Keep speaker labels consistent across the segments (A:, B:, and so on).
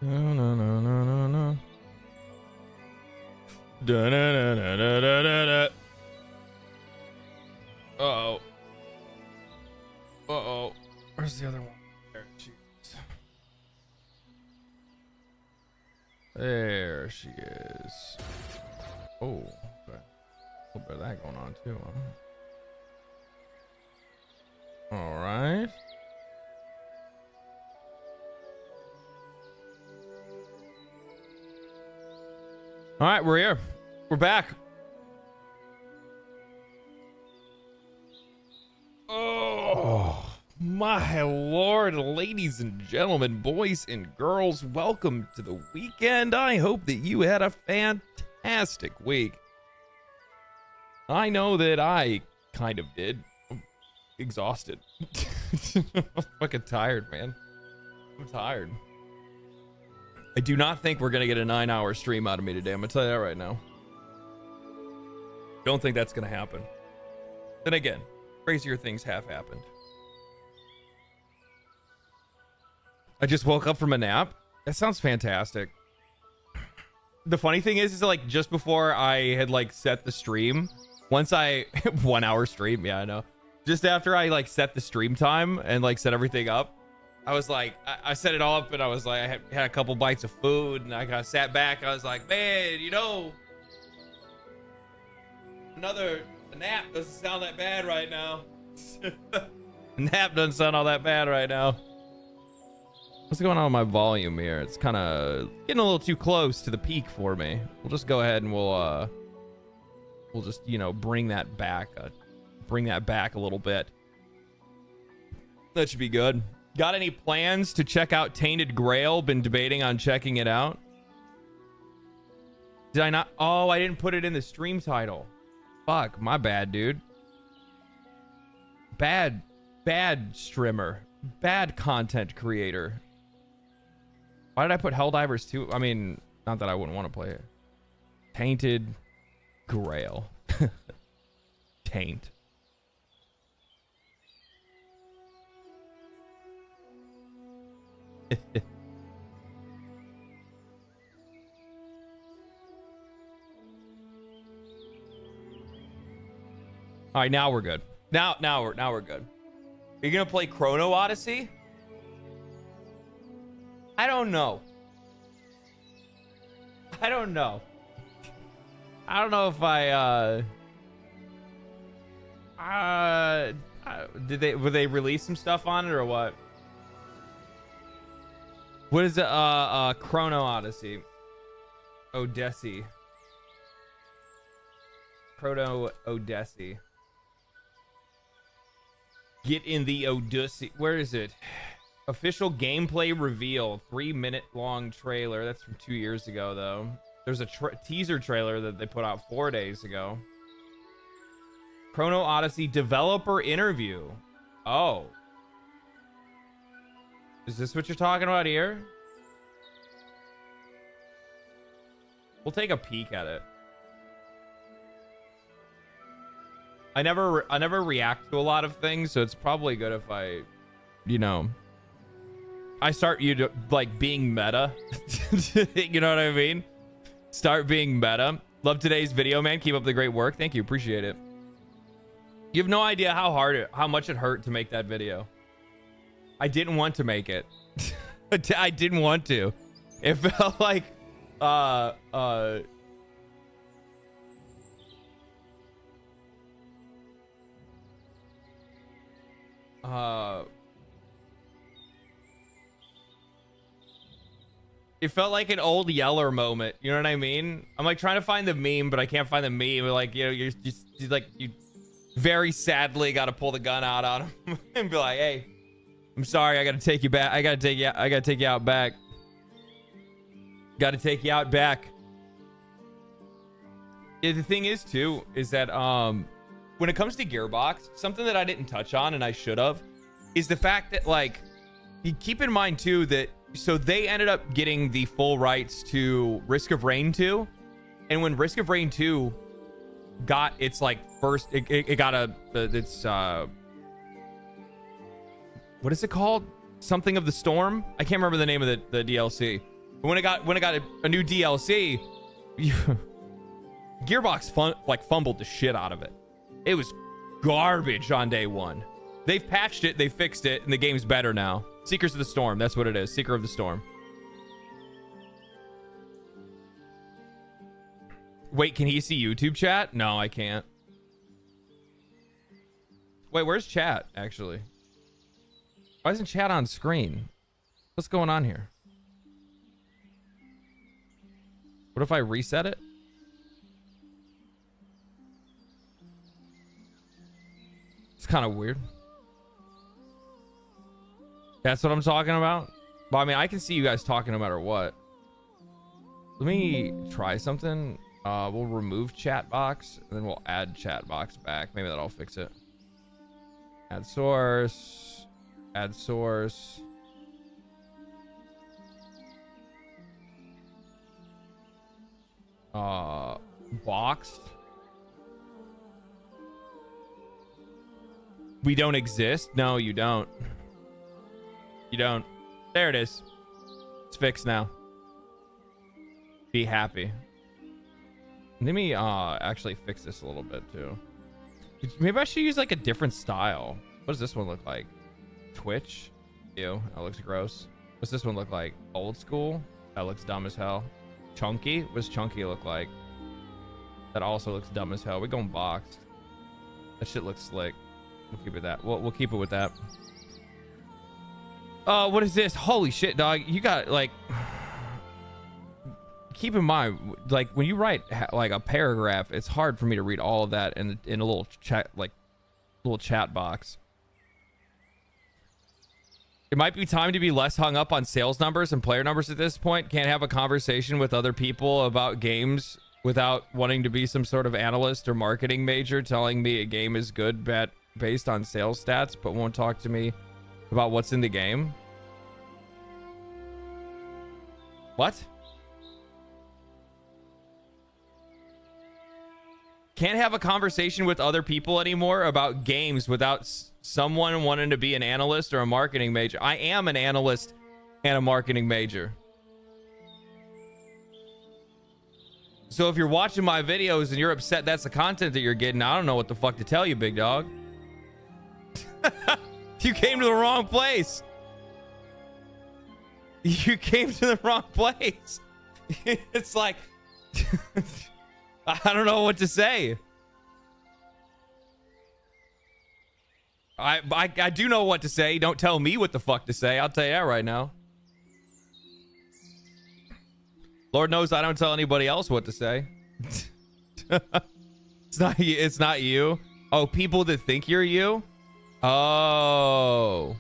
A: No, no, no, no, no, no. Da, da, da, da, da, da, da, da. Uh-oh. Uh-oh. Where's the other one? There she is. There she is. Oh, okay. A little bit of that going on too, huh? All right. All right, we're here. We're back. Oh, my lord, ladies and gentlemen, boys and girls, welcome to the weekend. I hope that you had a fantastic week. I know that I kind of did. I'm exhausted. I'm fucking tired, man. I'm tired. I do not think we're gonna get a 9-hour stream out of me today. I'm gonna tell you that right now. Don't think that's gonna happen. Then again, crazier things have happened. I just woke up from a nap. That sounds fantastic. The funny thing is like just before I had like set the stream, once I 1 hour stream, yeah, I know. Just after I like set the stream time and like set everything up, I was like, I set it all up and I was like, I had a couple bites of food and I got sat back. I was like, man, you know, a nap doesn't sound that bad right now. A nap doesn't sound all that bad right now. What's going on with my volume here? It's kind of getting a little too close to the peak for me. We'll just go ahead and we'll just, you know, bring that back a little bit. That should be good. Got any plans to check out Tainted Grail? Been debating on checking it out. Did I not? Oh, I didn't put it in the stream title. Fuck, my bad, dude. Bad streamer. Bad content creator. Why did I put Helldivers 2? I mean, not that I wouldn't want to play it. Tainted Grail. Taint. All right, now we're good. Now we're good. Are you gonna play Chrono Odyssey? I don't know. I don't know if would they release some stuff on it or what? What is it? Chrono Odyssey. Odyssey. Chrono Odyssey. Get in the Odyssey. Where is it? Official gameplay reveal. 3-minute long trailer. That's from 2 years ago, though. There's a teaser trailer that they put out 4 days ago. Chrono Odyssey developer interview. Oh. Is this what you're talking about here? We'll take a peek at it. I never react to a lot of things, so it's probably good if I, you know, I start like being meta. You know what I mean? Start being meta. Love today's video, man. Keep up the great work. Thank you. Appreciate it. You have no idea how much it hurt to make that video. I didn't want to make it. I didn't want to. It felt like it felt like an old Yeller moment. You know what I mean? I'm like trying to find the meme, but I can't find the meme. Like, you know, you're like, you very sadly got to pull the gun out on him and be like, hey, I'm sorry. I got to take you back. I got to take you out back. Got to take you out back. Yeah, the thing is too, is that, when it comes to Gearbox, something that I didn't touch on and I should have, is the fact that, like, you keep in mind too that so they ended up getting the full rights to Risk of Rain 2, and when Risk of Rain 2 got its like first, it got its what is it called? Something of the Storm. I can't remember the name of the DLC. But when it got a new DLC, Gearbox fumbled the shit out of it. It was garbage on day one. They've patched it, they fixed it, and the game's better now. Seekers of the Storm, that's what it is. Seeker of the Storm. Wait, can he see YouTube chat? No, I can't. Wait, where's chat, actually? Why isn't chat on screen? What's going on here? What if I reset it? It's kind of weird. That's what I'm talking about? Well, I mean, I can see you guys talking no matter what. Let me try something. We'll remove chat box, and then we'll add chat box back. Maybe that'll fix it. Add source. Add source. Boxed. We don't exist? No, you don't. You don't. There it is. It's fixed now. Be happy. Let me actually fix this a little bit too. Maybe I should use like a different style. What does this one look like? Twitch? Ew, that looks gross. What's this one look like? Old school? That looks dumb as hell. Chunky? What does chunky look like? That also looks dumb as hell. We're going boxed. That shit looks slick. We'll keep it that. We'll keep it with that. What is this? Holy shit, dog. You got like... Keep in mind, like when you write like a paragraph, it's hard for me to read all of that in a little chat, like little chat box. It might be time to be less hung up on sales numbers and player numbers at this point. Can't have a conversation with other people about games without wanting to be some sort of analyst or marketing major telling me a game is good based on sales stats, but won't talk to me about what's in the game. What? Can't have a conversation with other people anymore about games without someone wanting to be an analyst or a marketing major. I am an analyst and a marketing major. So if you're watching my videos and you're upset that's the content that you're getting, I don't know what the fuck to tell you, big dog. You came to the wrong place. You came to the wrong place. It's like... I don't know what to say. I do know what to say. Don't tell me what the fuck to say. I'll tell you that right now. Lord knows I don't tell anybody else what to say. It's not you. Oh, people that think you're you? Oh.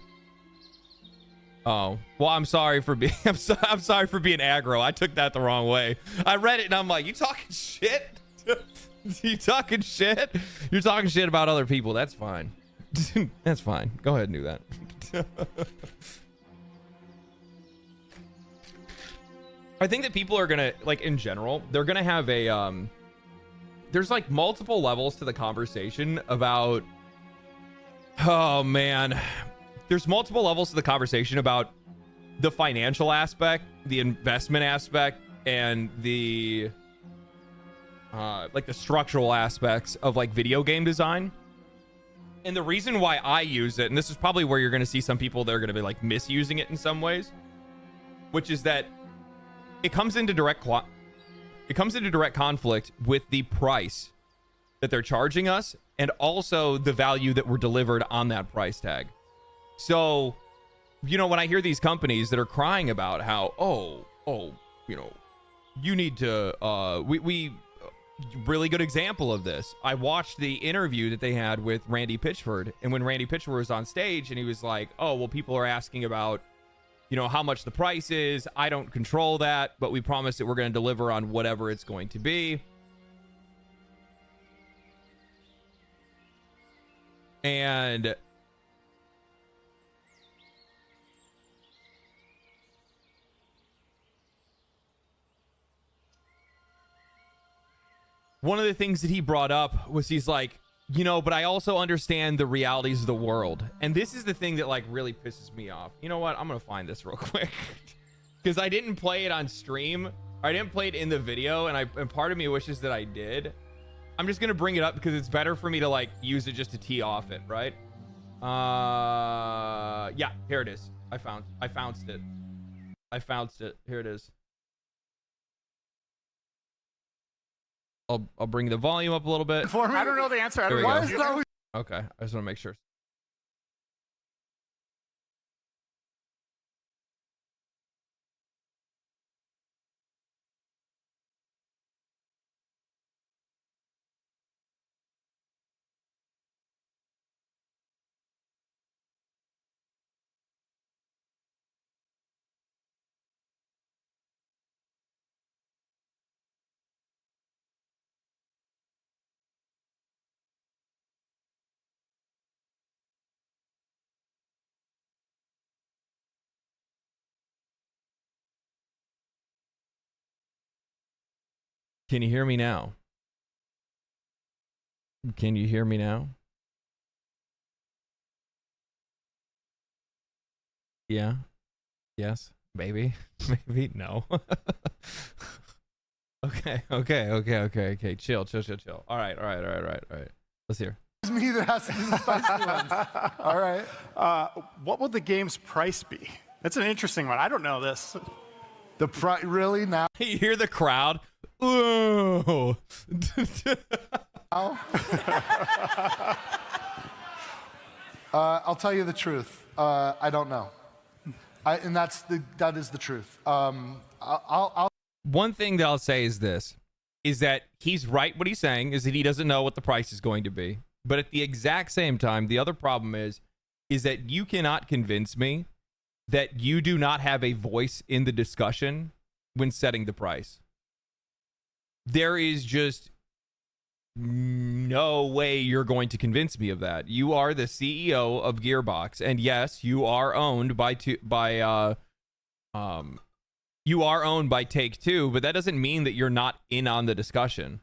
A: Oh. Well, I'm sorry for being I'm sorry for being aggro. I took that the wrong way. I read it and I'm like, you talking shit? You talking shit? You're talking shit about other people. That's fine. That's fine. Go ahead and do that. I think that people are gonna, like, in general, they're gonna have a there's like multiple levels to the conversation about, oh man, there's multiple levels to the conversation about the financial aspect, the investment aspect, and the like the structural aspects of like video game design. And the reason why I use it, and this is probably where you're going to see some people that are going to be like misusing it in some ways, which is that it comes into direct conflict with the price that they're charging us and also the value that we're delivered on that price tag. So, you know, when I hear these companies that are crying about how, you know, you need to, really good example of this. I watched the interview that they had with Randy Pitchford, and when Randy Pitchford was on stage and he was like, oh, well, people are asking about, you know, how much the price is. I don't control that, but we promise that we're going to deliver on whatever it's going to be. And one of the things that he brought up was he's like, you know, but I also understand the realities of the world. And this is the thing that like really pisses me off. You know what? I'm going to find this real quick. because I didn't play it on stream. I didn't play it in the video, and part of me wishes that I did. I'm just gonna bring it up because it's better for me to like use it just to tee off it, right? Yeah, here it is. I found it. Here it is. I'll bring the volume up a little bit.
B: I don't know the answer. I don't
A: know. Okay, I just want to make sure. Can you hear me now? Can you hear me now? Yeah. Yes. Maybe. Maybe. No. Okay. Chill. All right. Let's hear.
C: It's me that has to do the spicy ones. All right.
B: What will the game's price be? That's an interesting one. I don't know this.
C: The price, really now?
A: You hear the crowd? Ooh.
C: I'll tell you the truth. I don't know. And that is the truth.
A: One thing that I'll say is this, is that he's right. What he's saying is that he doesn't know what the price is going to be. But at the exact same time, the other problem is that you cannot convince me that you do not have a voice in the discussion when setting the price. There is just no way you're going to convince me of that. You are the CEO of Gearbox, and yes, you are owned by Take-Two, but that doesn't mean that you're not in on the discussion.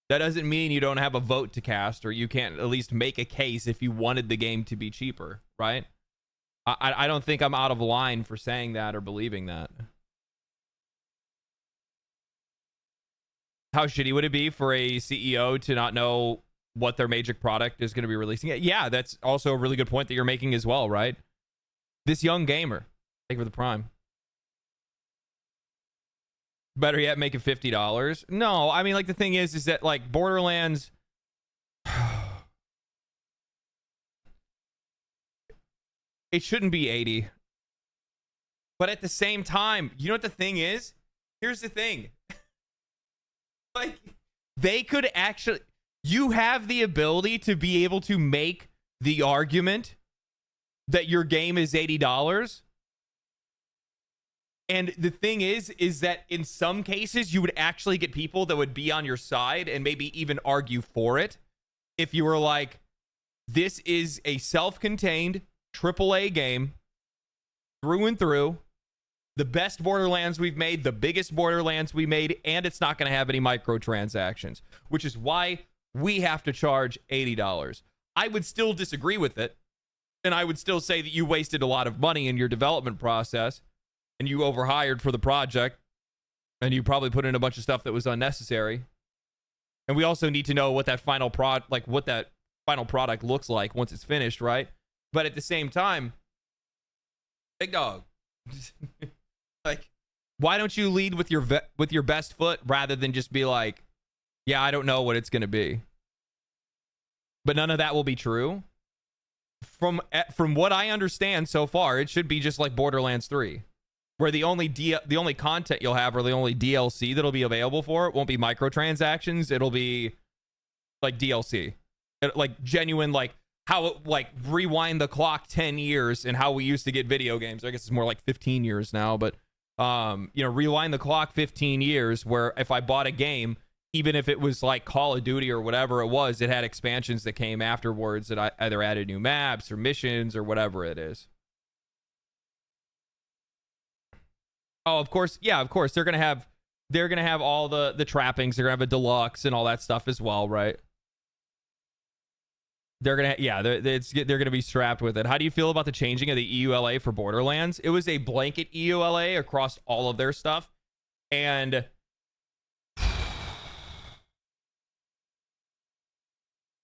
A: That doesn't mean you don't have a vote to cast, or you can't at least make a case if you wanted the game to be cheaper, right? I don't think I'm out of line for saying that or believing that. How shitty would it be for a CEO to not know what their major product is going to be releasing? Yeah, that's also a really good point that you're making as well, right? This young gamer, thank you for the Prime. Better yet, make it $50. No, I mean, like, the thing is that, like, Borderlands... It shouldn't be 80. But at the same time, you know what the thing is? Here's the thing. Like, they could actually... You have the ability to be able to make the argument that your game is $80. And the thing is that in some cases, you would actually get people that would be on your side and maybe even argue for it. If you were like, this is a self-contained AAA game through and through, the best Borderlands we've made, the biggest Borderlands we made, and it's not going to have any microtransactions, which is why we have to charge $80. I would still disagree with it, and I would still say that you wasted a lot of money in your development process, and you overhired for the project, and you probably put in a bunch of stuff that was unnecessary. And we also need to know what that final product looks like once it's finished, right? But at the same time, big dog, like, why don't you lead with your best foot rather than just be like, yeah, I don't know what it's going to be. But none of that will be true. From what I understand so far, it should be just like Borderlands 3, where the only content you'll have, or the only DLC that'll be available for it, won't be microtransactions. It'll be like DLC, like genuine, like how, like, rewind the clock 10 years and how we used to get video games. I guess it's more like 15 years now, but rewind the clock 15 years, where if I bought a game, even if it was like Call of Duty or whatever it was, it had expansions that came afterwards that either added new maps or missions or whatever it is. Oh, of course. Yeah, of course. They're gonna have all the trappings. They're gonna have a deluxe and all that stuff as well, right? They're gonna, yeah, they're gonna be strapped with it. How do you feel about the changing of the EULA for Borderlands? It was a blanket EULA across all of their stuff, and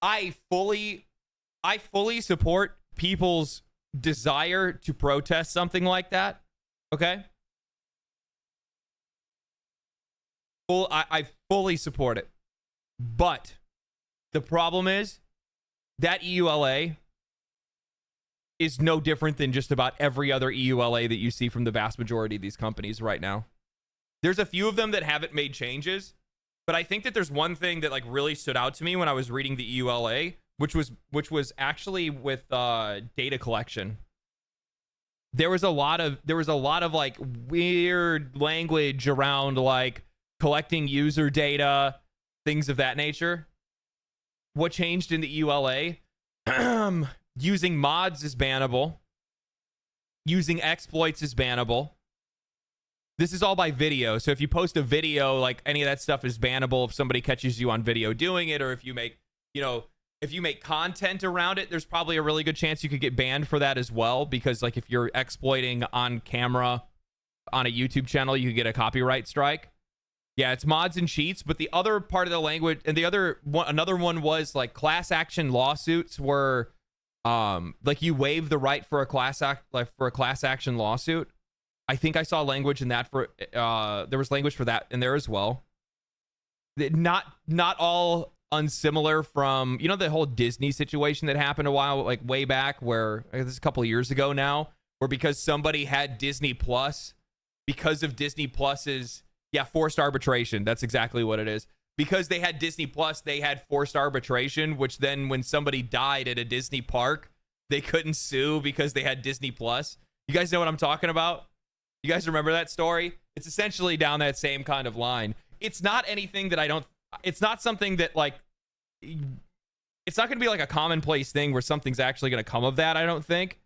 A: I fully support people's desire to protest something like that. Okay, I fully support it, but the problem is that EULA is no different than just about every other EULA that you see from the vast majority of these companies right now. There's a few of them that haven't made changes, but I think that there's one thing that like really stood out to me when I was reading the EULA, which was actually with data collection. There was a lot of like weird language around like collecting user data, things of that nature. What changed in the EULA? Using mods is bannable. Using exploits is bannable. This is all by video. So if you post a video, like any of that stuff is bannable if somebody catches you on video doing it, or if you make, if you make content around it, there's probably a really good chance you could get banned for that as well, because like if you're exploiting on camera on a YouTube channel, you could get a copyright strike. Yeah, it's mods and cheats, but the other part of the language, and the other one, another one was like class action lawsuits were like you waive the right for a class action lawsuit. I think I saw language in that for there was language for that in there as well. Not all unsimilar from, the whole Disney situation that happened a while, like way back, where this is a couple of years ago now, where because somebody had Disney Plus, because of Disney Plus's forced arbitration. That's exactly what it is. Because they had Disney Plus, they had forced arbitration, which then when somebody died at a Disney park, they couldn't sue because they had Disney Plus. You guys know what I'm talking about? You guys remember that story? It's essentially down that same kind of line. It's not anything that it's not something that like, it's not going to be like a commonplace thing where something's actually going to come of that, I don't think.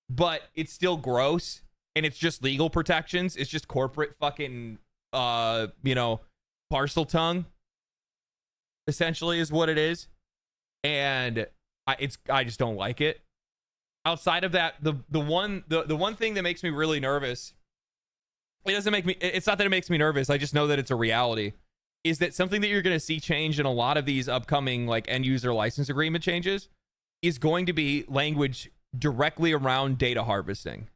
A: But it's still gross, and it's just legal protections. It's just corporate fucking parcel tongue, essentially, is what it is. And I just don't like it. Outside of that, the one thing that makes me really nervous, it's not that it makes me nervous, I just know that it's a reality, is that something that you're going to see change in a lot of these upcoming like end user license agreement changes is going to be language directly around data harvesting.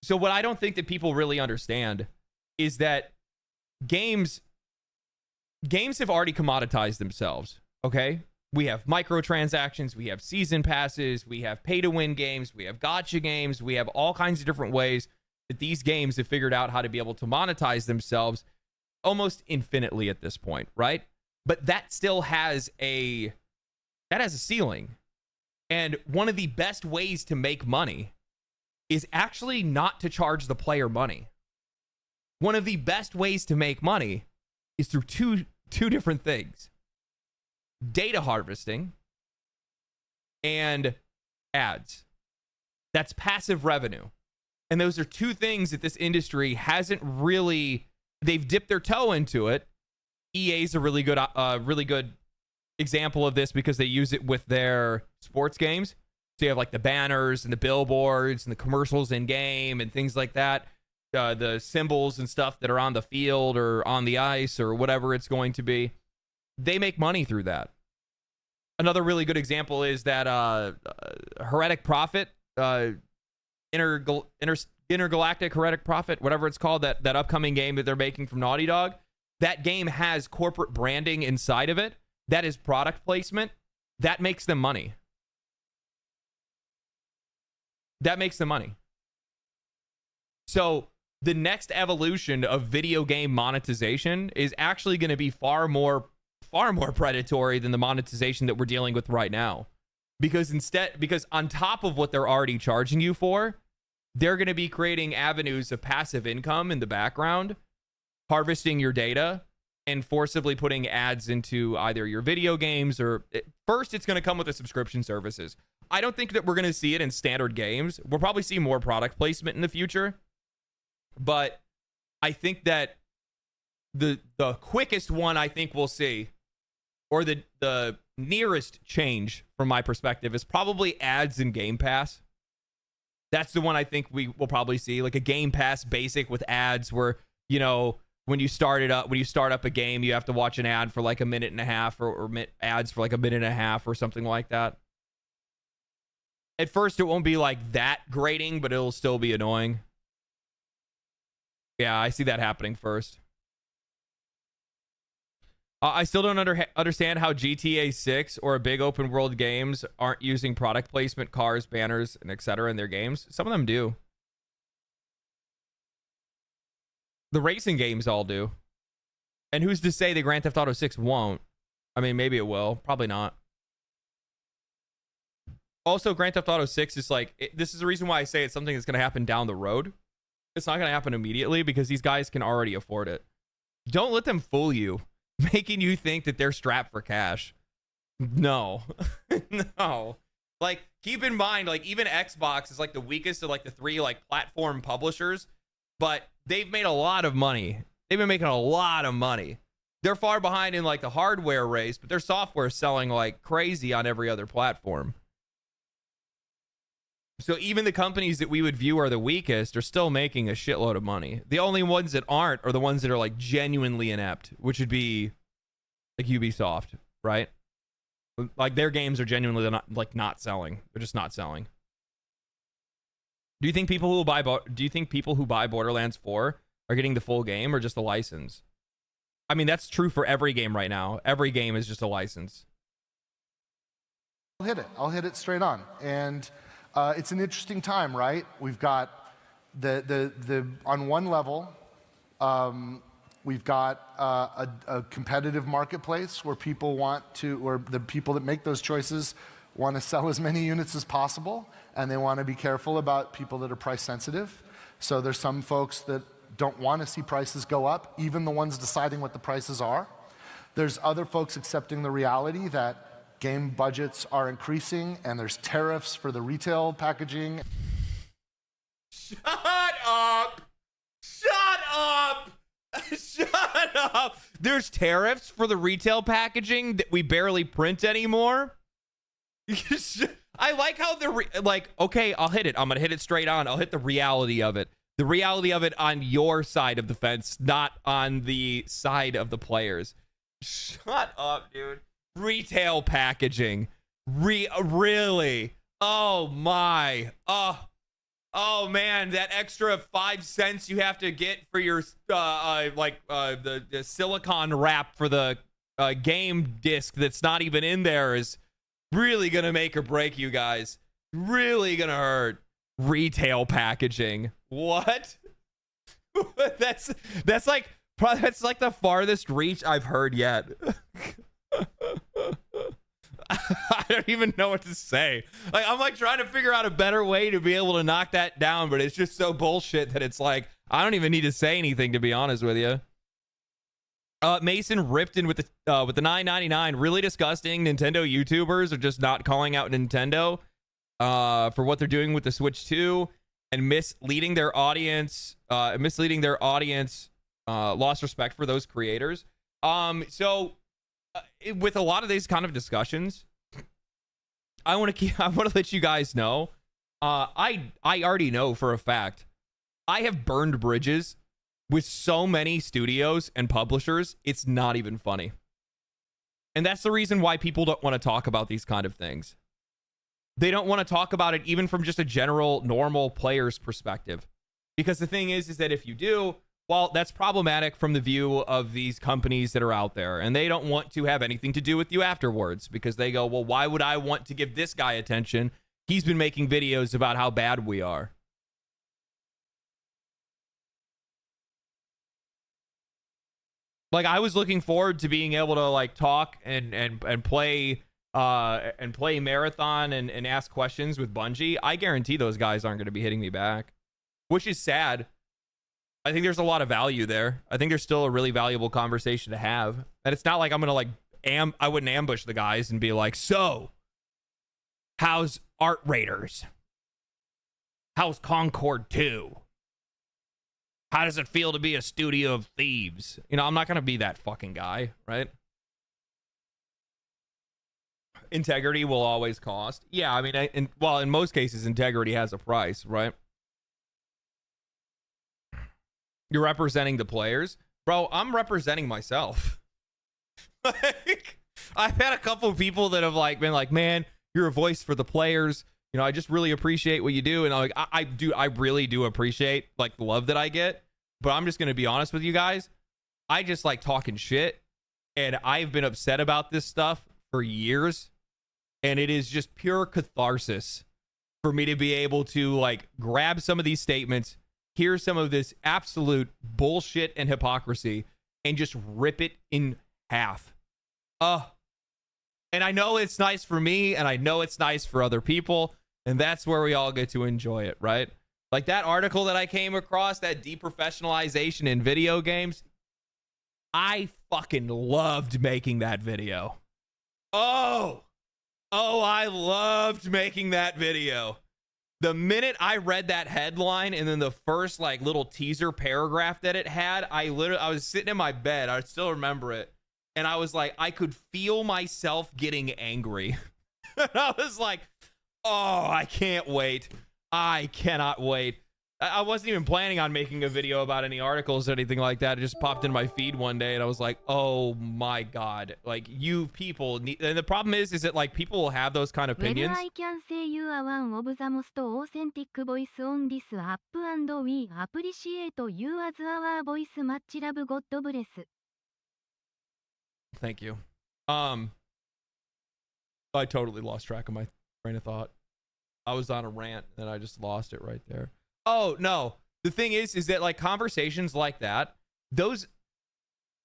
A: So what I don't think that people really understand is that games have already commoditized themselves, okay? We have microtransactions, we have season passes, we have pay-to-win games, we have gotcha games, we have all kinds of different ways that these games have figured out how to be able to monetize themselves almost infinitely at this point, right? But that still has a ceiling. And one of the best ways to make money is actually not to charge the player money. One of the best ways to make money is through two different things: data harvesting and ads. That's passive revenue. And those are two things that this industry hasn't really, they've dipped their toe into it. EA's a really good example of this because they use it with their sports games. So you have like the banners and the billboards and the commercials in game and things like that. The symbols and stuff that are on the field or on the ice or whatever it's going to be. They make money through that. Another really good example is that Heretic Prophet, Intergalactic Heretic Prophet, whatever it's called, that upcoming game that they're making from Naughty Dog. That game has corporate branding inside of it. That is product placement. That makes them money. That makes them money. So the next evolution of video game monetization is actually going to be far more predatory than the monetization that we're dealing with right now. Because on top of what they're already charging you for, they're going to be creating avenues of passive income in the background, harvesting your data, and forcibly putting ads into either your video games or... First, it's going to come with the subscription services. I don't think that we're going to see it in standard games. We'll probably see more product placement in the future. But I think that the quickest one I think we'll see, or the nearest change from my perspective is probably ads in Game Pass. That's the one I think we will probably see, like a Game Pass basic with ads where, you know, when you start up a game, you have to watch an ad for like a minute and a half or ads for like a minute and a half or something like that. At first, it won't be like that grating, but it'll still be annoying. Yeah, I see that happening first. I still don't understand how GTA 6 or big open world games aren't using product placement, cars, banners, and etc. in their games. Some of them do. The racing games all do. And who's to say the Grand Theft Auto 6 won't? I mean, maybe it will. Probably not. Also, Grand Theft Auto 6 is like, this is the reason why I say it's something that's going to happen down the road. It's not going to happen immediately because these guys can already afford it. Don't let them fool you, making you think that they're strapped for cash. No. No. Like, keep in mind, like, even Xbox is like the weakest of like the three like platform publishers, but they've made a lot of money. They've been making a lot of money. They're far behind in like the hardware race, but their software is selling like crazy on every other platform. So even the companies that we would view are the weakest are still making a shitload of money. The only ones that aren't are the ones that are like genuinely inept, which would be like Ubisoft, right? Like their games are genuinely not selling. They're just not selling. Do you think people who buy Borderlands 4 are getting the full game or just a license? I mean, that's true for every game right now. Every game is just a license.
C: I'll hit it straight on. And it's an interesting time, right? We've got the on one level, we've got a competitive marketplace where people want to, or the people that make those choices want to sell as many units as possible, and they want to be careful about people that are price sensitive. So there's some folks that don't want to see prices go up, even the ones deciding what the prices are. There's other folks accepting the reality that game budgets are increasing and there's tariffs for the retail packaging.
A: Shut up! Shut up! Shut up! There's tariffs for the retail packaging that we barely print anymore? I like how okay, I'll hit it. I'm gonna hit it straight on. I'll hit the reality of it. The reality of it on your side of the fence, not on the side of the players. Shut up, dude. Retail packaging. Really? Oh my. Oh man, that extra 5 cents you have to get for your the silicone wrap for the game disc that's not even in there is really gonna make or break you guys. Really gonna hurt. Retail packaging. What? that's like the farthest reach I've heard yet. I don't even know what to say. Like, I'm like trying to figure out a better way to be able to knock that down, but it's just so bullshit that it's like I don't even need to say anything, to be honest with you. Mason ripped in with the $9.99. Really disgusting. Nintendo YouTubers are just not calling out Nintendo for what they're doing with the Switch 2 and misleading their audience. Lost respect for those creators. With a lot of these kind of discussions, I want to let you guys know. I already know for a fact I have burned bridges with so many studios and publishers. It's not even funny. And that's the reason why people don't want to talk about these kind of things. They don't want to talk about it even from just a general normal player's perspective. Because the thing is that if you do, well, that's problematic from the view of these companies that are out there. And they don't want to have anything to do with you afterwards because they go, well, why would I want to give this guy attention? He's been making videos about how bad we are. Like, I was looking forward to being able to like talk and play marathon and ask questions with Bungie. I guarantee those guys aren't going to be hitting me back, which is sad. I think there's a lot of value there. I think there's still a really valuable conversation to have. And it's not like I'm going to I wouldn't ambush the guys and be like, so how's Art Raiders? How's Concord 2? How does it feel to be a studio of thieves? You know, I'm not going to be that fucking guy, right? integrity will always cost. Yeah, I mean, in most cases, integrity has a price, right? You're representing the players. Bro, I'm representing myself. Like, I've had a couple of people that have like been like, man, you're a voice for the players. You know, I just really appreciate what you do. And I'm like, I really do appreciate like the love that I get. But I'm just going to be honest with you guys. I just like talking shit. And I've been upset about this stuff for years. And it is just pure catharsis for me to be able to like grab some of these statements, hear some of this absolute bullshit and hypocrisy, and just rip it in half. And I know it's nice for me, and I know it's nice for other people, and that's where we all get to enjoy it, right? Like that article that I came across, that deprofessionalization in video games, I fucking loved making that video. Oh, I loved making that video. The minute I read that headline and then the first like little teaser paragraph that it had, I was sitting in my bed. I still remember it. And I was like, I could feel myself getting angry. And I was like, oh, I can't wait. I cannot wait. I wasn't even planning on making a video about any articles or anything like that. It just popped in my feed one day and I was like, oh my God. Like you people need, and the problem is that like people will have those kind of opinions.
D: Whether I can say you are one of the most authentic voice on this app and we appreciate you as our voice. Much love, God bless.
A: Thank you. I totally lost track of my train of thought. I was on a rant and I just lost it right there. Oh, no. The thing is that like conversations like that, those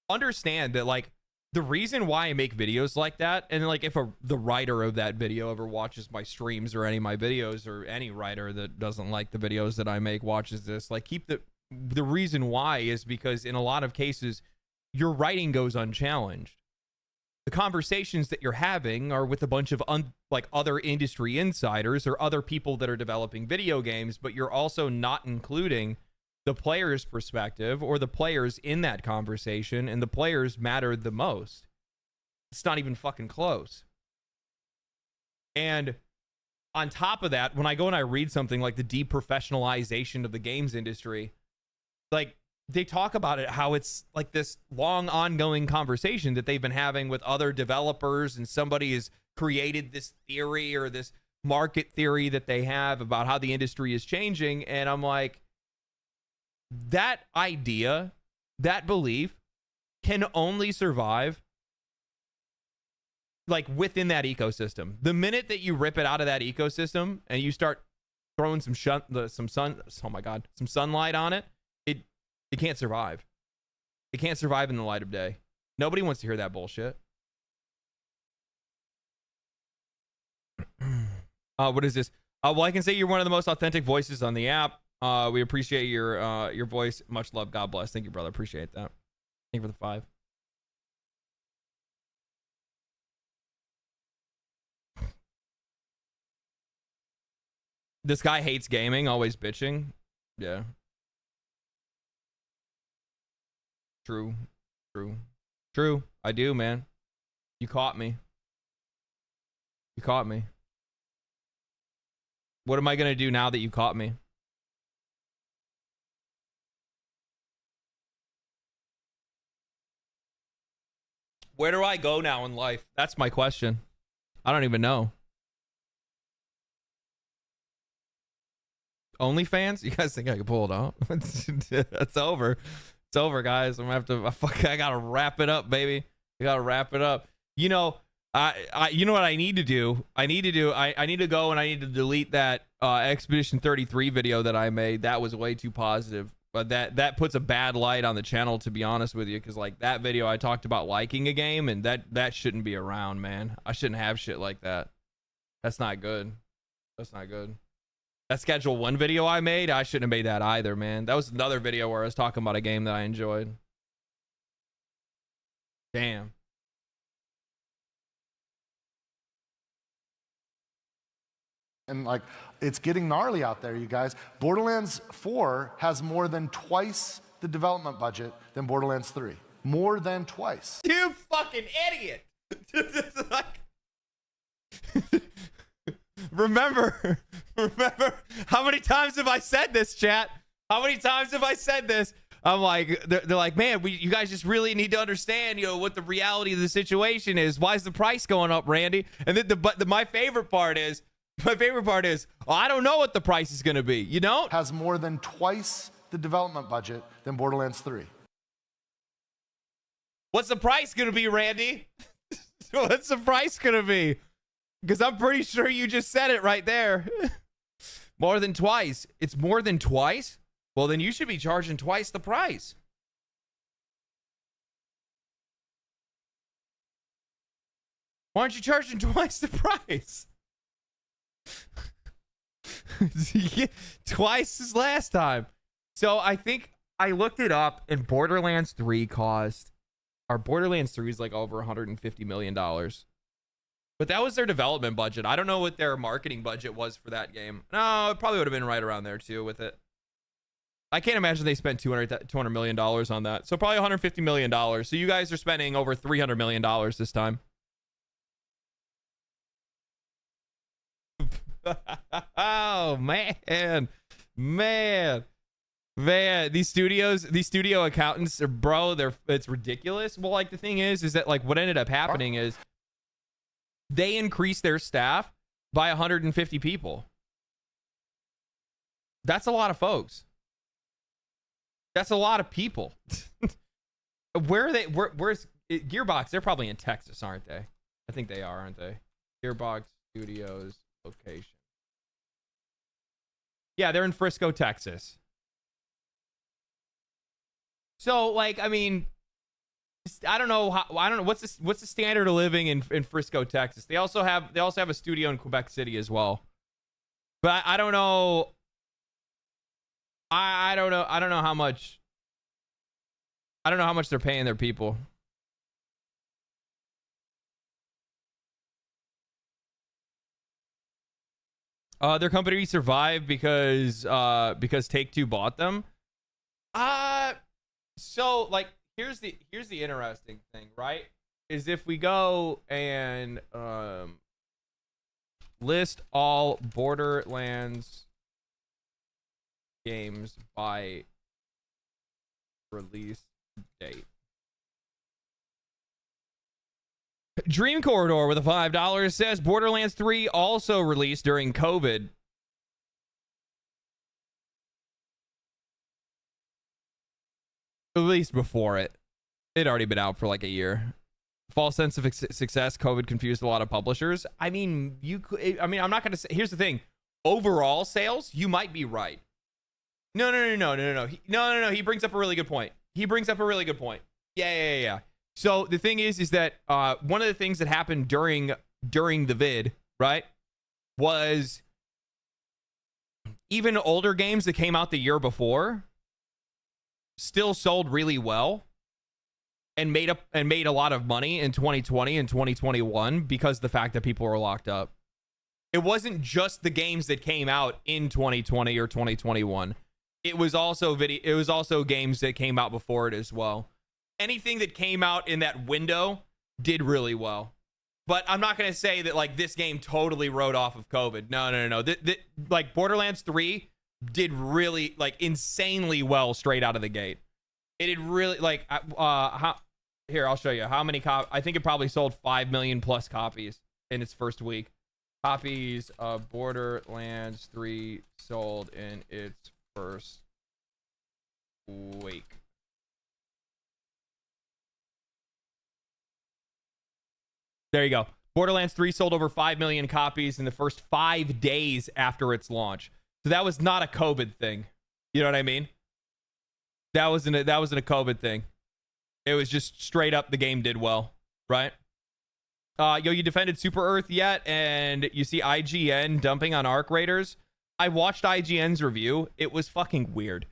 A: understand that like the reason why I make videos like that, and like if the writer of that video ever watches my streams or any of my videos, or any writer that doesn't like the videos that I make watches this, like keep the reason why is because in a lot of cases, your writing goes unchallenged. The conversations that you're having are with a bunch of like other industry insiders or other people that are developing video games, but you're also not including the player's perspective or the players in that conversation, and the players matter the most. It's not even fucking close. And on top of that, when I go and I read something like the deprofessionalization of the games industry, like they talk about it, how it's like this long ongoing conversation that they've been having with other developers, and somebody has created this theory or this market theory that they have about how the industry is changing. And I'm like, that idea, that belief can only survive like within that ecosystem. The minute that you rip it out of that ecosystem and you start throwing some sunlight on it, it can't survive. It can't survive in the light of day. Nobody wants to hear that bullshit. What is this? Well, I can say you're one of the most authentic voices on the app. We appreciate your voice. Much love. God bless. Thank you, brother. Appreciate that. Thank you for the 5. This guy hates gaming, always bitching. Yeah. True. I do, man. You caught me. What am I going to do now that you caught me? Where do I go now in life? That's my question. I don't even know. OnlyFans? You guys think I can pull it off? It's over. It's over, guys. I'm gonna have to. I gotta wrap it up, baby. I gotta wrap it up. You know, you know what I need to do? I need to go and I need to delete that Expedition 33 video that I made. That was way too positive. But that puts a bad light on the channel, to be honest with you, because like that video I talked about liking a game, and that shouldn't be around, man. I shouldn't have shit like that. That's not good. That's not good. That Schedule 1 video I made, I shouldn't have made that either, man. That was another video where I was talking about a game that I enjoyed. Damn.
C: And like, it's getting gnarly out there, you guys. Borderlands 4 has more than twice the development budget than Borderlands 3. More than twice.
A: You fucking idiot. Like, remember, how many times have I said this, chat? How many times have I said this? I'm like, they're like, man, you guys just really need to understand, what the reality of the situation is. Why is the price going up, Randy? And then my favorite part is, oh, I don't know what the price is going to be. You don't?
C: Has more than twice the development budget than Borderlands 3.
A: What's the price going to be, Randy? What's the price going to be? Because I'm pretty sure you just said it right there. More than twice. It's more than twice? Well, then you should be charging twice the price. Why aren't you charging twice the price? Twice as last time. So I think I looked it up, and Borderlands 3 cost... Our Borderlands 3 is like over $150 million. But that was their development budget. I don't know what their marketing budget was for that game. No, it probably would have been right around there too with it. I can't imagine they spent $200 million on that. So probably $150 million. So you guys are spending over $300 million this time. Oh, man. These studio accountants are, bro, it's ridiculous. Well, like, the thing is that, like, what ended up happening is they increased their staff by 150 people. That's a lot of folks. That's a lot of people. Where are they? Where's Gearbox? They're probably in Texas, aren't they? I think they are, aren't they? Gearbox Studios location. Yeah, they're in Frisco, Texas. So, like, I mean, I don't know what's the standard of living in Frisco, Texas. They also have a studio in Quebec City as well. But I don't know. I don't know how much. I don't know how much they're paying their people. Their company survived because Take-Two bought them. So, like, here's the interesting thing, right? Is if we go and list all Borderlands games by release date. Dream Corridor with a $5 says Borderlands 3 also released during COVID. At least before it. It'd already been out for like a year. False sense of success. COVID confused a lot of publishers. I mean, I'm not going to say. Here's the thing. Overall sales, you might be right. No. He brings up a really good point. Yeah. So the thing is that one of the things that happened during the vid, right, was even older games that came out the year before still sold really well and made a lot of money in 2020 and 2021 because of the fact that people were locked up. It wasn't just the games that came out in 2020 or 2021. It was also games that came out before it as well. Anything that came out in that window did really well. But I'm not going to say that, like, this game totally rode off of COVID. No. Like, Borderlands 3 did really, like, insanely well straight out of the gate. It did really, like, here, I'll show you how many I think it probably sold 5 million plus copies in its first week. Copies of Borderlands 3 sold in its first week. There you go. Borderlands 3 sold over 5 million copies in the first 5 days after its launch. So that was not a COVID thing. You know what I mean? That wasn't a COVID thing. It was just straight up the game did well, right? You defended Super Earth yet? And you see IGN dumping on Arc Raiders? I watched IGN's review. It was fucking weird.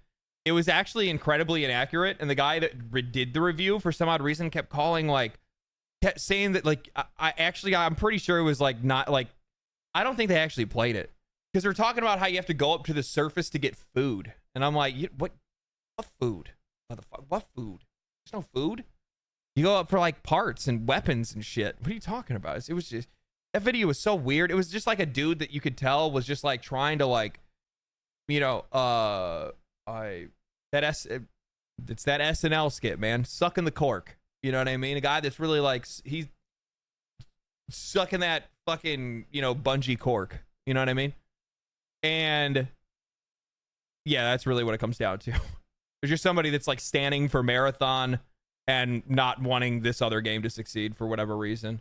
A: It was actually incredibly inaccurate. And the guy that did the review, for some odd reason, kept saying that, like, I'm pretty sure it was like not like, I don't think they actually played it because they're talking about how you have to go up to the surface to get food, and I'm like, what food? What food? There's no food. You go up for like parts and weapons and shit. What are you talking about? It was just, That video was so weird. It was just like a dude that you could tell was just like trying to like, you know, it's that SNL skit, man, sucking the cork. You know what I mean? A guy that's really like, he's sucking that fucking, you know, Bungie cork. You know what I mean? And yeah, that's really what it comes down to. There's just somebody that's like standing for Marathon and not wanting this other game to succeed for whatever reason.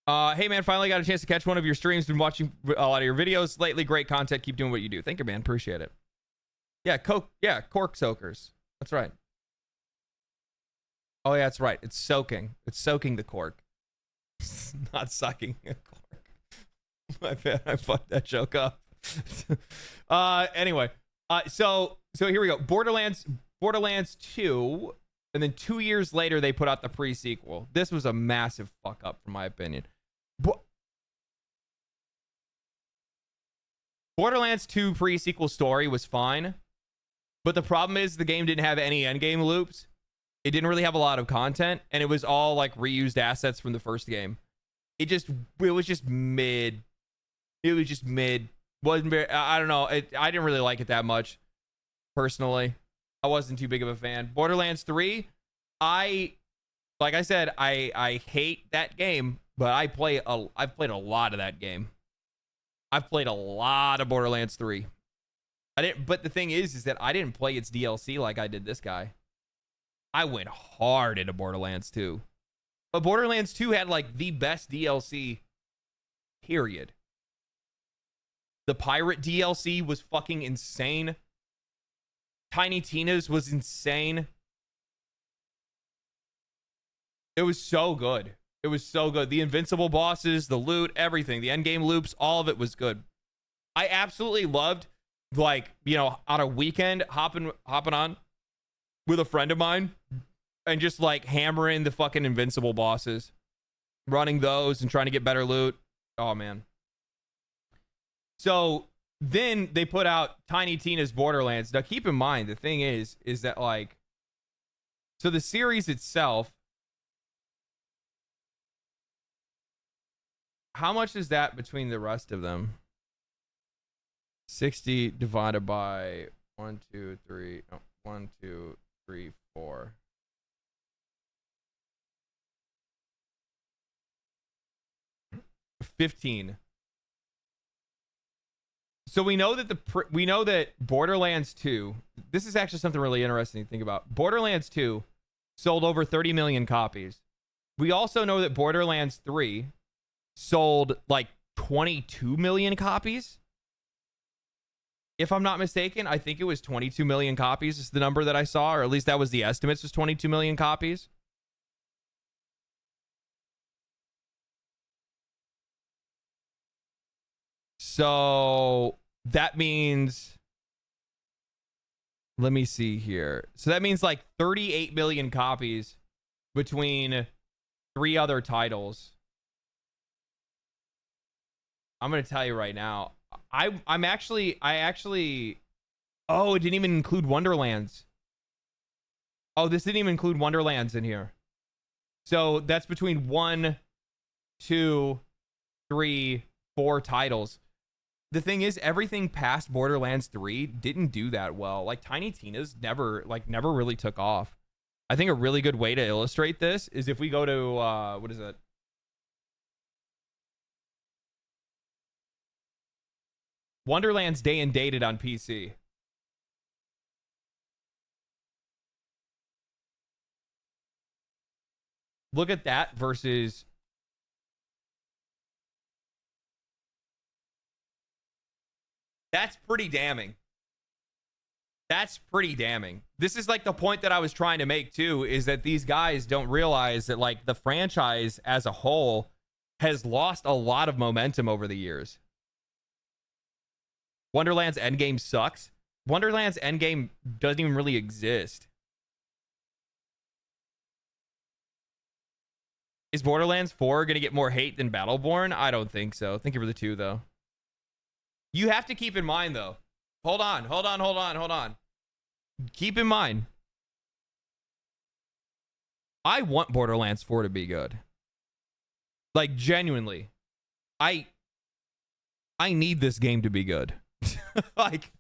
A: Hey man, finally got a chance to catch one of your streams. Been watching a lot of your videos lately. Great content. Keep doing what you do. Thank you, man. Appreciate it. Yeah, cork soakers. That's right. Oh yeah, that's right. It's soaking. It's soaking the cork. Not sucking a cork. My bad. I fucked that joke up. Anyway, so here we go. Borderlands 2, and then 2 years later they put out the pre-sequel. This was a massive fuck up, from my opinion. Borderlands 2 pre-sequel story was fine, but the problem is the game didn't have any endgame loops. It didn't really have a lot of content, and it was all like reused assets from the first game. It was just mid. It was just mid. Wasn't very. I don't know. I didn't really like it that much, personally. I wasn't too big of a fan. Borderlands 3, like I said, I hate that game, but I've played a lot of that game. I've played a lot of Borderlands 3. But the thing is that I didn't play its DLC like I did this guy. I went hard into Borderlands 2. But Borderlands 2 had like the best DLC, period. The pirate DLC was fucking insane. Tiny Tina's was insane. It was so good. It was so good. The invincible bosses, the loot, everything, the endgame loops, all of it was good. I absolutely loved, like, you know, on a weekend, hopping on with a friend of mine and just like hammering the fucking invincible bosses, running those and trying to get better loot. Oh man. So then they put out Tiny Tina's Borderlands. Now keep in mind, the thing is that like, so the series itself, how much is that between the rest of them? 60 divided by 1, 2, 3, 1, 2, 3, 4. $15. So we know that Borderlands 2, this is actually something really interesting to think about. Borderlands 2 sold over 30 million copies. We also know that Borderlands 3 sold like 22 million copies. If I'm not mistaken, I think it was 22 million copies is the number that I saw, or at least that was the estimates, was 22 million copies. So that means, let me see here. So that means like 38 million copies between 3 other titles. I'm going to tell you right now. I actually, oh, it didn't even include Wonderlands. Oh, this didn't even include Wonderlands in here. So that's between 1, 2, 3, 4 titles. The thing is, everything past Borderlands 3 didn't do that well. Like Tiny Tina's never really took off. I think a really good way to illustrate this is if we go to what is it? Wonderland's day and dated on PC. Look at that versus that's pretty damning. That's pretty damning. This is like the point that I was trying to make too, is that these guys don't realize that like the franchise as a whole has lost a lot of momentum over the years. Wonderland's endgame sucks. Wonderland's endgame doesn't even really exist. Is Borderlands 4 going to get more hate than Battleborn? I don't think so. Thank you for the 2, though. You have to keep in mind, though. Hold on. Keep in mind. I want Borderlands 4 to be good. Like, genuinely. I need this game to be good. Like,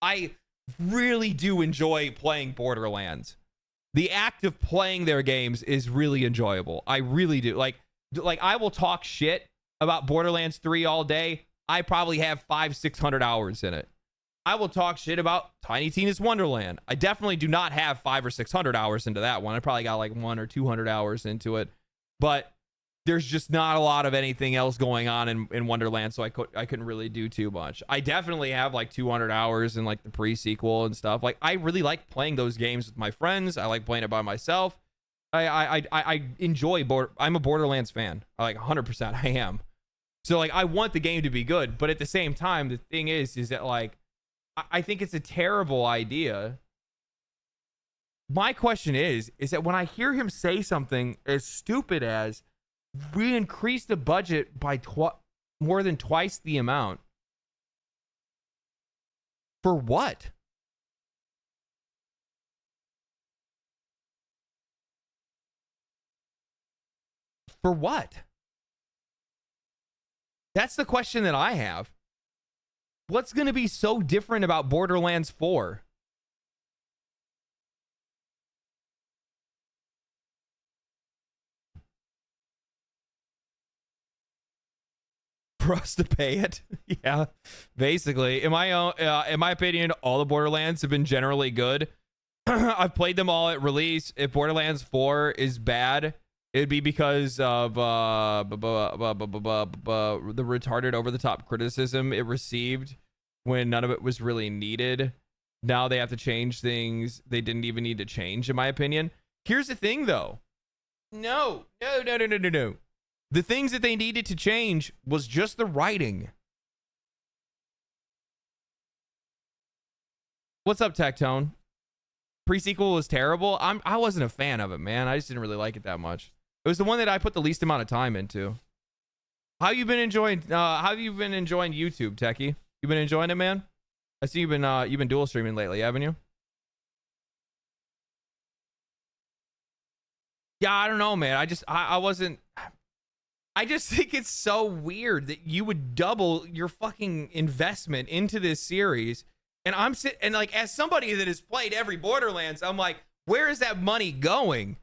A: I really do enjoy playing Borderlands. The act of playing their games is really enjoyable. I really do. Like I will talk shit about Borderlands 3 all day. I probably have 500-600 hours in it. I will talk shit about Tiny Tina's Wonderland. I definitely do not have 500 or 600 hours into that one. I probably got like 100 or 200 hours into it. But there's just not a lot of anything else going on in Wonderland, so I couldn't really do too much. I definitely have like 200 hours in like the pre-sequel and stuff. Like, I really like playing those games with my friends. I like playing it by myself. I enjoy I'm a Borderlands fan. I like 100%. I am. So like, I want the game to be good, but at the same time, the thing is that like, I think it's a terrible idea. My question is that when I hear him say something as stupid as, we increased the budget by more than twice the amount. For what? For what? That's the question that I have. What's going to be so different about Borderlands 4? For us to pay it. Yeah, basically. In my opinion, all the Borderlands have been generally good. I've played them all at release. If Borderlands 4 is bad, it'd be because of the retarded over-the-top criticism it received when none of it was really needed. Now they have to change things they didn't even need to change, in my opinion. Here's the thing, though. No. The things that they needed to change was just the writing. What's up, Tectone? Pre-sequel was terrible. I wasn't a fan of it, man. I just didn't really like it that much. It was the one that I put the least amount of time into. How you been enjoying YouTube, Techie? You been enjoying it, man? I see you've been dual streaming lately, haven't you? Yeah, I don't know, man. I wasn't. I just think it's so weird that you would double your fucking investment into this series. And I'm sitting, and like, as somebody that has played every Borderlands, I'm like, where is that money going?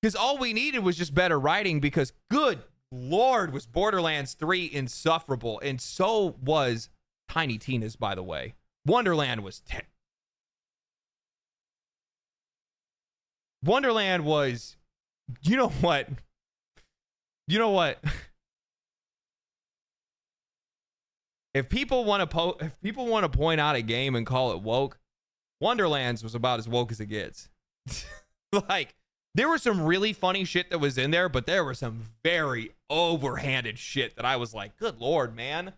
A: Because all we needed was just better writing, because good Lord, was Borderlands 3 insufferable. And so was Tiny Tina's, by the way. Wonderland was Wonderland was, you know what? You know what? If people want to point out a game and call it woke, Wonderlands was about as woke as it gets. Like, there was some really funny shit that was in there, but there was some very overhanded shit that I was like, good Lord, man.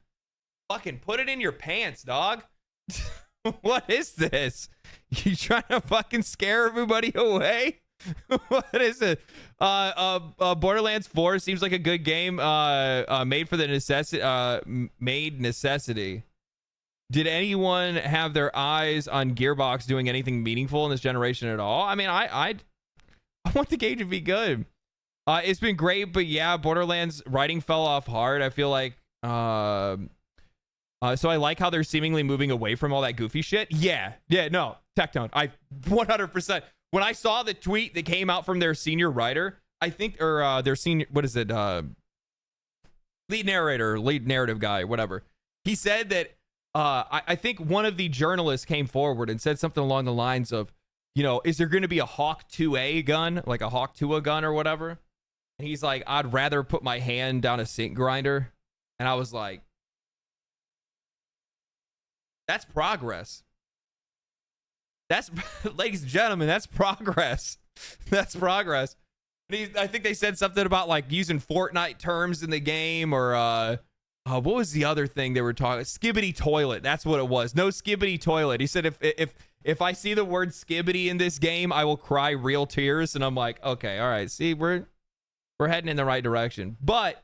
A: Fucking put it in your pants, dog. What is this? You trying to fucking scare everybody away? What is it? Borderlands 4 seems like a good game. Made for the necessity. Did anyone have their eyes on Gearbox doing anything meaningful in this generation at all? I mean, I want the game to be good. It's been great, but yeah, Borderlands writing fell off hard. I feel like so I like how they're seemingly moving away from all that goofy shit. Yeah, no, Tectone. I 100%. When I saw the tweet that came out from their senior writer, I think, or their senior, what is it? Lead narrative guy, whatever. He said that I think one of the journalists came forward and said something along the lines of, you know, is there going to be a Hawk 2A gun, like a Hawk 2A gun or whatever? And he's like, I'd rather put my hand down a sink grinder. And I was like, that's progress. That's, ladies and gentlemen, that's progress. That's progress. And I think they said something about like using Fortnite terms in the game, or what was the other thing they were talking? Skibbity toilet. That's what it was. No skibbity toilet. He said if I see the word skibbity in this game, I will cry real tears. And I'm like, okay, all right. See, we're heading in the right direction. But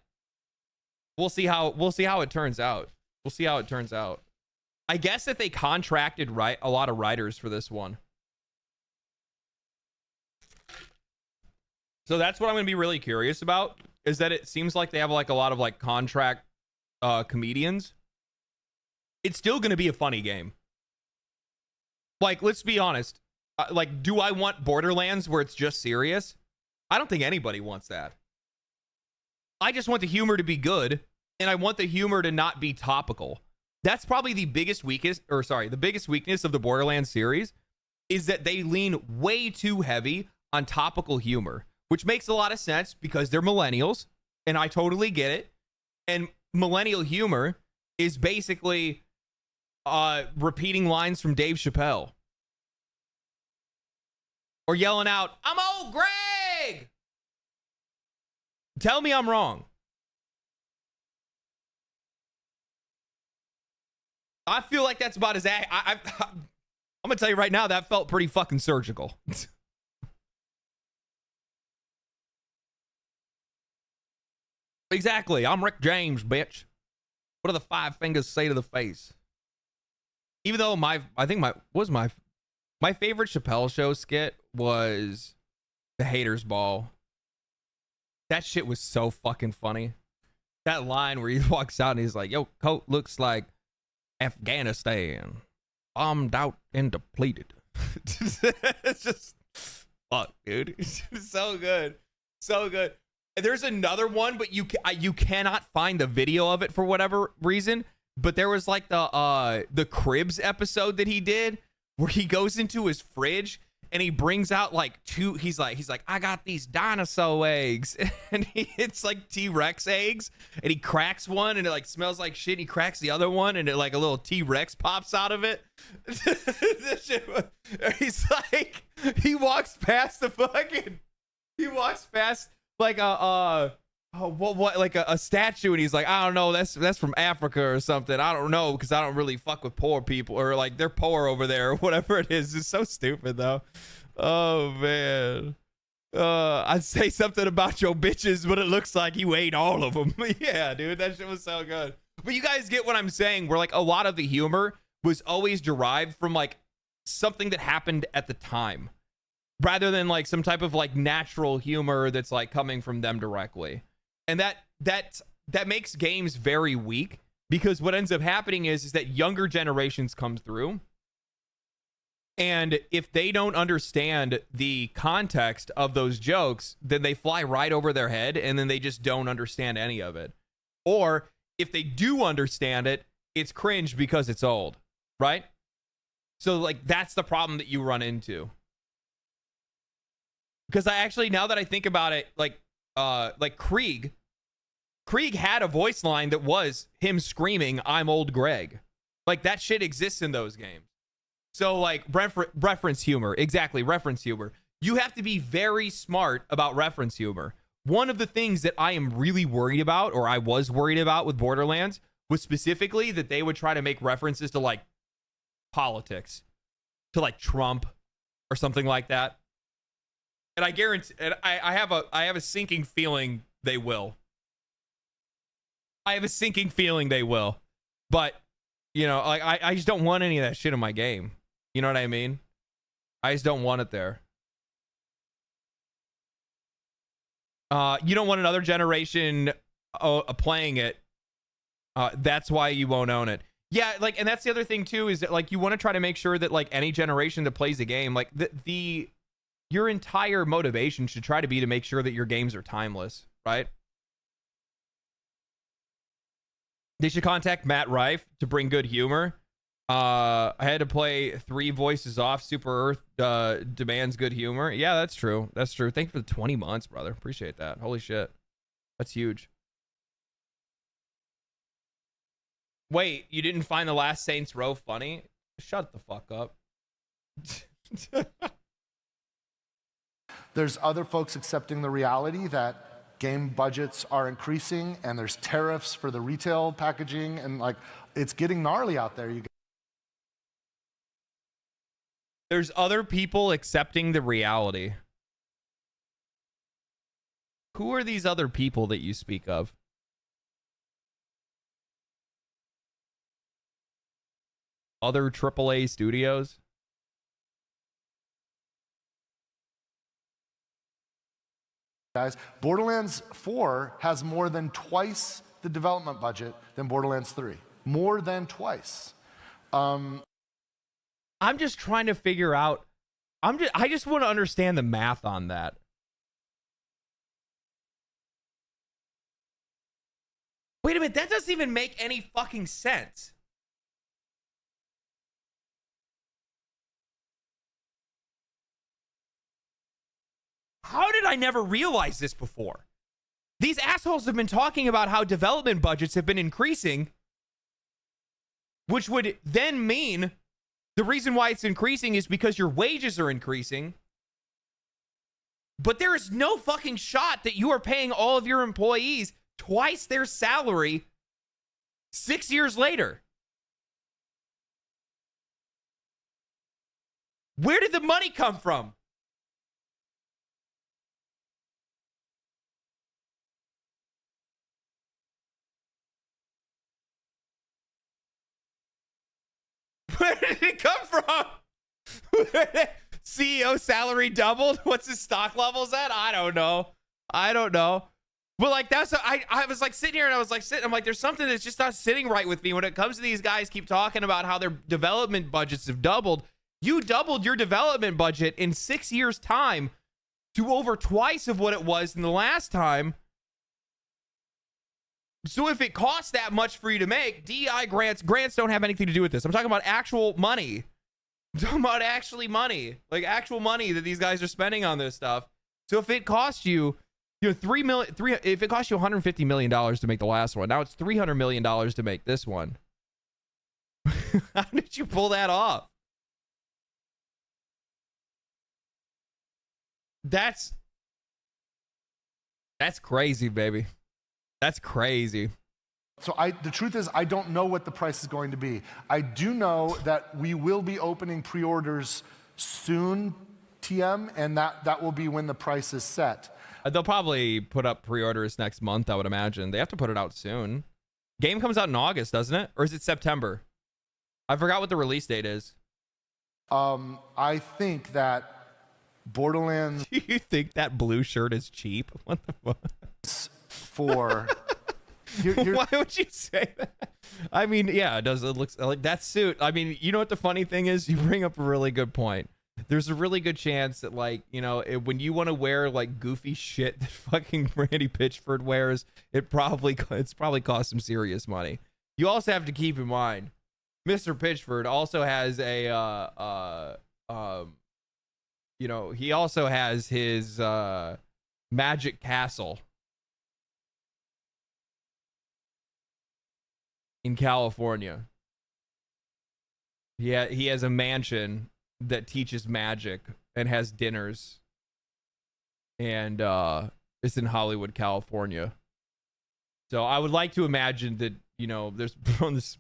A: we'll see how it turns out. We'll see how it turns out. I guess that they contracted a lot of writers for this one. So that's what I'm going to be really curious about, is that it seems like they have like a lot of like contract comedians. It's still going to be a funny game. Like, let's be honest. Like, do I want Borderlands where it's just serious? I don't think anybody wants that. I just want the humor to be good, and I want the humor to not be topical. That's probably the biggest weakness of the Borderlands series, is that they lean way too heavy on topical humor, which makes a lot of sense because they're millennials, and I totally get it. And millennial humor is basically repeating lines from Dave Chappelle. Or yelling out, "I'm old Greg!" Tell me I'm wrong. I feel like that's about as... I'm going to tell you right now, that felt pretty fucking surgical. Exactly. I'm Rick James, bitch. What do the five fingers say to the face? Even though my favorite Chappelle Show skit was the Haters Ball. That shit was so fucking funny. That line where he walks out and he's like, "Yo, coat looks like Afghanistan. Bombed out and depleted." It's just, fuck, dude. It's just so good. So good. There's another one, but you cannot find the video of it for whatever reason. But there was like the Cribs episode that he did where he goes into his fridge and he brings out like two. He's like, "I got these dinosaur eggs," and it's like T-Rex eggs, and he cracks one and it like smells like shit. He cracks the other one and it like a little T-Rex pops out of it. He's like, he walks past like a statue, and he's like, "I don't know, that's from Africa or something. I don't know, because I don't really fuck with poor people, or like they're poor over there," or whatever it is. It's so stupid though. Oh man. I'd say something about your bitches, but it looks like you ate all of them. Yeah, dude, that shit was so good. But you guys get what I'm saying, where like a lot of the humor was always derived from like something that happened at the time, rather than like some type of like natural humor that's like coming from them directly. And that makes games very weak, because what ends up happening is that younger generations come through, and if they don't understand the context of those jokes, then they fly right over their head, and then they just don't understand any of it. Or if they do understand it, it's cringe because it's old, right? So like that's the problem that you run into. Because I actually, now that I think about it, like Krieg had a voice line that was him screaming, "I'm old Greg." Like that shit exists in those games. So like reference humor, exactly, reference humor. You have to be very smart about reference humor. One of the things that I am really worried about, or I was worried about with Borderlands, was specifically that they would try to make references to like politics, to like Trump or something like that. And I guarantee, and I have a sinking feeling they will. I have a sinking feeling they will. But, you know, like I just don't want any of that shit in my game. You know what I mean? I just don't want it there. You don't want another generation playing it. That's why you won't own it. Yeah, like, and that's the other thing too, is that like you want to try to make sure that like any generation that plays a game, like your entire motivation should try to be to make sure that your games are timeless, right? They should contact Matt Rife to bring good humor. I had to play 3 voices off. Super Earth demands good humor. Yeah, that's true. That's true. Thank you for the 20 months, brother. Appreciate that. Holy shit. That's huge. Wait, you didn't find the last Saints Row funny? Shut the fuck up.
C: There's other folks accepting the reality that game budgets are increasing, and there's tariffs for the retail packaging, and like it's getting gnarly out there.
A: There's other people accepting the reality. Who are these other people that you speak of? Other AAA studios?
C: guys. Borderlands 4 has more than twice the development budget than Borderlands 3. More than twice.
A: I'm just trying to figure out. I just want to understand the math on that. Wait a minute, that doesn't even make any fucking sense. How did I never realize this before? These assholes have been talking about how development budgets have been increasing, which would then mean the reason why it's increasing is because your wages are increasing. But there is no fucking shot that you are paying all of your employees twice their salary 6 years later. Where did the money come from? Where did it come from? CEO salary doubled? What's his stock levels at? I don't know. But like I was like sitting here and I was like I'm like, there's something that's just not sitting right with me when it comes to these guys keep talking about how their development budgets have doubled. You doubled your development budget in 6 years' time to over twice of what it was in the last time. So if it costs that much for you to make, DEI grants don't have anything to do with this. I'm talking about actual money. I'm talking about actually money, like actual money that these guys are spending on this stuff. So if it costs you, if it cost you $150 million to make the last one, now it's $300 million to make this one. How did you pull that off? That's crazy, baby. That's crazy.
C: So the truth is, I don't know what the price is going to be. I do know that we will be opening pre-orders soon, TM, and that will be when the price is set.
A: They'll probably put up pre-orders next month, I would imagine. They have to put it out soon. Game comes out in August, doesn't it? Or is it September? I forgot what the release date is.
C: I think that Borderlands...
A: Do you think that blue shirt is cheap? What the fuck?
C: For...
A: Why would you say that? I mean, yeah, it looks like that suit. I mean, you know what the funny thing is? You bring up a really good point. There's a really good chance that, like, you know, when you want to wear like goofy shit that fucking Randy Pitchford wears, it's probably cost some serious money. You also have to keep in mind, Mr. Pitchford also has a you know, he also has his magic castle in California. He has a mansion that teaches magic and has dinners, and it's in Hollywood, California. So I would like to imagine that, you know, this is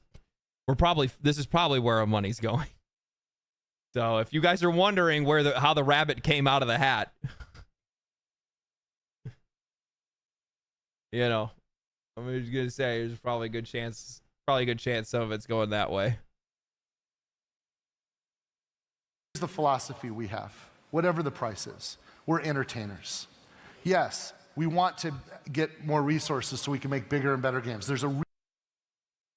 A: probably where our money's going. So if you guys are wondering how the rabbit came out of the hat, you know, I'm just gonna say there's probably a good chance some of it's going that way.
C: Here's the philosophy we have. Whatever the price is, we're entertainers. Yes, we want to get more resources so we can make bigger and better games.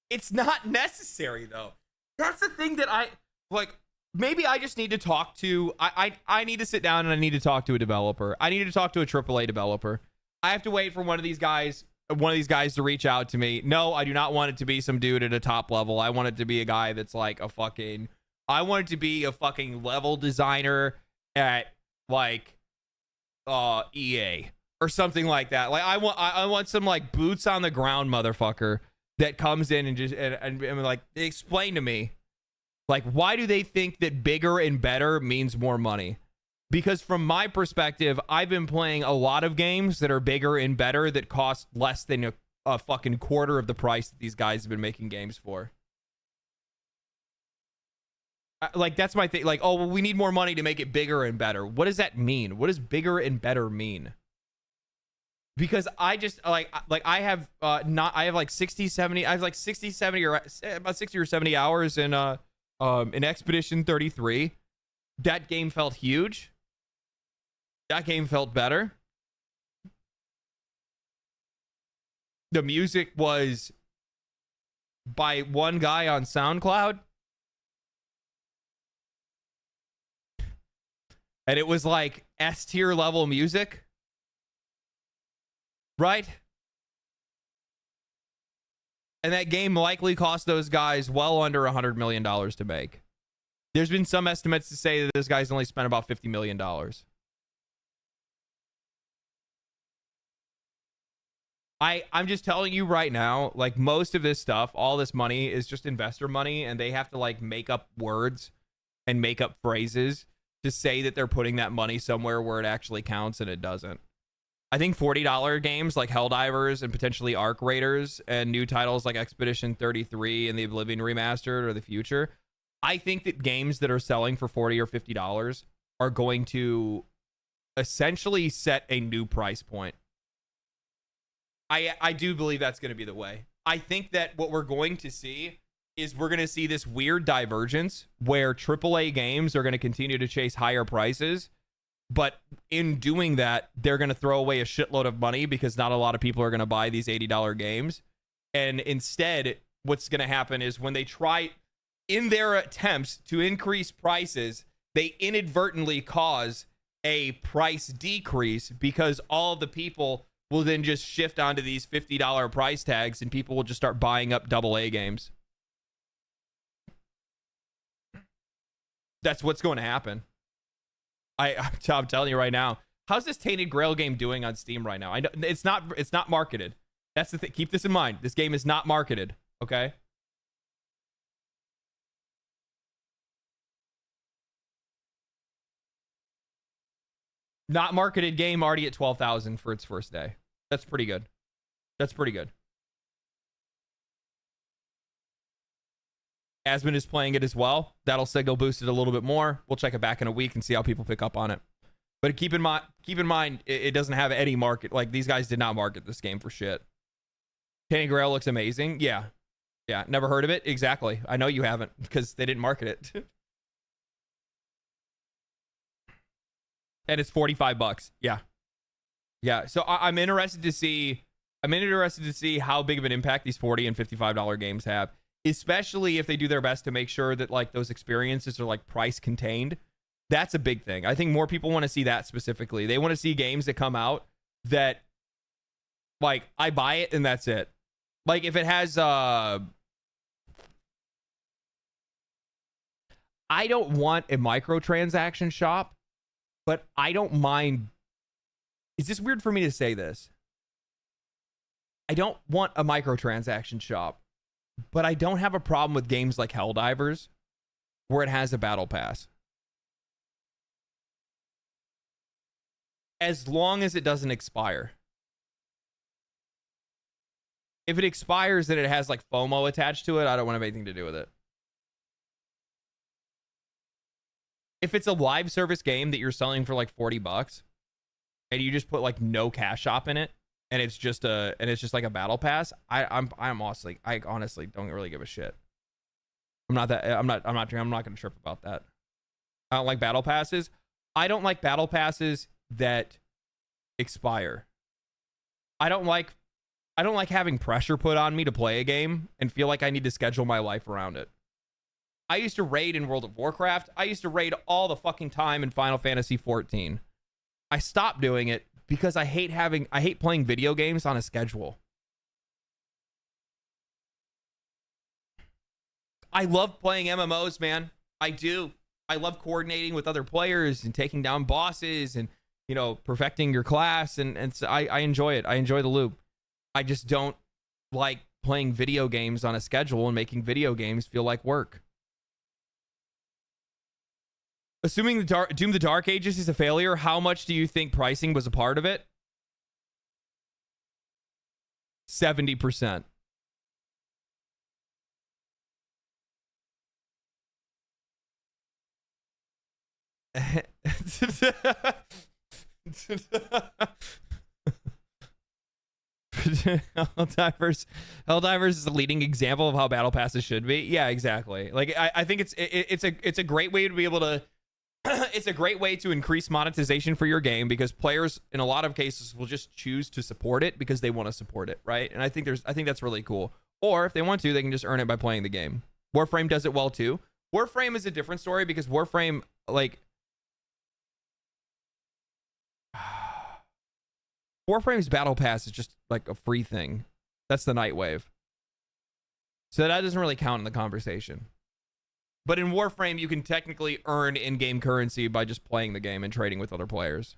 A: It's not necessary, though. That's the thing that I like. Maybe I just need to talk to. I need to sit down and I need to talk to a developer. I need to talk to a AAA developer. I have to wait for one of these guys to reach out to me. No, I do not want it to be some dude at a top level. I want it to be a guy that's like I want it to be a fucking level designer at like EA or something like that. Like I want some like boots on the ground motherfucker that comes in and just and like explain to me, like, why do they think that bigger and better means more money? Because from my perspective, I've been playing a lot of games that are bigger and better that cost less than a fucking quarter of the price that these guys have been making games for. Like, that's my thing. Like, oh, well, we need more money to make it bigger and better. What does that mean? What does bigger and better mean? Because I just I have like 60, 70, I have like 60, 70 or about 60 or 70 hours in Expedition 33. That game felt huge. That game felt better. the music was by one guy on SoundCloud. And it was like S tier level music. Right? And that game likely cost those guys well under $100 million to make. There's been some estimates to say that this guy's only spent about $50 million. I'm just telling you right now, like most of this stuff, all this money is just investor money, and they have to like make up words and make up phrases to say that they're putting that money somewhere where it actually counts, and it doesn't. I think $40 games like Helldivers and potentially Arc Raiders and new titles like Expedition 33 and the Oblivion Remastered or the future, I think that games that are selling for $40 or $50 are going to essentially set a new price point. I do believe that's going to be the way. I think that what we're going to see is we're going to see this weird divergence where AAA games are going to continue to chase higher prices, but in doing that, they're going to throw away a shitload of money because not a lot of people are going to buy these $80 games. And instead, what's going to happen is when they try, in their attempts to increase prices, they inadvertently cause a price decrease because all of the people will then just shift onto these $50 price tags, and people will just start buying up AA games. That's what's going to happen. I'm telling you right now. How's this Tainted Grail game doing on Steam right now? I know it's not marketed. That's the thing. Keep this in mind. This game is not marketed. Okay. Not marketed game already at 12,000 for its first day. That's pretty good. That's pretty good. Asmund is playing it as well. That'll signal boost it a little bit more. We'll check it back in a week and see how people pick up on it. But keep in mind, it doesn't have any market. Like, these guys did not market this game for shit. Tainted Grail looks amazing. Yeah. Yeah. Never heard of it? Exactly. I know you haven't because they didn't market it. And it's $45. Yeah. Yeah. So I'm interested to see how big of an impact these $40 and $55 games have, especially if they do their best to make sure that like those experiences are like price contained. That's a big thing. I think more people want to see that specifically. They want to see games that come out that like I buy it and that's it. Like if it has I don't want a microtransaction shop, but I don't mind. Is this weird for me to say this? I don't want a microtransaction shop, but I don't have a problem with games like Helldivers where it has a battle pass. As long as it doesn't expire. If it expires and it has like FOMO attached to it, I don't want to have anything to do with it. If it's a live service game that you're selling for like $40 and you just put like no cash shop in it and it's just like a battle pass, I honestly don't really give a shit. I'm not going to trip about that. I don't like battle passes. I don't like battle passes that expire. I don't like having pressure put on me to play a game and feel like I need to schedule my life around it. I used to raid in World of Warcraft. I used to raid all the fucking time in Final Fantasy XIV. I stopped doing it because I hate playing video games on a schedule. I love playing MMOs, man. I do. I love coordinating with other players and taking down bosses and, you know, perfecting your class. And so I enjoy it. I enjoy the loop. I just don't like playing video games on a schedule and making video games feel like work. Assuming Doom the Dark Ages is a failure, how much do you think pricing was a part of it? 70%. Helldivers is a leading example of how battle passes should be. Yeah, exactly. Like I think it's a great way to be able to it's a great way to increase monetization for your game because players in a lot of cases will just choose to support it because they want to support it, right? And I think that's really cool. Or if they want to, they can just earn it by playing the game. Warframe does it well too. Warframe is a different story because Warframe, like, Warframe's battle pass is just like a free thing. That's the Nightwave. So that doesn't really count in the conversation. But in Warframe, you can technically earn in-game currency by just playing the game and trading with other players.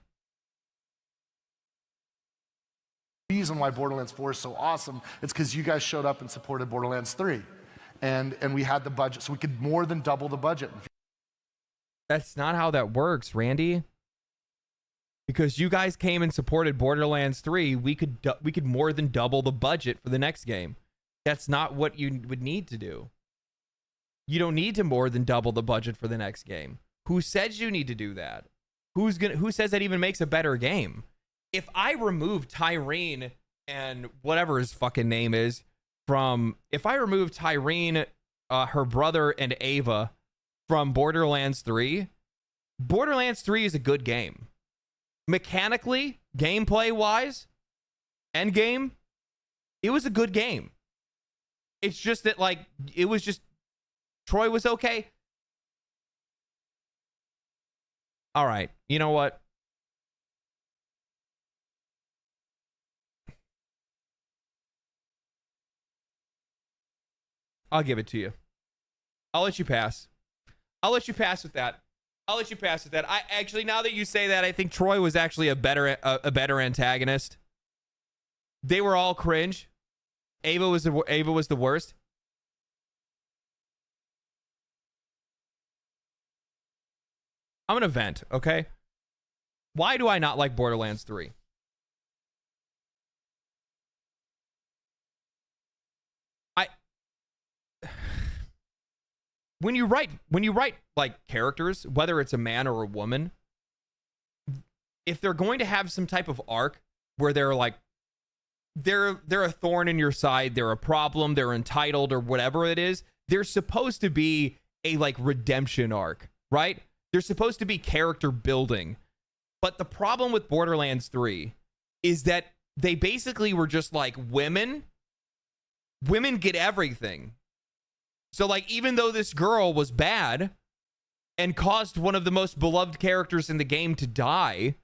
C: The reason why Borderlands 4 is so awesome, it's because you guys showed up and supported Borderlands 3. And we had the budget, so we could more than double the budget.
A: That's not how that works, Randy. Because you guys came and supported Borderlands 3, we could more than double the budget for the next game. That's not what you would need to do. You don't need to more than double the budget for the next game. Who says you need to do that? Who says that even makes a better game? If I remove Tyrene and whatever his fucking name is if I remove Tyrene, her brother, and Ava from Borderlands 3, Borderlands 3 is a good game. Mechanically, gameplay-wise, endgame, it was a good game. It's just that, like, it was just Troy was okay. All right. You know what? I'll give it to you. I'll let you pass. I'll let you pass with that. I'll let you pass with that. I actually, now that you say that, I think Troy was actually a better antagonist. They were all cringe. Ava was the worst. I'm gonna vent, okay? Why do I not like Borderlands 3? When you write like characters, whether it's a man or a woman, if they're going to have some type of arc where they're like they're a thorn in your side, they're a problem, they're entitled or whatever it is, there's supposed to be a like redemption arc, right? There's supposed to be character building. But the problem with Borderlands 3 is that they basically were just like women get everything. So like even though this girl was bad and caused one of the most beloved characters in the game to die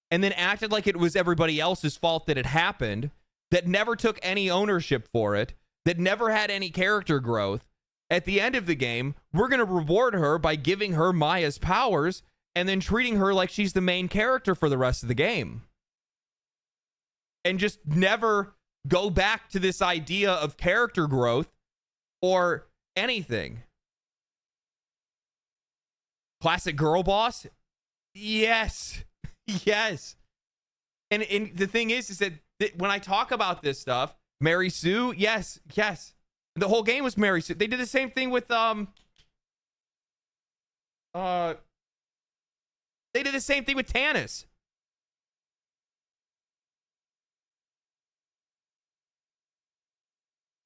A: and then acted like it was everybody else's fault that it happened, that never took any ownership for it, that never had any character growth, at the end of the game, we're going to reward her by giving her Maya's powers and then treating her like she's the main character for the rest of the game. And just never go back to this idea of character growth or anything. Classic girl boss? Yes. Yes. And the thing is that when I talk about this stuff, Mary Sue, yes. The whole game was Mary Sue. They did the same thing with they did the same thing with Tannis.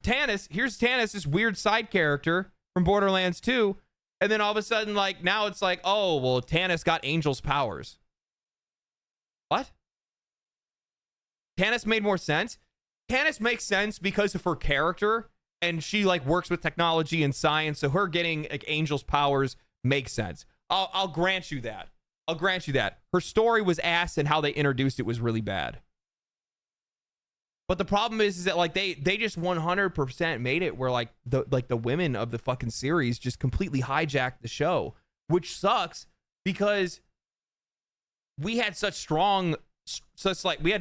A: Here's Tannis, this weird side character from Borderlands 2, and then all of a sudden, like, now it's like, oh, well, Tannis got Angel's powers. What? Tannis made more sense? Tannis makes sense because of her character, and she, like, works with technology and science, so her getting, like, Angel's powers makes sense. I'll grant you that. I'll grant you that. Her story was ass, and how they introduced it was really bad. But the problem is that like they just 100% made it where like the women of the fucking series just completely hijacked the show, which sucks because we had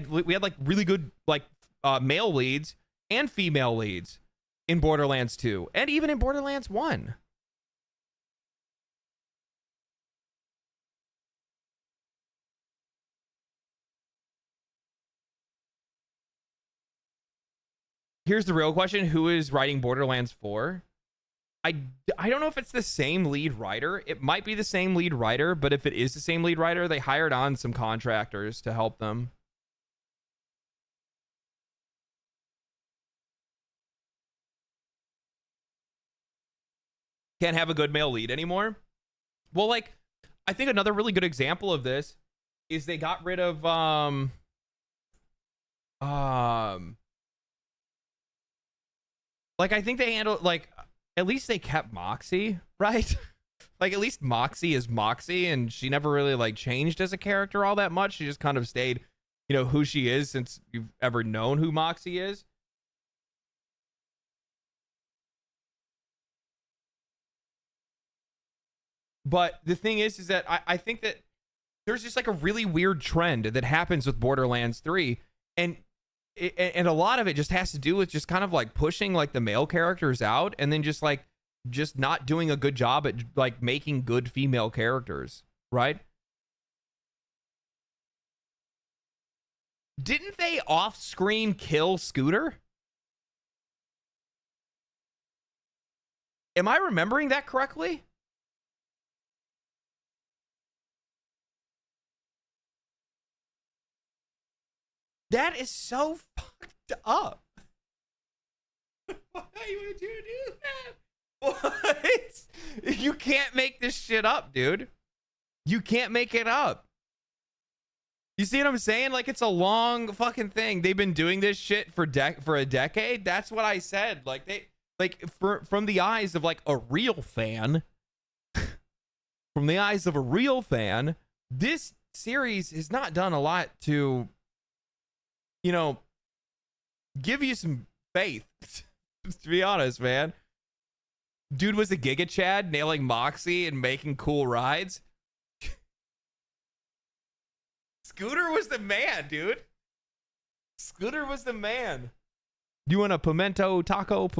A: we had like really good like male leads and female leads in Borderlands 2 and even in Borderlands 1. Here's the real question. Who is writing Borderlands 4? I don't know if it's the same lead writer. It might be the same lead writer, but if it is the same lead writer, they hired on some contractors to help them. Can't have a good male lead anymore? Well, like, I think another really good example of this is they got rid of like I think they handled like at least they kept Moxie, right? Like at least Moxie is Moxie, and she never really like changed as a character all that much. She just kind of stayed, you know, who she is since you've ever known who Moxie is. But the thing is that I think that there's just like a really weird trend that happens with Borderlands 3, and a lot of it just has to do with just kind of like pushing like the male characters out, and then just not doing a good job at like making good female characters, right? Didn't they off-screen kill Scooter? Am I remembering that correctly? That is so fucked up. Why would you do that? What? You can't make this shit up, dude. You can't make it up. You see what I'm saying? Like, it's a long fucking thing. They've been doing this shit for a decade. That's what I said. Like, from the eyes of like a real fan, from the eyes of a real fan, this series has not done a lot to, you know, give you some faith. To be honest, man. Dude was a Giga Chad, nailing Moxie and making cool rides. Scooter was the man, dude. Scooter was the man. You want a pimento taco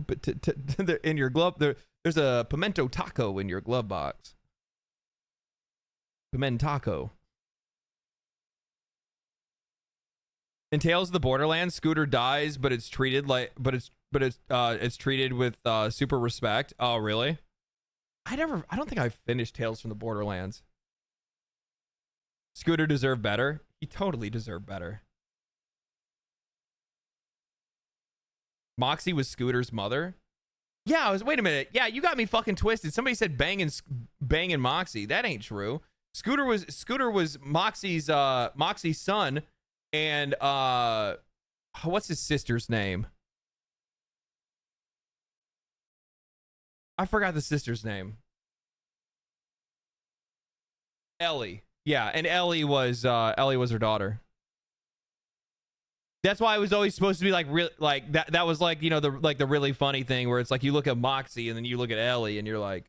A: in your glove? There's a pimento taco in your glove box. Pimentaco. In Tales of the Borderlands, Scooter dies, but it's treated like, it's treated with super respect. Oh, really? I don't think I finished Tales from the Borderlands. Scooter deserved better. He totally deserved better. Moxie was Scooter's mother. Yeah, wait a minute. Yeah, you got me fucking twisted. Somebody said banging Moxie. That ain't true. Scooter was Moxie's son, and what's his sister's name? I forgot the sister's name. Ellie. Yeah, and Ellie was her daughter. That's why it was always supposed to be like real, like that was like, you know, the really funny thing where it's like you look at Moxie and then you look at Ellie and you're like,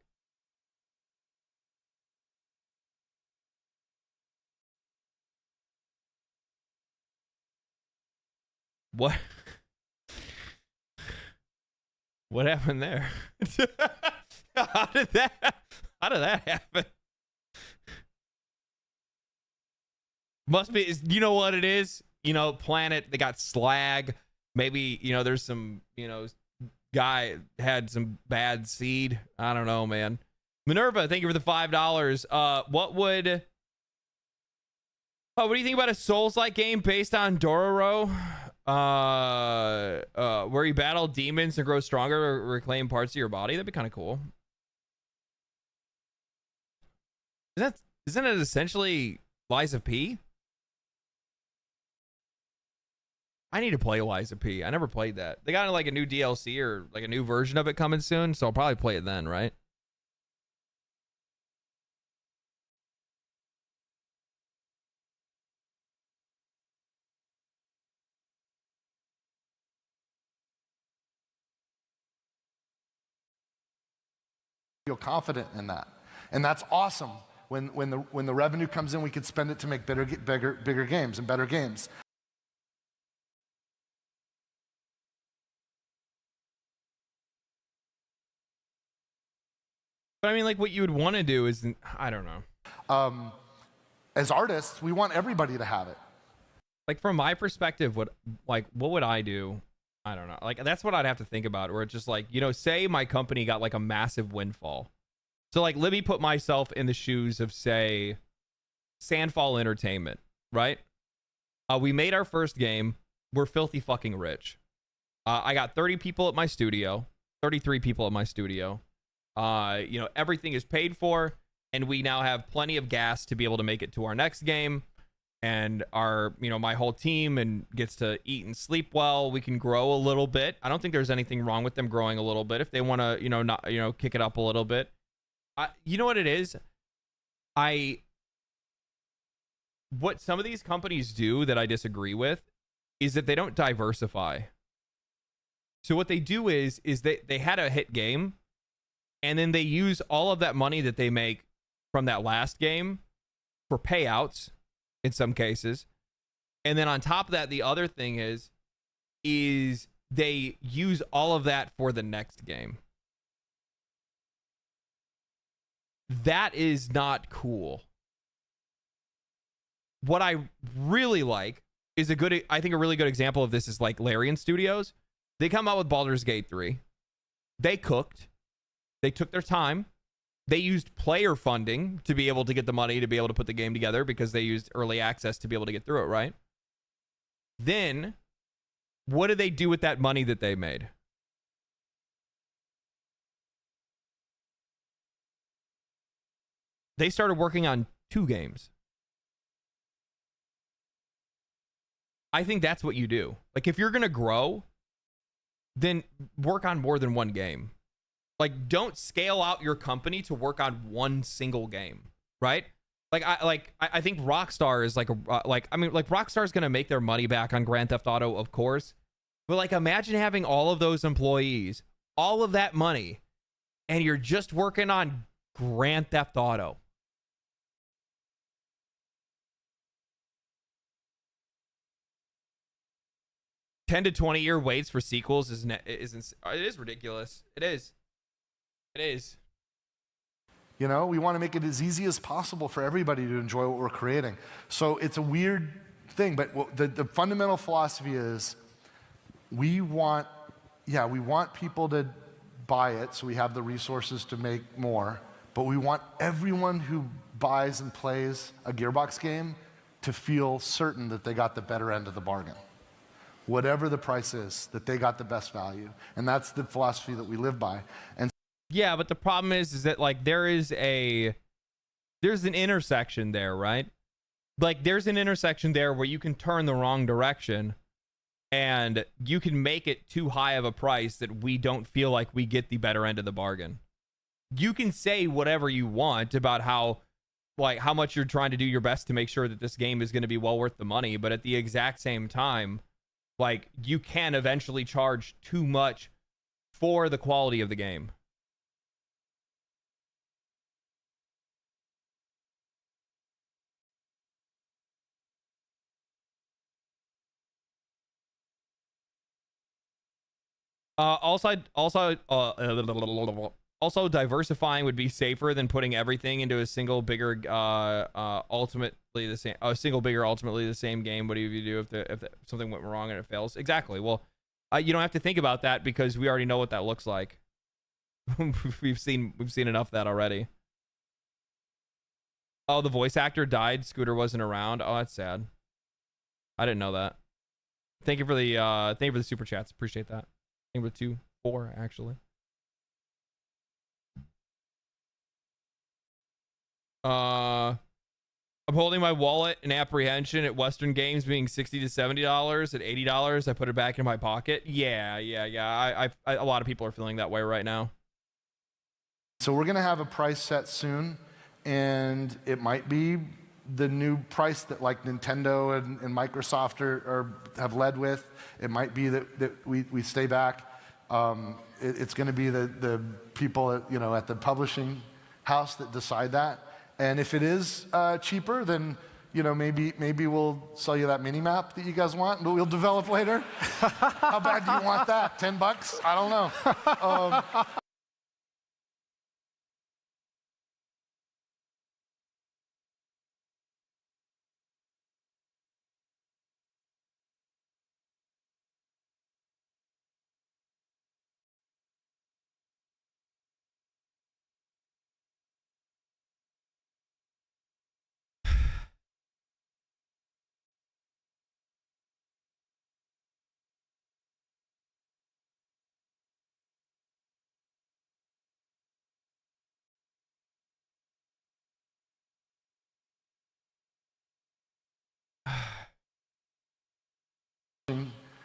A: what? What happened there? How did that happen? Must be, you know what it is? You know, planet, they got slag. Maybe, you know, there's some, you know, guy had some bad seed. I don't know, man. Minerva, thank you for the $5. What do you think about a Souls-like game based on Dororo? Where you battle demons and grow stronger or reclaim parts of your body? That'd be kind of cool. Isn't it essentially Lies of P? I need to play Lies of P. I never played that. They got like a new DLC or like a new version of it coming soon, so I'll probably play it then, right?
C: Feel confident in that, and that's awesome. When the revenue comes in, we can spend it to make bigger games and better games.
A: But I mean, like, what you would want to do is, I don't know.
C: As artists, we want everybody to have it.
A: Like, from my perspective, what would I do? I don't know. Like, that's what I'd have to think about. Where it's just like, you know, say my company got like a massive windfall. So like, let me put myself in the shoes of, say, Sandfall Entertainment, right? We made our first game. We're filthy fucking rich. I got 30 people at my studio, 33 people at my studio. You know, everything is paid for. and we now have plenty of gas to be able to make it to our next game, and our, you know, my whole team and gets to eat and sleep well. We can grow a little bit. I don't think there's anything wrong with them growing a little bit if they want to, you know, not, you know, kick it up a little bit. You know what it is? What some of these companies do that I disagree with is that they don't diversify. So what they do is they had a hit game, and then they use all of that money that they make from that last game for payouts in some cases. And then on top of that, the other thing is they use all of that for the next game. That is not cool. What I really like is I think a really good example of this is like Larian Studios. They come out with Baldur's Gate 3. They cooked. They took their time. They used player funding to be able to get the money to be able to put the game together because they used early access to be able to get through it, right? Then, what did they do with that money that they made? They started working on 2 games. I think that's what you do. Like, if you're going to grow, then work on more than one game. Like, don't scale out your company to work on one single game, right? I think Rockstar is like Rockstar is going to make their money back on Grand Theft Auto, of course. But like, imagine having all of those employees, all of that money, and you're just working on Grand Theft Auto. $10 to 20 year waits for sequels it is ridiculous. It is.
C: You know, we want to make it as easy as possible for everybody to enjoy what we're creating. So it's a weird thing, but the fundamental philosophy is we want people to buy it so we have the resources to make more, but we want everyone who buys and plays a Gearbox game to feel certain that they got the better end of the bargain. Whatever the price is, that they got the best value. And that's the philosophy that we live by. And
A: yeah, but the problem is that like there's an intersection there, right? Like there's an intersection there where you can turn the wrong direction and you can make it too high of a price that we don't feel like we get the better end of the bargain. You can say whatever you want about how much you're trying to do your best to make sure that this game is going to be well worth the money, but at the exact same time, like, you can eventually charge too much for the quality of the game. Also, diversifying would be safer than putting everything into a single bigger, ultimately the same game. What do you do if something went wrong and it fails? Exactly. Well, you don't have to think about that because we already know what that looks like. we've seen enough of that already. Oh, the voice actor died. Scooter wasn't around. Oh, that's sad. I didn't know that. Thank you for the super chats. Appreciate that. Thank you for the 4 actually. I'm holding my wallet in apprehension at Western games being $60 to $70 at $80. I put it back in my pocket. Yeah. I a lot of people are feeling that way right now.
C: so we're going to have a price set soon, and it might be the new price that like Nintendo and Microsoft have led with. It might be that we stay back. It's going to be the people at the publishing house that decide that. And if it is cheaper, then maybe we'll sell you that mini map that you guys want, but we'll develop later. How bad do you want that? $10? I don't know.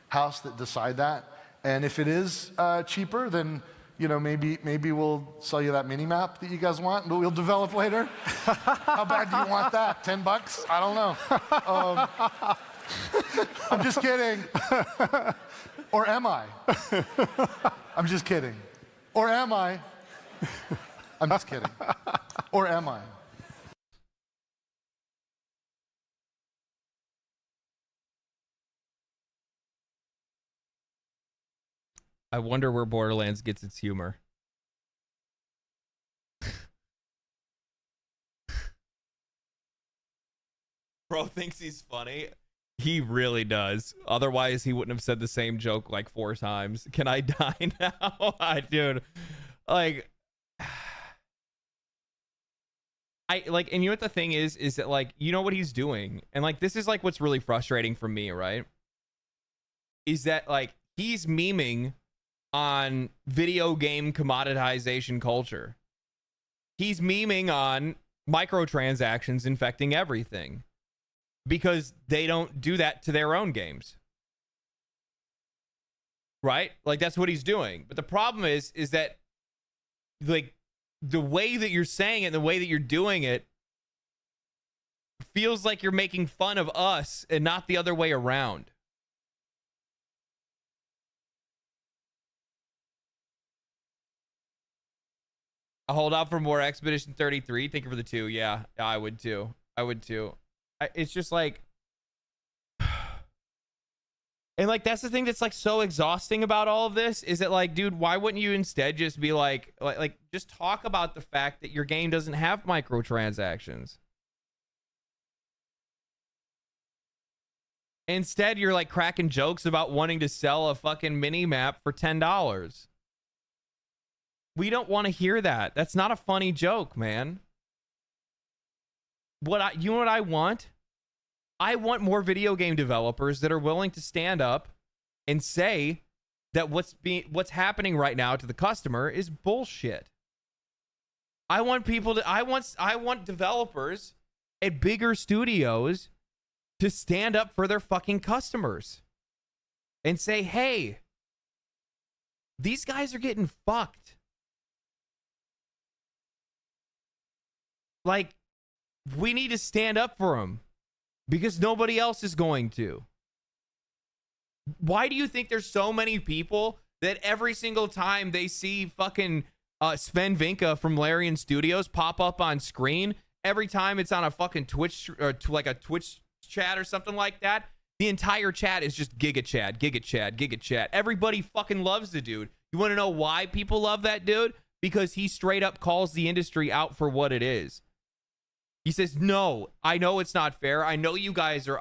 C: house that decide that. And if it is cheaper, then maybe we'll sell you that mini map that you guys want, but we'll develop later. How bad do you want that? $10? I don't know. I'm just kidding. Or am I? I'm just kidding. Or am I? I'm just kidding. Or am I?
A: I wonder where Borderlands gets its humor. Bro thinks he's funny. He really does. Otherwise, he wouldn't have said the same joke like 4 times. Can I die now? Dude, like, and you know what the thing is that, like, you know what he's doing? And, like, this is, like, what's really frustrating for me, right? Is that, like, he's memeing on video game commoditization culture. He's memeing on microtransactions infecting everything because they don't do that to their own games. Right? Like, that's what he's doing. But the problem is that, like, the way that you're saying it, the way that you're doing it feels like you're making fun of us and not the other way around. I'll hold out for more Expedition 33. Thank you for the 2. Yeah, I would too. It's just like, and like, that's the thing that's like so exhausting about all of this is that, like, dude, why wouldn't you instead just be like just talk about the fact that your game doesn't have microtransactions? Instead, you're like cracking jokes about wanting to sell a fucking mini map for $10. We don't want to hear that. That's not a funny joke, man. You know what I want? I want more video game developers that are willing to stand up and say that what's happening right now to the customer is bullshit. I want developers at bigger studios to stand up for their fucking customers and say, "Hey, these guys are getting fucked." Like, we need to stand up for them because nobody else is going to. Why do you think there's so many people that every single time they see fucking Sven Vinka from Larian Studios pop up on screen, every time it's on a fucking Twitch or like a Twitch chat or something like that, the entire chat is just Giga Chad, Giga Chad, Giga Chad. Everybody fucking loves the dude. You want to know why people love that dude? Because he straight up calls the industry out for what it is. He says, "No, I know it's not fair. I know you guys are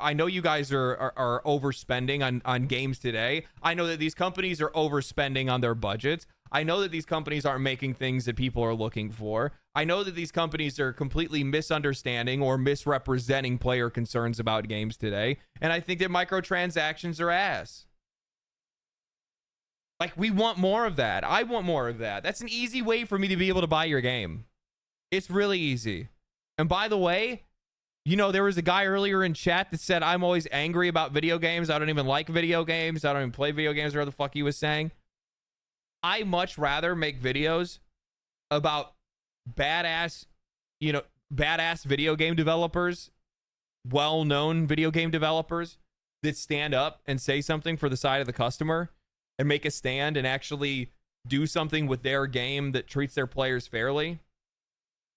A: overspending on games today. I know that these companies are overspending on their budgets. I know that these companies aren't making things that people are looking for. I know that these companies are completely misunderstanding or misrepresenting player concerns about games today. And I think that microtransactions are ass." Like, we want more of that. I want more of that. That's an easy way for me to be able to buy your game. It's really easy. And by the way, you know, there was a guy earlier in chat that said, "I'm always angry about video games. I don't even like video games. I don't even play video games," or whatever the fuck he was saying. I much rather make videos about badass video game developers, well-known video game developers that stand up and say something for the side of the customer and make a stand and actually do something with their game that treats their players fairly.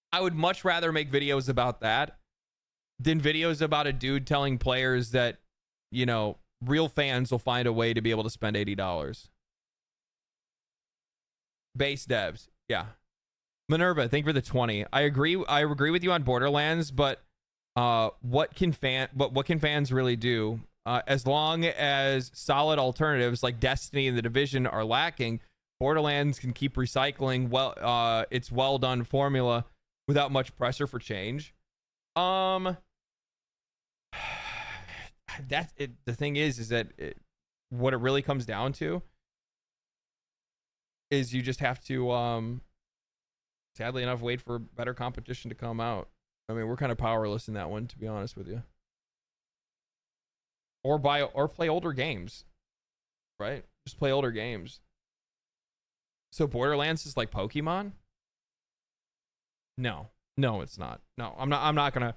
A: I would much rather make videos about that than videos about a dude telling players that, you know, real fans will find a way to be able to spend $80. Base devs. Yeah. Minerva, thank you for the 20. I agree with you on Borderlands, but what can fans really do? As long as solid alternatives like Destiny and The Division are lacking, Borderlands can keep recycling its well done formula without much pressure for change. That's it. The thing is that what it really comes down to is you just have to, sadly enough, wait for better competition to come out. I mean, we're kind of powerless in that one, to be honest with you. or play older games, right? Just play older games. So Borderlands is like Pokemon? No, it's not. No, I'm not gonna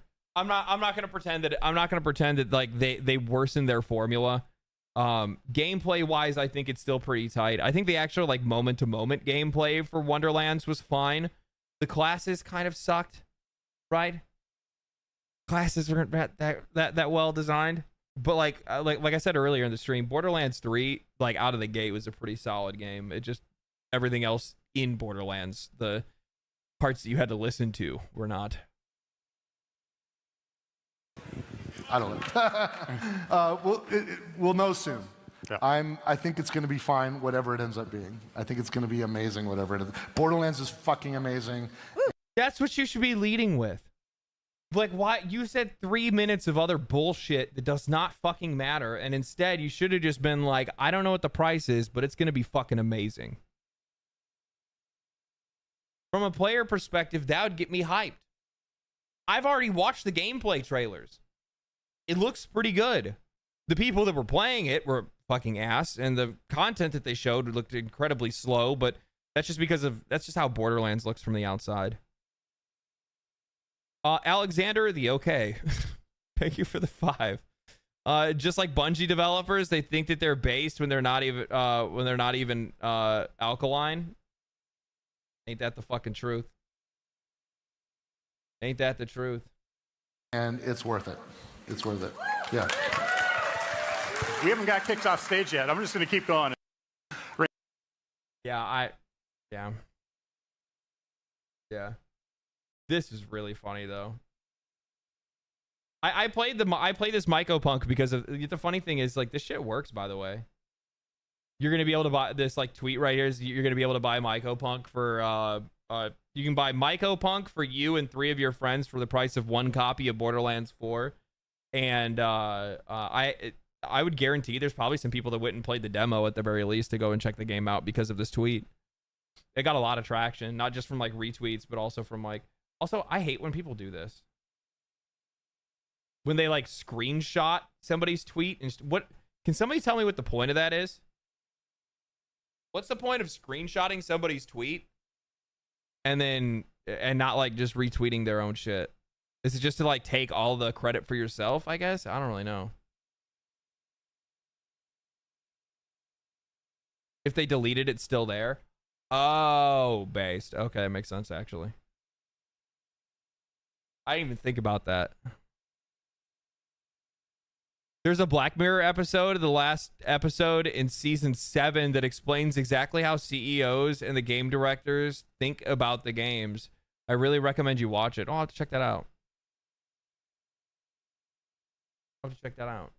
A: pretend that like they worsen their formula. Gameplay wise, I think it's still pretty tight. I think the actual like moment to moment gameplay for Wonderlands was fine. The classes kind of sucked, right? Classes weren't that well designed. But like I said earlier in the stream, Borderlands 3, like out of the gate, was a pretty solid game. It just, everything else in Borderlands, the parts that you had to listen to, were not.
C: I don't know. We'll know soon. Yeah. I think it's going to be fine, whatever it ends up being. I think it's going to be amazing, whatever it is. Borderlands is fucking amazing.
A: That's what you should be leading with. Like, why? You said 3 minutes of other bullshit that does not fucking matter, and instead you should have just been like, I don't know what the price is, but it's going to be fucking amazing. From a player perspective, that would get me hyped. I've already watched the gameplay trailers. It looks pretty good. The people that were playing it were fucking ass, and the content that they showed looked incredibly slow, but that's just how Borderlands looks from the outside. Alexander, the okay. Thank you for the 5. Just like Bungie developers, they think that they're based when they're not even alkaline. Ain't that the fucking truth? Ain't that the truth?
C: And it's worth it. It's worth it. Yeah.
B: We haven't got kicked off stage yet. I'm just going to keep going.
A: Yeah. This is really funny though. I played this Mycopunk because of the funny thing is, like, this shit works, by the way. You're gonna be able to buy this, like, tweet right here is you're gonna be able to buy Mycopunk for you can buy Mycopunk for you and 3 of your friends for the price of 1 copy of Borderlands 4. And I would guarantee there's probably some people that went and played the demo at the very least to go and check the game out because of this tweet. It got a lot of traction, not just from like retweets, but also from like, also I hate when people do this. When they like screenshot somebody's tweet and what, can somebody tell me what the point of that is? What's the point of screenshotting somebody's tweet and not like just retweeting their own shit? Is it just to like take all the credit for yourself, I guess? I don't really know. If they deleted it, it's still there. Oh, based. Okay, makes sense actually. I didn't even think about that. There's a Black Mirror episode, the last episode in season 7, that explains exactly how CEOs and the game directors think about the games. I really recommend you watch it. Oh, I'll have to check that out. I'll have to check that out.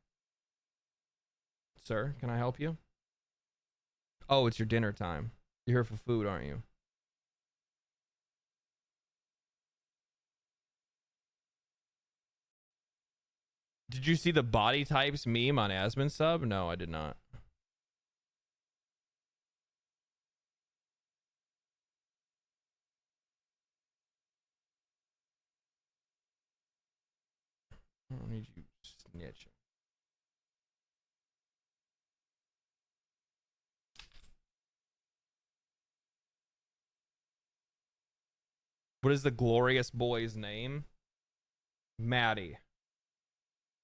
A: Sir, can I help you? Oh, it's your dinner time. You're here for food, aren't you? Did you see the body types meme on Asmin sub? No, I did not. I don't need you snitching. What is the glorious boy's name? Maddie.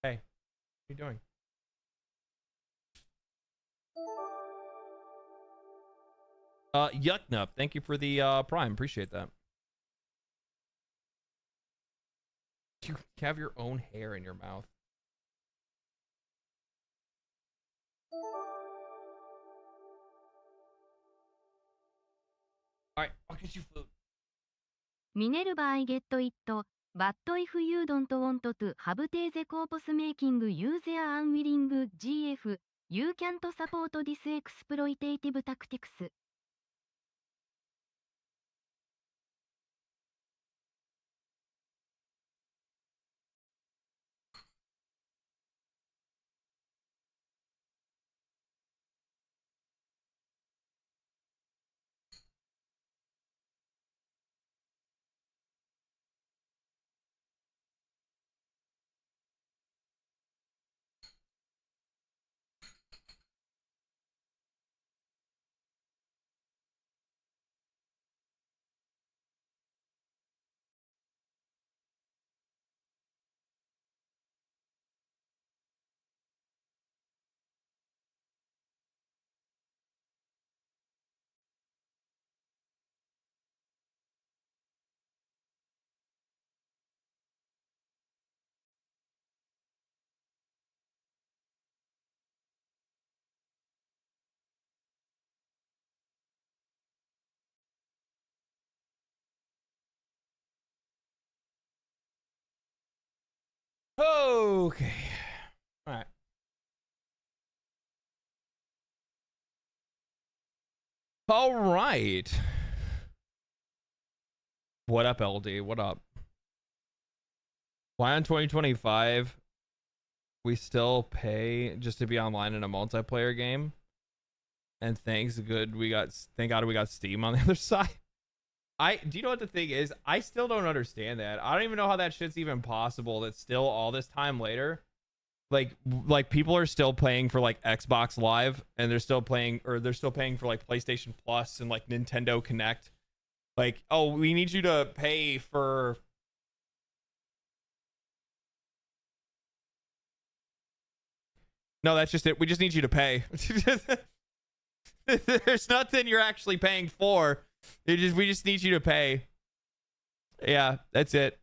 A: Hey, what are you doing? Yucknup, thank you for the prime. Appreciate that. You have your own hair in your mouth. Alright, I'll get you food.
D: Minerva, I get it, but if you don't want to have the corpus making you their unwilling GF, you can't support this exploitative tactics.
A: Okay. All right. All right. What up, LD? What up? Why in 2025 we still pay just to be online in a multiplayer game? And thank God we got Steam on the other side. Do you know what the thing is? I still don't understand that. I don't even know how that shit's even possible. That still all this time later, like people are still paying for like Xbox Live, and they're still paying for like PlayStation Plus and like Nintendo Connect. Like, oh, we need you to pay for. No, that's just it. We just need you to pay. There's nothing you're actually paying for. We just need you to pay. Yeah, that's it.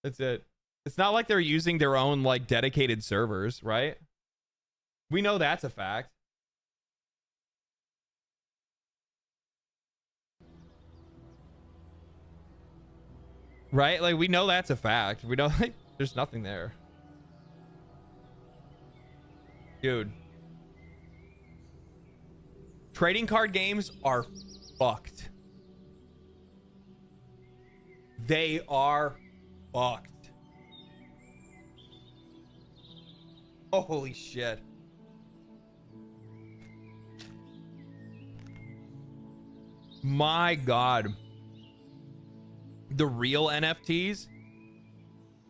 A: That's it. It's not like they're using their own like dedicated servers, right? We know that's a fact. Right? Like we know that's a fact. We know like there's nothing there. Dude. Trading card games are fucked. They are fucked. Holy shit. My God. The real NFTs.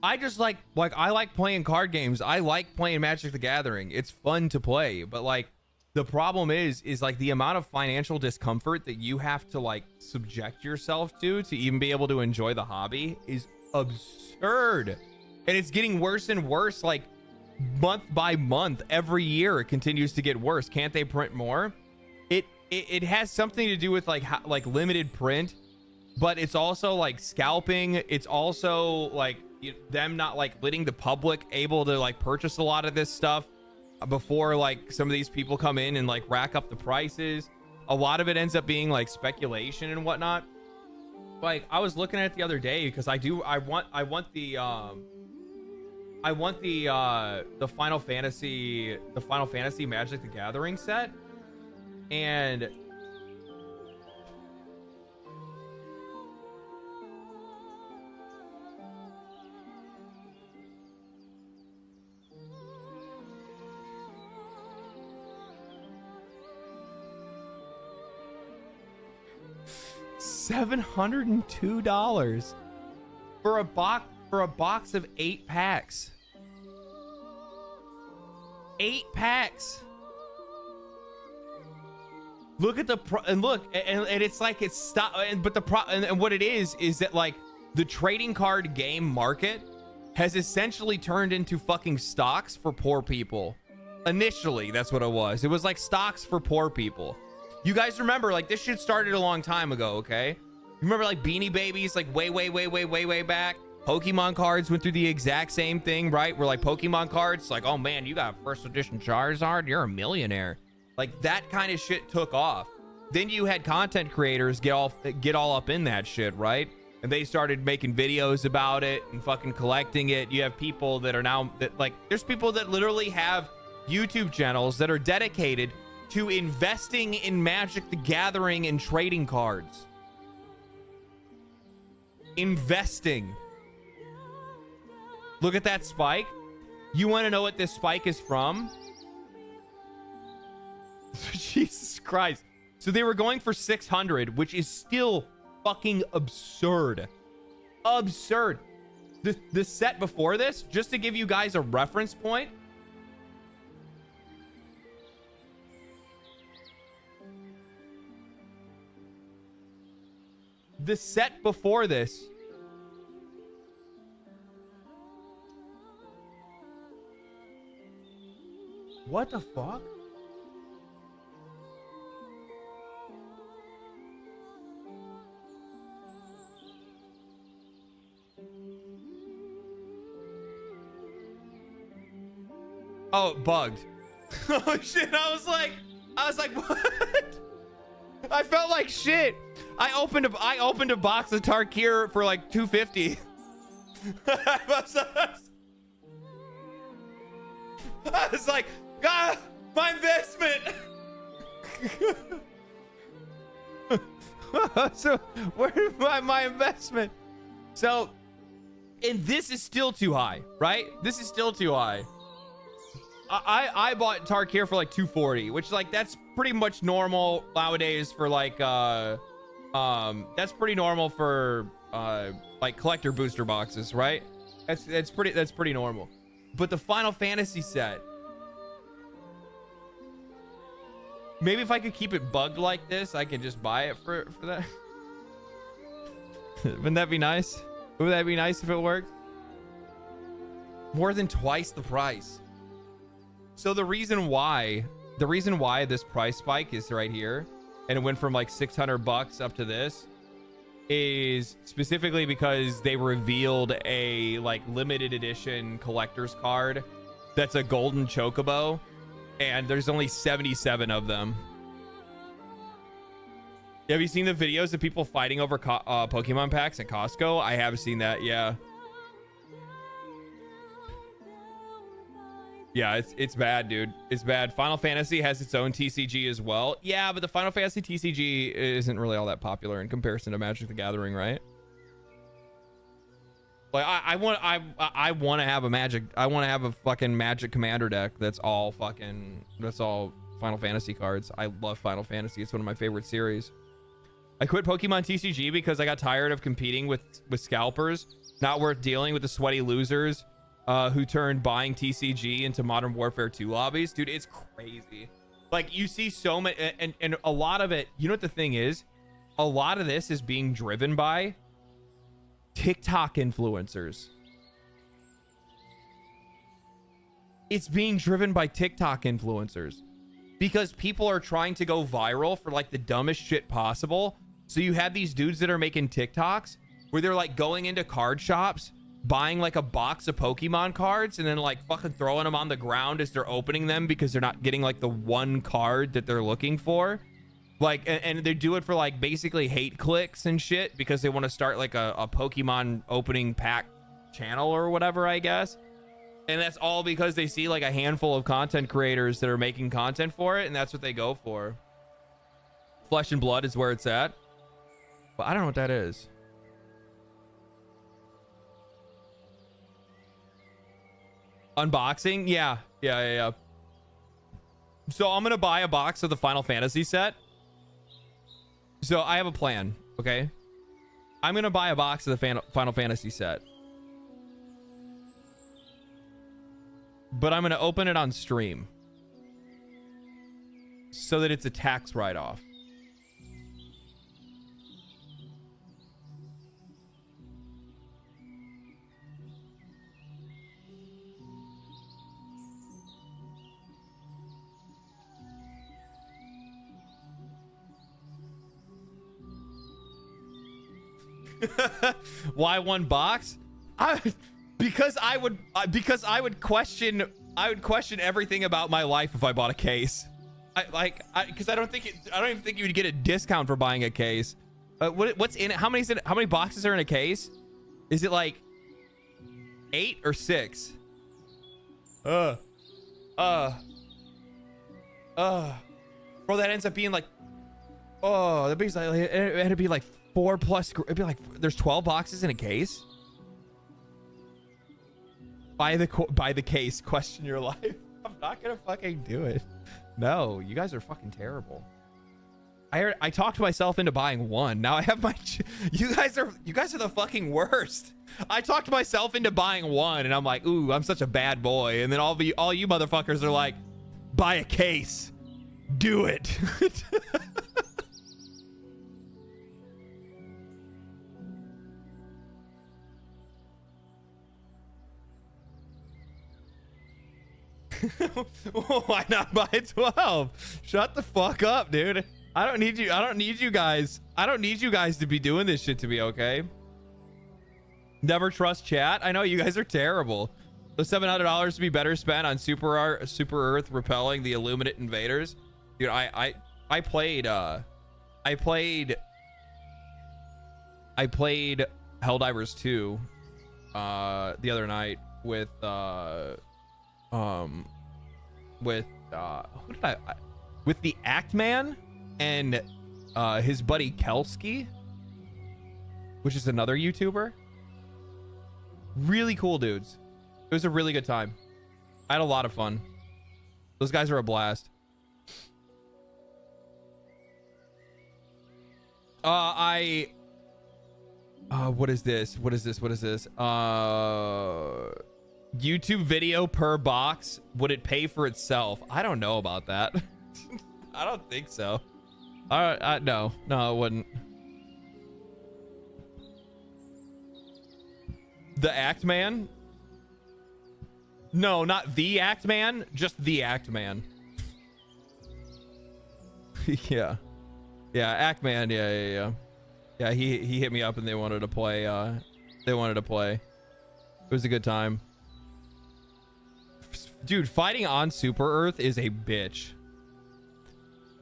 A: I just like I like playing card games. I like playing Magic the Gathering. It's fun to play, but like the problem is like the amount of financial discomfort that you have to like subject yourself to even be able to enjoy the hobby is absurd. And it's getting worse and worse, like month by month. Every year it continues to get worse. Can't they print more? It has something to do with like limited print, but it's also like scalping. It's also like them not like letting the public able to like purchase a lot of this stuff before like some of these people come in and like rack up the prices. A lot of it ends up being like speculation and whatnot. Like I was looking at it the other day because I want the Final Fantasy Magic the Gathering set, and $702 for a box of 8 packs. 8 packs. Look at the and it's like it's stop. But and what it is that like the trading card game market has essentially turned into fucking stocks for poor people. Initially, that's what it was. It was like stocks for poor people. You guys remember, like, this shit started a long time ago, okay? You remember, like, Beanie Babies, like, way back? Pokemon cards went through the exact same thing, right? Where, like, Pokemon cards, like, oh, man, you got a first edition Charizard? You're a millionaire. Like, that kind of shit took off. Then you had content creators get all up in that shit, right? And they started making videos about it and fucking collecting it. You have people that are now, there's people that literally have YouTube channels that are dedicated to investing in Magic the Gathering and trading cards. Investing. Look at that spike. You want to know what this spike is from? Jesus Christ. So they were going for 600, which is still fucking absurd. Absurd. The set before this, just to give you guys a reference point, the set before this what the fuck? Oh, it bugged. Oh shit, I was like what? I felt like shit. I opened a box of Tarkir for like $250. I was like, God, my investment. So where's my investment? So, and this is still too high, right? This is still too high. I bought Tark here for like 240, which like that's pretty much normal nowadays for like that's pretty normal for like collector booster boxes, right? That's pretty normal. But the Final Fantasy set, maybe if I could keep it bugged like this, I could just buy it for that. Wouldn't that be nice? Would that be nice if it worked? More than twice the price. So the reason why this price spike is right here, and it went from like $600 up to this, is specifically because they revealed a like limited edition collector's card that's a golden chocobo, and there's only 77 of them. Have you seen the videos of people fighting over Pokemon packs at Costco? I have seen that, yeah. Yeah, it's bad, dude. It's bad. Final Fantasy has its own TCG as well. Yeah, but the Final Fantasy TCG isn't really all that popular in comparison to Magic the Gathering, right? Like I want to have a Magic. I want to have a fucking Magic Commander deck that's all Final Fantasy cards. I love Final Fantasy. It's one of my favorite series. I quit Pokemon TCG because I got tired of competing with scalpers. Not worth dealing with the sweaty losers who turned buying TCG into Modern Warfare 2 lobbies. Dude, it's crazy. Like, you see so many, and a lot of it, you know what the thing is? A lot of this is being driven by TikTok influencers. It's being driven by TikTok influencers because people are trying to go viral for like the dumbest shit possible. So you have these dudes that are making TikToks where they're like going into card shops, buying like a box of Pokemon cards, and then like fucking throwing them on the ground as they're opening them because they're not getting like the one card that they're looking for. Like, and they do it for like basically hate clicks and shit because they want to start like a Pokemon opening pack channel or whatever, I guess. And that's all because they see like a handful of content creators that are making content for it, and that's what they go for. Flesh and Blood is where it's at. But I don't know what that is. Unboxing? Yeah. So I'm gonna buy a box of the Final Fantasy set. So I have a plan, okay? I'm gonna buy a box of the Final Fantasy set. But I'm gonna open it on stream so that it's a tax write-off. Why one box? Because I would question everything about my life if I bought a case. Because I don't even think you would get a discount for buying a case. What's in it? How many boxes are in a case? Is it like 8 or 6? Bro, that ends up being like, that means like it'd be like 4 plus. It'd be like there's 12 boxes in a case. Buy the case. Question your life. I'm not gonna fucking do it. No, you guys are fucking terrible. I talked myself into buying one. Now I have my. You guys are the fucking worst. I talked myself into buying one, and I'm like, ooh, I'm such a bad boy. And then all you motherfuckers are like, buy a case. Do it. Why not buy 12? Shut the fuck up, dude. I don't need you guys to be doing this shit to me, okay? Never trust chat. I know you guys are terrible. The $700 to be better spent on Super Earth repelling the Illuminate invaders. Dude, I played Helldivers 2 the other night with with who did with the Act Man and his buddy Kelsky, which is another YouTuber. Really cool dudes. It was a really good time. I had a lot of fun. Those guys are a blast. What is this? YouTube video per box. Would it pay for itself? I don't know about that. I don't think so. No, it wouldn't. The Act Man? No, not the Act Man, just the Act Man. Yeah, Act Man. Yeah. He hit me up and they wanted to play. It was a good time. Dude, fighting on Super Earth is a bitch.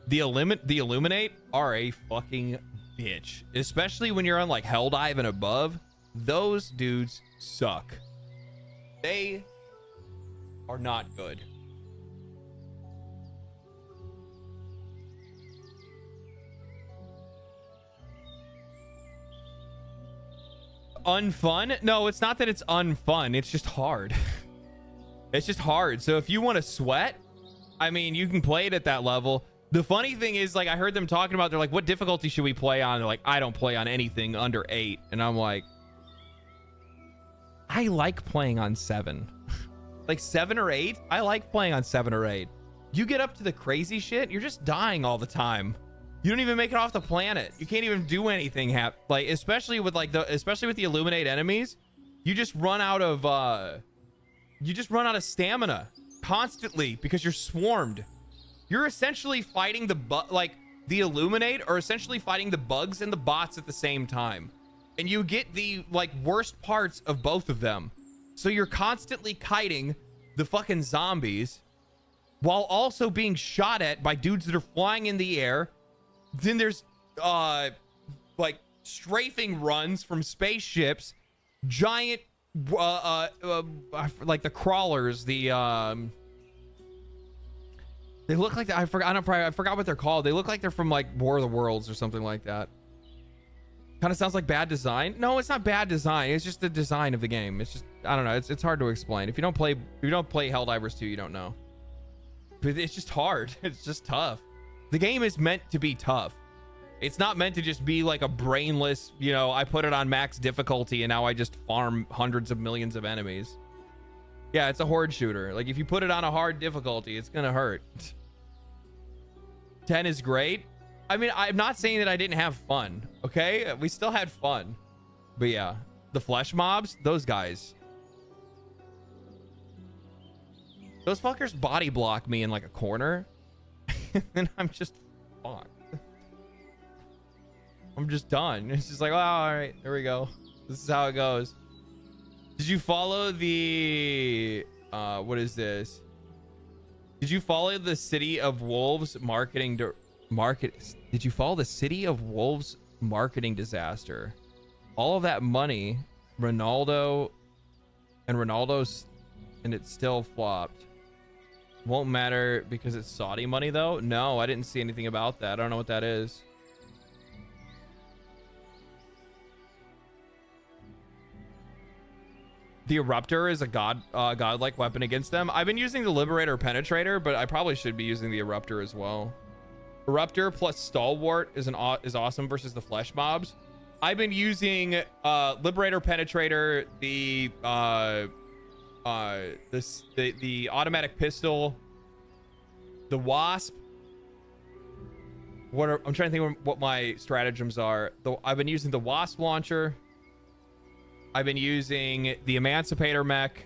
A: The Illuminate are a fucking bitch, especially when you're on like Helldive and above. Those dudes suck. They are not good. Unfun? No, it's not that it's unfun. It's just hard. It's just hard. So if you want to sweat, I mean, you can play it at that level. The funny thing is, like, I heard them talking about, they're like, what difficulty should we play on? They're like, I don't play on anything under 8. And I'm like, I like playing on 7. Like 7 or 8? I like playing on 7 or 8. You get up to the crazy shit, you're just dying all the time. You don't even make it off the planet. You can't even do anything. Like, especially with the Illuminate enemies, you just run out of stamina constantly because you're swarmed. You're essentially fighting the Illuminate are essentially fighting the bugs and the bots at the same time. And you get the like worst parts of both of them. So you're constantly kiting the fucking zombies while also being shot at by dudes that are flying in the air. Then there's like strafing runs from spaceships, giant like the crawlers, they look like I forgot what they're called. They look like they're from like War of the Worlds or something like that. Kind of sounds like bad design. No, it's not bad design. It's just the design of the game. It's just, I don't know. It's hard to explain. If you don't play Helldivers 2, you don't know. But it's just hard. It's just tough. The game is meant to be tough. It's not meant to just be like a brainless, you know, I put it on max difficulty and now I just farm hundreds of millions of enemies. Yeah, it's a horde shooter. Like if you put it on a hard difficulty, it's gonna hurt. 10 is great. I mean, I'm not saying that I didn't have fun, okay? We still had fun. But yeah, the flesh mobs, those guys. Those fuckers body block me in like a corner. And I'm just fucked. I'm just done. It's just like, oh, all right, there we go. This is how it goes. Did you follow the what is this? Did you follow the City of Wolves Did you follow the City of Wolves marketing disaster? All of that money, Ronaldo's, and it still flopped. Won't matter because it's Saudi money though? No, I didn't see anything about that. I don't know what that is. The Eruptor is a godlike weapon against them. I've been using the Liberator Penetrator, but I probably should be using the Eruptor as well. Eruptor plus Stalwart is awesome versus the flesh mobs. I've been using Liberator Penetrator, the automatic pistol, the Wasp. I'm trying to think what my stratagems are. I've been using the Wasp launcher. I've been using the Emancipator mech,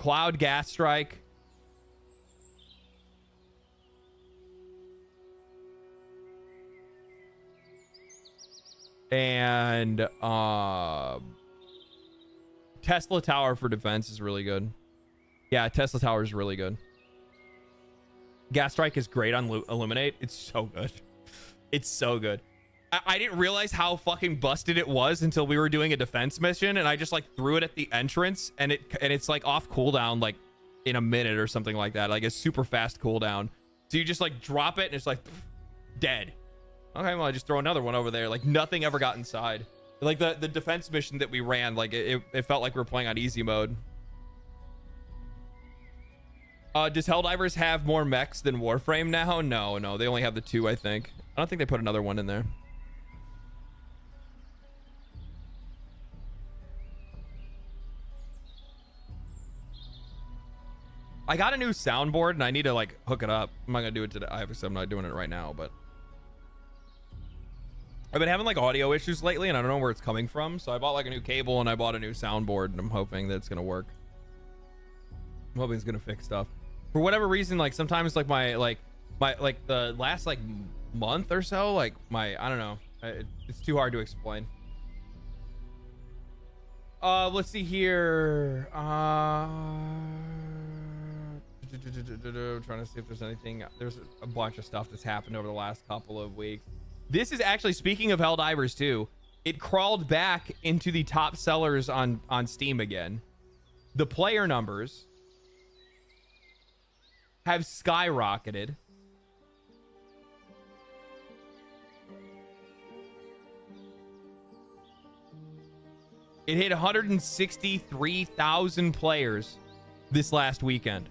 A: Cloud Gas Strike, and Tesla Tower for defense is really good. Yeah, Tesla Tower is really good. Gas Strike is great on Illuminate. It's so good. It's so good. I didn't realize how fucking busted it was until we were doing a defense mission, and I just like threw it at the entrance, and it's like off cooldown like in a minute or something like that. Like a super fast cooldown. So you just like drop it and it's like dead. Okay, well I just throw another one over there. Like nothing ever got inside. Like the defense mission that we ran, like it felt like we were playing on easy mode. Does Helldivers have more mechs than Warframe now? No, they only have the 2, I think. I don't think they put another one in there. I got a new soundboard and I need to like hook it up. I'm not gonna do it today. I'm not doing it right now, but I've been having like audio issues lately and I don't know where it's coming from. So I bought like a new cable and I bought a new soundboard and I'm hoping that it's gonna work. I'm hoping it's gonna fix stuff. For whatever reason, like sometimes like my the last like month or so, like I don't know. It's too hard to explain. Let's see here. Trying to see if there's anything. There's a bunch of stuff that's happened over the last couple of weeks. This is actually, speaking of Helldivers too, it crawled back into the top sellers on Steam again. The player numbers have skyrocketed. It hit 163,000 players this last weekend.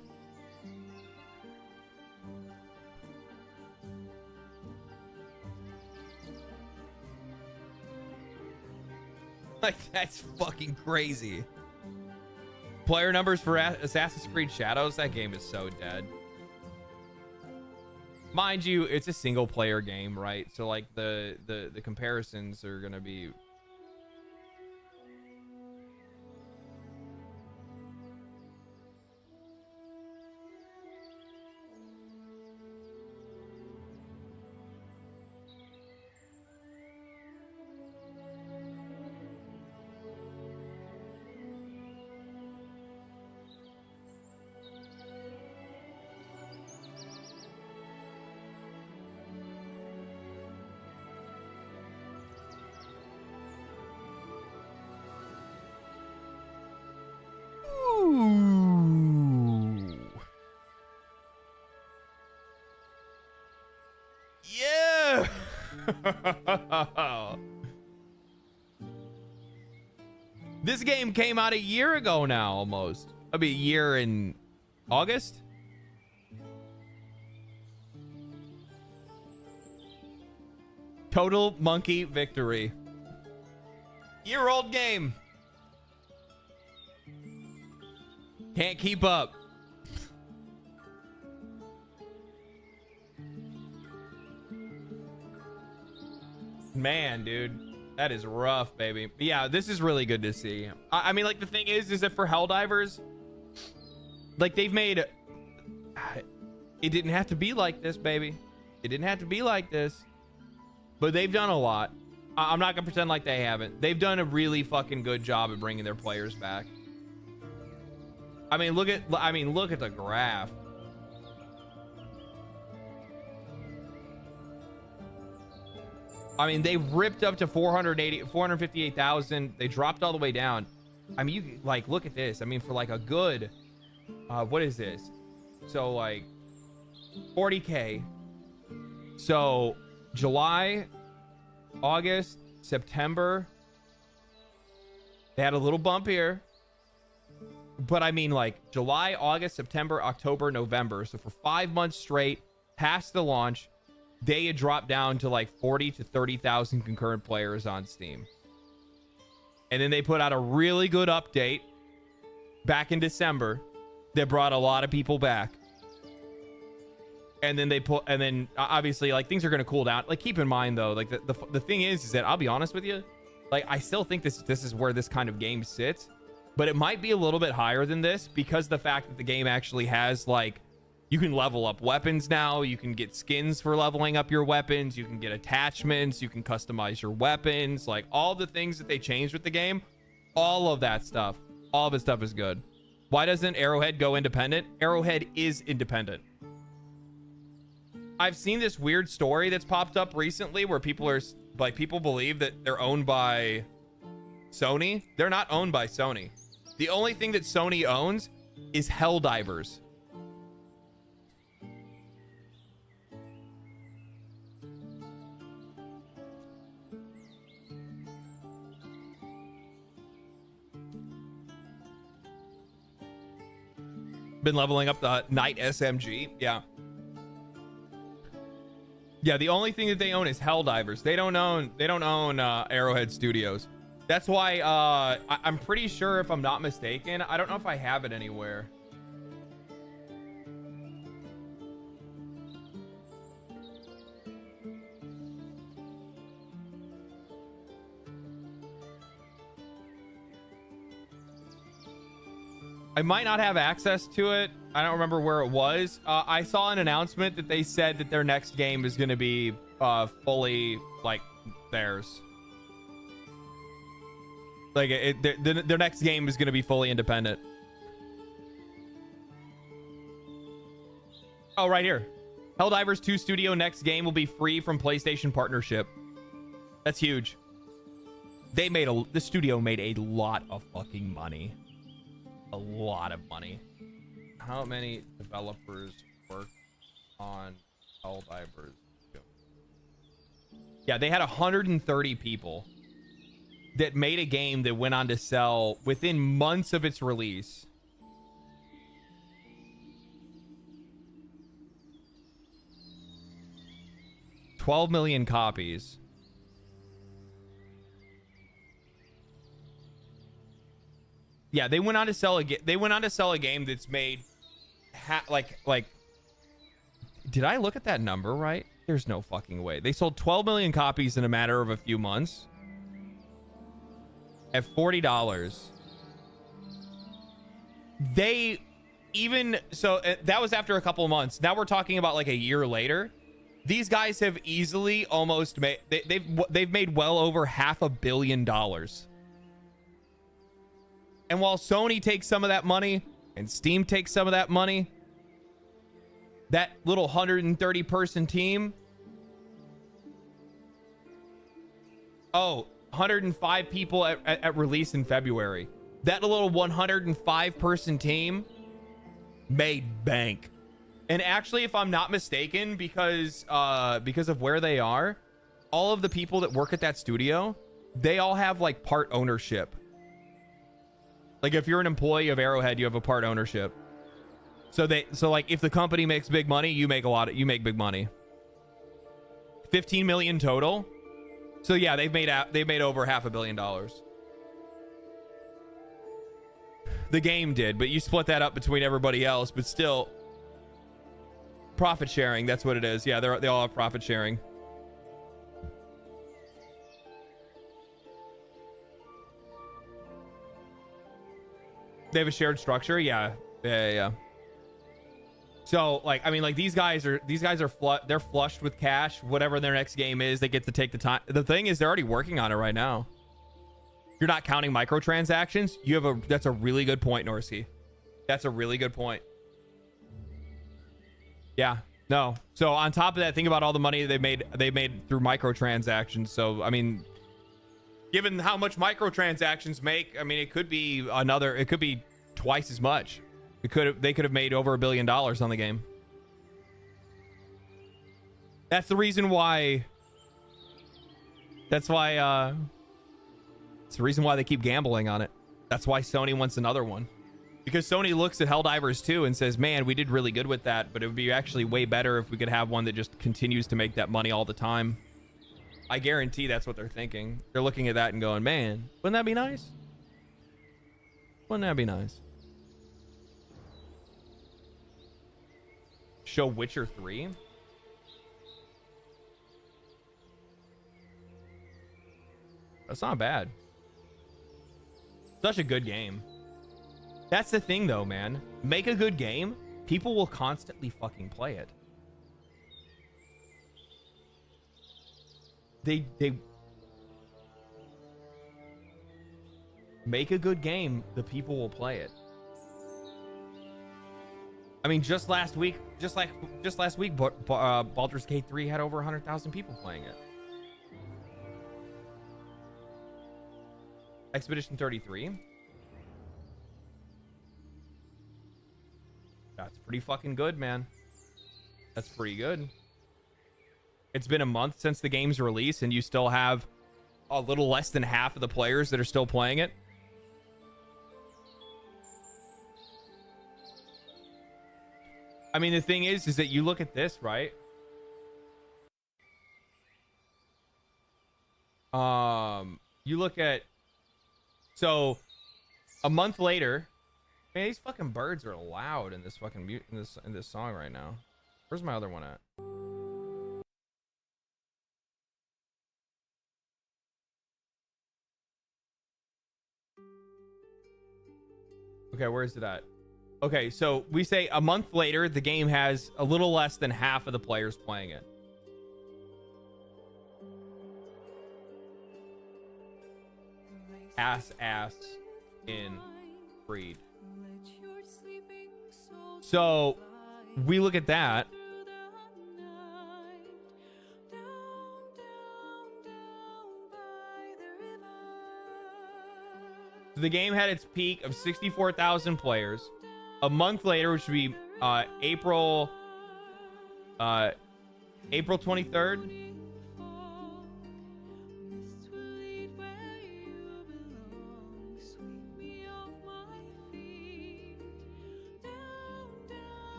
A: Like, that's fucking crazy. Player numbers for Assassin's Creed Shadows, that game is so dead. Mind you, it's a single player game, right? So like the comparisons are gonna be This game came out a year ago now, almost. It'll be a year in August. Total monkey victory. Year-old game. Can't keep up. Man, dude, that is rough, baby. But yeah, this is really good to see. I mean, like, the thing is that for Helldivers, like, they've made it didn't have to be like this, baby. It didn't have to be like this, but they've done a lot. I'm not gonna pretend like they haven't. They've done a really fucking good job of bringing their players back. I mean, look at the graph. I mean, they ripped up to 458,000. They dropped all the way down. I mean, you like, look at this. I mean, for like a good, what is this? So like 40K. So July, August, September, they had a little bump here. But I mean, like July, August, September, October, November. So for 5 months straight, past the launch, they had dropped down to like 40 to 30,000 concurrent players on Steam. And then they put out a really good update back in December that brought a lot of people back. And then obviously, like, things are going to cool down. Like, keep in mind though, like the thing is that I'll be honest with you, like, I still think this is where this kind of game sits, but it might be a little bit higher than this because the fact that the game actually has, like, you can level up weapons now. You can get skins for leveling up your weapons. You can get attachments. You can customize your weapons. Like, all the things that they changed with the game, all of that stuff is good. Why doesn't Arrowhead go independent? Arrowhead is independent. I've seen this weird story that's popped up recently where people are like, people believe that they're owned by Sony. They're not owned by Sony. The only thing that Sony owns is Helldivers. Been leveling up the Knight SMG. Yeah. Yeah, the only thing that they own is Helldivers. They don't own Arrowhead Studios. That's why I'm pretty sure, if I'm not mistaken, I don't know if I have it anywhere. I might not have access to it. I don't remember where it was. I saw an announcement that they said that their next game is going to be fully like theirs. Like their next game is going to be fully independent. Oh, right here. Helldivers 2 Studio next game will be free from PlayStation partnership. That's huge. The studio made a lot of fucking money. A lot of money. How many developers work on Helldivers? Yeah, they had 130 people that made a game that went on to sell within months of its release. $12 million copies. Yeah, they went on to sell a game that's made like did I look at that number right? There's no fucking way. They sold 12 million copies in a matter of a few months at $40. They even so that was after a couple of months. Now we're talking about like a year later. These guys have easily almost made they've made well over $500 million. And while Sony takes some of that money and Steam takes some of that money, that little 130 person team, 105 people at release in February. That little 105 person team made bank. And actually, if I'm not mistaken, because of where they are, all of the people that work at that studio, they all have like part ownership. Like if you're an employee of Arrowhead, you have a part ownership. So like if the company makes big money, you make big money. 15 million total. So yeah, they've made over $500 million. The game did, but you split that up between everybody else, but still profit sharing, that's what it is. Yeah, they all have profit sharing. They have a shared structure. Yeah. So like, I mean, like these guys are they're flushed with cash. Whatever their next game is, they get to take the time. The thing is, they're already working on it right now. You're not counting microtransactions. That's a really good point, Norsky. That's a really good point. Yeah. No. So on top of that, think about all the money they made through microtransactions. So I mean, given how much microtransactions make, I mean, it could be twice as much. They could have made over $1 billion on the game. That's the reason why. It's the reason why they keep gambling on it. That's why Sony wants another one. Because Sony looks at Helldivers 2 and says, man, we did really good with that, but it would be actually way better if we could have one that just continues to make that money all the time. I guarantee that's what they're thinking. They're looking at that and going, man, wouldn't that be nice? Wouldn't that be nice? Show Witcher 3? That's not bad. Such a good game. That's the thing though, man. Make a good game, people will constantly fucking play it. They make a good game, the people will play it. I mean, just last week, Baldur's Gate 3 had over 100,000 people playing it. Expedition 33. That's pretty fucking good, man. That's pretty good. It's been a month since the game's release, and you still have a little less than half of the players that are still playing it. I mean, the thing is that you look at this, right? You look at, so a month later, man, these fucking birds are loud in this fucking in this song right now. Where's my other one at? Okay, where is it at? Okay, so we say a month later, the game has a little less than half of the players playing it. Ass in Creed. So we look at that. The game had its peak of 64,000 players. A month later, which would be April 23rd.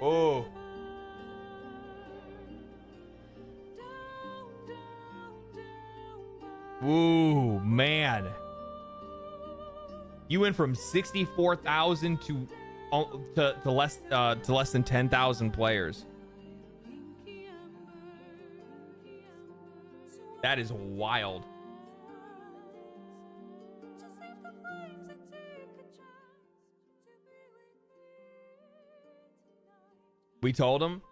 A: Oh. Ooh, man. You went from 64,000 to less than 10,000 players. That is wild. We told him.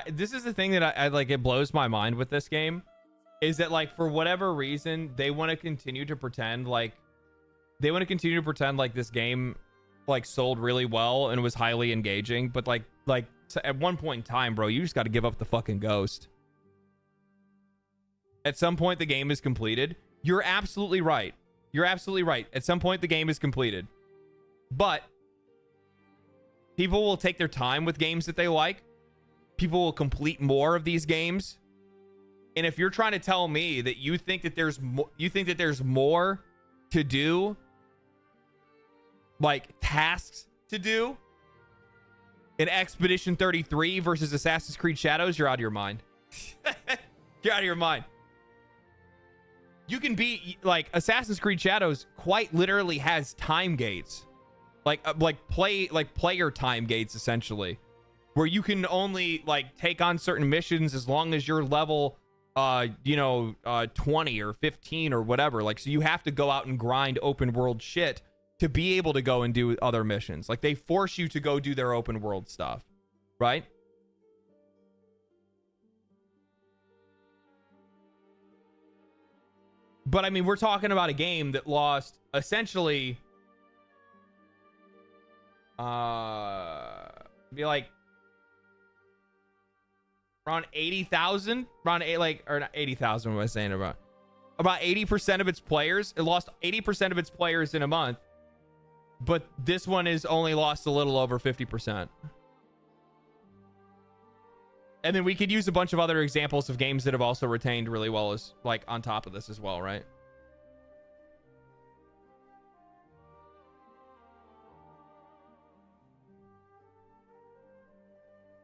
A: This is the thing that I like. It blows my mind with this game, is that like for whatever reason they want to continue to pretend like this game like sold really well and was highly engaging, but like at one point in time, bro, you just got to give up the fucking ghost. At some point the game is completed. You're absolutely right. At some point the game is completed, but people will take their time with games that they like. People will complete more of these games. And if you're trying to tell me that you think that there's more to do, like tasks to do in Expedition 33 versus Assassin's Creed Shadows, you're out of your mind. You're out of your mind. You can be like Assassin's Creed Shadows quite literally has time gates. Player time gates, essentially, where you can only like take on certain missions as long as you're level 20 or 15 or whatever. Like, so you have to go out and grind open world shit to be able to go and do other missions. Like, they force you to go do their open world stuff, right? But I mean, we're talking about a game that lost essentially be like around 80,000, or not 80,000. What am I saying? About 80% of its players. It lost 80% of its players in a month, but this one is only lost a little over 50%. And then we could use a bunch of other examples of games that have also retained really well as like on top of this as well, right?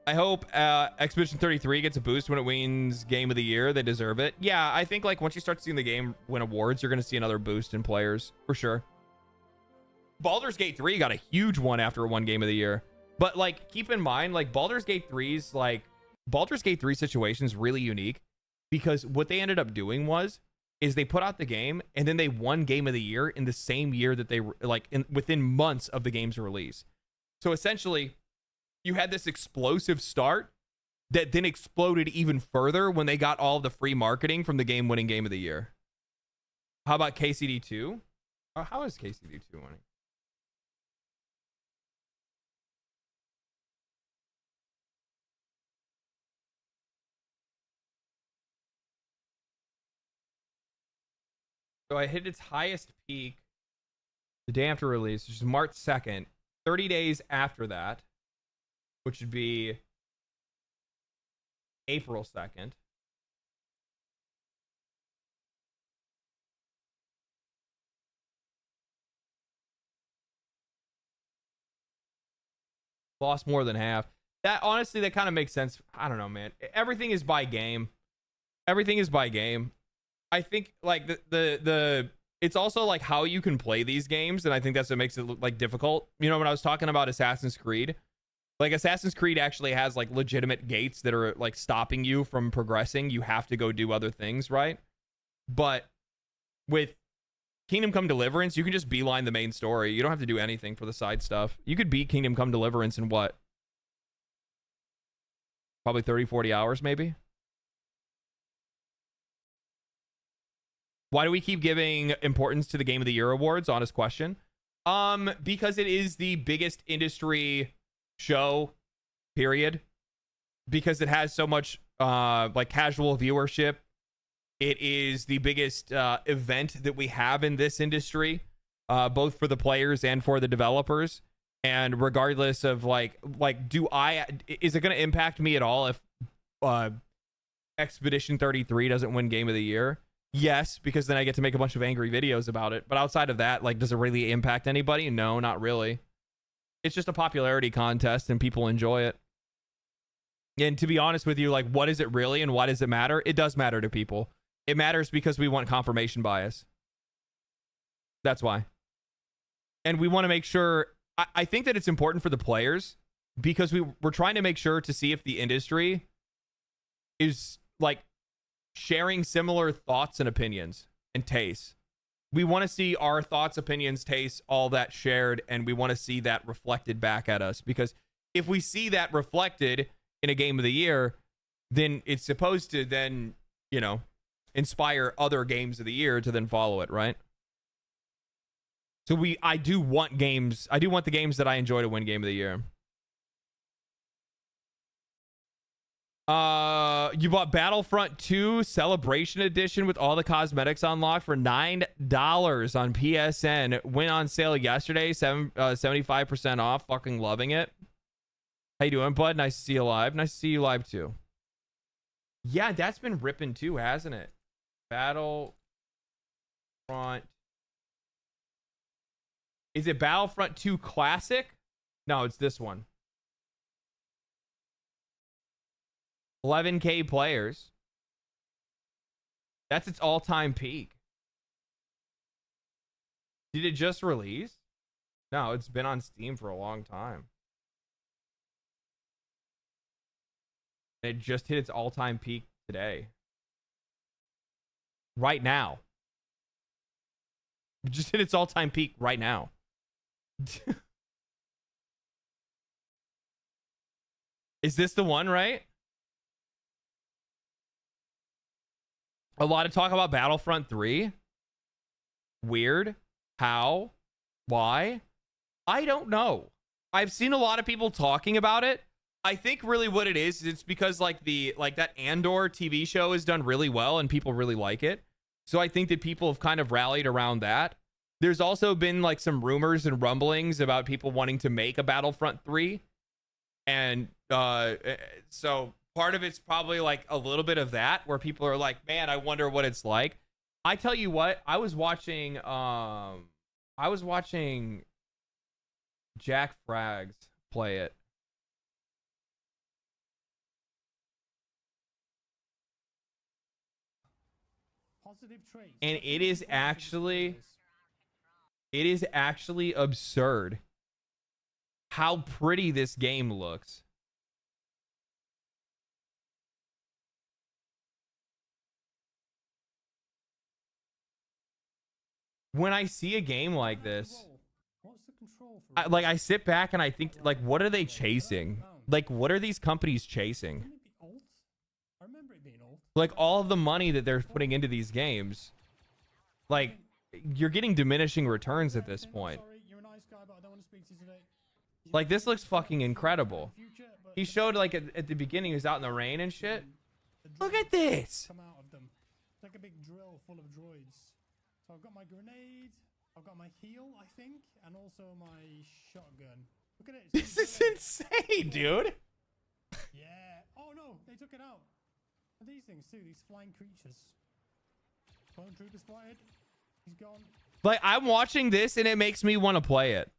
A: I hope Expedition 33 gets a boost when it wins Game of the Year. They deserve it. Yeah, I think like once you start seeing the game win awards, you're going to see another boost in players for sure. Baldur's Gate 3 got a huge one after it won Game of the Year. But like, keep in mind, like Baldur's Gate 3's situation is really unique because what they ended up doing is they put out the game and then they won Game of the Year in the same year that they within months of the game's release. So essentially, you had this explosive start that then exploded even further when they got all the free marketing from the game winning Game of the Year. How about KCD 2? How is KCD 2 winning? So it hit its highest peak the day after release, which is March 2nd. 30 days after that, which would be April 2nd. Lost more than half. That honestly, that kind of makes sense. I don't know, man. Everything is by game. Everything is by game. I think like the it's also like how you can play these games, and I think that's what makes it look like difficult. You know, when I was talking about Assassin's Creed, like Assassin's Creed actually has like legitimate gates that are like stopping you from progressing. You have to go do other things, right? But with Kingdom Come Deliverance, you can just beeline the main story. You don't have to do anything for the side stuff. You could beat Kingdom Come Deliverance in what? Probably 30, 40 hours, maybe? Why do we keep giving importance to the Game of the Year awards? Honest question. Because it is the biggest industry show, period. Because it has so much like casual viewership. It is the biggest event that we have in this industry, both for the players and for the developers. And regardless of like, is it going to impact me at all if Expedition 33 doesn't win Game of the Year? Yes, because then I get to make a bunch of angry videos about it. But outside of that, like, does it really impact anybody? No, not really. It's just a popularity contest and people enjoy it. And to be honest with you, like, what is it really and why does it matter? It does matter to people. It matters because we want confirmation bias. That's why. And we want to make sure... I think that it's important for the players because we're trying to make sure to see if the industry is, like, sharing similar thoughts and opinions and tastes. We want to see our thoughts, opinions, tastes, all that shared, and we want to see that reflected back at us. Because if we see that reflected in a Game of the Year, then it's supposed to then, you know, inspire other games of the year to then follow it, right? So I do want the games that I enjoy to win Game of the Year. You bought Battlefront 2 Celebration Edition with all the cosmetics unlocked for $9 on PSN. Went on sale yesterday, 75% off. Fucking loving it. How you doing, bud? Nice to see you live. Nice to see you live too. Yeah, that's been ripping too, hasn't it? Battlefront. Is it Battlefront 2 Classic? No, it's this one. 11K players. That's its all-time peak. Did it just release? No, it's been on Steam for a long time. It just hit its all-time peak today. Right now. It just hit its all-time peak right now. Is this the one, right? A lot of talk about Battlefront 3. Weird. How? Why? I don't know. I've seen a lot of people talking about it. I think really what it is, it's because like that Andor TV show has done really well and people really like it. So I think that people have kind of rallied around that. There's also been like some rumors and rumblings about people wanting to make a Battlefront 3. And so part of it's probably like a little bit of that where people are like, man, I wonder what it's like. I tell you what, I was watching Jack Frags play it. And it is actually absurd how pretty this game looks. When I see a game like this, I sit back and I think, like, what are they chasing? Like, what are these companies chasing? Like, all of the money that they're putting into these games, like, you're getting diminishing returns at this point. Like, this looks fucking incredible. He showed, like, at the beginning, he was out in the rain and shit. Look at this!
E: So I've got my grenade, I've got my heal, I think, and also my shotgun. Look at it.
A: This is insane, dude.
E: Yeah. Oh no, they took it out. And these things too, these flying creatures. Clone trooper spotted. He's gone.
A: Like, I'm watching this and it makes me want to play it.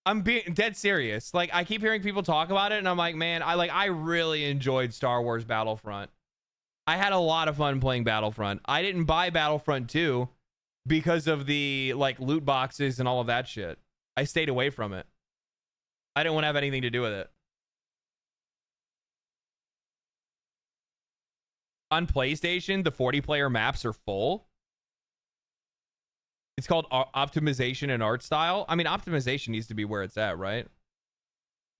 A: I'm being dead serious. Like, I keep hearing people talk about it and I'm like, man, I really enjoyed Star Wars Battlefront. I had a lot of fun playing Battlefront. I didn't buy Battlefront 2 because of the like loot boxes and all of that shit. I stayed away from it. I didn't want to have anything to do with it. On PlayStation, the 40-player maps are full. It's called optimization and art style. I mean, optimization needs to be where it's at, right?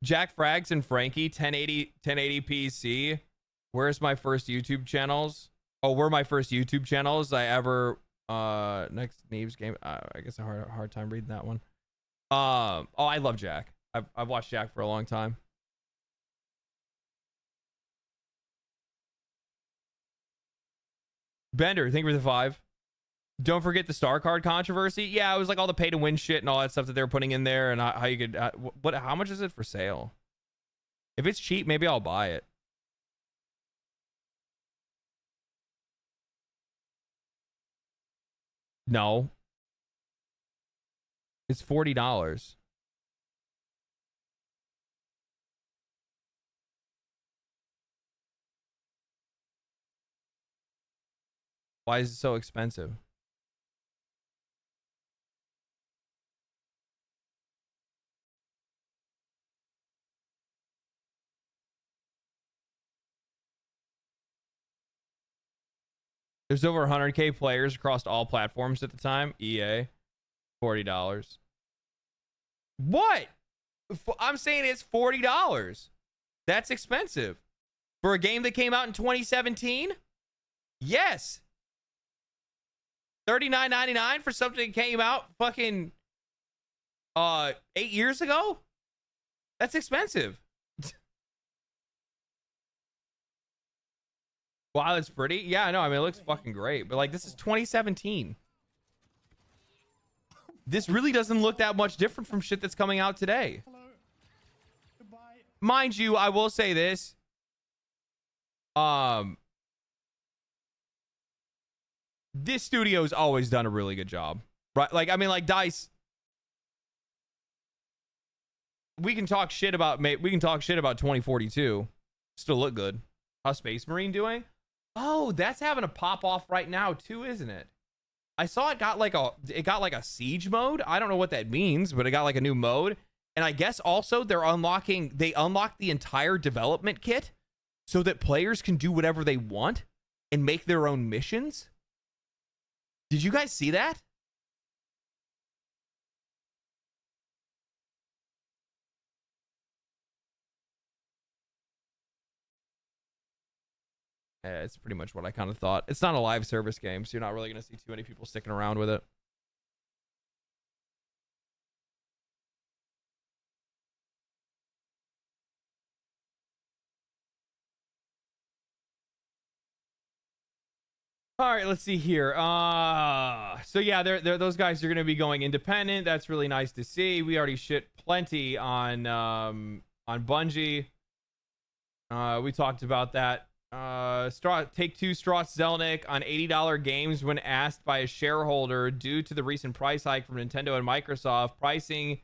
A: Jack Frags and Frankie, 1080 PC. Where's my first YouTube channels? Oh, where my first YouTube channels I ever next Neves game. I guess a hard time reading that one. Oh, I love Jack. I've watched Jack for a long time. Bender, thank you for the 5. Don't forget the star card controversy. Yeah, it was like all the pay to win shit and all that stuff that they were putting in there, and how you could how much is it for sale? If it's cheap, maybe I'll buy it. No. It's $40. Why is it so expensive? There's over 100K players across all platforms at the time. EA, $40. What? I'm saying it's $40. That's expensive. For a game that came out in 2017? Yes. $39.99 for something that came out fucking 8 years ago? That's expensive. Wow, it's pretty. Yeah, I know. I mean, it looks fucking great. But, like, this is 2017. This really doesn't look that much different from shit that's coming out today.
E: Hello. Goodbye.
A: Mind you, I will say this. This studio's always done a really good job. Right? Like, I mean, like, DICE. We can talk shit about 2042. Still look good. How's Space Marine doing? Oh, that's having a pop off right now too, isn't it? I saw it got like a siege mode. I don't know what that means, but it got like a new mode. And I guess also they unlocked the entire development kit so that players can do whatever they want and make their own missions. Did you guys see that? Yeah, it's pretty much what I kind of thought. It's not a live service game, so you're not really going to see too many people sticking around with it. All right, let's see here. So yeah, those guys are going to be going independent. That's really nice to see. We already shit plenty on Bungie. We talked about that. Take-Two Strauss Zelnick on $80 games when asked by a shareholder due to the recent price hike from Nintendo and Microsoft. Pricing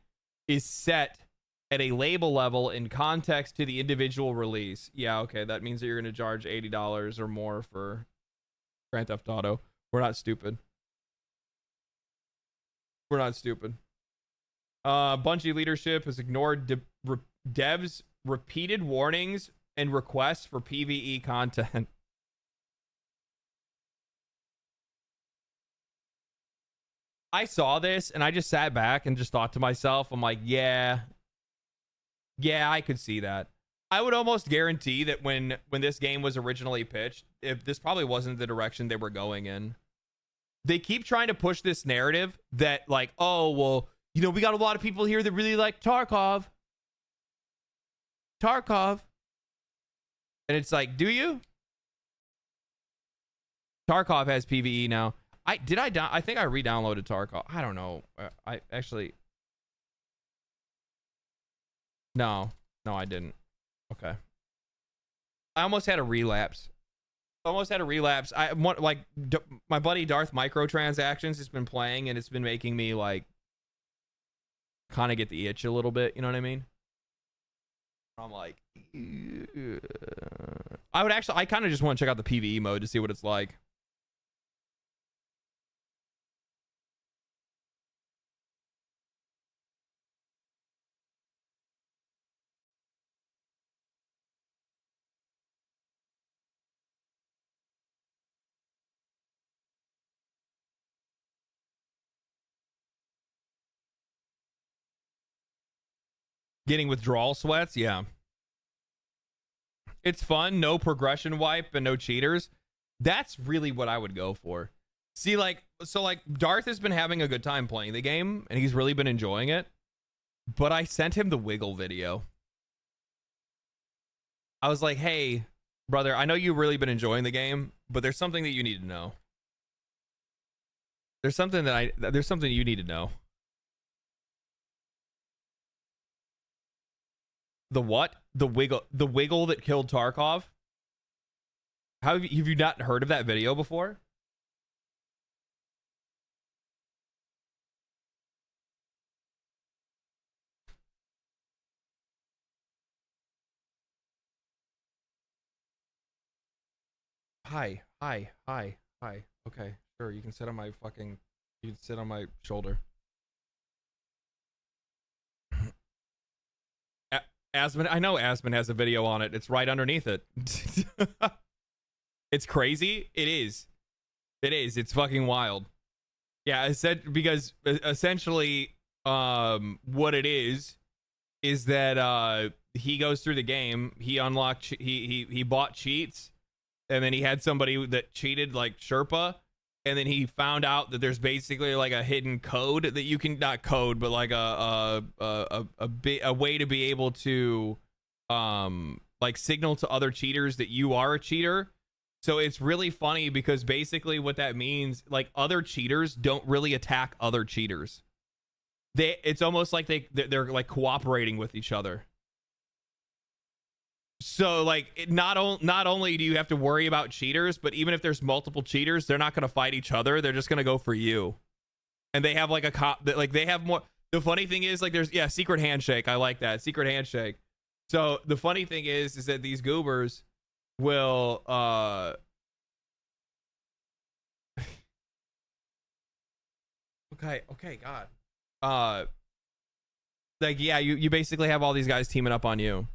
A: is set at a label level in context to the individual release. Yeah, okay, that means that you're going to charge $80 or more for Grand Theft Auto. We're not stupid. We're not stupid. Bungie leadership has ignored devs' repeated warnings and requests for PvE content. I saw this and I just sat back and just thought to myself, I'm like, yeah, I could see that. I would almost guarantee that when this game was originally pitched, if this probably wasn't the direction they were going in. They keep trying to push this narrative that like, oh, well, you know, we got a lot of people here that really like Tarkov. And it's like, do you? Tarkov has PvE now. I think I re-downloaded Tarkov. I don't know. I actually. No, I didn't. Okay. I almost had a relapse. I want like my buddy Darth Microtransactions has been playing, and it's been making me like kind of get the itch a little bit. You know what I mean? I'm like, I kind of just want to check out the PvE mode to see what it's like. Getting withdrawal sweats, yeah. It's fun, no progression wipe and no cheaters. That's really what I would go for. See, like, so like Darth has been having a good time playing the game and he's really been enjoying it. But I sent him the Wiggle video. I was like, hey, brother, I know you've really been enjoying the game, but there's something that you need to know. There's something you need to know. The what? The wiggle that killed Tarkov? How have you not heard of that video before? Hi. Okay, sure, you can sit on my shoulder. Asmon, I know Asmon has a video on it. It's right underneath it. It's crazy. It is. It's fucking wild. Yeah, I said because essentially, what it is that he goes through the game. He unlocked. He bought cheats, and then he had somebody that cheated like Sherpa, and then he found out that there's basically like a hidden code that you can not code, but like a way to be able to like signal to other cheaters that you are a cheater. So it's really funny because basically what that means, like other cheaters don't really attack other cheaters. It's almost like they're like cooperating with each other. So like not only do you have to worry about cheaters, but even if there's multiple cheaters, they're not going to fight each other. They're just going to go for you. And they have like they have more. The funny thing is like there's secret handshake. I like that secret handshake. So the funny thing is that these goobers will okay God like you basically have all these guys teaming up on you.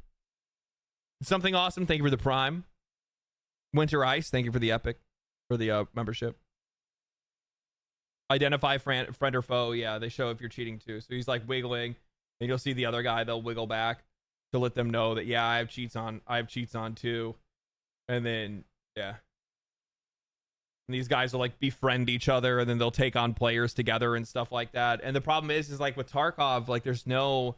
A: Something awesome, thank you for the prime. Winter Ice, thank you for the epic, for the membership. Identify friend or foe, yeah, they show if you're cheating too. So he's like wiggling and you'll see the other guy, they'll wiggle back to let them know that I have cheats on too. And then and these guys will like befriend each other, and then they'll take on players together and stuff like that. And the problem is like with Tarkov, like there's no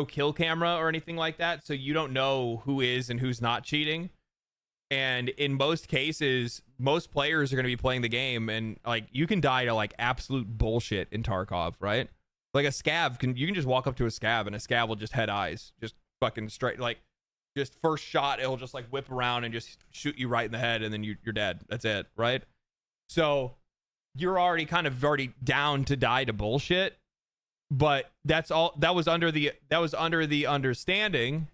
A: kill camera or anything like that, so you don't know who is and who's not cheating. And in most cases, most players are going to be playing the game, and like you can die to like absolute bullshit in Tarkov, right? Like a scav you can just walk up to a scav and a scav will just head eyes, just fucking straight, like just first shot, it'll just like whip around and just shoot you right in the head, and then you're dead. That's it, right? So you're already down to die to bullshit. But that was under the understanding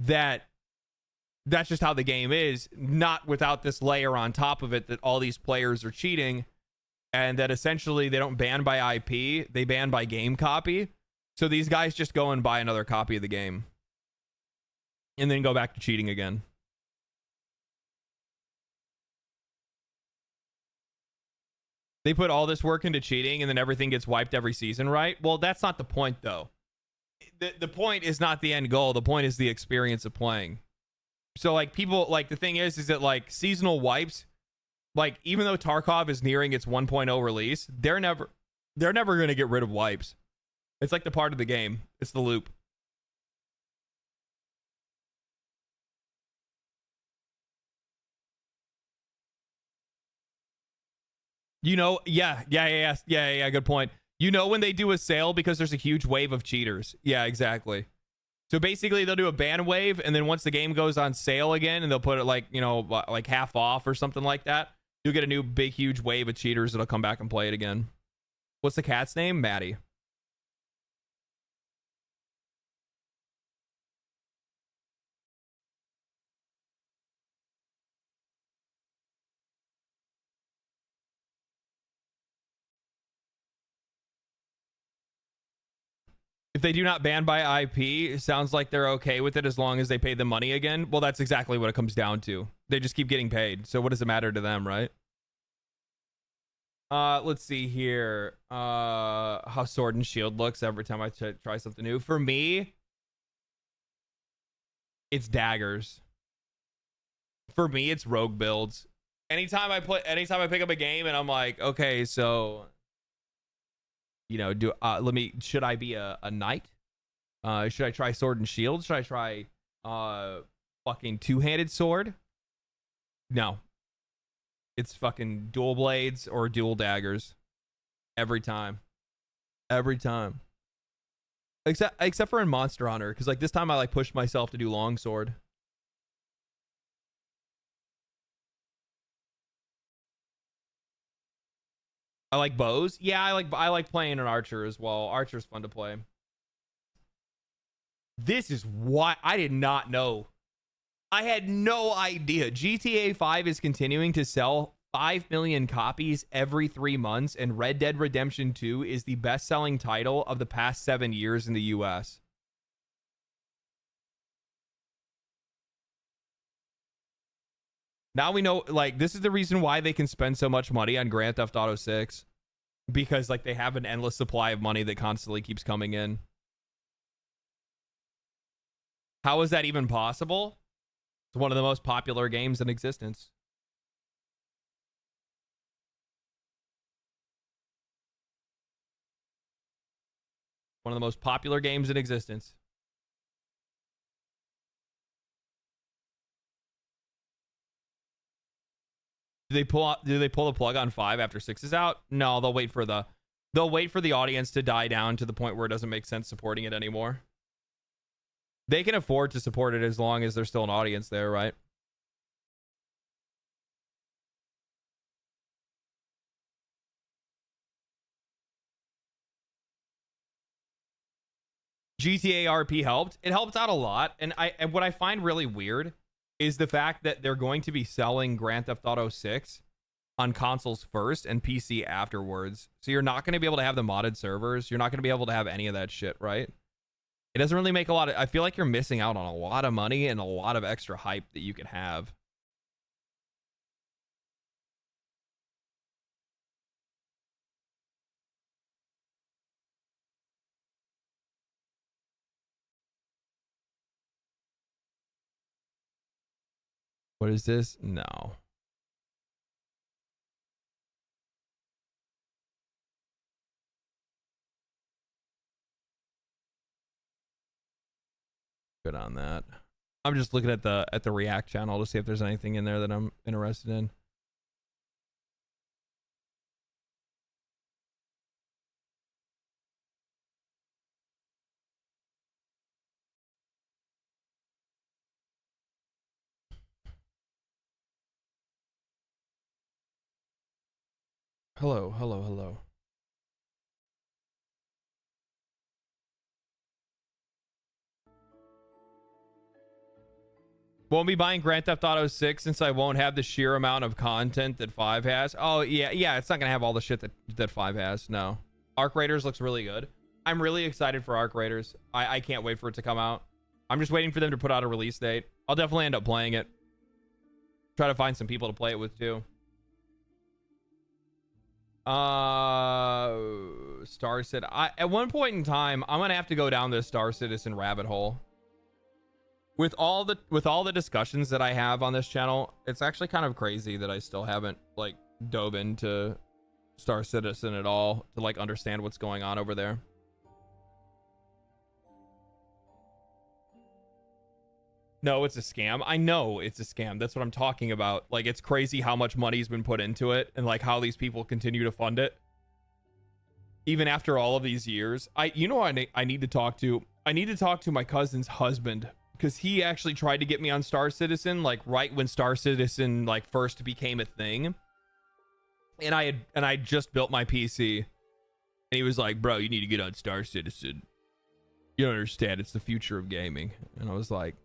A: that that's just how the game is, not without this layer on top of it that all these players are cheating, and that essentially they don't ban by IP, they ban by game copy. So these guys just go and buy another copy of the game and then go back to cheating again. They put all this work into cheating and then everything gets wiped every season, right? Well, that's not the point, though. The point is not the end goal. The point is the experience of playing. So, like, people, like, the thing is that, like, seasonal wipes, like, even though Tarkov is nearing its 1.0 release, they're never going to get rid of wipes. It's like the part of the game. It's the loop. You know, yeah, good point. You know when they do a sale because there's a huge wave of cheaters. Yeah, exactly. So basically they'll do a ban wave, and then once the game goes on sale again, and they'll put it like, you know, like half off or something like that, you'll get a new big huge wave of cheaters that'll come back and play it again. What's the cat's name? Maddie. If they do not ban by IP, it sounds like they're okay with it as long as they pay the money again. Well, that's exactly what it comes down to. They just keep getting paid. So what does it matter to them, right? Let's see here. How Sword and Shield looks every time I try something new. For me, it's daggers. For me, it's rogue builds. Anytime I pick up a game and I'm like, okay, so, you know, should I be a knight? Should I try Sword and Shield? Should I try fucking two-handed sword? No. It's fucking dual blades or dual daggers. Every time. Every time. Except for in Monster Hunter, because like this time I like pushed myself to do longsword. I like bows. Yeah, I like playing an archer as well. Archer's fun to play. This is what I did not know. I had no idea. GTA 5 is continuing to sell 5 million copies every 3 months, and Red Dead Redemption 2 is the best-selling title of the past 7 years in the US. Now we know, like, this is the reason why they can spend so much money on Grand Theft Auto 6. Because, like, they have an endless supply of money that constantly keeps coming in. How is that even possible? It's one of the most popular games in existence. One of the most popular games in existence. Do they pull the plug on 5 after 6 is out? No, they'll wait for the audience to die down to the point where it doesn't make sense supporting it anymore. They can afford to support it as long as there's still an audience there, right? GTA RP helped. It helped out a lot. And what I find really weird is the fact that they're going to be selling Grand Theft Auto 6 on consoles first and PC afterwards. So you're not going to be able to have the modded servers. You're not going to be able to have any of that shit, right? It doesn't really make a lot of... I feel like you're missing out on a lot of money and a lot of extra hype that you can have. What is this? No. Good on that. I'm just looking at the React channel to see if there's anything in there that I'm interested in. Hello, hello, hello. Won't be buying Grand Theft Auto 6 since I won't have the sheer amount of content that 5 has. Oh, yeah, it's not going to have all the shit that 5 has. No. Arc Raiders looks really good. I'm really excited for Arc Raiders. I can't wait for it to come out. I'm just waiting for them to put out a release date. I'll definitely end up playing it. Try to find some people to play it with too. Star Citizen. At one point in time, I'm gonna have to go down this Star Citizen rabbit hole. With all the discussions that I have on this channel, it's actually kind of crazy that I still haven't like dove into Star Citizen at all to like understand what's going on over there. No, it's a scam. I know it's a scam. That's what I'm talking about. Like, it's crazy how much money's been put into it and like how these people continue to fund it. Even after all of these years. I need to talk to. I need to talk to my cousin's husband, because he actually tried to get me on Star Citizen, like right when Star Citizen like first became a thing. And I just built my PC. And he was like, bro, you need to get on Star Citizen. You don't understand, it's the future of gaming. And I was like,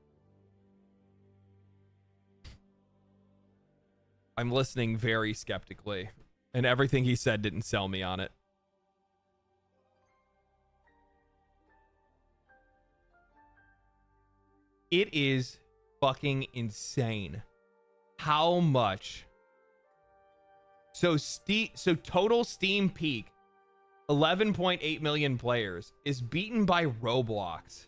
A: I'm listening very skeptically. And everything he said didn't sell me on it. It is fucking insane how much. So total Steam peak, 11.8 million players, is beaten by Roblox.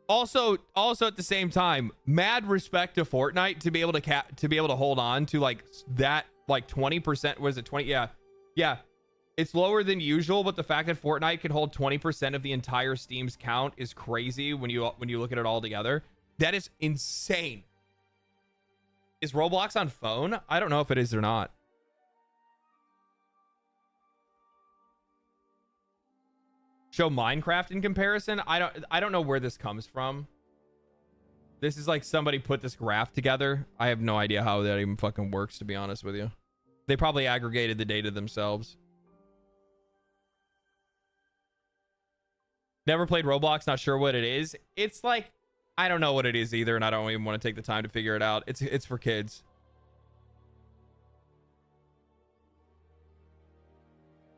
A: Also at the same time, mad respect to Fortnite to be able to hold on to like that, like 20%. Was it 20? Yeah. It's lower than usual, but the fact that Fortnite can hold 20% of the entire Steam's count is crazy when you look at it all together. That is insane. Is Roblox on phone? I don't know if it is or not. Show Minecraft in comparison? I don't know where this comes from. This is like somebody put this graph together. I have no idea how that even fucking works, to be honest with you. They probably aggregated the data themselves. Never played Roblox, not sure what it is. It's like, I don't know what it is either, and I don't even want to take the time to figure it out. It's for kids.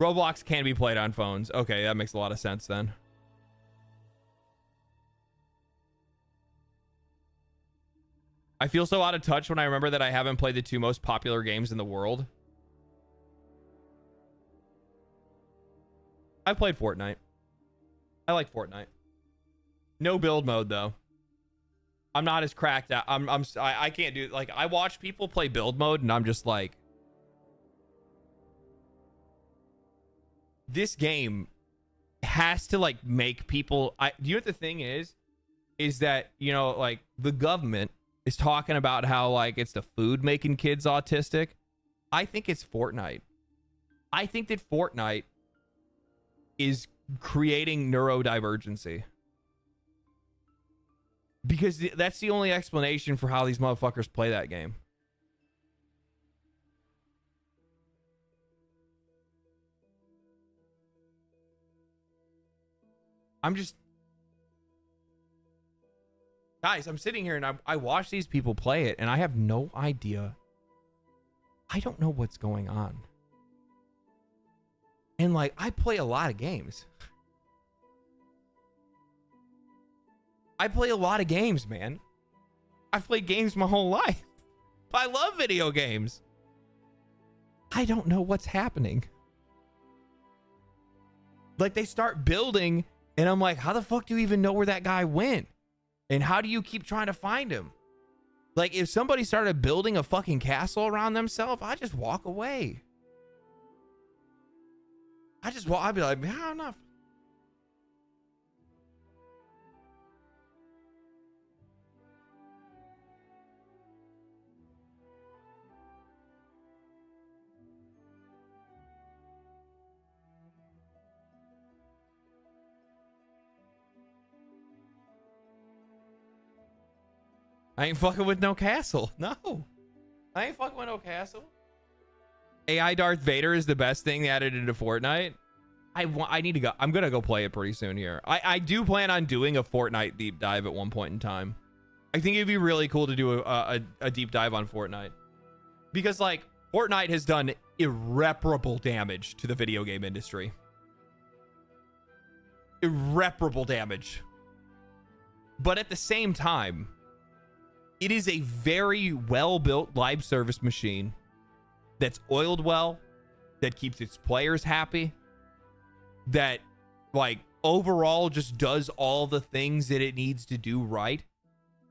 A: Roblox can be played on phones. Okay, that makes a lot of sense then. I feel so out of touch when I remember that I haven't played the two most popular games in the world. I've played Fortnite. I like Fortnite. No build mode though. I'm not as cracked out. I can't do, like, I watch people play build mode and I'm just like, this game has to like make people, do you know what the thing is that, you know, like the government is talking about how like it's the food making kids autistic. I think it's Fortnite. I think that Fortnite is creating neurodivergency, because that's the only explanation for how these motherfuckers play that game. I'm just, guys, I'm sitting here and I watch these people play it and I have no idea. I don't know what's going on. And like, I play a lot of games. I play a lot of games, man. I've played games my whole life. I love video games. I don't know what's happening. Like, they start building and I'm like, how the fuck do you even know where that guy went? And how do you keep trying to find him? Like, if somebody started building a fucking castle around themselves, I just walk away. I'd be like, man, I'm not. I ain't fucking with no castle. No. I ain't fucking with no castle. AI Darth Vader is the best thing they added into Fortnite. I need to go. I'm going to go play it pretty soon here. I do plan on doing a Fortnite deep dive at one point in time. I think it'd be really cool to do a deep dive on Fortnite. Because, like, Fortnite has done irreparable damage to the video game industry. Irreparable damage. But at the same time, it is a very well-built live service machine that's oiled well, that keeps its players happy, that, like, overall just does all the things that it needs to do right,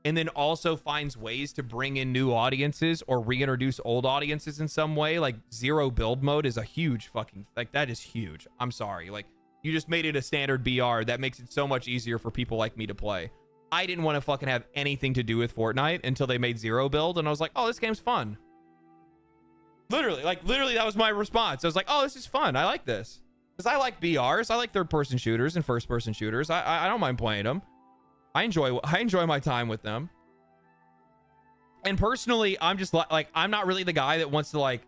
A: and then also finds ways to bring in new audiences or reintroduce old audiences in some way. Like, zero build mode is a huge fucking, like, that is huge. I'm sorry. Like, You just made it a standard BR that makes it so much easier for people like me to play. I didn't want to fucking have anything to do with Fortnite until they made Zero Build, and I was like, oh, this game's fun. Literally, that was my response. I was like, oh, this is fun. I like this. Because I like BRs. I like third-person shooters and first-person shooters. I don't mind playing them. I enjoy my time with them. And personally, I'm just like, I'm not really the guy that wants to like,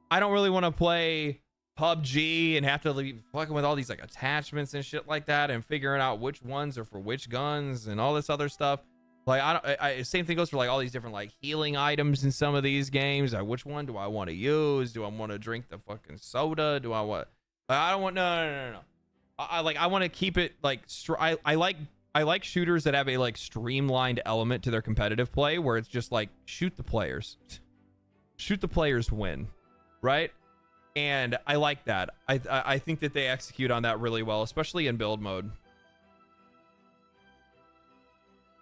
A: I don't really want to play PUBG and have to be fucking with all these like attachments and shit like that and figuring out which ones are for which guns and all this other stuff. Like same thing goes for like all these different like healing items in some of these games. Like, which one do I want to use? Do I want to drink the fucking soda? Do I want? I don't want. No. I want to keep it like. I like shooters that have a like streamlined element to their competitive play where it's just like shoot the players win, right? And I like that. I think that they execute on that really well, especially in build mode.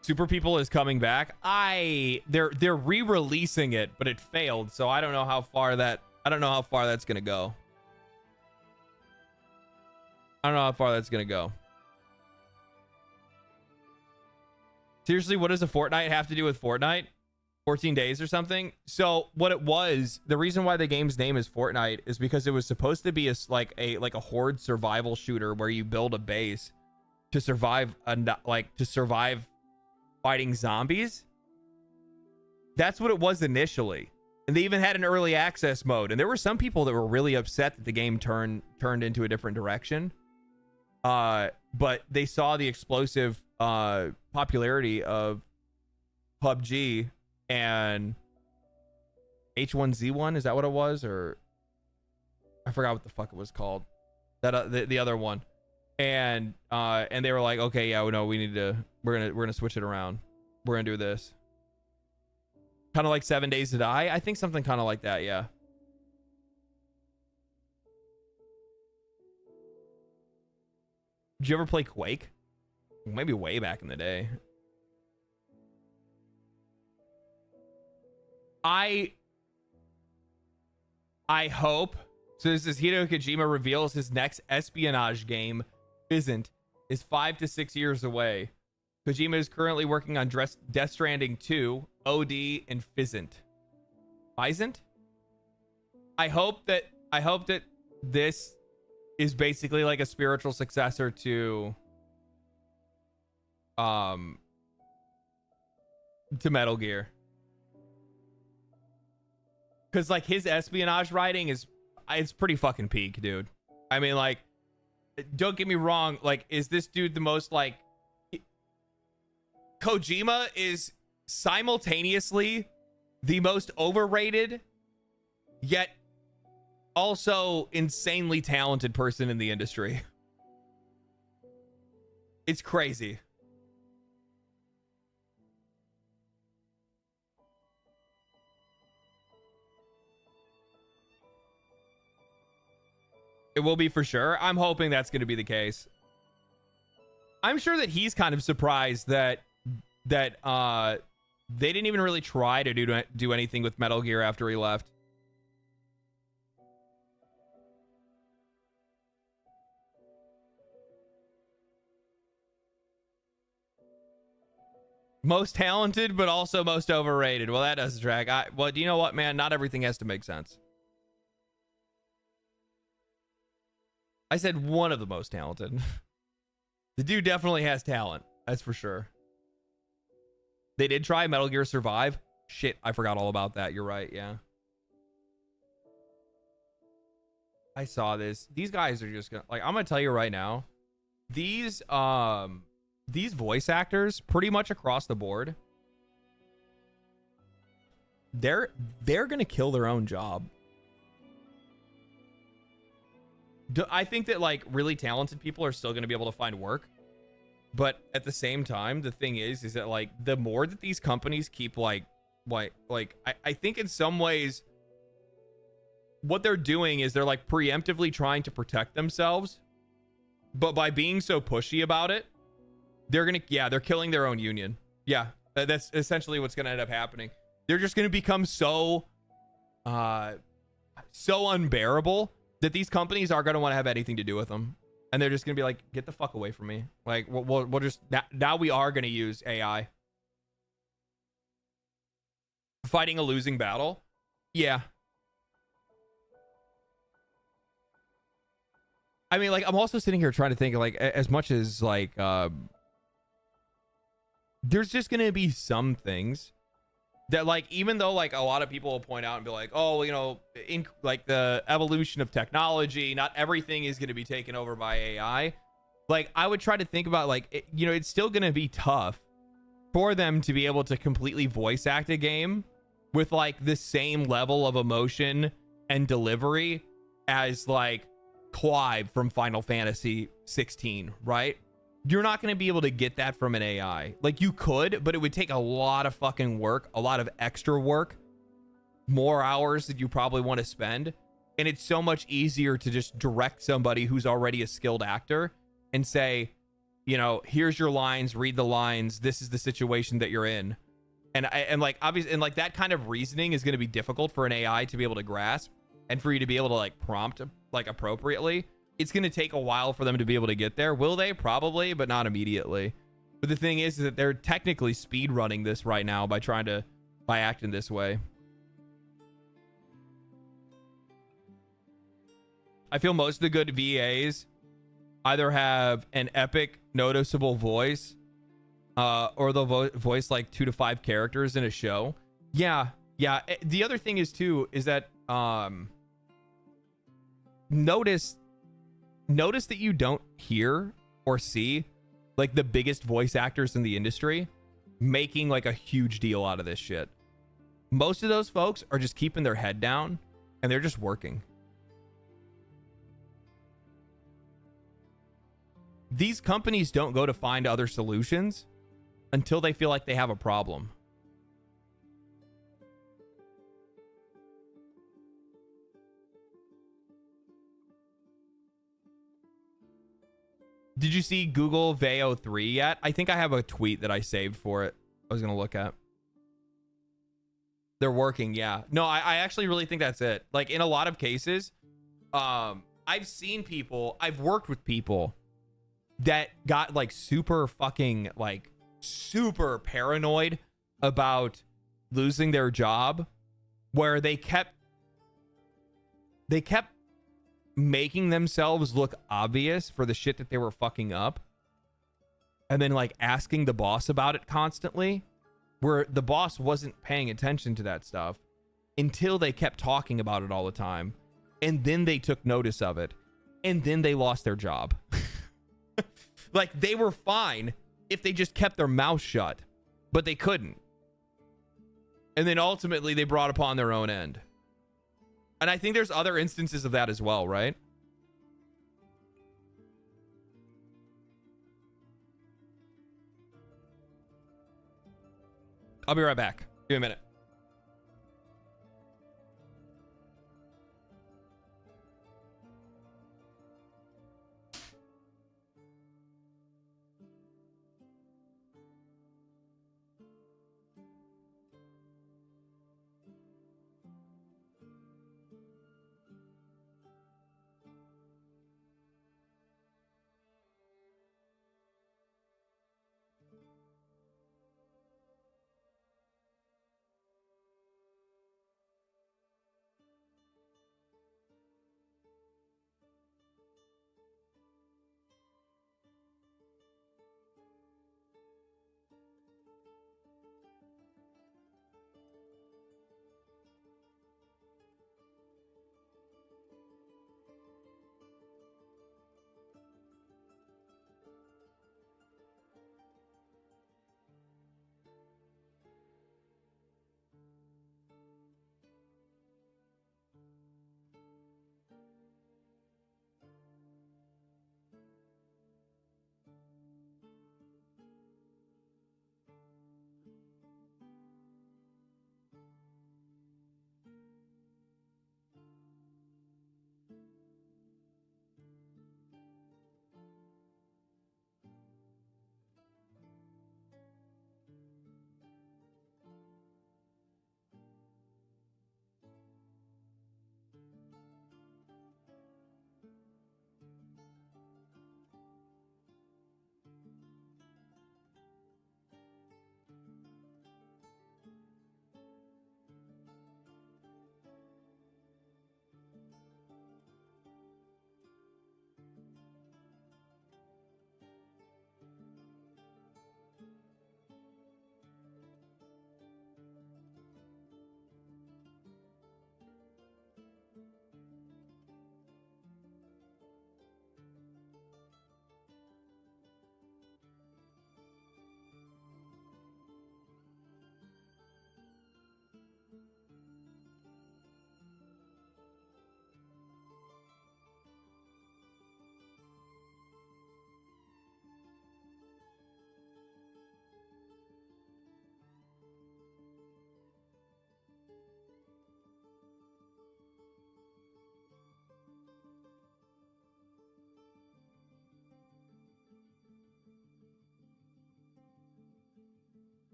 A: Super People is coming back. They're re-releasing it, but it failed, so I don't know how far that's gonna go. Seriously, what does a Fortnite have to do with Fortnite? 14 days or something? So what it was, the reason why the game's name is Fortnite is because it was supposed to be a horde survival shooter where you build a base to survive fighting zombies. That's what it was initially. And they even had an early access mode. And there were some people that were really upset that the game turned into a different direction. But they saw the explosive popularity of PUBG and H1Z1, is that what it was? Or I forgot what the fuck it was called. That the other one. And they were like, okay, yeah, no, we're gonna switch it around. We're gonna do this. Kind of like 7 Days to Die. I think something kind of like that, yeah. Did you ever play Quake? Maybe way back in the day. I hope. So this is Hideo Kojima reveals his next espionage game, Physant, is 5 to 6 years away. Kojima is currently working on Death Stranding 2, OD, and Physant. Physant? I hope that this is basically like a spiritual successor to Metal Gear. Cause like his espionage writing it's pretty fucking peak, dude. I mean, like, don't get me wrong, like, is this dude the most like Kojima is simultaneously the most overrated yet also insanely talented person in the industry. It's crazy. It will be for sure. I'm hoping that's going to be the case. I'm sure that he's kind of surprised that they didn't even really try to do anything with Metal Gear after he left. Most talented, but also most overrated. Well, that doesn't track. Well, do you know what, man? Not everything has to make sense. I said one of the most talented. The dude definitely has talent. That's for sure. They did try Metal Gear Survive. Shit, I forgot all about that. You're right, yeah. I saw this. These guys are just gonna, like, I'm gonna tell you right now. These voice actors, pretty much across the board, they're gonna kill their own job. I think that like really talented people are still going to be able to find work, but at the same time, the thing is that like the more that these companies keep I think in some ways what they're doing is they're like preemptively trying to protect themselves, but by being so pushy about it, they're killing their own union. Yeah, that's essentially what's going to end up happening. They're just going to become so unbearable that these companies aren't going to want to have anything to do with them. and they're just gonna be like, get the fuck away from me. Like we'll just now we are gonna use AI. Fighting a losing battle. Yeah. I mean, like, I'm also sitting here trying to think, like, as much as, like, there's just going to be some things that, like, even though, like, a lot of people will point out and be like, oh, you know, in, like, the evolution of technology, not everything is going to be taken over by AI. Like, I would try to think about, like, you know, it's still going to be tough for them to be able to completely voice act a game with, like, the same level of emotion and delivery as, like, Clive from Final Fantasy 16, right? You're not going to be able to get that from an AI. Like, you could, but it would take a lot of fucking work, a lot of extra work, more hours that you probably want to spend. And it's so much easier to just direct somebody who's already a skilled actor and say, you know, here's your lines, read the lines. This is the situation that you're in. And like, obviously, and like that kind of reasoning is going to be difficult for an AI to be able to grasp and for you to be able to like prompt like appropriately. It's going to take a while for them to be able to get there. Will they? Probably, but not immediately. But the thing is that they're technically speed running this right now by acting this way. I feel most of the good VAs either have an epic noticeable voice or they'll voice like 2 to 5 characters in a show. Yeah. The other thing is too is that notice that you don't hear or see like the biggest voice actors in the industry making like a huge deal out of this shit. Most of those folks are just keeping their head down and they're just working. These companies don't go to find other solutions until they feel like they have a problem. Did you see Google Veo 3 yet? I think I have a tweet that I saved for it. I was going to look at. They're working, yeah. No, I actually really think that's it. Like, in a lot of cases, I've seen people, I've worked with people that got, like, super fucking, like, super paranoid about losing their job, where they kept making themselves look obvious for the shit that they were fucking up, and then like asking the boss about it constantly, where the boss wasn't paying attention to that stuff until they kept talking about it all the time, and then they took notice of it, and then they lost their job. Like, they were fine if they just kept their mouth shut, but they couldn't, and then ultimately they brought upon their own end. And I think there's other instances of that as well, right? I'll be right back. Give me a minute.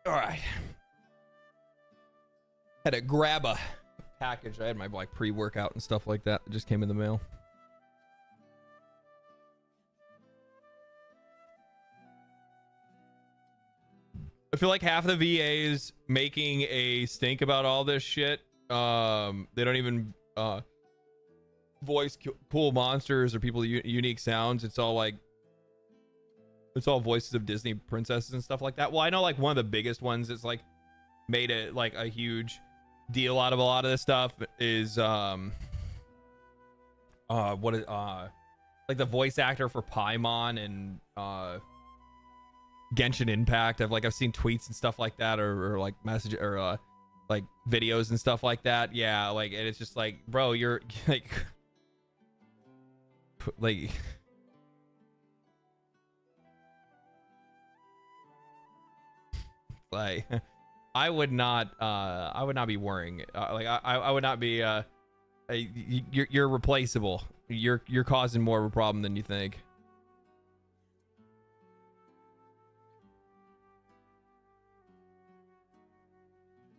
A: All right. Had to grab a package. I had my like pre-workout and stuff like that. It just came in the mail. I feel like half the VAs making a stink about all this shit. They don't even voice cool monsters or people unique sounds. It's all voices of Disney princesses and stuff like that. Well, I know like one of the biggest ones that's like made it like a huge deal out of a lot of this stuff is like the voice actor for Paimon and Genshin Impact. I've seen tweets and stuff like that, or like message or like videos and stuff like that. Yeah, like, and it's just like, bro, you're like like I would not be worrying. I would not be you're replaceable. You're causing more of a problem than you think.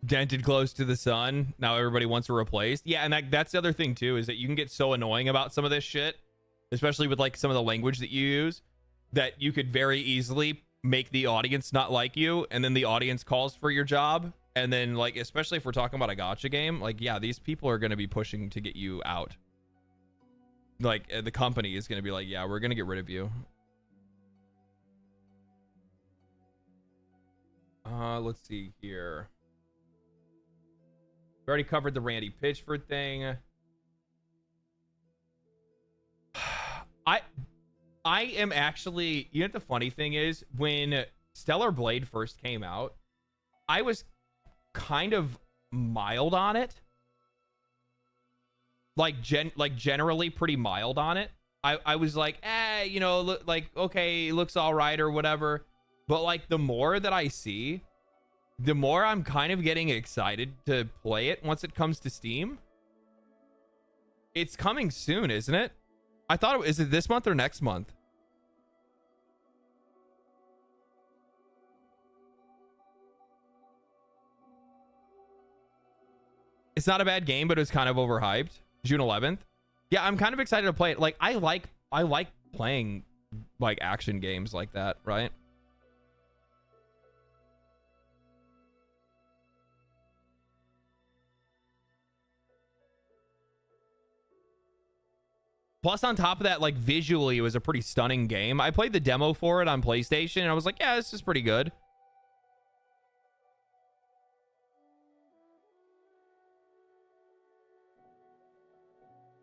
A: Dented close to the sun. Now everybody wants to replace. Yeah, and that's the other thing too, is that you can get so annoying about some of this shit, especially with like some of the language that you use, that you could very easily make the audience not like you, and then the audience calls for your job, and then like, especially if we're talking about a gacha game, like, yeah, these people are going to be pushing to get you out. Like the company is going to be like, yeah, we're going to get rid of you. Let's see here. We already covered the Randy Pitchford thing. I am actually, you know what the funny thing is, when Stellar Blade first came out, I was kind of mild on it. Like generally pretty mild on it. I was like, you know, like, okay, it looks all right or whatever. But like the more that I see, the more I'm kind of getting excited to play it once it comes to Steam. It's coming soon, isn't it? I thought is it this month or next month? It's not a bad game, but it was kind of overhyped. June 11th. Yeah, I'm kind of excited to play it. Like I like playing like action games like that, right? Plus, on top of that, like visually, it was a pretty stunning game. I played the demo for it on PlayStation, and I was like, yeah, this is pretty good.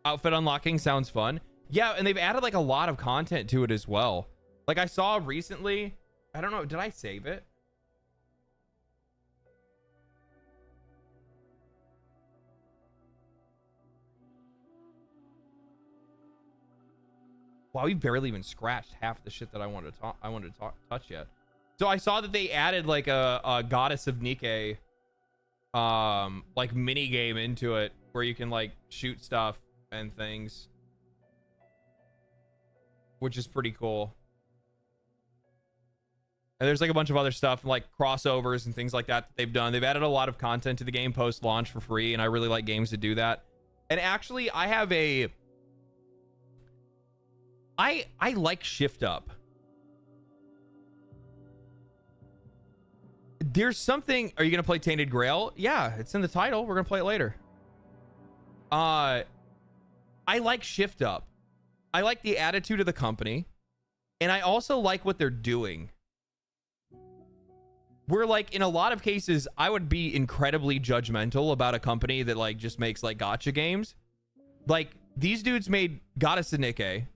A: Outfit unlocking sounds fun. Yeah, and they've added like a lot of content to it as well. Like I saw recently, I don't know, did I save it? Wow, we barely even scratched half the shit that I wanted to touch yet. So I saw that they added like a Goddess of Nike like mini game into it where you can like shoot stuff and things, which is pretty cool. And there's like a bunch of other stuff like crossovers and things like that they've done. They've added a lot of content to the game post launch for free, and I really like games that do that. And actually, I have a I like Shift Up. There's something. Are you gonna play Tainted Grail? Yeah, it's in the title. We're gonna play it later. I like Shift Up. I like the attitude of the company, and I also like what they're doing. Where like in a lot of cases, I would be incredibly judgmental about a company that like just makes like gacha games. Like these dudes made Goddess of Nike.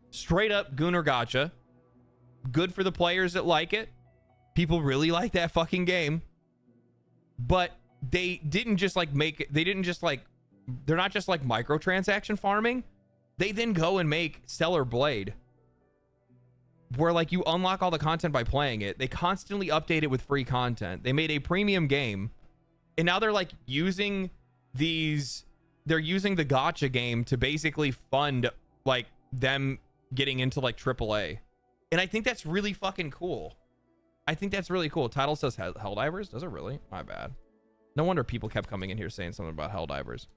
A: Straight up Gunnar gacha. Good for the players that like it. People really like that fucking game. But they didn't just like make it. They didn't just like. They're not just like microtransaction farming. They then go and make Stellar Blade, where like you unlock all the content by playing it. They constantly update it with free content. They made a premium game, and now they're like using these. They're using the gacha game to basically fund like them getting into like AAA, and I think that's really fucking cool. I think that's really cool. Title says Helldivers. Does it really? My bad. No wonder people kept coming in here saying something about Helldivers.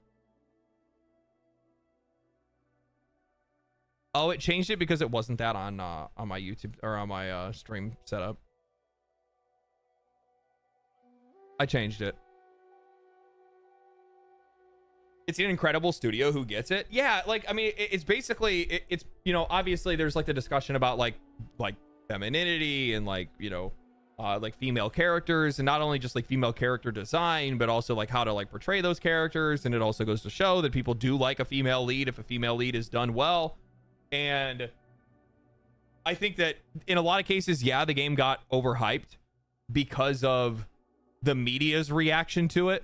A: Oh, it changed it because it wasn't that on my YouTube or on my stream setup. I changed it. It's an incredible studio who gets it. Yeah, like I mean, it's basically it's you know, obviously there's like the discussion about like femininity and like, you know, like female characters, and not only just like female character design, but also like how to like portray those characters. And it also goes to show that people do like a female lead if a female lead is done well. And I think that in a lot of cases, yeah, the game got overhyped because of the media's reaction to it,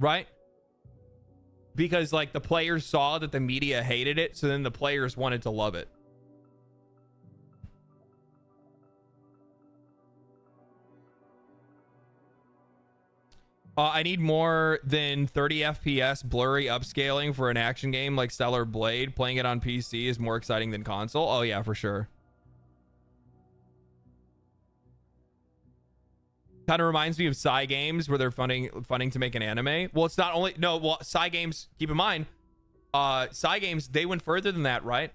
A: right? Because like the players saw that the media hated it, so then the players wanted to love it. I need more than 30 FPS blurry upscaling for an action game like Stellar Blade. Playing it on PC is more exciting than console. Oh yeah, for sure. Kind of reminds me of Psy Games where they're funding to make an anime. Well, it's not only Psy Games, keep in mind, Psy Games, they went further than that, right?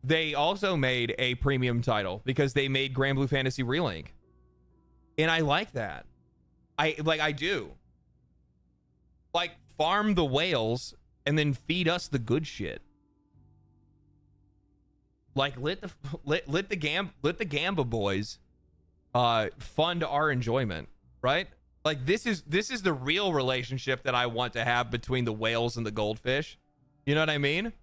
A: They also made a premium title because they made Grand Blue Fantasy Relink. And I like that. I do. Like, farm the whales and then feed us the good shit. Like, let the Gamba boys fund our enjoyment, right? Like, this is the real relationship that I want to have between the whales and the goldfish. You know what I mean?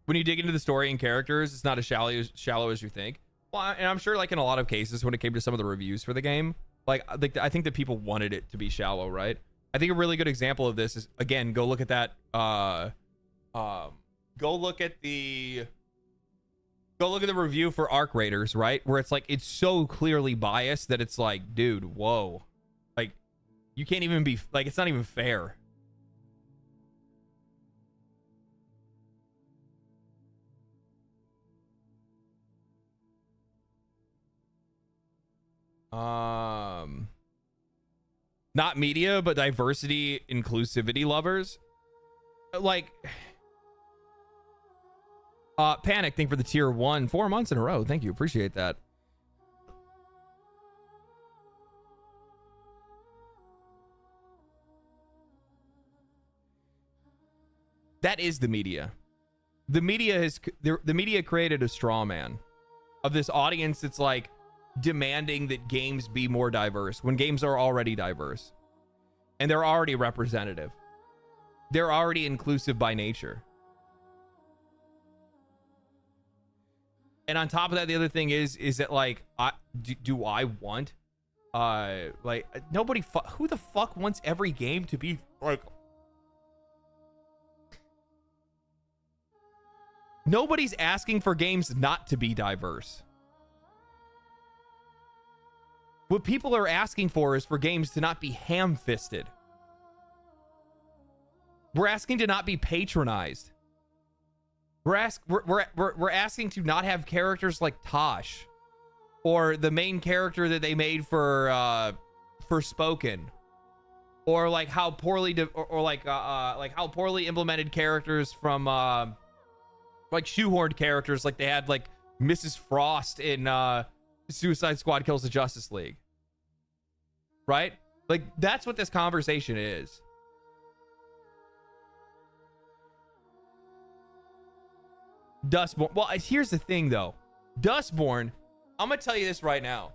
A: When you dig into the story and characters, it's not as shallow as you think. Well, and I'm sure like in a lot of cases when it came to some of the reviews for the game, like I think that people wanted it to be shallow, right? I think a really good example of this is, again, go look at that go look at the review for Arc Raiders, right? Where it's like it's so clearly biased that it's like, dude, whoa. Like you can't even be like, it's not even fair. Not media, but diversity, inclusivity lovers. Like, Panic, thank you for the tier 1, 4 months in a row. Thank you, appreciate that. That is the media. The media created a straw man of this audience that's like demanding that games be more diverse when games are already diverse and they're already representative. They're already inclusive by nature. And on top of that, the other thing is that like, do I want like nobody who the fuck wants every game to be like, nobody's asking for games not to be diverse. What people are asking for is for games to not be ham-fisted. We're asking to not be patronized. We're asking to not have characters like Tosh, or the main character that they made for Spoken, or like how poorly like how poorly implemented characters from like shoehorned characters, like they had like Mrs. Frost in Suicide Squad Kills the Justice League. Right? Like that's what this conversation is. Dustborn. Well, here's the thing though. Dustborn, I'm gonna tell you this right now.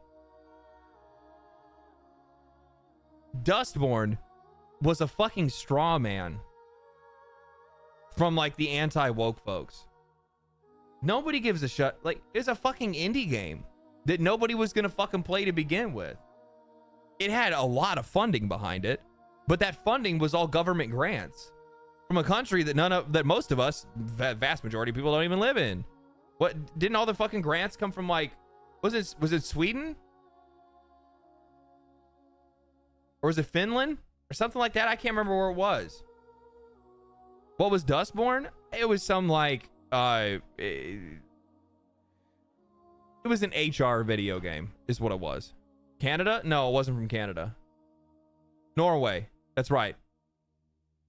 A: Dustborn was a fucking straw man from like the anti-woke folks. Nobody gives a shit. Like, it's a fucking indie game that nobody was gonna fucking play to begin with. It had a lot of funding behind it, but that funding was all government grants from a country that most of us, vast majority of people, don't even live in. What, didn't all the fucking grants come from like, was it Sweden? Or was it Finland? Or something like that? I can't remember where it was. What was Dustborn? It was some like it was an HR video game is what it was. Canada? No, it wasn't from Canada. Norway. That's right.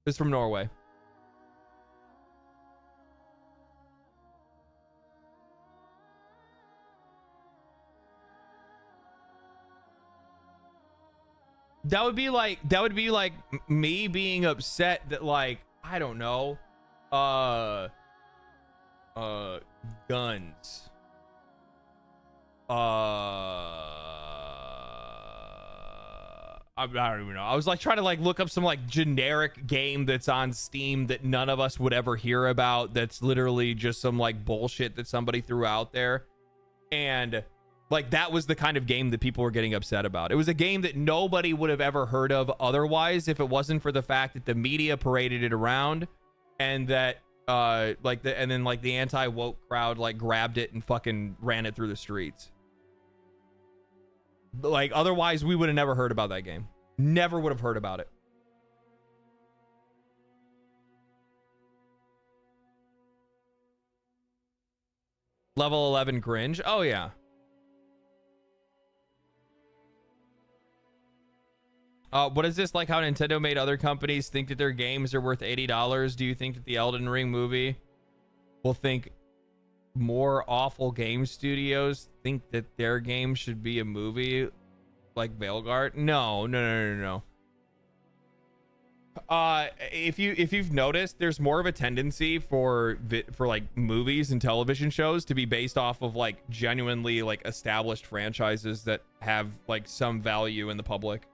A: It's from Norway. That would be like me being upset that, like, I don't know, guns. I don't even know. I was like trying to like look up some like generic game that's on Steam that none of us would ever hear about. That's literally just some like bullshit that somebody threw out there. And like that was the kind of game that people were getting upset about. It was a game that nobody would have ever heard of otherwise if it wasn't for the fact that the media paraded it around and that and then the anti-woke crowd like grabbed it and fucking ran it through the streets. Like otherwise we would have never heard about that game. Never would have heard about it. Level 11 cringe. Oh yeah. What is this, like how Nintendo made other companies think that their games are worth $80? Do you think that the Elden Ring movie will think more awful game studios think that their game should be a movie like Veilguard? No. If you've noticed, there's more of a tendency for like movies and television shows to be based off of like genuinely like established franchises that have like some value in the public.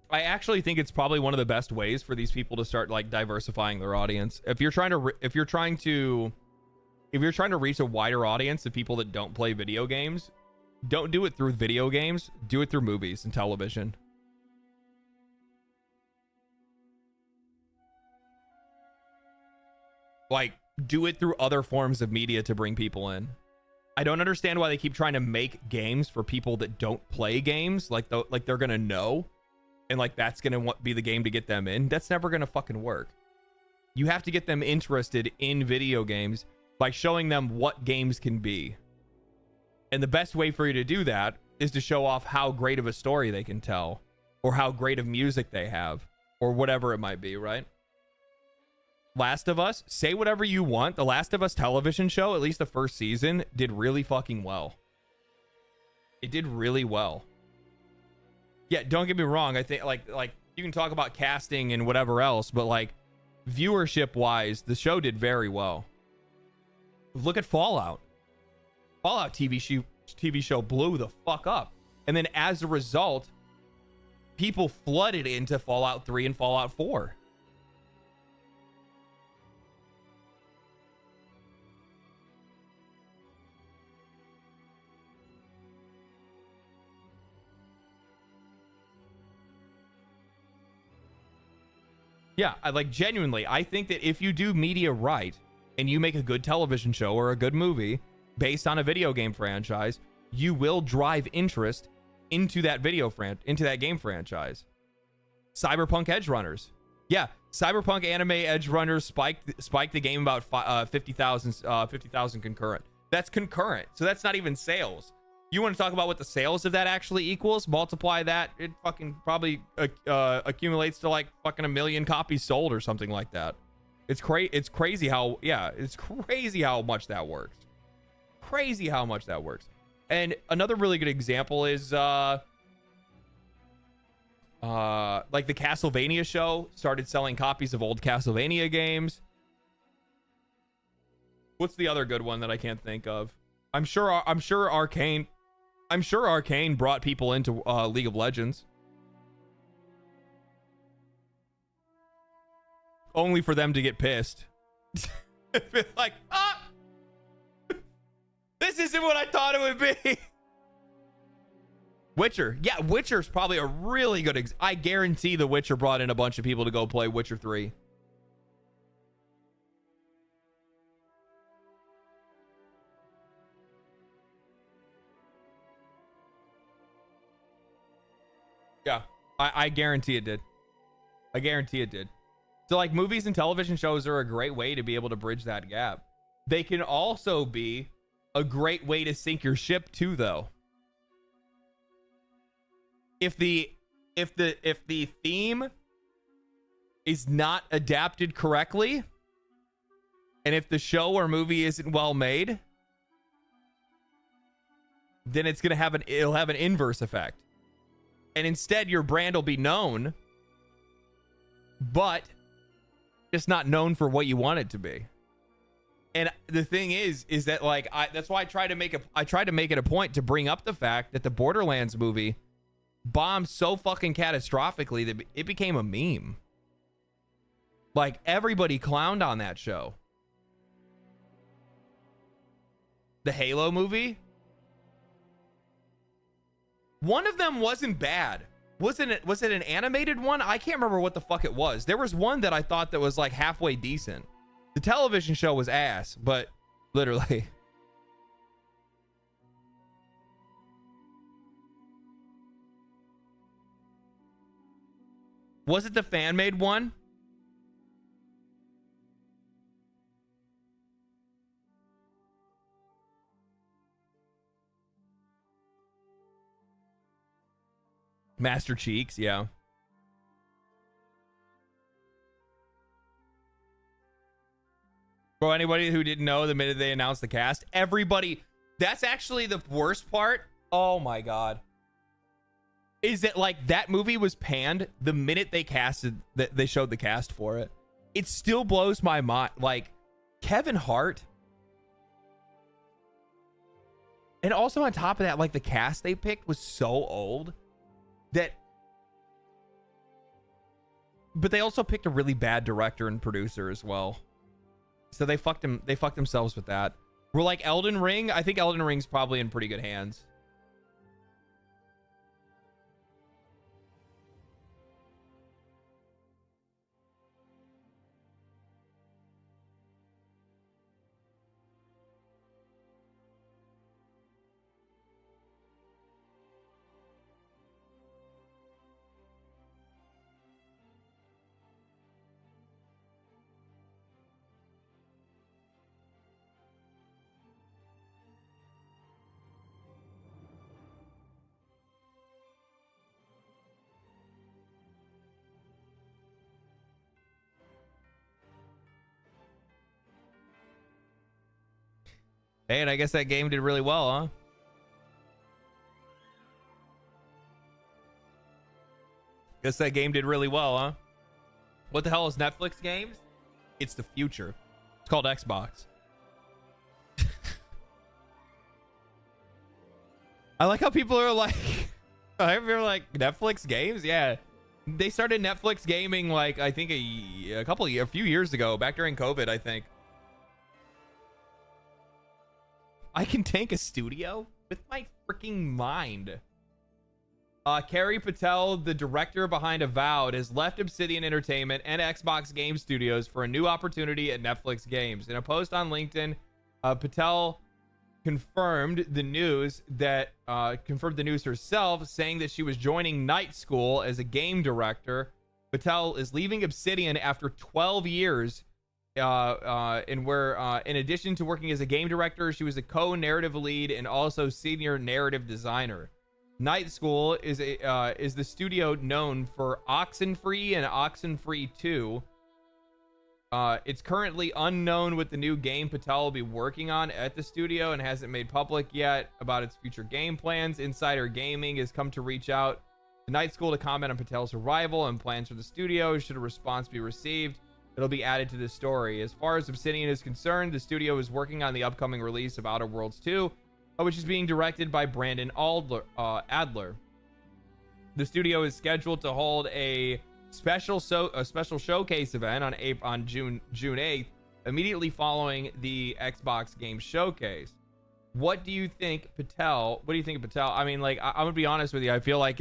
A: I actually think it's probably one of the best ways for these people to start like diversifying their audience. If you're trying to reach a wider audience of people that don't play video games, don't do it through video games, do it through movies and television. Like do it through other forms of media to bring people in. I don't understand why they keep trying to make games for people that don't play games like they're gonna know. And like that's gonna be the game to get them in. That's never gonna fucking work. You have to get them interested in video games by showing them what games can be. And the best way for you to do that is to show off how great of a story they can tell, or how great of music they have, or whatever it might be, right? Last of Us, say whatever you want. The Last of Us television show, at least the first season, did really fucking well. It did really well. Yeah, don't get me wrong. I think like you can talk about casting and whatever else, but like viewership wise, the show did very well. Look at Fallout. Fallout TV show blew the fuck up. And then as a result, people flooded into Fallout 3 and Fallout 4. Yeah, I like genuinely, I think that if you do media right and you make a good television show or a good movie based on a video game franchise, you will drive interest into that game franchise. Cyberpunk Edge Runners. Yeah, Cyberpunk Anime Edge Runners spiked the game about 50,000 concurrent. That's concurrent. So that's not even sales. You want to talk about what the sales of that actually equals? Multiply that, it fucking probably accumulates to like fucking 1 million copies sold or something like that. It's crazy how, yeah, it's crazy how much that works. Crazy how much that works. And another really good example is like the Castlevania show started selling copies of old Castlevania games. What's the other good one that I can't think of? I'm sure Arcane brought people into League of Legends. Only for them to get pissed. Like, this isn't what I thought it would be. Witcher. Yeah, Witcher's probably a really good I guarantee The Witcher brought in a bunch of people to go play Witcher 3. Yeah, I guarantee it did. I guarantee it did. So like movies and television shows are a great way to be able to bridge that gap. They can also be a great way to sink your ship too, though. If the theme is not adapted correctly, and if the show or movie isn't well made, then it's gonna have it'll have an inverse effect. And instead your brand will be known, but just not known for what you want it to be. And the thing is that like that's why I tried to make it a point to bring up the fact that the Borderlands movie bombed so fucking catastrophically that it became a meme. Like everybody clowned on that show. The Halo movie, one of them wasn't bad. Was it an animated one? I can't remember what the fuck it was. There was one that I thought that was like halfway decent. The television show was ass, but literally. Was it the fan-made one? Master Cheeks, yeah. For anybody who didn't know, the minute they announced the cast, everybody, that's actually the worst part. Oh my god. Is that like that movie was panned the minute they casted that they showed the cast for it. It still blows my mind. Like Kevin Hart. And also on top of that, like the cast they picked was so old that, but they also picked a really bad director and producer as well. So they fucked themselves with that. We're like Elden Ring. I think Elden Ring's probably in pretty good hands. Hey, and I guess that game did really well, huh? Guess that game did really well, huh? What the hell is Netflix games? It's the future. It's called Xbox. I like how people are like, Netflix games? Yeah. They started Netflix gaming like, I think a few years ago, back during COVID, I think. I can tank a studio with my freaking mind. Carrie Patel, the director behind Avowed, has left Obsidian Entertainment and Xbox Game Studios for a new opportunity at Netflix Games. In a post on LinkedIn, Patel confirmed the news herself, saying that she was joining Night School as a game director. Patel is leaving Obsidian after 12 years. In addition to working as a game director, she was a co-narrative lead and also senior narrative designer. Night School is the studio known for Oxenfree and Oxenfree 2. It's currently unknown what the new game Patel will be working on at the studio and hasn't made public yet about its future game plans. Insider Gaming has come to reach out to Night School to comment on Patel's arrival and plans for the studio. Should a response be received, it'll be added to the story. As far as Obsidian is concerned, the studio is working on the upcoming release of Outer Worlds 2, which is being directed by Brandon Adler. The studio is scheduled to hold a special showcase event on June 8th, immediately following the Xbox Game Showcase. What do you think, Patel? What do you think of Patel? I mean, like, I'm gonna be honest with you. I feel like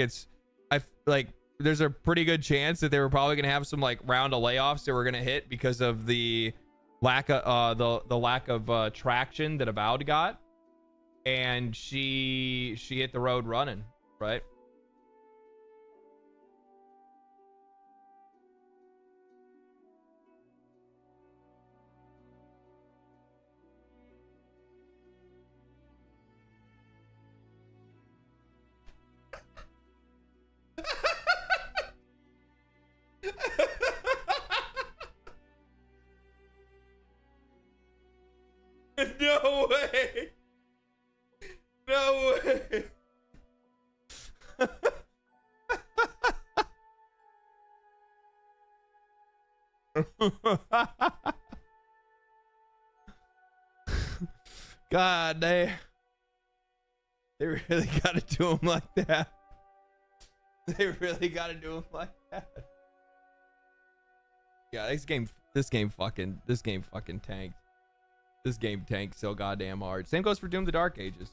A: there's a pretty good chance that they were probably going to have some like round of layoffs that were going to hit because of the lack of the lack of traction that Avowed got, and she hit the road running, right? God, they really gotta do him like that. They really gotta do him like that. Yeah, this game fucking tanked. This game tanked so goddamn hard. Same goes for Doom: The Dark Ages.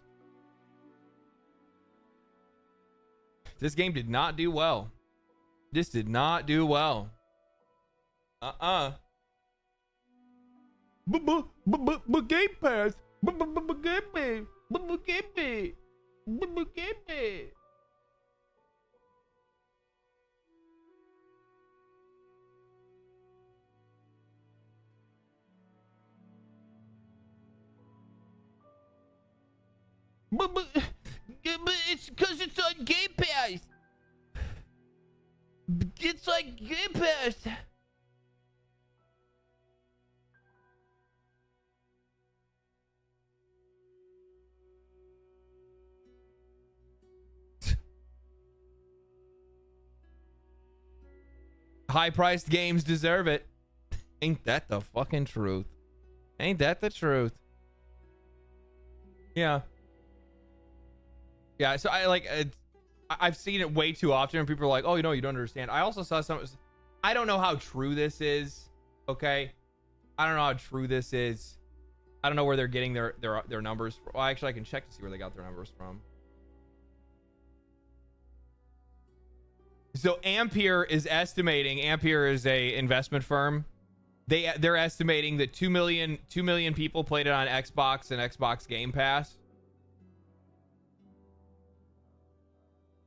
A: This game did not do well. This did not do well. Game Pass. Game Pass. But it's because it's on Game Pass. It's like Game Pass. High-priced games deserve it. Ain't that the fucking truth? Ain't that the truth? Yeah. Yeah, so I've seen it way too often and people are like, oh, you know, you don't understand. I also saw some, I don't know how true this is, okay? I don't know how true this is. I don't know where they're getting their numbers from. Well, actually, I can check to see where they got their numbers from. So Ampere is estimating, Ampere is a investment firm. They're estimating that 2 million people played it on Xbox and Xbox Game Pass.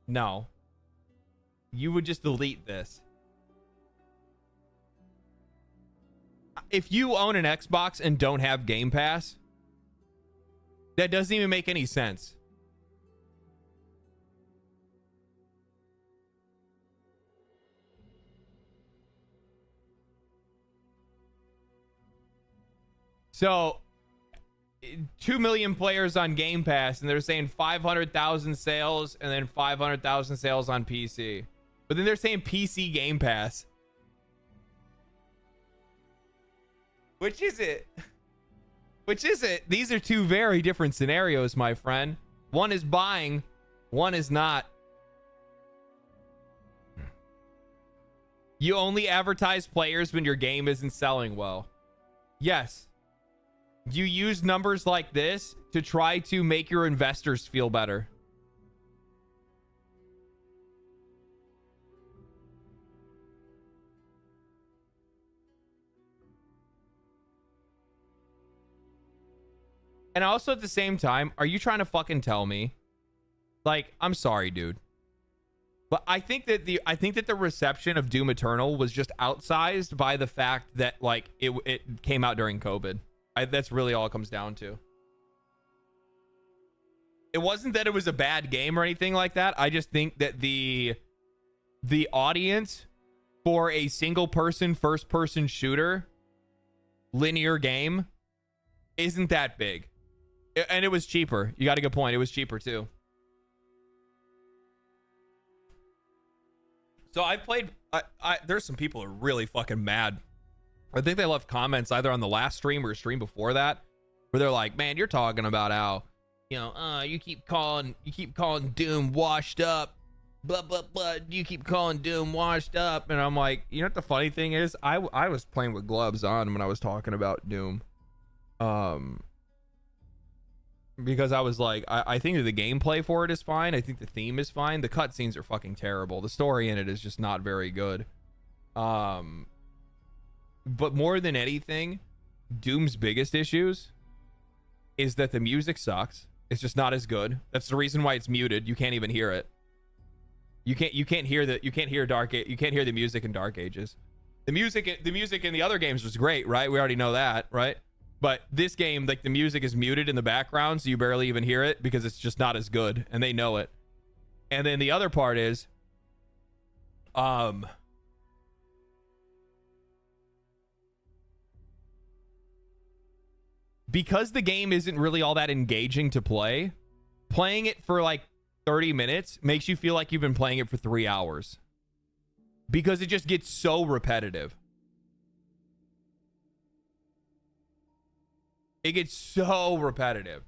A: No. You would just delete this. If you own an Xbox and don't have Game Pass, that doesn't even make any sense. So 2 million players on Game Pass, and they're saying 500,000 sales and then 500,000 sales on PC. But then they're saying PC Game Pass. Which is it? Which is it? These are two very different scenarios, my friend. One is buying, one is not. You only advertise players when your game isn't selling well. Yes. You use numbers like this to try to make your investors feel better. And also at the same time, are you trying to fucking tell me? Like, I'm sorry, dude. But I think that the reception of Doom Eternal was just outsized by the fact that like it came out during COVID. That's really all it comes down to. It wasn't that it was a bad game or anything like that. I just think that the audience for a single person first person shooter linear game isn't that big. And it was cheaper. You got a good point. It was cheaper too. So I played there's some people who are really fucking mad. I think they left comments either on the last stream or a stream before that where they're like, man, you're talking about how, you know, you keep calling Doom washed up, blah blah blah, you keep calling Doom washed up. And I'm like, you know what the funny thing is, I was playing with gloves on when I was talking about Doom, because I was like, I think that the gameplay for it is fine. I think the theme is fine. The cutscenes are fucking terrible. The story in it is just not very good. But more than anything, Doom's biggest issues is that the music sucks. It's just not as good. That's the reason why it's muted. You can't even hear it. You can't hear the music in Dark Ages. The music in the other games was great, right? We already know that, right? But this game, like, the music is muted in the background, so you barely even hear it because it's just not as good, and they know it. And then the other part is, because the game isn't really all that engaging to play, playing it for like 30 minutes makes you feel like you've been playing it for 3 hours because it just gets so repetitive. It gets so repetitive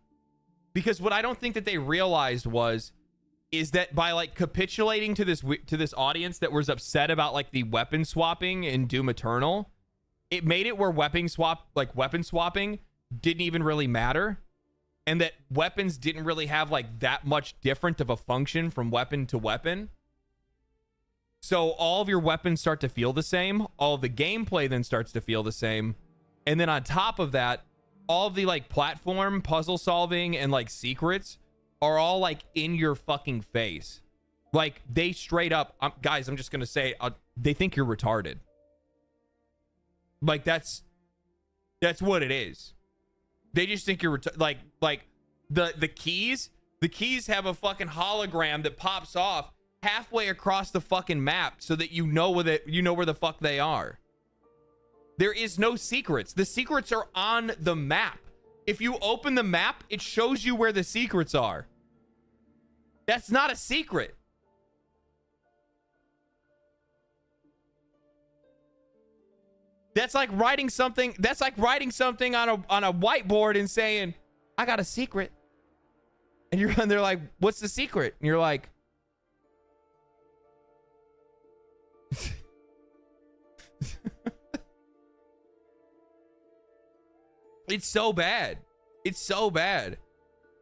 A: because what I don't think that they realized is that by like capitulating to this audience that was upset about like the weapon swapping in Doom Eternal, it made it where weapon swapping didn't even really matter, and that weapons didn't really have like that much different of a function from weapon to weapon. So all of your weapons start to feel the same, all of the gameplay then starts to feel the same, and then on top of that, all of the like platform puzzle solving and like secrets are all like in your fucking face. Like they straight up, guys, I'm just gonna say, they think you're retarded. Like that's what it is. They just think you're like the keys have a fucking hologram that pops off halfway across the fucking map so that you know where the fuck they are. There is no secrets. The secrets are on the map. If you open the map, it shows you where the secrets are. That's not a secret. That's like writing something on a whiteboard and saying, "I got a secret." And they're like, "What's the secret?" And you're like, it's so bad. It's so bad.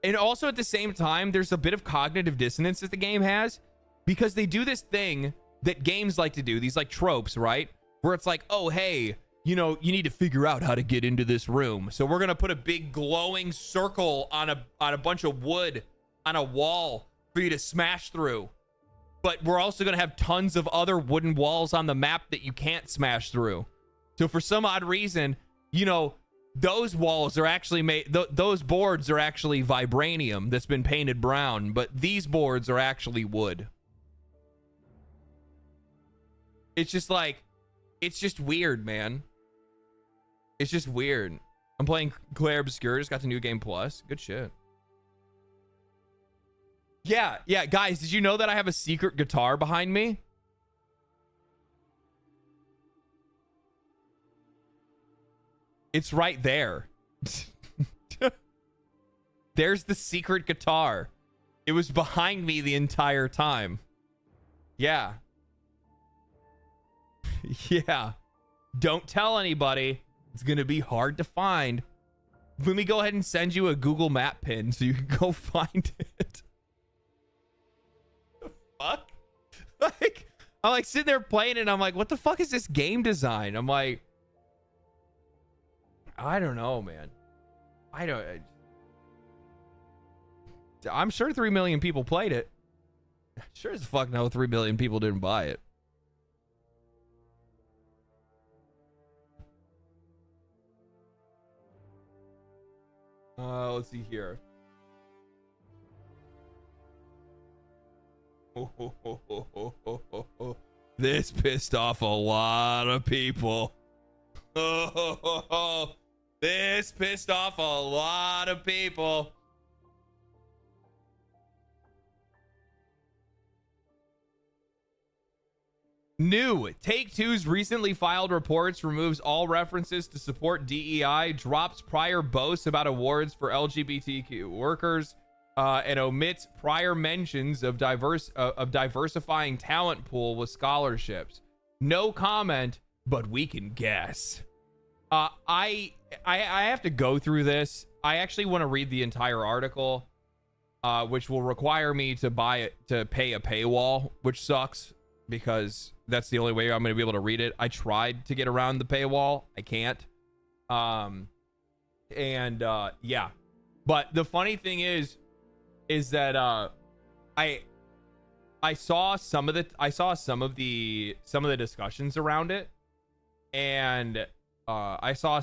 A: And also at the same time, there's a bit of cognitive dissonance that the game has because they do this thing that games like to do, these like tropes, right? Where it's like, oh, hey, you know, you need to figure out how to get into this room. So we're going to put a big glowing circle on a bunch of wood on a wall for you to smash through. But we're also going to have tons of other wooden walls on the map that you can't smash through. So for some odd reason, you know, those walls are actually made, those boards are actually vibranium that's been painted brown, but these boards are actually wood. It's just like, it's just weird, man. It's just weird. I'm playing Claire Obscure, just got the New Game Plus. Good shit. Yeah, guys, did you know that I have a secret guitar behind me? It's right there. There's the secret guitar. It was behind me the entire time. Yeah. Yeah. Don't tell anybody. It's going to be hard to find. Let me go ahead and send you a Google Map pin so you can go find it. The fuck? Like, I'm like sitting there playing it and I'm like, what the fuck is this game design? I'm like, I don't know, man. I'm sure 3 million people played it. Sure as fuck no 3 million people didn't buy it. Let's see here. This pissed off a lot of people. This pissed off a lot of people. New Take-Two's recently filed reports removes all references to support DEI, drops prior boasts about awards for LGBTQ workers, and omits prior mentions of diversifying talent pool with scholarships. No comment, but we can guess. I have to go through this. I actually want to read the entire article, which will require me to pay a paywall, which sucks because that's the only way I'm going to be able to read it. I tried to get around the paywall. I can't. Yeah. But the funny thing is that I saw some of the discussions around it, and I saw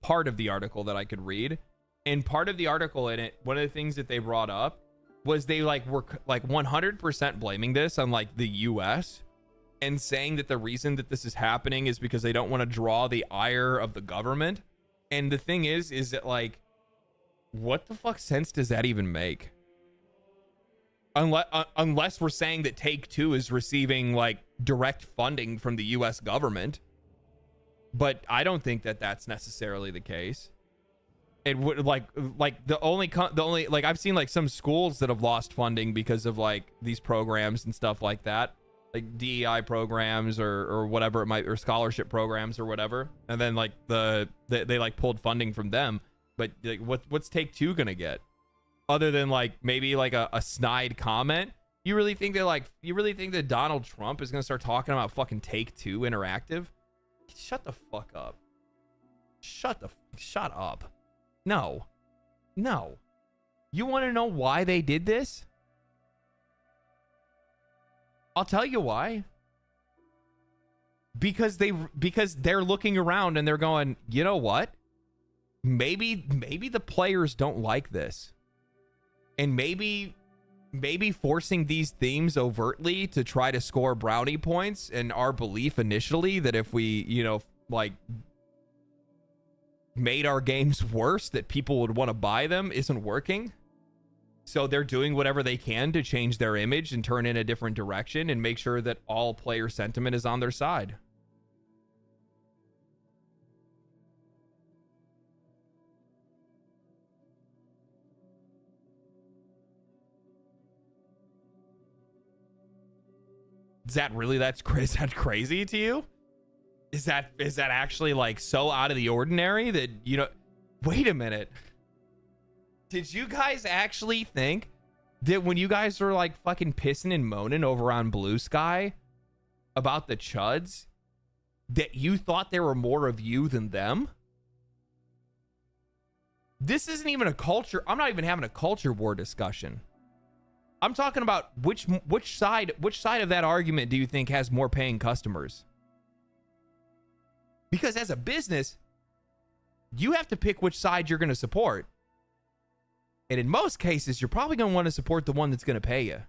A: part of the article that I could read, and part of the article in it, one of the things that they brought up was they were 100% blaming this on like the US and saying that the reason that this is happening is because they don't want to draw the ire of the government. And the thing is that like, what the fuck sense does that even make? Unless we're saying that Take-Two is receiving like direct funding from the US government. But I don't think that that's necessarily the case. It would like the only like I've seen like some schools that have lost funding because of like these programs and stuff like that, like DEI programs or whatever it might, or scholarship programs or whatever, and then like they like pulled funding from them. But like what's Take-Two gonna get other than like maybe like a snide comment? You really think that Donald Trump is gonna start talking about fucking Take-Two Interactive? Shut the fuck up. Shut up. No. You want to know why they did this? I'll tell you why. Because they're looking around and they're going, you know what? Maybe the players don't like this. And maybe forcing these themes overtly to try to score brownie points, and our belief initially that if we, you know, like made our games worse, that people would want to buy them, isn't working. So they're doing whatever they can to change their image and turn in a different direction and make sure that all player sentiment is on their side. Is that crazy to you? Is that actually like so out of the ordinary that, you know, wait a minute. Did you guys actually think that when you guys were like fucking pissing and moaning over on Blue Sky about the chuds, that you thought there were more of you than them? This isn't even a culture. I'm not even having a culture war discussion. I'm talking about which side of that argument do you think has more paying customers? Because as a business, you have to pick which side you're going to support. And in most cases, you're probably going to want to support the one that's going to pay you.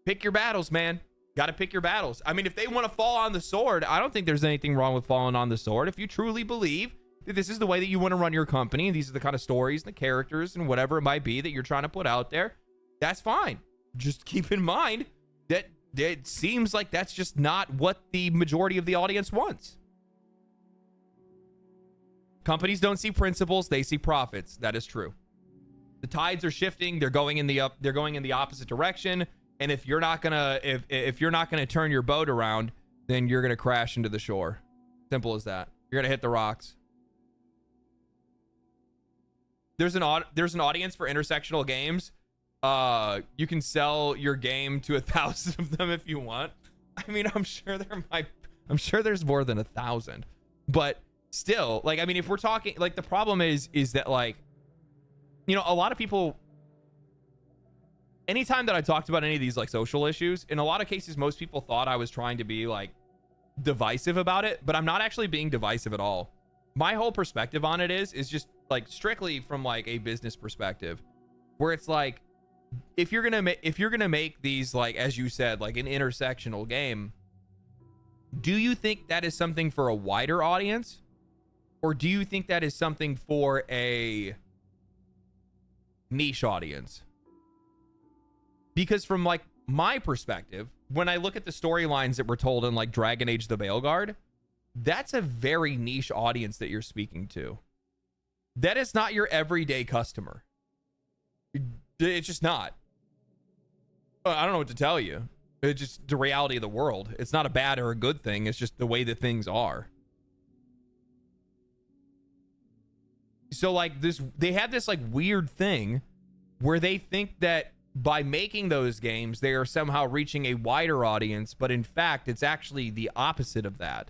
A: Pick your battles, man. Got to pick your battles. I mean, if they want to fall on the sword, I don't think there's anything wrong with falling on the sword. If you truly believe that this is the way that you want to run your company, and these are the kind of stories and the characters and whatever it might be that you're trying to put out there, that's fine. Just keep in mind that it seems like that's just not what the majority of the audience wants. Companies don't see principles, they see profits. That is true. The tides are shifting, they're going in the opposite direction, and if you're not going to if you're not going to turn your boat around, then you're going to crash into the shore. Simple as that. You're going to hit the rocks. There's an audience for intersectional games. You can sell your game to 1,000 of them if you want. I mean, I'm sure there's more than 1,000, but still, like, I mean, if we're talking, like, the problem is that, like, you know, a lot of people, anytime that I talked about any of these like social issues, in a lot of cases, most people thought I was trying to be like divisive about it, but I'm not actually being divisive at all. My whole perspective on it is just like strictly from like a business perspective, where it's like, if you're gonna make these, like, as you said, like an intersectional game, do you think that is something for a wider audience, or do you think that is something for a niche audience? Because from like my perspective, when I look at the storylines that were told in like Dragon Age the Veilguard, that's a very niche audience that you're speaking to. That is not your everyday customer. It's just not. I don't know what to tell you. It's just the reality of the world. It's not a bad or a good thing. It's just the way that things are. So like they have this like weird thing where they think that by making those games, they are somehow reaching a wider audience, but in fact, it's actually the opposite of that.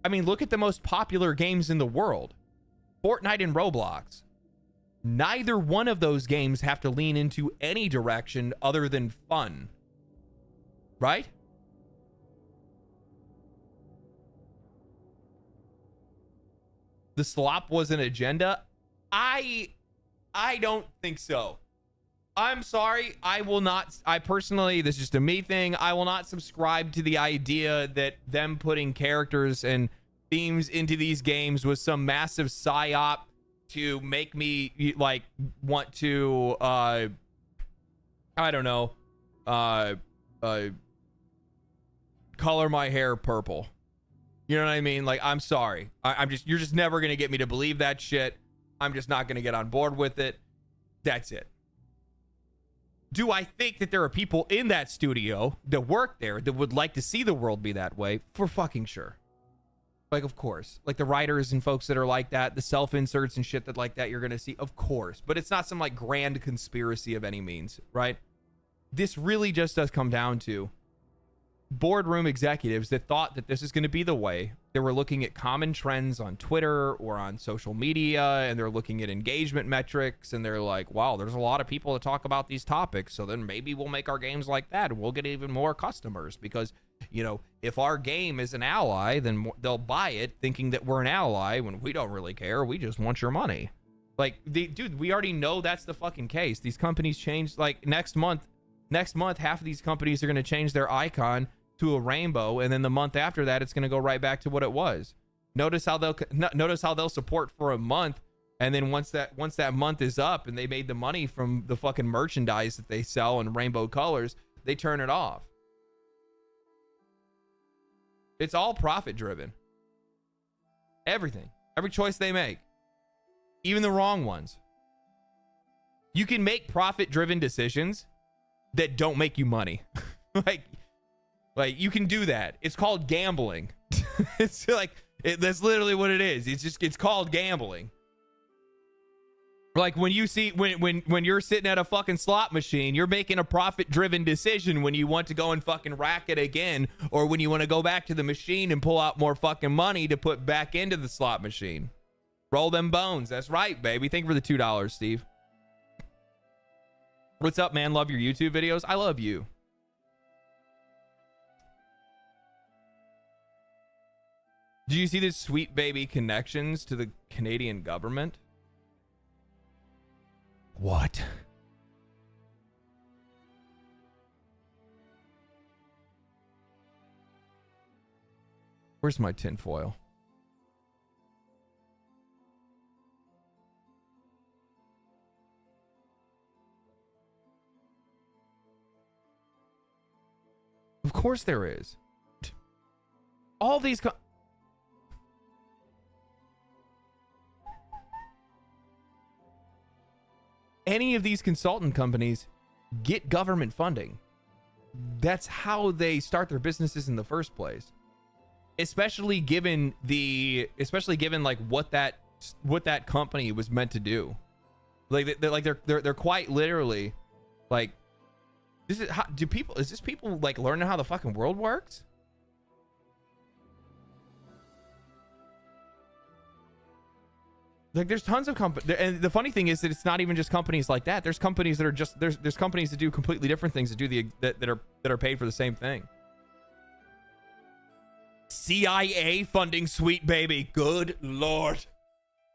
A: I mean, look at the most popular games in the world. Fortnite and Roblox. Neither one of those games have to lean into any direction other than fun. Right? The slop was an agenda? I don't think so. I'm sorry. I personally, this is just a me thing. I will not subscribe to the idea that them putting characters and themes into these games was some massive psyop to make me like want to I don't know, color my hair purple. You know what I mean? Like, I'm sorry. You're just never gonna get me to believe that shit. I'm just not gonna get on board with it. That's it. Do I think that there are people in that studio that work there that would like to see the world be that way? For fucking sure. Like, of course. Like, the writers and folks that are like that, the self-inserts and shit that like that you're gonna see, of course. But it's not some, like, grand conspiracy of any means, right? This really just does come down to boardroom executives that thought that this is going to be the way. They were looking at common trends on Twitter or on social media, and they're looking at engagement metrics, and they're like, wow, there's a lot of people that talk about these topics, so then maybe we'll make our games like that, and we'll get even more customers, because, you know, if our game is an ally, then they'll buy it thinking that we're an ally when we don't really care. We just want your money. Like, dude, we already know that's the fucking case. These companies change, like, next month, half of these companies are going to change their icon to a rainbow, and then the month after that it's going to go right back to what it was. Notice how they'll support for a month, and then once that month is up and they made the money from the fucking merchandise that they sell in rainbow colors, they turn it off. It's all profit driven. Everything, every choice they make, even the wrong ones. You can make profit driven decisions that don't make you money. Like, you can do that. It's called gambling. It's like, that's literally what it is. It's called gambling. Like, when you see, when you're sitting at a fucking slot machine, you're making a profit-driven decision when you want to go and fucking rack it again, or when you want to go back to the machine and pull out more fucking money to put back into the slot machine. Roll them bones. That's right, baby. Thank you for the $2, Steve. What's up, man? Love your YouTube videos. I love you. Do you see this sweet baby connections to the Canadian government? What? Where's my tinfoil? Of course there is. All these any of these consultant companies get government funding. That's how they start their businesses in the first place. Especially given like what that company was meant to do. Like they're quite literally like, this is how is this people like learning how the fucking world works? Like, there's tons of companies, and the funny thing is that it's not even just companies like that. There's companies that are just there's companies that do completely different things that are paid for the same thing. CIA funding Sweet Baby. Good Lord.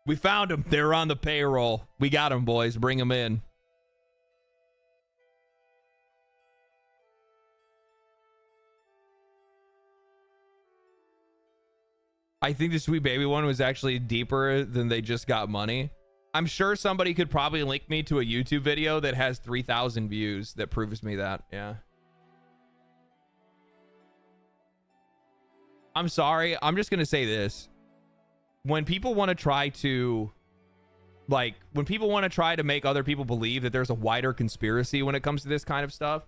A: We found them. They're on the payroll. We got them, boys. Bring them in. I think the Sweet Baby one was actually deeper than they just got money. I'm sure somebody could probably link me to a YouTube video that has 3,000 views that proves me that. Yeah. I'm sorry. I'm just going to say this. When people want to try to make other people believe that there's a wider conspiracy when it comes to this kind of stuff,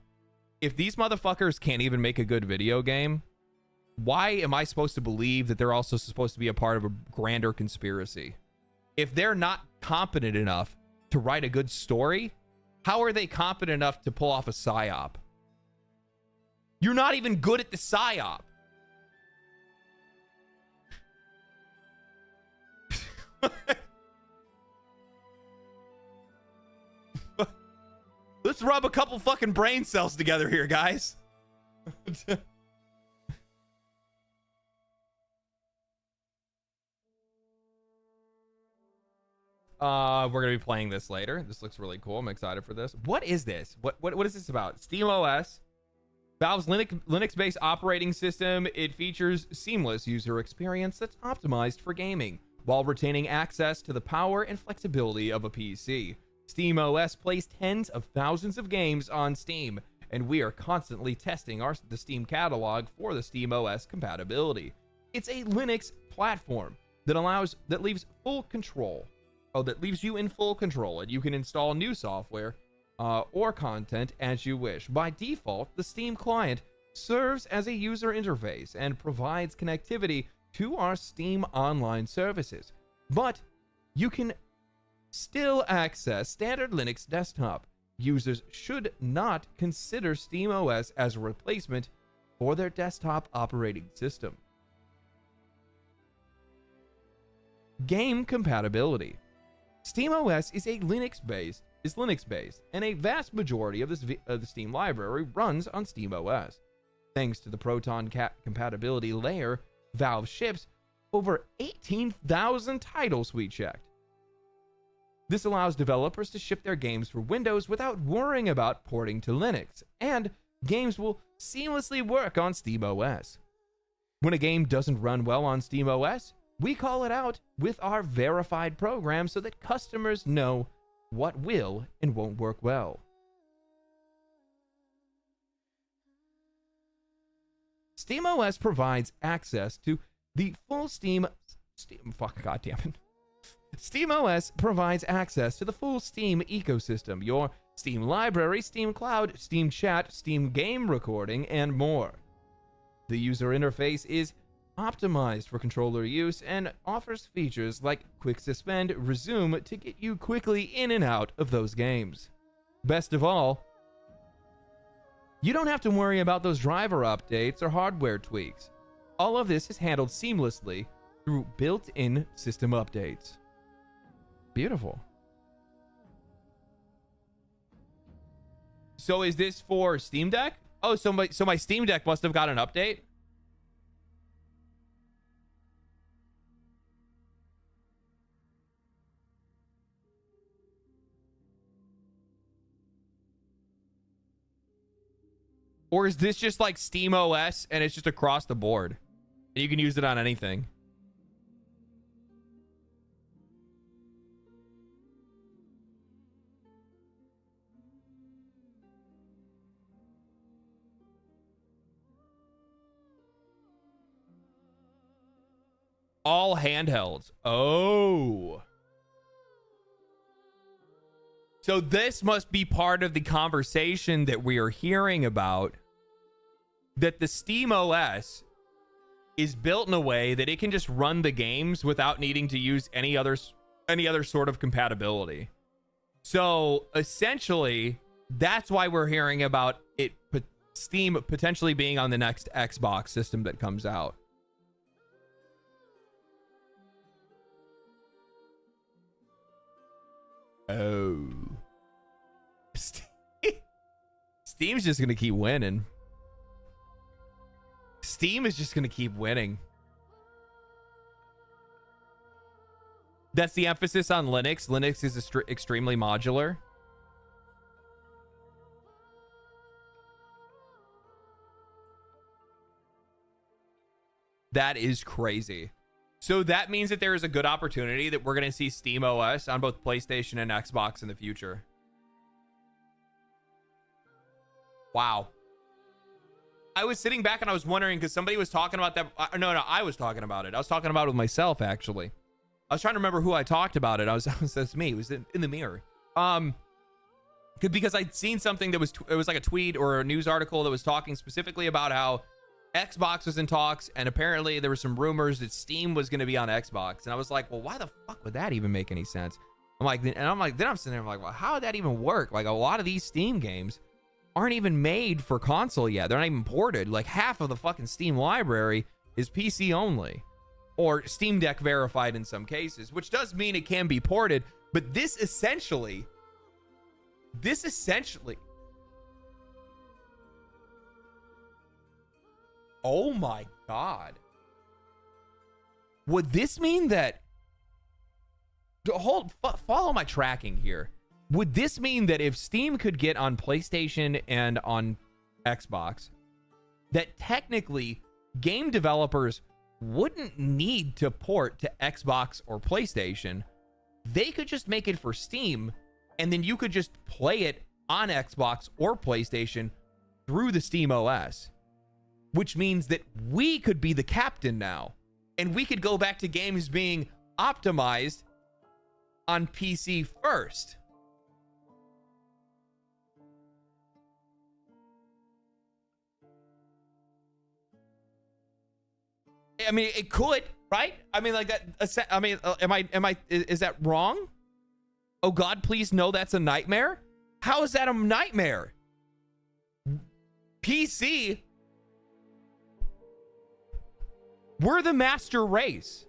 A: if these motherfuckers can't even make a good video game, why am I supposed to believe that they're also supposed to be a part of a grander conspiracy? If they're not competent enough to write a good story, how are they competent enough to pull off a psyop? You're not even good at the psyop. Let's rub a couple fucking brain cells together here, guys. We're gonna be playing this later. This looks really cool. I'm excited for this. What is this? What is this about? Steam OS. Valve's Linux-based operating system, it features seamless user experience that's optimized for gaming, while retaining access to the power and flexibility of a PC. SteamOS plays tens of thousands of games on Steam, and we are constantly testing the Steam catalog for the SteamOS compatibility. It's a Linux platform that leaves you in full control, and you can install new software or content as you wish. By default, the Steam client serves as a user interface and provides connectivity to our Steam online services, but you can still access standard Linux desktop. Users should not consider SteamOS as a replacement for their desktop operating system. Game compatibility. SteamOS is Linux-based, and a vast majority of the Steam library runs on SteamOS. Thanks to the Proton compatibility layer, Valve ships over 18,000 titles we checked. This allows developers to ship their games for Windows without worrying about porting to Linux, and games will seamlessly work on SteamOS. When a game doesn't run well on SteamOS, we call it out with our verified program so that customers know what will and won't work well. SteamOS provides access to the full SteamOS provides access to the full Steam ecosystem, your Steam library, Steam Cloud, Steam Chat, Steam Game Recording, and more. The user interface is optimized for controller use and offers features like quick suspend, resume to get you quickly in and out of those games. Best of all, you don't have to worry about those driver updates or hardware tweaks. All of this is handled seamlessly through built-in system updates. Beautiful. So is this for Steam Deck? Oh, so my Steam Deck must have got an update? Or is this just like SteamOS and it's just across the board? And you can use it on anything. All handhelds. Oh. So this must be part of the conversation that we are hearing about, that the SteamOS is built in a way that it can just run the games without needing to use any other sort of compatibility. So essentially, that's why we're hearing about it, Steam potentially being on the next Xbox system that comes out. Oh. Steam's just going to keep winning. Steam is just going to keep winning. That's the emphasis on Linux. Linux is extremely modular. That is crazy. So that means that there is a good opportunity that we're going to see SteamOS on both PlayStation and Xbox in the future. Wow. I was sitting back and I was wondering, because somebody was talking about that. No, I was talking about it. I was talking about it with myself, actually. I was trying to remember who I talked about it. That's me. It was in the mirror. Because I'd seen something that it was like a tweet or a news article that was talking specifically about how Xbox was in talks, and apparently there were some rumors that Steam was going to be on Xbox. And I was like, well, why the fuck would that even make any sense? Then I'm sitting there, I'm like, well, how would that even work? Like, a lot of these Steam games aren't even made for console yet. They're not even ported. Like, half of the fucking Steam library is PC only, or Steam Deck verified in some cases, which does mean it can be ported. But this essentially, oh my God. Would this mean that, follow my tracking here. Would this mean that if Steam could get on PlayStation and on Xbox, that technically game developers wouldn't need to port to Xbox or PlayStation. They could just make it for Steam, and then you could just play it on Xbox or PlayStation through the Steam OS, which means that we could be the captain now, and we could go back to games being optimized on PC first. I mean, it could, right? I mean, like that. I mean, is that wrong? Oh God, please no, that's a nightmare. How is that a nightmare? PC, we're the master race.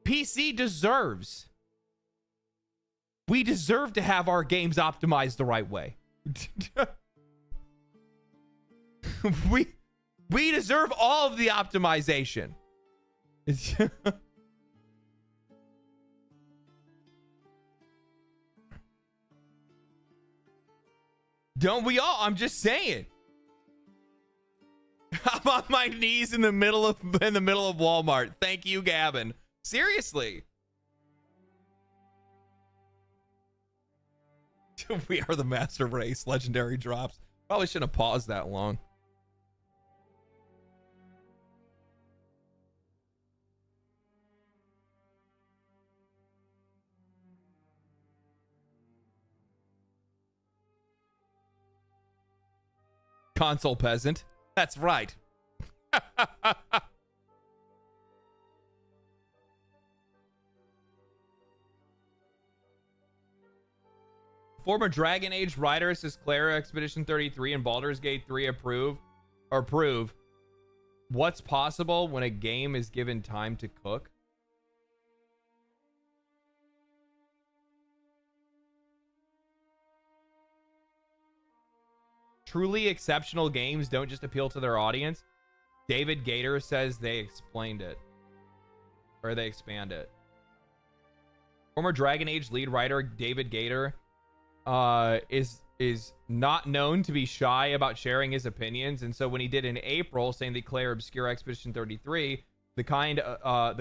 A: PC deserves. We deserve to have our games optimized the right way. We deserve all of the optimization. Don't we all? I'm just saying. I'm on my knees in the middle of Walmart. Thank you, Gavin. Seriously. We are the master race. Legendary drops. Probably shouldn't have paused that long. Console peasant. That's right. Former Dragon Age writer says Clara Expedition 33 and Baldur's Gate 3 prove what's possible when a game is given time to cook. Truly exceptional games don't just appeal to their audience. David Gator says they explained it. Or they expand it. Former Dragon Age lead writer David Gator is not known to be shy about sharing his opinions, and so when he did in April saying they declare Obscure Expedition 33 the kind of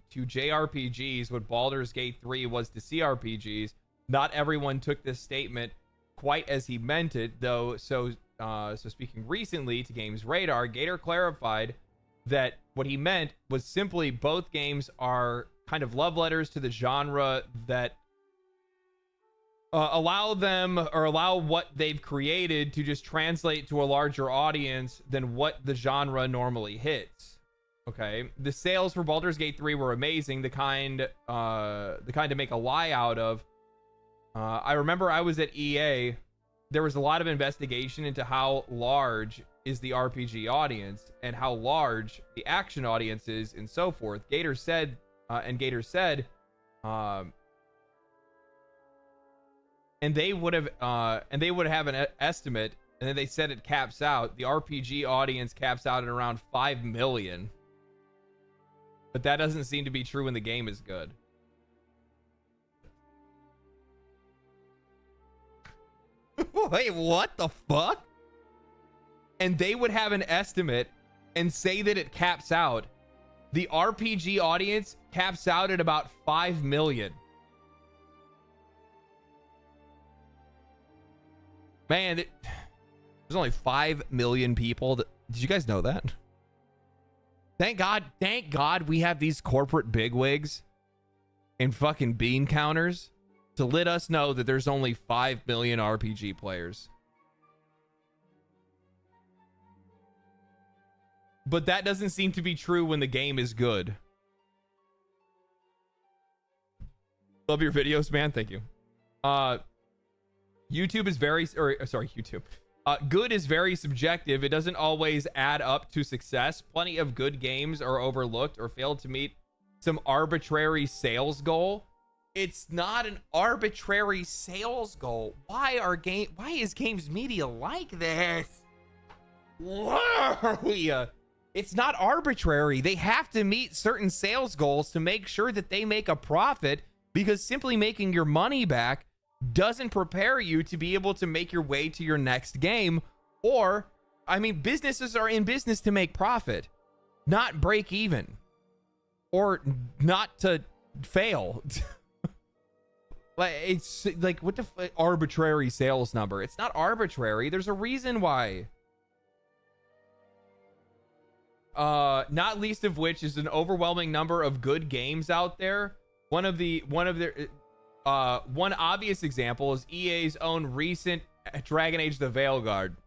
A: to JRPGs what Baldur's Gate 3 was to CRPGs, not everyone took this statement quite as he meant it, though. So speaking recently to Games Radar, Gator clarified that what he meant was simply both games are kind of love letters to the genre that allow what they've created to just translate to a larger audience than what the genre normally hits. Okay, the sales for Baldur's Gate 3 were amazing, the kind to make a lie out of. I remember I was at EA. There was a lot of investigation into how large is the RPG audience and how large the action audience is and so forth. Gator said, and they would have an estimate, and then they said it caps out. The RPG audience caps out at around 5 million. But that doesn't seem to be true when the game is good. Wait, what the fuck? And they would have an estimate and say that it caps out. The RPG audience caps out at about 5 million. Man, there's only 5 million people. Did you guys know that? Thank God we have these corporate bigwigs and fucking bean counters to let us know that there's only 5 million RPG players. But that doesn't seem to be true when the game is good. Love your videos, man. Thank you. YouTube is YouTube. Good is very subjective. It doesn't always add up to success. Plenty of good games are overlooked or fail to meet some arbitrary sales goal. It's not an arbitrary sales goal. Why is games media like this? Why? It's not arbitrary. They have to meet certain sales goals to make sure that they make a profit, because simply making your money back doesn't prepare you to be able to make your way to your next game Or, I mean, businesses are in business to make profit, not break even, or not to fail. Like, it's like, what the arbitrary sales number? It's not arbitrary. There's a reason why. Not least of which is an overwhelming number of good games out there. One obvious example is EA's own recent Dragon Age the Veilguard.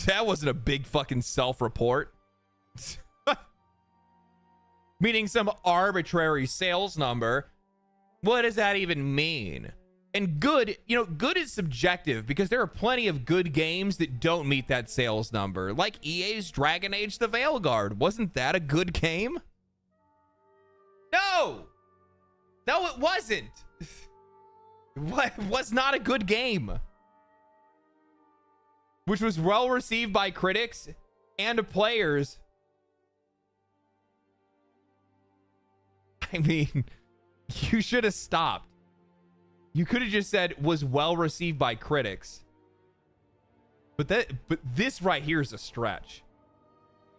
A: That wasn't a big fucking self-report. Meaning some arbitrary sales number. What does that even mean? And good, you know, good is subjective because there are plenty of good games that don't meet that sales number. Like EA's Dragon Age the Veilguard. Wasn't that a good game? No! No, it wasn't. It was not a good game. Which was well received by critics and players. I mean, you should have stopped. You could have just said was well received by critics. But this right here is a stretch.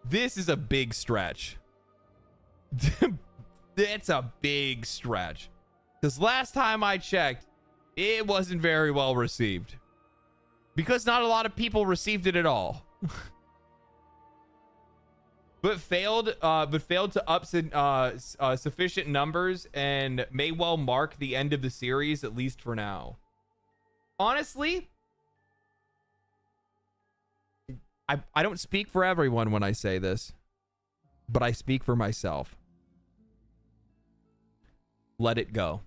A: This is a big stretch. That's a big stretch. Because last time I checked, it wasn't very well received. Because not a lot of people received it at all. but failed to up sufficient numbers and may well mark the end of the series, at least for now. Honestly, I don't speak for everyone when I say this, but I speak for myself. Let it go.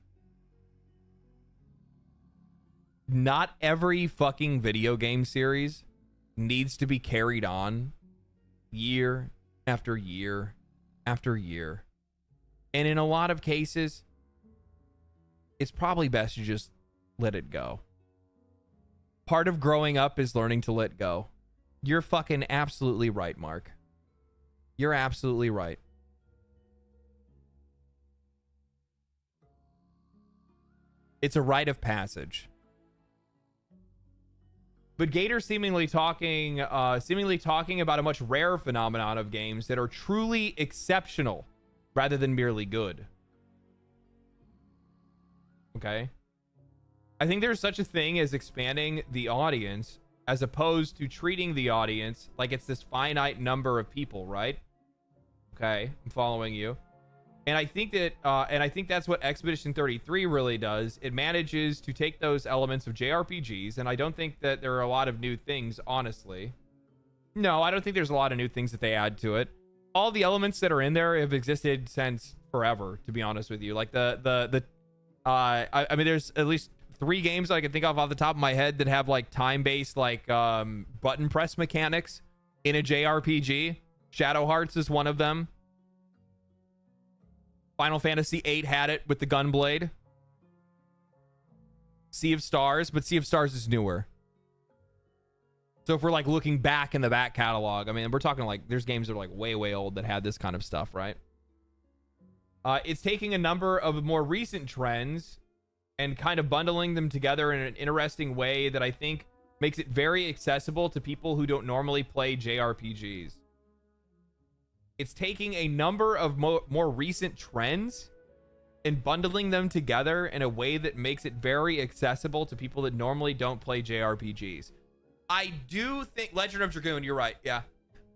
A: Not every fucking video game series needs to be carried on year after year after year. And in a lot of cases, it's probably best to just let it go. Part of growing up is learning to let go. You're fucking absolutely right, Mark. You're absolutely right. It's a rite of passage. But Gator's seemingly talking about a much rarer phenomenon of games that are truly exceptional rather than merely good. Okay? I think there's such a thing as expanding the audience as opposed to treating the audience like it's this finite number of people, right? Okay, I'm following you. And I think that's what Expedition 33 really does. It manages to take those elements of JRPGs, and I don't think that there are a lot of new things, honestly. No, I don't think there's a lot of new things that they add to it. All the elements that are in there have existed since forever, to be honest with you. Like I mean, there's at least 3 games I can think of off the top of my head that have like time-based like button press mechanics in a JRPG. Shadow Hearts is one of them. Final Fantasy VIII had it with the Gunblade. Sea of Stars, but Sea of Stars is newer. So if we're like looking back in the back catalog, I mean, we're talking like there's games that are like way, way old that had this kind of stuff, right? It's taking a number of more recent trends and kind of bundling them together in an interesting way that I think makes it very accessible to people who don't normally play JRPGs. It's taking a number of more recent trends and bundling them together in a way that makes it very accessible to people that normally don't play JRPGs. I do think Legend of Dragoon, you're right, yeah.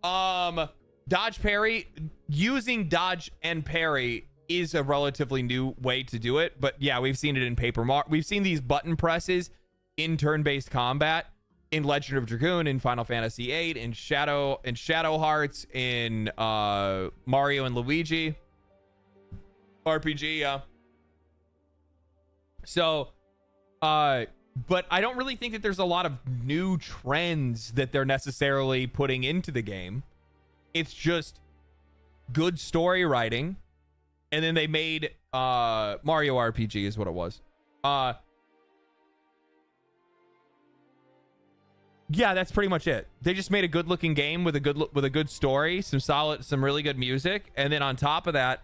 A: Dodge parry, using dodge and parry is a relatively new way to do it, but yeah, we've seen it in we've seen these button presses in turn-based combat in Legend of Dragoon, in Final Fantasy VIII, in Shadow Hearts, in Mario and Luigi RPG, yeah. So, but I don't really think that there's a lot of new trends that they're necessarily putting into the game. It's just good story writing, and then they made Mario RPG is what it was. Yeah, that's pretty much it. They just made a good-looking game with a good story, some really good music, and then on top of that,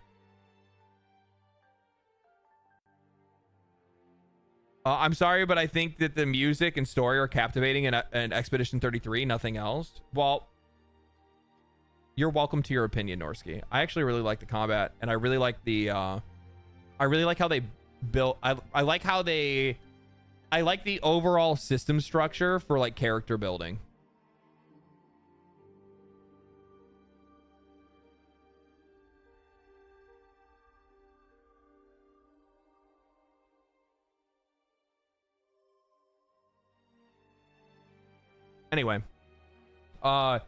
A: I'm sorry, but I think that the music and story are captivating in Expedition 33, nothing else. Well, you're welcome to your opinion, Norsky. I actually really like the combat, and I really like the I really like how they built. I like how they, I like the overall system structure for like character building. Anyway, and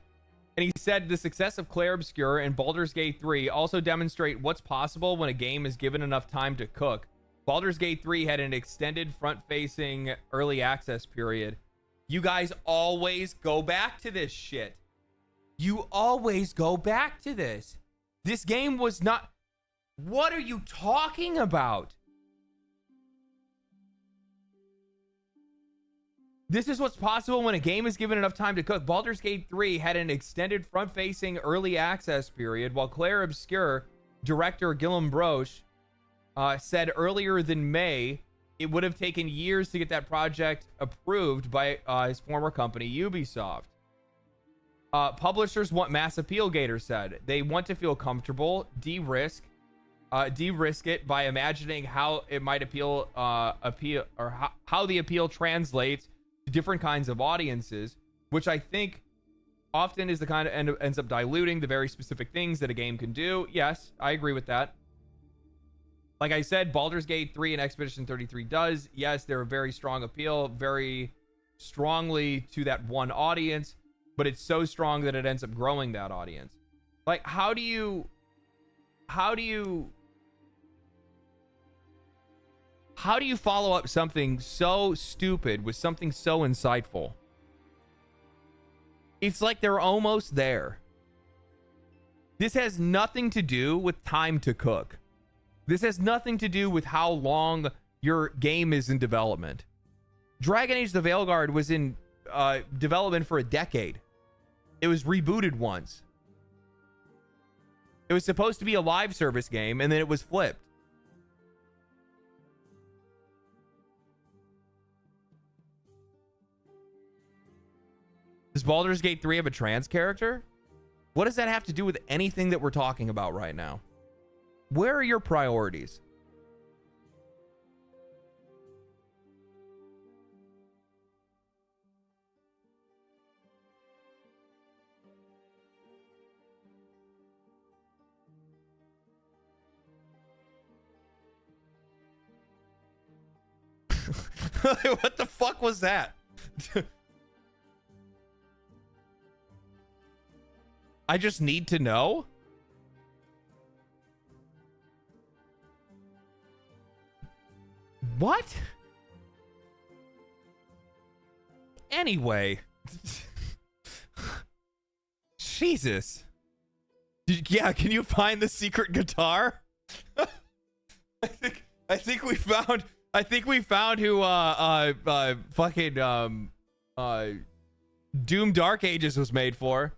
A: he said the success of Clair Obscur and Baldur's Gate 3 also demonstrate what's possible when a game is given enough time to cook. Baldur's Gate 3 had an extended front-facing early access period. You guys always go back to this shit. You always go back to this. This game was not... What are you talking about? This is what's possible when a game is given enough time to cook. Baldur's Gate 3 had an extended front-facing early access period, while Clair Obscur director Guillaume Broche said earlier than May it would have taken years to get that project approved by his former company, Ubisoft. Publishers want mass appeal, Gator said. They want to feel comfortable, de-risk it by imagining how it might appeal, or how the appeal translates to different kinds of audiences, which I think often is the kind of ends up diluting the very specific things that a game can do. Yes, I agree with that. Like I said, Baldur's Gate 3 and Expedition 33 does. Yes, they're a very strong appeal, very strongly to that one audience, but it's so strong that it ends up growing that audience. Like, how do you follow up something so stupid with something so insightful? It's like they're almost there. This has nothing to do with time to cook. This has nothing to do with how long your game is in development. Dragon Age: The Veilguard was in development for a decade. It was rebooted once. It was supposed to be a live service game, and then it was flipped. Does Baldur's Gate 3 have a trans character? What does that have to do with anything that we're talking about right now? Where are your priorities? What the fuck was that? I just need to know? What? Anyway. Jesus. Yeah, can you find the secret guitar? I think we found who fucking Doom Dark Ages was made for.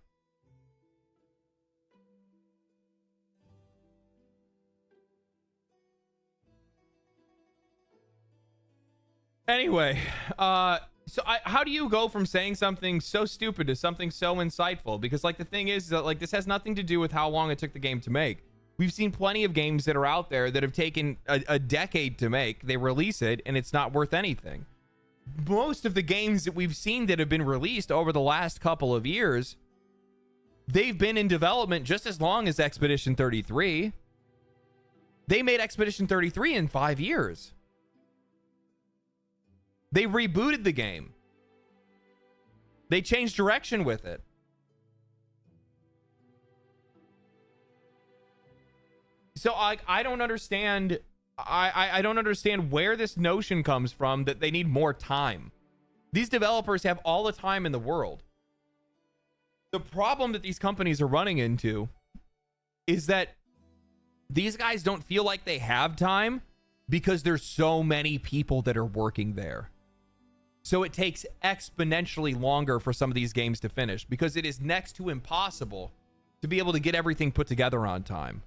A: Anyway, so how do you go from saying something so stupid to something so insightful? Because like the thing is that like this has nothing to do with how long it took the game to make. We've seen plenty of games that are out there that have taken a decade to make. They release it and it's not worth anything. Most of the games that we've seen that have been released over the last couple of years, they've been in development just as long as Expedition 33. They made Expedition 33 in 5 years. They rebooted the game. They changed direction with it. So I don't understand. I don't understand where this notion comes from that they need more time. These developers have all the time in the world. The problem that these companies are running into is that these guys don't feel like they have time because there's so many people that are working there. So it takes exponentially longer for some of these games to finish because it is next to impossible to be able to get everything put together on time.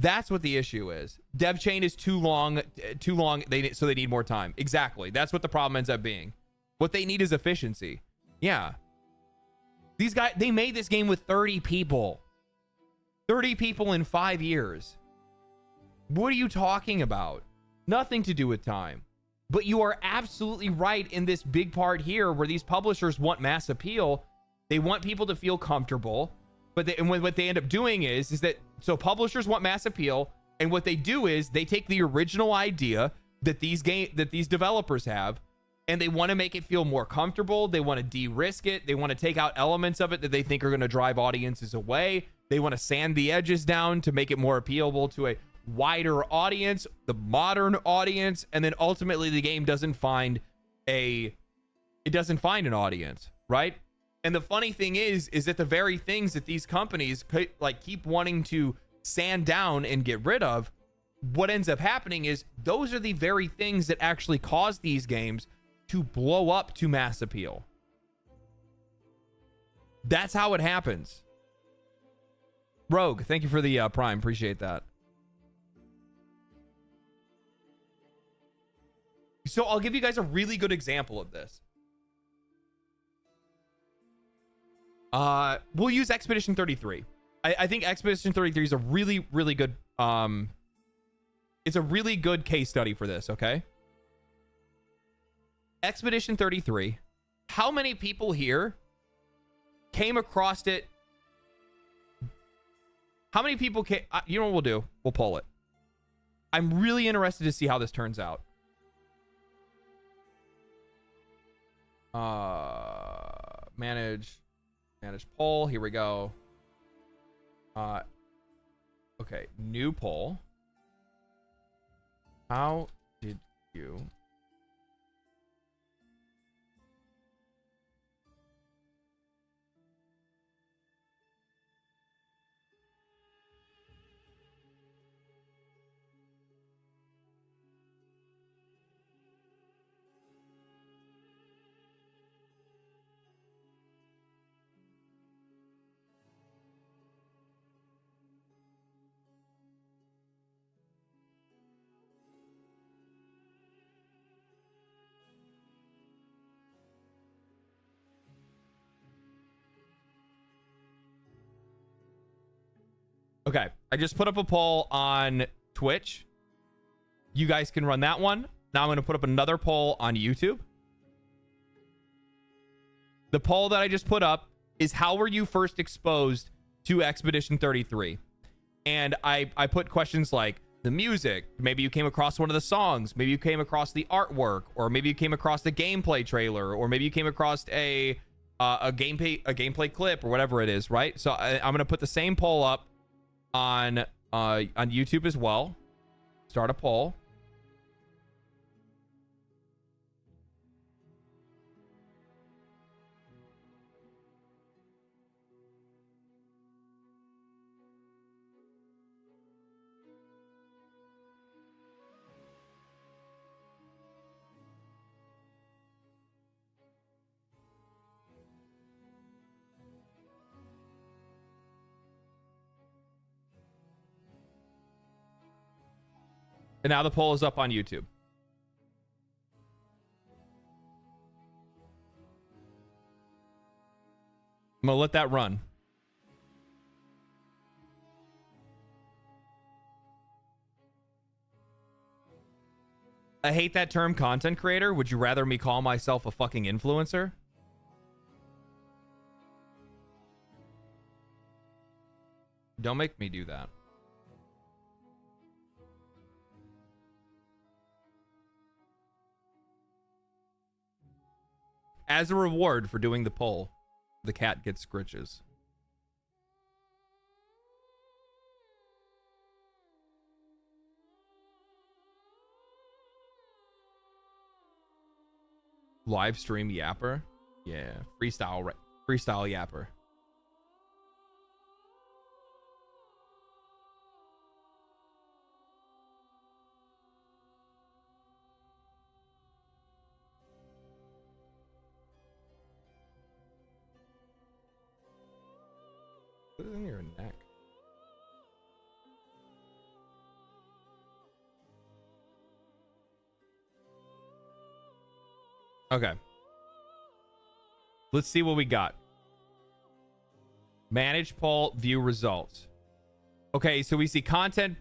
A: That's what the issue is. Dev chain is too long. So they need more time. Exactly. That's what the problem ends up being. What they need is efficiency. Yeah. These guys, they made this game with 30 people. 30 people in 5 years. What are you talking about? Nothing to do with time. But you are absolutely right in this big part here where these publishers want mass appeal. They want people to feel comfortable. And what they end up doing is that, so publishers want mass appeal, and what they do is they take the original idea that these developers have, and they want to make it feel more comfortable. They want to de-risk it. They want to take out elements of it that they think are going to drive audiences away. They want to sand the edges down to make it more appealable to a wider audience, the modern audience, and then ultimately the game doesn't find an audience, right? And the funny thing is that the very things that these companies like keep wanting to sand down and get rid of, what ends up happening is those are the very things that actually cause these games to blow up to mass appeal. That's how it happens. Rogue, thank you for the Prime. Appreciate that. So I'll give you guys a really good example of this. We'll use Expedition 33. I think Expedition 33 is a really, really good, it's a really good case study for this, okay? Expedition 33. How many people here came across it? How many people came? You know what we'll do? We'll pull it. I'm really interested to see how this turns out. Manage poll. Here we go. Okay, new poll. How did you Okay, I just put up a poll on Twitch. You guys can run that one. Now I'm going to put up another poll on YouTube. The poll that I just put up is how were you first exposed to Expedition 33? And I put questions like the music. Maybe you came across one of the songs. Maybe you came across the artwork, or maybe you came across the gameplay trailer, or maybe you came across a gameplay clip, or whatever it is, right? So I'm going to put the same poll up on YouTube as well. Start a poll. And now the poll is up on YouTube. I'm going to let that run. I hate that term, content creator. Would you rather me call myself a fucking influencer? Don't make me do that. As a reward for doing the poll, the cat gets scritches. Live stream yapper? Yeah, freestyle yapper. Put it in your neck. Okay. Let's see what we got. Manage poll, view results. Okay, so we see content,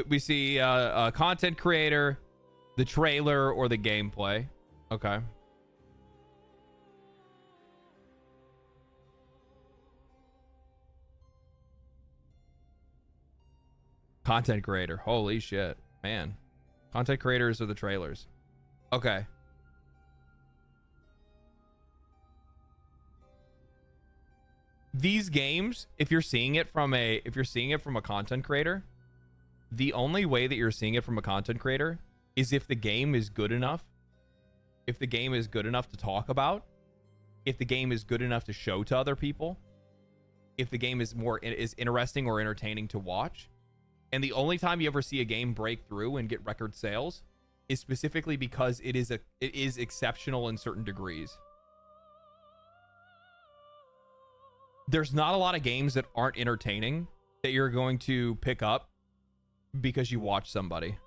A: we see content creator, the trailer, or the gameplay. Okay. Content creator. Holy shit, man. Content creators are the trailers. Okay. These games, if you're seeing it from a content creator, the only way that you're seeing it from a content creator is if the game is good enough. If the game is good enough to talk about, if the game is good enough to show to other people, if the game is interesting or entertaining to watch. And the only time you ever see a game break through and get record sales is specifically because it is exceptional in certain degrees. There's not a lot of games that aren't entertaining that you're going to pick up because you watch somebody.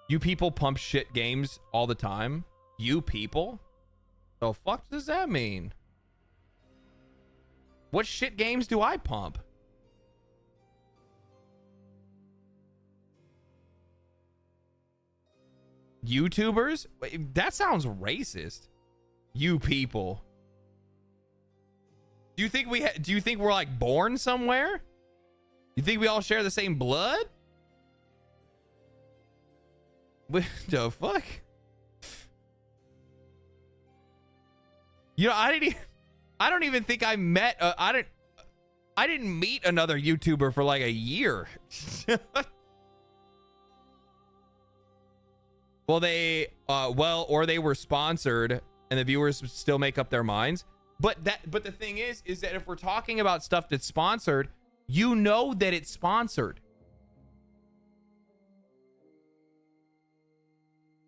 A: You people pump shit games all the time. You people? The fuck does that mean? What shit games do I pump? YouTubers? Wait, that sounds racist. You people. Do you think we're like born somewhere? You think we all share the same blood? What the fuck? You know, I don't even think I met I didn't meet another YouTuber for like a year. Well, or they were sponsored and the viewers still make up their minds. But the thing is that if we're talking about stuff that's sponsored, you know that it's sponsored.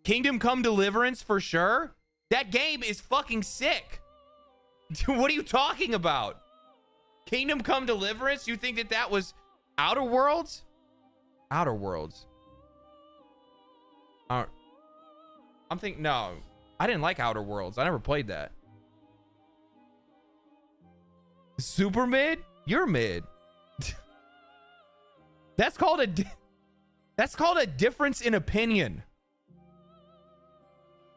A: Kingdom Come Deliverance for sure. That game is fucking sick. What are you talking about? Kingdom Come Deliverance? You think that was Outer Worlds? Outer Worlds. I'm thinking, no, I didn't like Outer Worlds. I never played that. Super mid? You're mid. That's called a difference in opinion.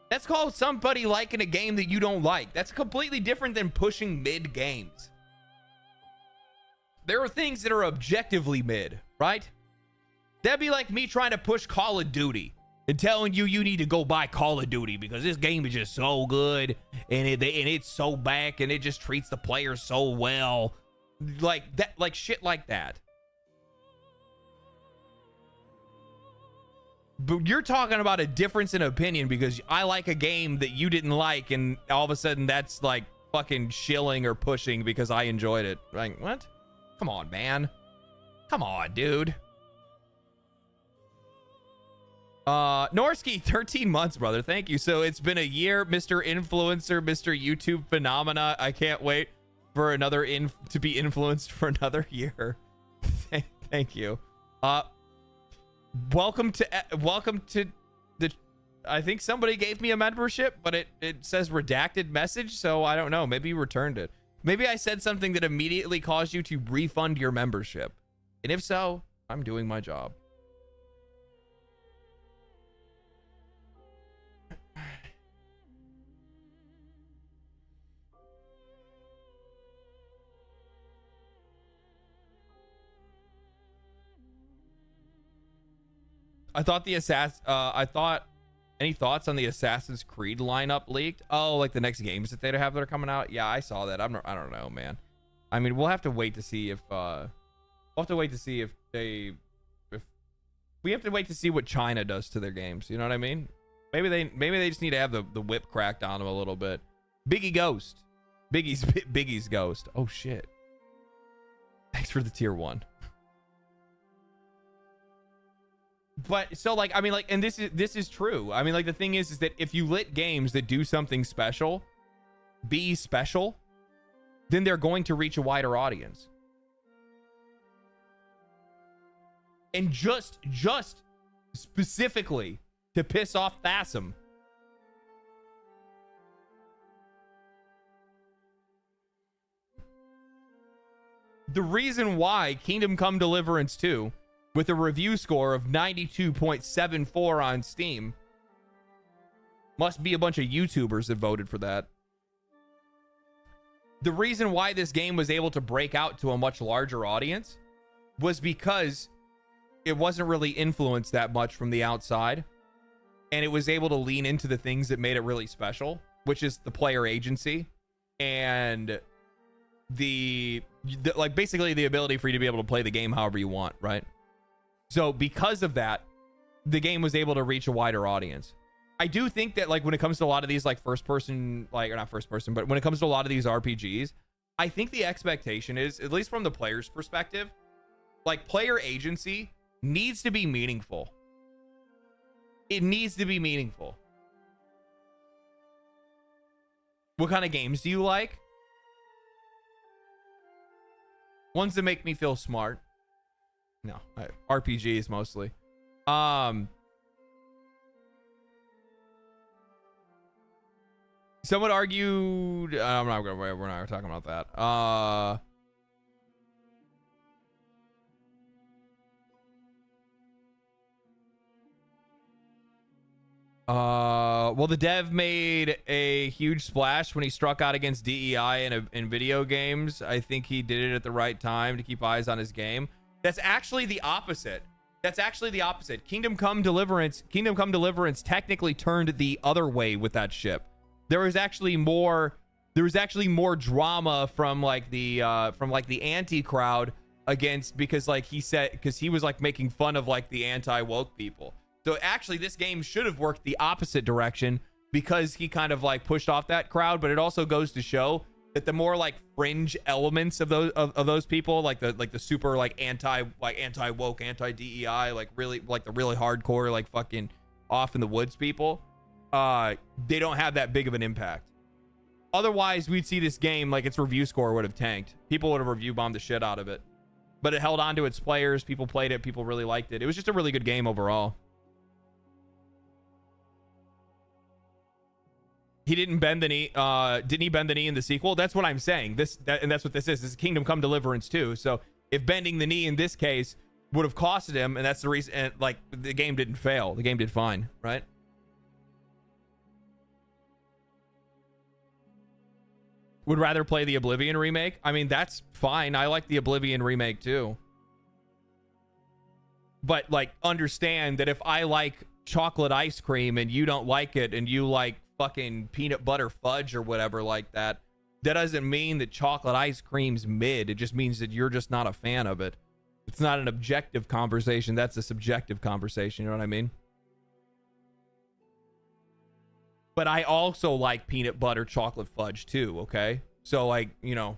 A: That's called somebody liking a game that you don't like. That's completely different than pushing mid games. There are things that are objectively mid, right? That'd be like me trying to push Call of Duty and telling you need to go buy Call of Duty because this game is just so good and it's so back and it just treats the players so well. Like that, like shit like that. But you're talking about a difference in opinion because I like a game that you didn't like and all of a sudden that's like fucking shilling or pushing because I enjoyed it. Like, what? Come on, man. Come on, dude. Norsky, 13 months, brother. Thank you. So it's been a year, Mr. Influencer, Mr. YouTube Phenomena. I can't wait for another to be influenced for another year. Thank you. Welcome to the, I think somebody gave me a membership, but it says redacted message, so I don't know. Maybe you returned it. Maybe I said something that immediately caused you to refund your membership. And if so, I'm doing my job. I thought any thoughts on the Assassin's Creed lineup leaked? Oh, like the next games that they have that are coming out? Yeah, I saw that. I don't know, man. I mean, we'll have to wait to see if we have to wait to see what China does to their games. You know what I mean? Maybe they just need to have the whip cracked on them a little bit. Biggie's Ghost. Oh shit. Thanks for the tier 1. But so like, I mean, like, and this is true. I mean, like, the thing is that if you let games that do something special be special, then they're going to reach a wider audience. And just specifically to piss off Thasm. The reason why Kingdom Come Deliverance 2, with a review score of 92.74 on Steam, must be a bunch of YouTubers that voted for that. The reason why this game was able to break out to a much larger audience was because it wasn't really influenced that much from the outside, and it was able to lean into the things that made it really special, which is the player agency and the like basically the ability for you to be able to play the game however you want, right? So because of that, the game was able to reach a wider audience. I do think that, like, when it comes to a lot of these, like, first person, like, or not first person, but when it comes to a lot of these RPGs, I think the expectation is, at least from the player's perspective, like, player agency needs to be meaningful. It needs to be meaningful. What kind of games do you like? Ones that make me feel smart. No, RPGs mostly. Someone argued. We're not talking about that. Well, the dev made a huge splash when he struck out against DEI in video games. I think he did it at the right time to keep eyes on his game. That's actually the opposite. Kingdom Come Deliverance technically turned the other way with that ship. There was actually more drama from the anti crowd against, because like he said, because he was like making fun of like the anti-woke people. So actually this game should have worked the opposite direction, because he kind of like pushed off that crowd. But it also goes to show that the more like fringe elements of those people, like the super like anti-woke, anti-DEI, like really like the really hardcore, like fucking off in the woods people, they don't have that big of an impact. Otherwise, we'd see this game, like, its review score would have tanked. People would have review bombed the shit out of it. But it held on to its players. People played it. People really liked it. It was just a really good game overall. He didn't bend the knee. Didn't he bend the knee in the sequel? That's what I'm saying. And that's what this is. This is Kingdom Come Deliverance 2. So if bending the knee in this case would have costed him, and that's the reason, and like, the game didn't fail. The game did fine, right? Would rather play the Oblivion remake. I mean, that's fine. I like the Oblivion remake too. But like, understand that if I like chocolate ice cream and you don't like it, and you like fucking peanut butter fudge or whatever like that, that doesn't mean that chocolate ice cream's mid. It just means that you're just not a fan of it. It's not an objective conversation. That's a subjective conversation. You know what I mean? But I also like peanut butter chocolate fudge too, okay? So, like, you know,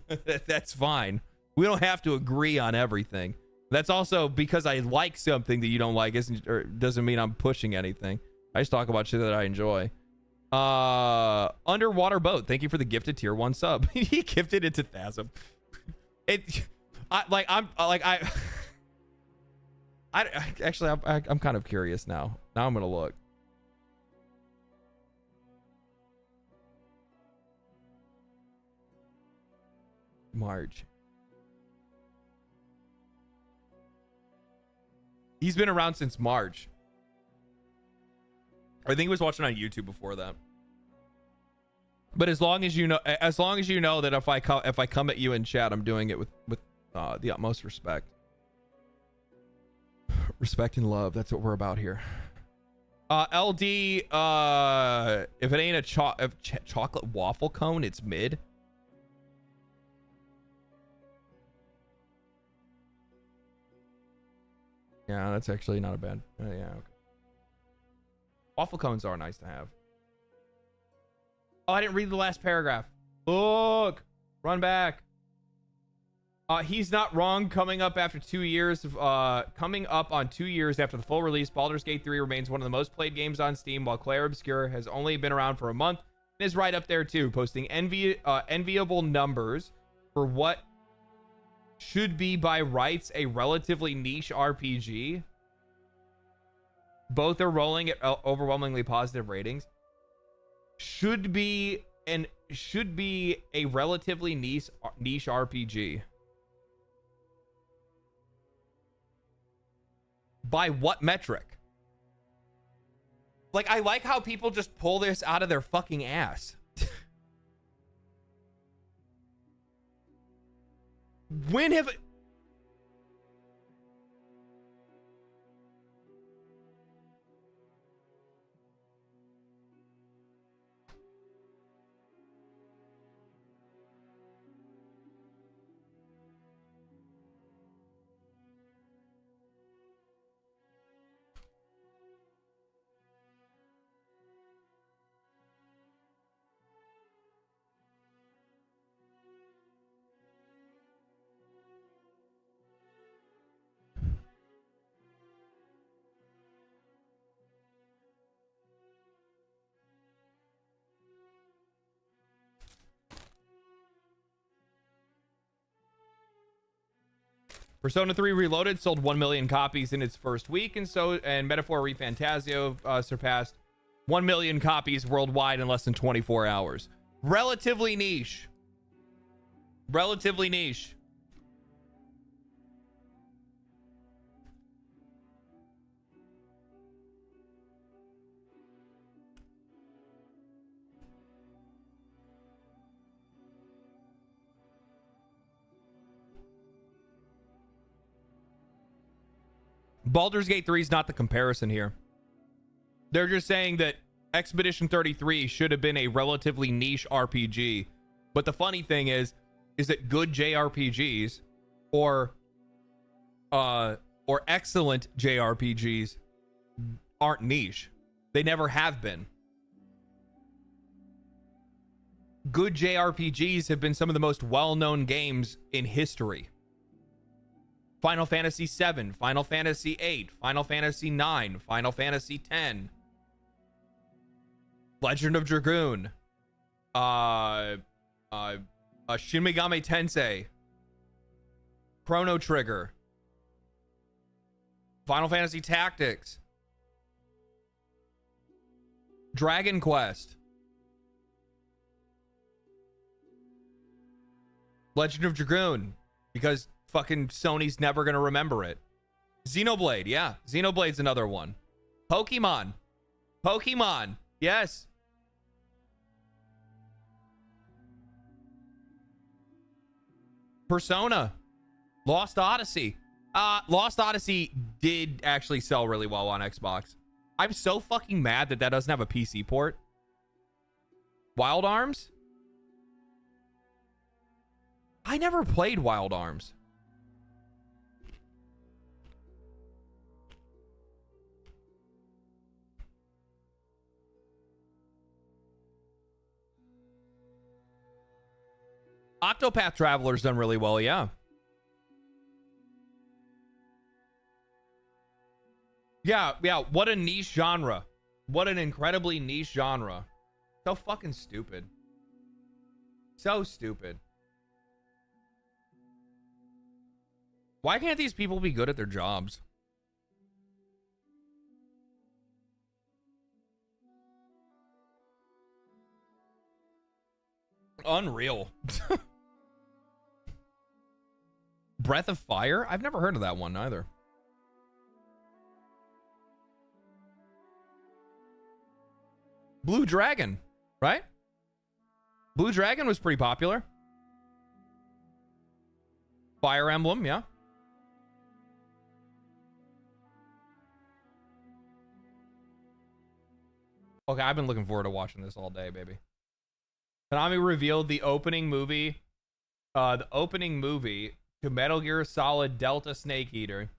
A: that's fine. We don't have to agree on everything. That's also because I like something that you don't like doesn't mean I'm pushing anything. I just talk about shit that I enjoy. Underwater Boat, thank you for the gifted tier 1 sub. He gifted it to Thasm. I'm kind of curious now. Now I'm gonna look. March. He's been around since March. I think he was watching on YouTube before that. But as long as you know that if I come at you in chat, I'm doing it with the utmost respect. Respect and love. That's what we're about here. LD, if it ain't a chocolate waffle cone, it's mid. Yeah, that's actually not a bad. Yeah, okay. Waffle cones are nice to have. Oh, I didn't read the last paragraph. Look, run back. He's not wrong. Coming up on 2 years after the full release, Baldur's Gate 3 remains one of the most played games on Steam, while Clair Obscur has only been around for a month and is right up there too, posting enviable numbers for what should be by rights a relatively niche RPG. both are rolling at overwhelmingly positive ratings, should be a relatively niche RPG. By what metric? Like, I like how people just pull this out of their fucking ass. When have... Persona 3 Reloaded sold 1 million copies in its first week, and Metaphor ReFantazio surpassed 1 million copies worldwide in less than 24 hours. Relatively niche. Relatively niche. Baldur's Gate 3 is not the comparison here. They're just saying that Expedition 33 should have been a relatively niche RPG. But the funny thing is that good JRPGs or excellent JRPGs aren't niche. They never have been. Good JRPGs have been some of the most well-known games in history. Final Fantasy VII, Final Fantasy VIII, Final Fantasy IX, Final Fantasy X, Legend of Dragoon, Shin Megami Tensei, Chrono Trigger, Final Fantasy Tactics, Dragon Quest, Legend of Dragoon, because fucking Sony's never gonna remember it. Xenoblade, yeah. Xenoblade's another one. Pokemon. Yes. Persona. Lost Odyssey. Lost Odyssey did actually sell really well on Xbox. I'm so fucking mad that doesn't have a PC port. Wild Arms? I never played Wild Arms. Octopath Traveler's done really well, yeah. Yeah, what a niche genre. What an incredibly niche genre. So fucking stupid. So stupid. Why can't these people be good at their jobs? Unreal. Breath of Fire? I've never heard of that one either. Blue Dragon, right? Blue Dragon was pretty popular. Fire Emblem, yeah. Okay, I've been looking forward to watching this all day, baby. Konami revealed the opening movie to Metal Gear Solid Delta Snake Eater.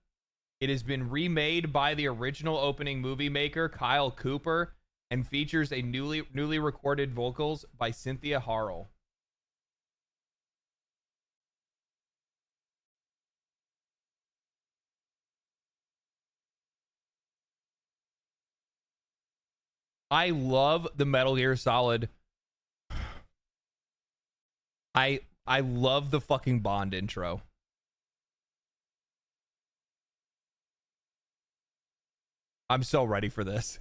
A: It has been remade by the original opening movie maker, Kyle Cooper, and features a newly recorded vocals by Cynthia Harrell. I love the Metal Gear Solid. I love the fucking Bond intro. I'm so ready for this.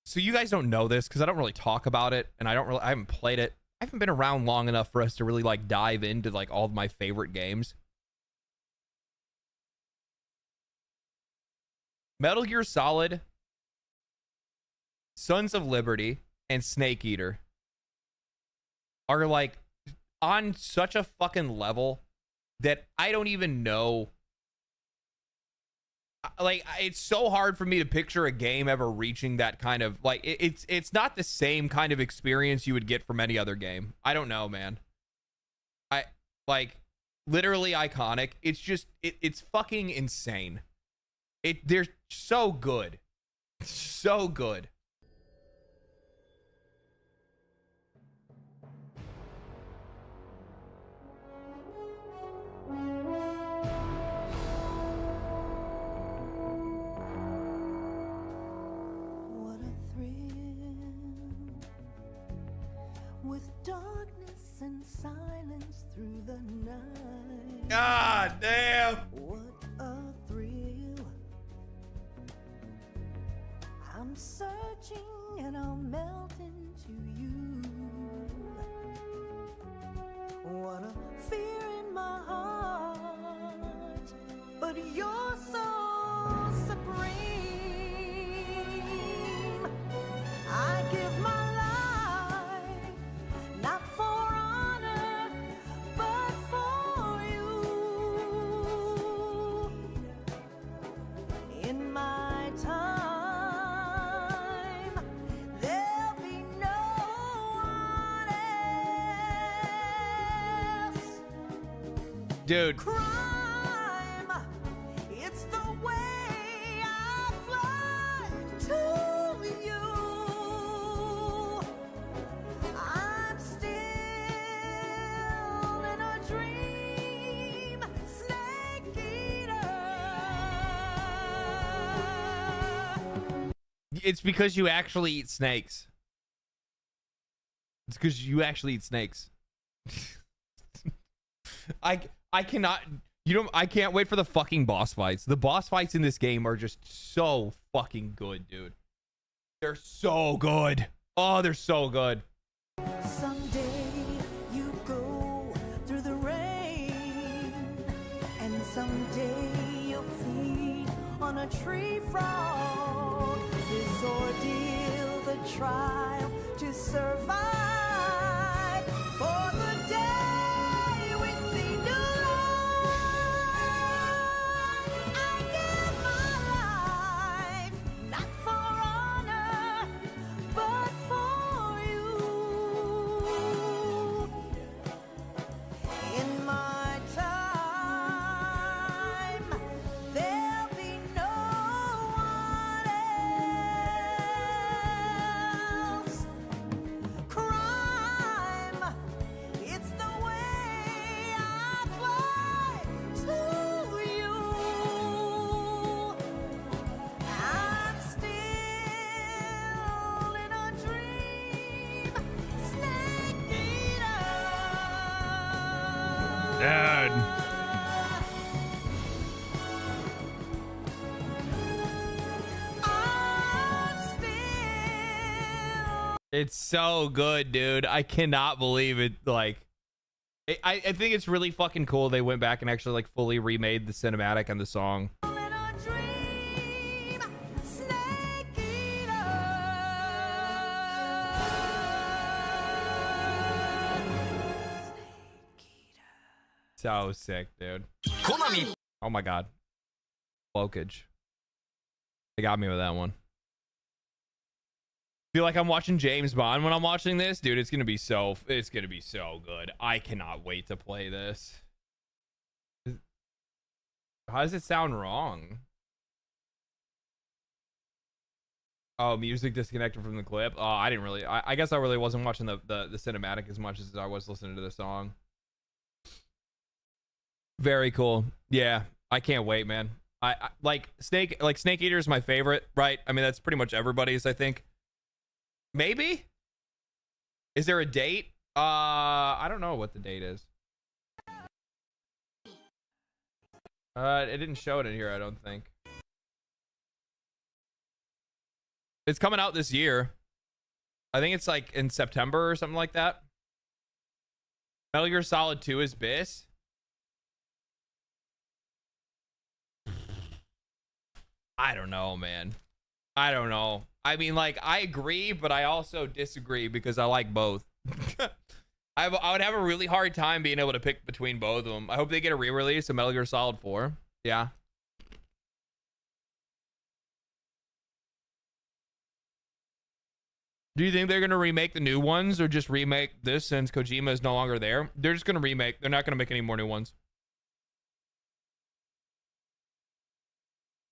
A: So you guys don't know this because I don't really talk about it, and I haven't played it. I haven't been around long enough for us to really like dive into like all of my favorite games. Metal Gear Solid, Sons of Liberty, and Snake Eater are like on such a fucking level that I don't even know. Like, it's so hard for me to picture a game ever reaching that kind of like it's not the same kind of experience you would get from any other game. I don't know, man. I like literally iconic. It's just it's fucking insane. They're so good. So good.
F: What a thrill, with darkness and silence through the night.
A: God damn.
F: What a thrill. I'm searching and I'll melt into you. What a fear in my heart, but you're so supreme. I give my life, not for honor, but for you. In my time, there'll be no one else.
A: Dude.
F: Crime, it's the way I fly to you. I'm still in a dream, Snake Eater.
A: It's because you actually eat snakes. It's because you actually eat snakes. I cannot, you know, I can't wait for the fucking boss fights. The boss fights in this game are just so fucking good, dude. They're so good. Oh, they're so good.
F: Someday you go through the rain, and someday you'll feed on a tree frog. This ordeal, the trial to survive. For the day we see new light, I give my life, not for honor, but for you. In my time, there'll be no one else. Crime, it's the way I fly to you. I'm still in a dream, Snake Eater.
A: Dude.
F: I'm still.
A: It's so good, dude. I cannot believe it. Like, I think it's really fucking cool they went back and actually like fully remade the cinematic and the song.
F: In a dream, Snake Eater.
A: So sick, dude. Oh my god. Blokage. They got me with that one. Feel like I'm watching James Bond when I'm watching this, dude. It's gonna be so good. I cannot wait to play this. How does it sound wrong? Oh, music disconnected from the clip. Oh, I didn't really. I guess I really wasn't watching the cinematic as much as I was listening to the song. Very cool. Yeah, I can't wait, man. I like Snake Eater is my favorite, right? I mean, that's pretty much everybody's, I think. Maybe? Is there a date? I don't know what the date is. It didn't show it in here, I don't think. It's coming out this year. I think it's like in September or something like that. Metal Gear Solid 2 is BIS. I don't know, man. I don't know. I mean, like, I agree, but I also disagree because I like both. I would have a really hard time being able to pick between both of them. I hope they get a re-release of Metal Gear Solid 4. Yeah. Do you think they're going to remake the new ones or just remake this since Kojima is no longer there? They're just going to remake. They're not going to make any more new ones.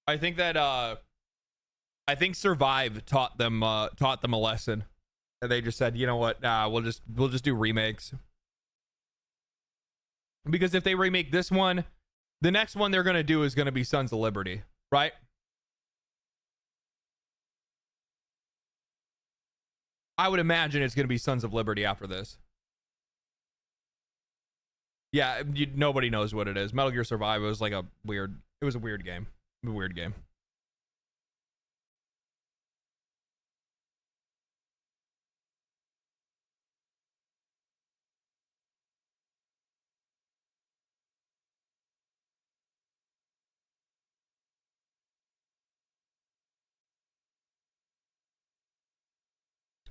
A: I think that I think Survive taught them a lesson. And they just said, "You know what? Nah, we'll just do remakes." Because if they remake this one, the next one they're going to do is going to be Sons of Liberty, right? I would imagine it's going to be Sons of Liberty after this. Yeah, nobody knows what it is. Metal Gear Survive was like a weird game. A weird game.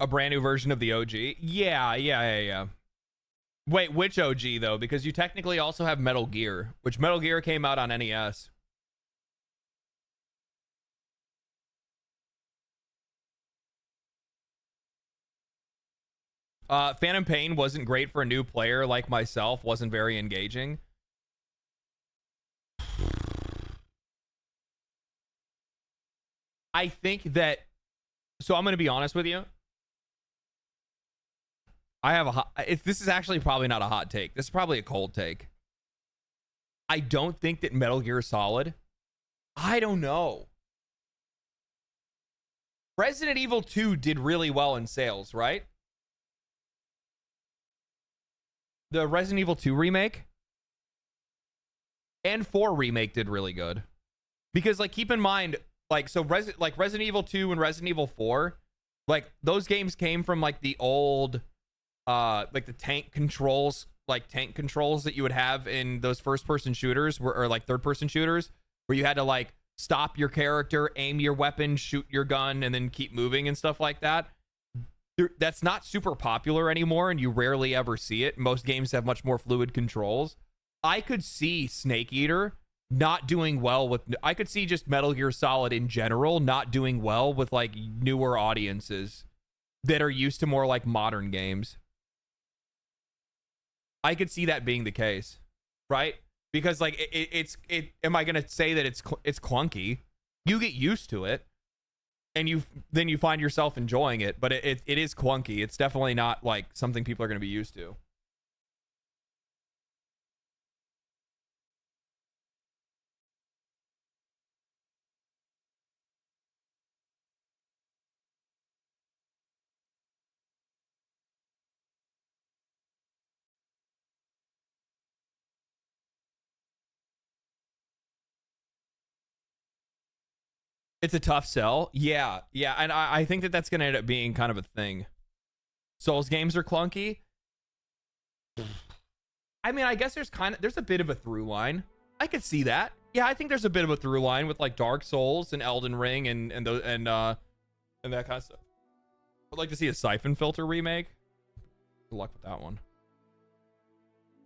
A: A brand new version of the OG? Yeah. Wait, which OG though? Because you technically also have Metal Gear, which Metal Gear came out on NES. Phantom Pain wasn't great for a new player like myself, wasn't very engaging. I think that, so I'm going to be honest with you. I have this is actually probably not a hot take. This is probably a cold take. I don't think that Metal Gear Solid, I don't know. Resident Evil 2 did really well in sales, right? The Resident Evil 2 remake and 4 remake did really good. Because, like, keep in mind, like, so Resident Evil 2 and Resident Evil 4, like, those games came from, like, the old, like, the tank controls that you would have in those first-person shooters, or like third-person shooters, where you had to, like, stop your character, aim your weapon, shoot your gun, and then keep moving and stuff like that. That's not super popular anymore, and you rarely ever see it. Most games have much more fluid controls. I could see Snake Eater not doing well with... I could see just Metal Gear Solid in general not doing well with, like, newer audiences that are used to more, like, modern games. I could see that being the case, right? Because, like, am I going to say that it's clunky? You get used to it, and then you find yourself enjoying it, but it is clunky. It's definitely not, like, something people are going to be used to. It's a tough sell. Yeah. And I think that that's going to end up being kind of a thing. Souls games are clunky. I mean, I guess there's a bit of a through line. I could see that. Yeah, I think there's a bit of a through line with, like, Dark Souls and Elden Ring and that kind of stuff. I'd like to see a Siphon Filter remake. Good luck with that one.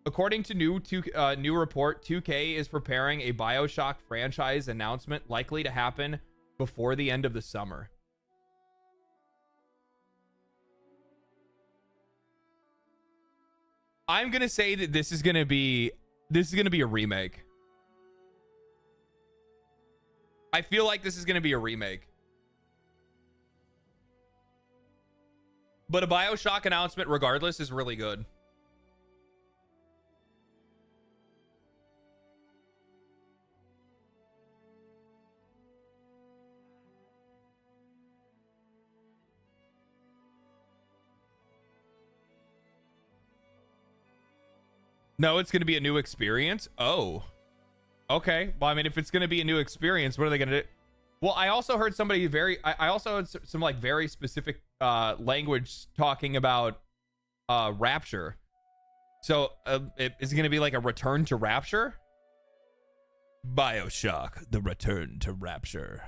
A: According to new report, 2K is preparing a BioShock franchise announcement likely to happen before the end of the summer. I'm going to say that this is going to be a remake. I feel like this is going to be a remake. But a BioShock announcement regardless is really good. No, it's going to be a new experience. Oh, okay. Well, I mean, if it's going to be a new experience, what are they going to do? Well, I also heard somebody I also heard some like very specific language talking about Rapture. So is it going to be like a return to Rapture? BioShock, the return to Rapture.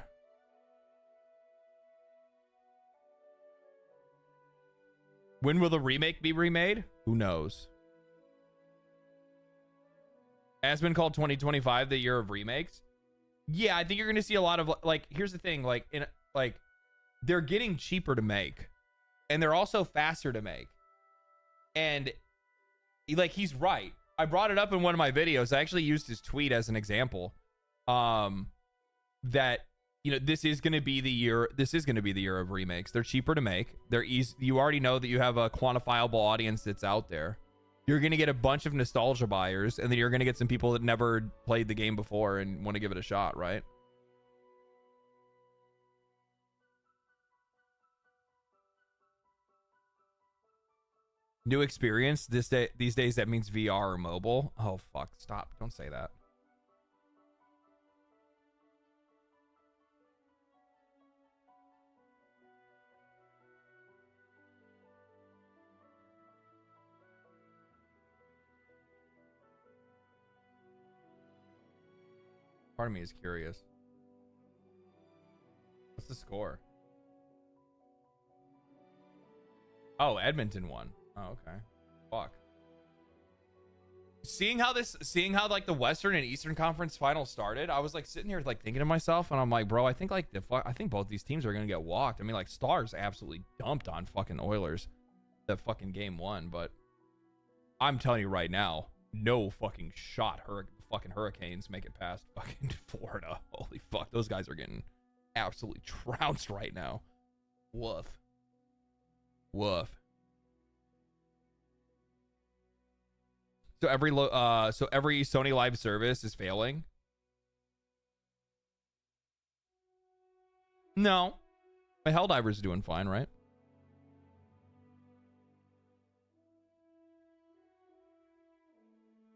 A: When will the remake be remade? Who knows? Has been called 2025 the year of remakes. Yeah, I think you're going to see a lot of like, here's the thing, like they're getting cheaper to make and they're also faster to make. And like, he's right. I brought it up in one of my videos. I actually used his tweet as an example. That, you know, this is going to be the year of remakes. They're cheaper to make. They're easy. You already know that you have a quantifiable audience that's out there. You're going to get a bunch of nostalgia buyers, and then you're going to get some people that never played the game before and want to give it a shot, right? New experience these days, that means VR or mobile. Oh, fuck. Stop. Don't say that. Part of me is curious. What's the score? Oh, Edmonton won. Oh, okay. Fuck. Seeing how like the Western and Eastern Conference finals started, I was like sitting here like thinking to myself, and I'm like, bro, I think both these teams are gonna get walked. I mean, like Stars absolutely dumped on fucking Oilers that fucking game one, but I'm telling you right now, no fucking shot. Fucking Hurricanes make it past fucking Florida. Holy fuck, those guys are getting absolutely trounced right now. Woof. Woof. So every Sony Live service is failing. No, my Helldiver's doing fine, right?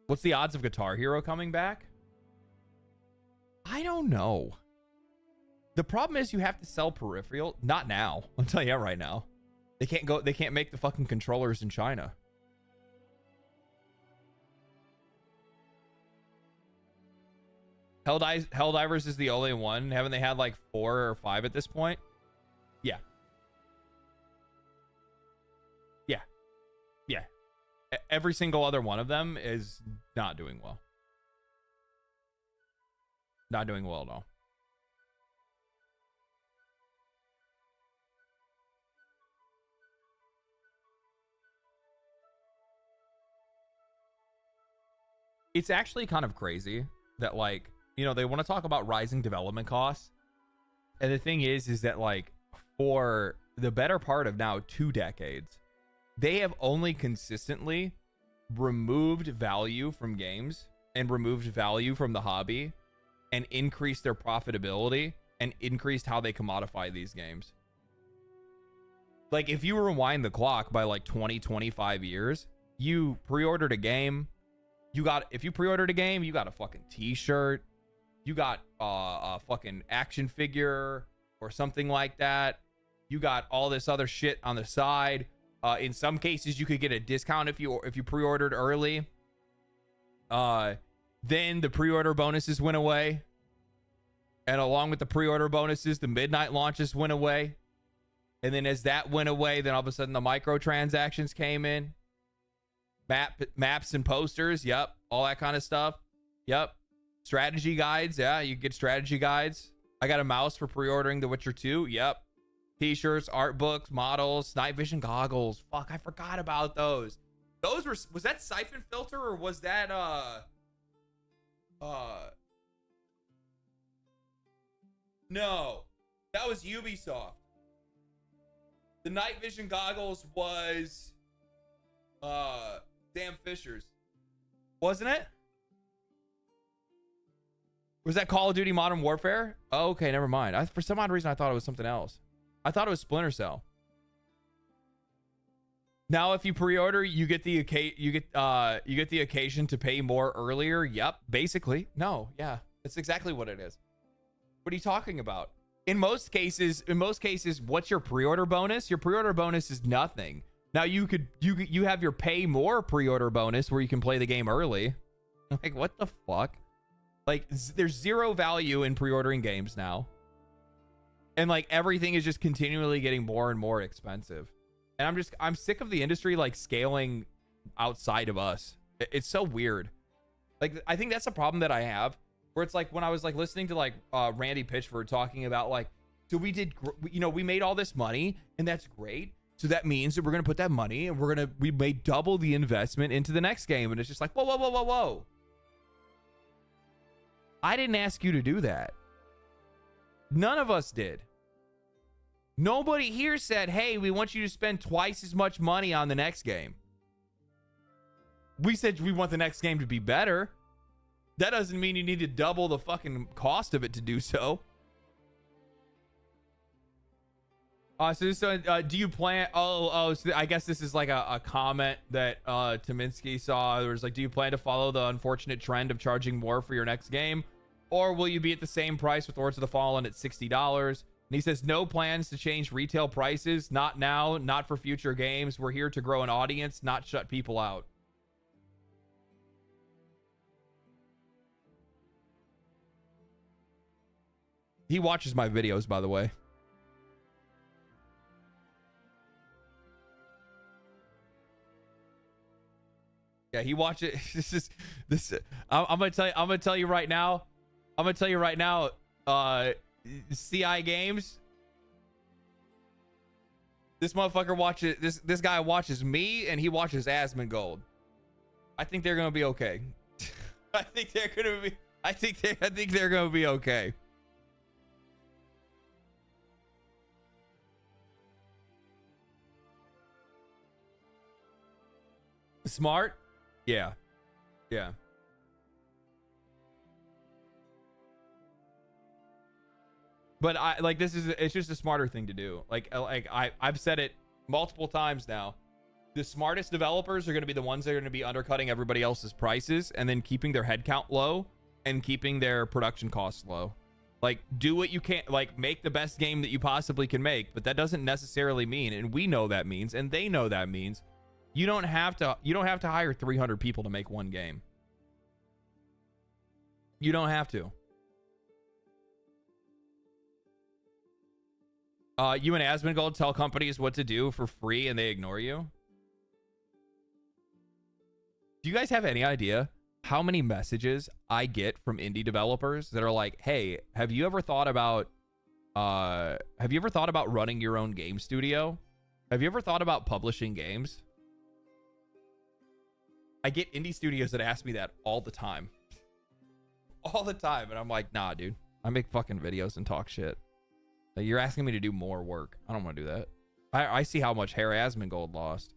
A: What's the odds of Guitar Hero coming back? I don't know. The problem is you have to sell peripheral. Not now. I'll tell you that right now. They can't make the fucking controllers in China. Helldivers is the only one. Haven't they had like 4 or 5 at this point? Yeah. Yeah. Yeah. Every single other one of them is not doing well. Not doing well at all. It's actually kind of crazy that, like, you know, they want to talk about rising development costs. And the thing is that, like, for the better part of now 2 decades, they have only consistently removed value from games and removed value from the hobby and increased their profitability and increased how they commodify these games. Like, if you rewind the clock by like 20-25 years, you pre-ordered a game, if you pre-ordered a game, you got a fucking t-shirt, you got a fucking action figure or something like that, you got all this other shit on the side. In some cases, you could get a discount if you pre-ordered early. Then the pre-order bonuses went away, and along with the pre-order bonuses, the midnight launches went away. And then as that went away, then all of a sudden the microtransactions came in, maps and posters. Yep, all that kind of stuff. Yep, strategy guides. Yeah, you get strategy guides. I got a mouse for pre-ordering The Witcher 2. Yep. T-shirts, art books, models, night vision goggles. Fuck, I forgot about those. Was that Siphon Filter or was that no, that was Ubisoft. The night vision goggles was Sam Fisher's, wasn't it? Was that Call of Duty Modern Warfare? Oh, okay, never mind. For some odd reason I thought it was something else. I thought it was Splinter Cell. Now, if you pre-order, you get the occasion to pay more earlier. Yep, basically. No, yeah, that's exactly what it is. What are you talking about? in most cases, what's your pre-order bonus? Your pre-order bonus is nothing. Now you have your pay more pre-order bonus where you can play the game early. Like, what the fuck? Like, there's zero value in pre-ordering games now. And like everything is just continually getting more and more expensive. And I'm sick of the industry like scaling outside of us. It's so weird. Like, I think that's a problem that I have, where it's like when I was like listening to like Randy Pitchford talking about like, so we did, you know, we made all this money and that's great. So that means that we're going to put that money and we made double the investment into the next game. And it's just like, whoa, whoa, whoa, whoa, whoa. I didn't ask you to do that. None of us did. Nobody here said, hey, we want you to spend twice as much money on the next game. We said we want the next game to be better. That doesn't mean you need to double the fucking cost of it to do so. So do you plan? So I guess this is like a comment that Tominsky saw. It was like, do you plan to follow the unfortunate trend of charging more for your next game? Or will you be at the same price with Lords of the Fallen at $60? And he says, no plans to change retail prices. Not now, not for future games. We're here to grow an audience, not shut people out. He watches my videos, by the way. Yeah, he watches. I'm gonna tell you right now. CI Games. This motherfucker watches. This guy watches me, and he watches Asmongold. I think they're gonna be okay. I think they're gonna be okay. Smart? Yeah. Yeah. But I like it's just a smarter thing to do. I've said it multiple times now. The smartest developers are going to be the ones that are going to be undercutting everybody else's prices and then keeping their headcount low and keeping their production costs low. Like, do what you can, like, make the best game that you possibly can make, but that doesn't necessarily mean, and we know that means, and they know that means, you don't have to hire 300 people to make one game. You don't have to. You and Asmongold tell companies what to do for free and they ignore you. Do you guys have any idea how many messages I get from indie developers that are like, hey, have you ever thought about running your own game studio? Have you ever thought about publishing games? I get indie studios that ask me that all the time. All the time. And I'm like, nah, dude. I make fucking videos and talk shit. Like, you're asking me to do more work. I don't want to do that. I see how much hair Asmongold lost.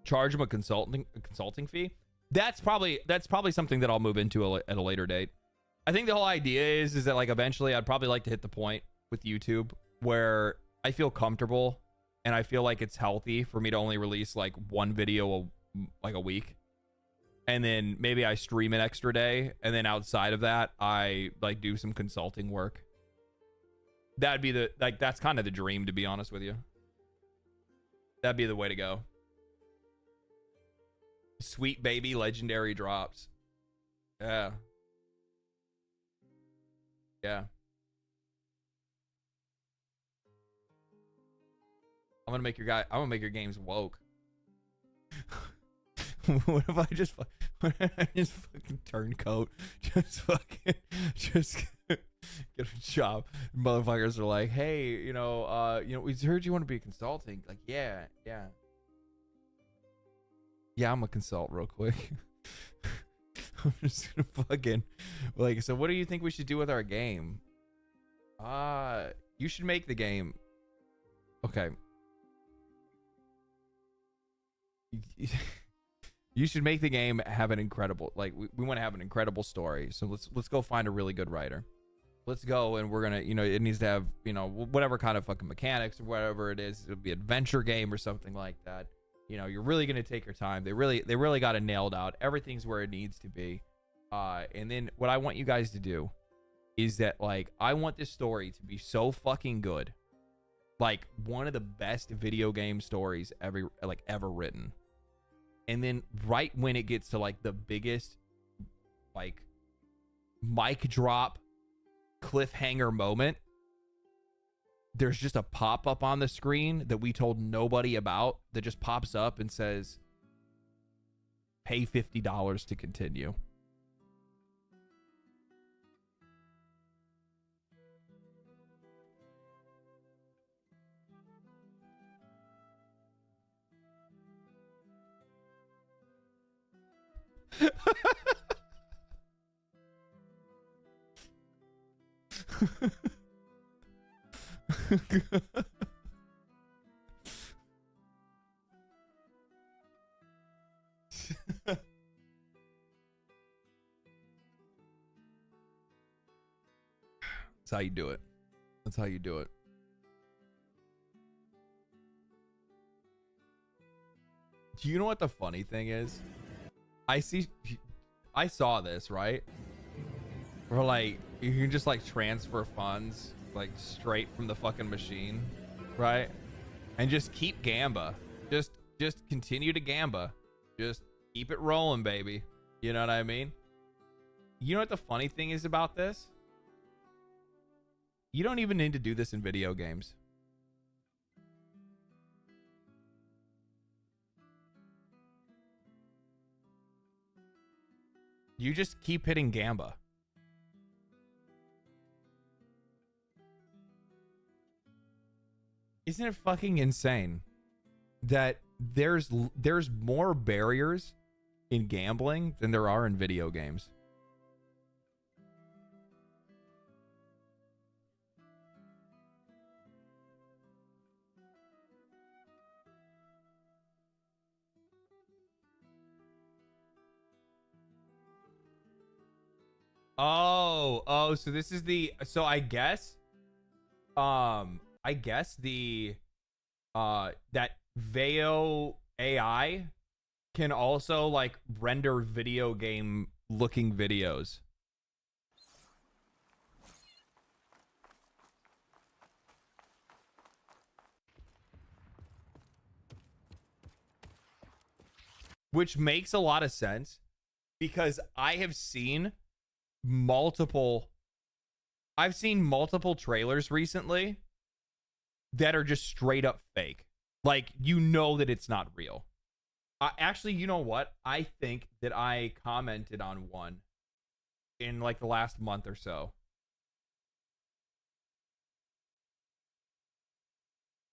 A: Charge him a consulting fee. That's probably something that I'll move into at a later date. I think the whole idea is that like eventually I'd probably like to hit the point with YouTube where I feel comfortable and I feel like it's healthy for me to only release like one video a week, and then maybe I stream an extra day, and then outside of that I like do some consulting work. That'd be that's kind of the dream, to be honest with you. That'd be the way to go. Sweet baby legendary drops. Yeah. Yeah. I'm gonna make your games woke. What if I just fucking turncoat? Just get a job. Motherfuckers are like, hey, we heard you want to be consulting. Like, yeah. Yeah, I'm gonna consult real quick. I'm just gonna fucking like, so what do you think we should do with our game? You should make the game. Okay. You should make the game have an incredible, like, we want to have an incredible story. So let's go find a really good writer. Let's go, and we're gonna, you know, it needs to have, you know, whatever kind of fucking mechanics or whatever it is. It'll be an adventure game or something like that. You know, you're really gonna take your time. They really got it nailed out. Everything's where it needs to be. And then what I want you guys to do is that, like, I want this story to be so fucking good, like one of the best video game stories ever written. And then right when it gets to like the biggest, like, mic drop cliffhanger moment, there's just a pop-up on the screen that we told nobody about that just pops up and says, pay $50 to continue. That's how you do it. That's how you do it. Do you know what the funny thing is? I saw this, right? Where, like, you can just, like, transfer funds, like, straight from the fucking machine, right? And just keep gamba. Just continue to gamba. Just keep it rolling, baby. You know what I mean? You know what the funny thing is about this? You don't even need to do this in video games. You just keep hitting gamba. Isn't it fucking insane that there's more barriers in gambling than there are in video games? Oh, so this is so I guess the that Veo AI can also, like, render video game looking videos. Which makes a lot of sense, because I've seen multiple trailers recently that are just straight up fake. Like, you know that it's not real. Actually, you know what? I think that I commented on one in, like, the last month or so.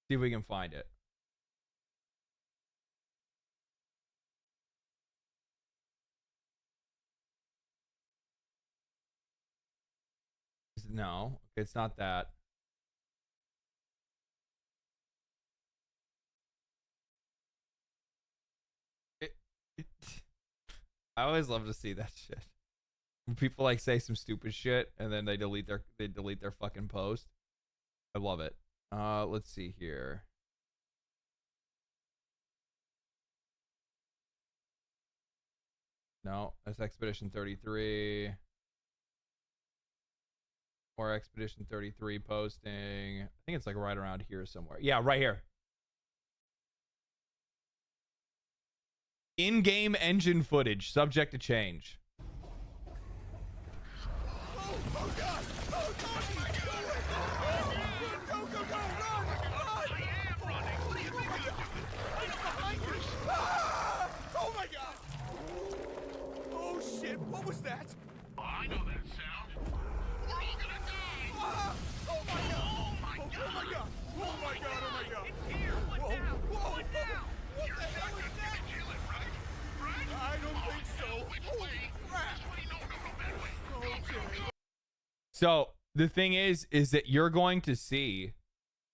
A: See if we can find it. No, it's not that. I always love to see that shit. When people, like, say some stupid shit and then they delete their fucking post. I love it. Let's see here. No, that's Expedition 33. Or Expedition 33 posting. I think it's, like, right around here somewhere. Yeah, right here. In-game engine footage, subject to change.
F: Oh God! Oh God! Go, go, go! Run! Run! I am running. What do you think I'm doing? I'm behind you! Ah! Oh my God! Oh shit! What was that?
G: I know that sound. We're all gonna die.
F: Ah! Oh my God!
G: Oh my God!
F: Oh my God! Oh my God! Oh my God!
G: It's here. What
F: Whoa!
G: now?
F: Whoa!
G: What now?
F: What
G: You're
F: the hell
G: not
F: is
G: gonna
F: that?
G: kill it, right? Right?
F: I don't think so.
G: Which
F: Holy
G: way?
F: crap!
G: Which way? No, that way.
F: Okay.
A: So the thing is that you're going to see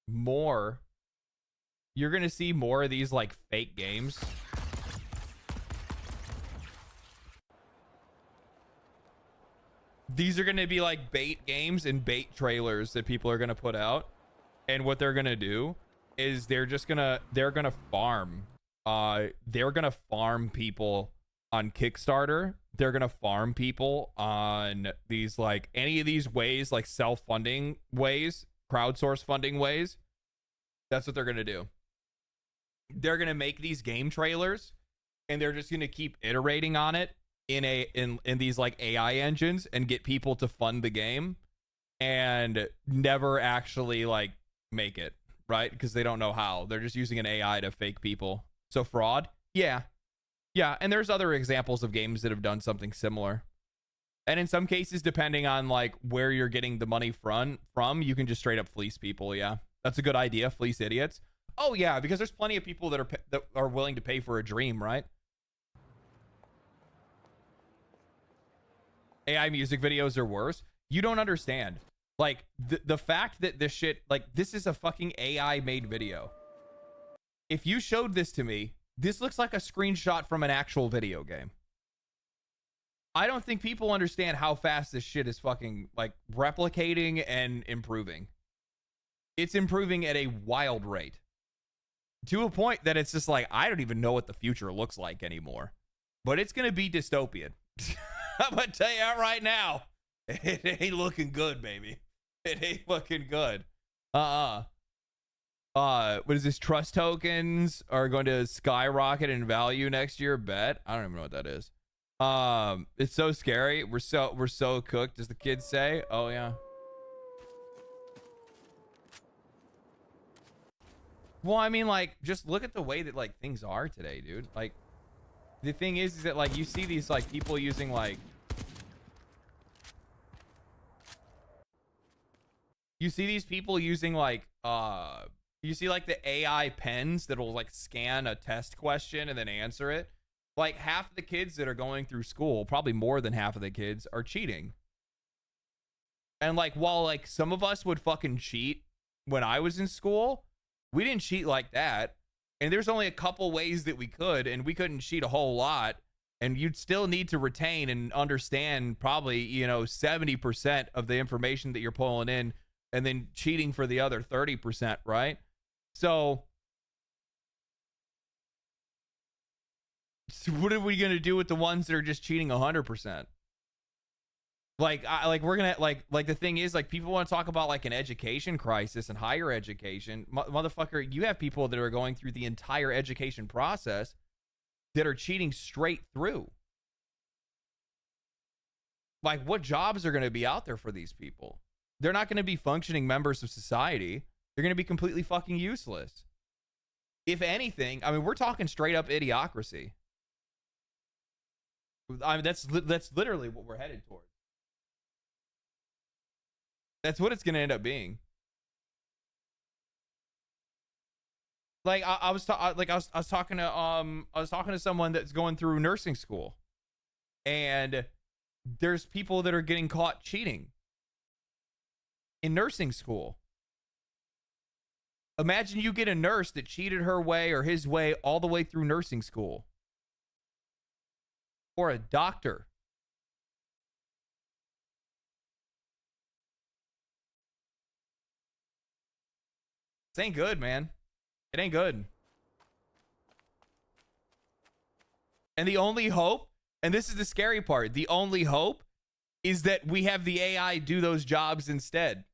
A: more. You're going to see more of these, like, fake games these are going to be like bait games and bait trailers that people are going to put out. And what they're going to do is they're going to farm. They're going to farm people on Kickstarter. They're going to farm people on these, like, any of these ways, like self-funding ways, crowdsource funding ways. That's what they're going to do. They're going to make these game trailers, and they're just going to keep iterating on it in these like AI engines and get people to fund the game and never actually like make it, right? Because they don't know how. They're just using an AI to fake people. So fraud? Yeah. Yeah, and there's other examples of games that have done something similar. And in some cases, depending on like where you're getting the money from, you can just straight up fleece people. Yeah, that's a good idea. Fleece idiots. Oh yeah, because there's plenty of people that are willing to pay for a dream, right? AI music videos are worse. You don't understand. Like the fact that this shit, like this is a fucking AI made video. If you showed this to me, this looks like a screenshot from an actual video game. I don't think people understand how fast this shit is fucking like replicating and improving. It's improving at a wild rate. To a point that it's just like, I don't even know what the future looks like anymore. But it's going to be dystopian. I'm going to tell you that right now. It ain't looking good, baby. It ain't looking good. What is this? Trust tokens are going to skyrocket in value next year. Bet. I don't even know what that is. It's so scary. We're so cooked, as the kids say. Oh yeah. Well, I mean, like, just look at the way that like things are today, dude. Like, the thing is that like you see these like people using like, you see these people using like you see like the AI pens that'll like scan a test question and then answer it. Like half the kids that are going through school, probably more than half of the kids, are cheating. And like while like some of us would fucking cheat when I was in school, we didn't cheat like that. And there's only a couple ways that we could, and we couldn't cheat a whole lot. And you'd still need to retain and understand probably, you know, 70% of the information that you're pulling in, and then cheating for the other 30%, right? So what are we going to do with the ones that are just cheating 100%? Like, we're going to, like the thing is, like, people want to talk about, like, an education crisis and higher education. Motherfucker, you have people that are going through the entire education process that are cheating straight through. Like, what jobs are going to be out there for these people? They're not going to be functioning members of society. They're going to be completely fucking useless. If anything, I mean, we're talking straight up idiocracy. I mean, that's literally what we're headed towards. That's what it's going to end up being. Like I was talking to someone that's going through nursing school, and there's people that are getting caught cheating in nursing school. Imagine you get a nurse that cheated her way or his way all the way through nursing school. Or a doctor. This ain't good, man. It ain't good. And the only hope, and this is the scary part, the only hope is that we have the AI do those jobs instead.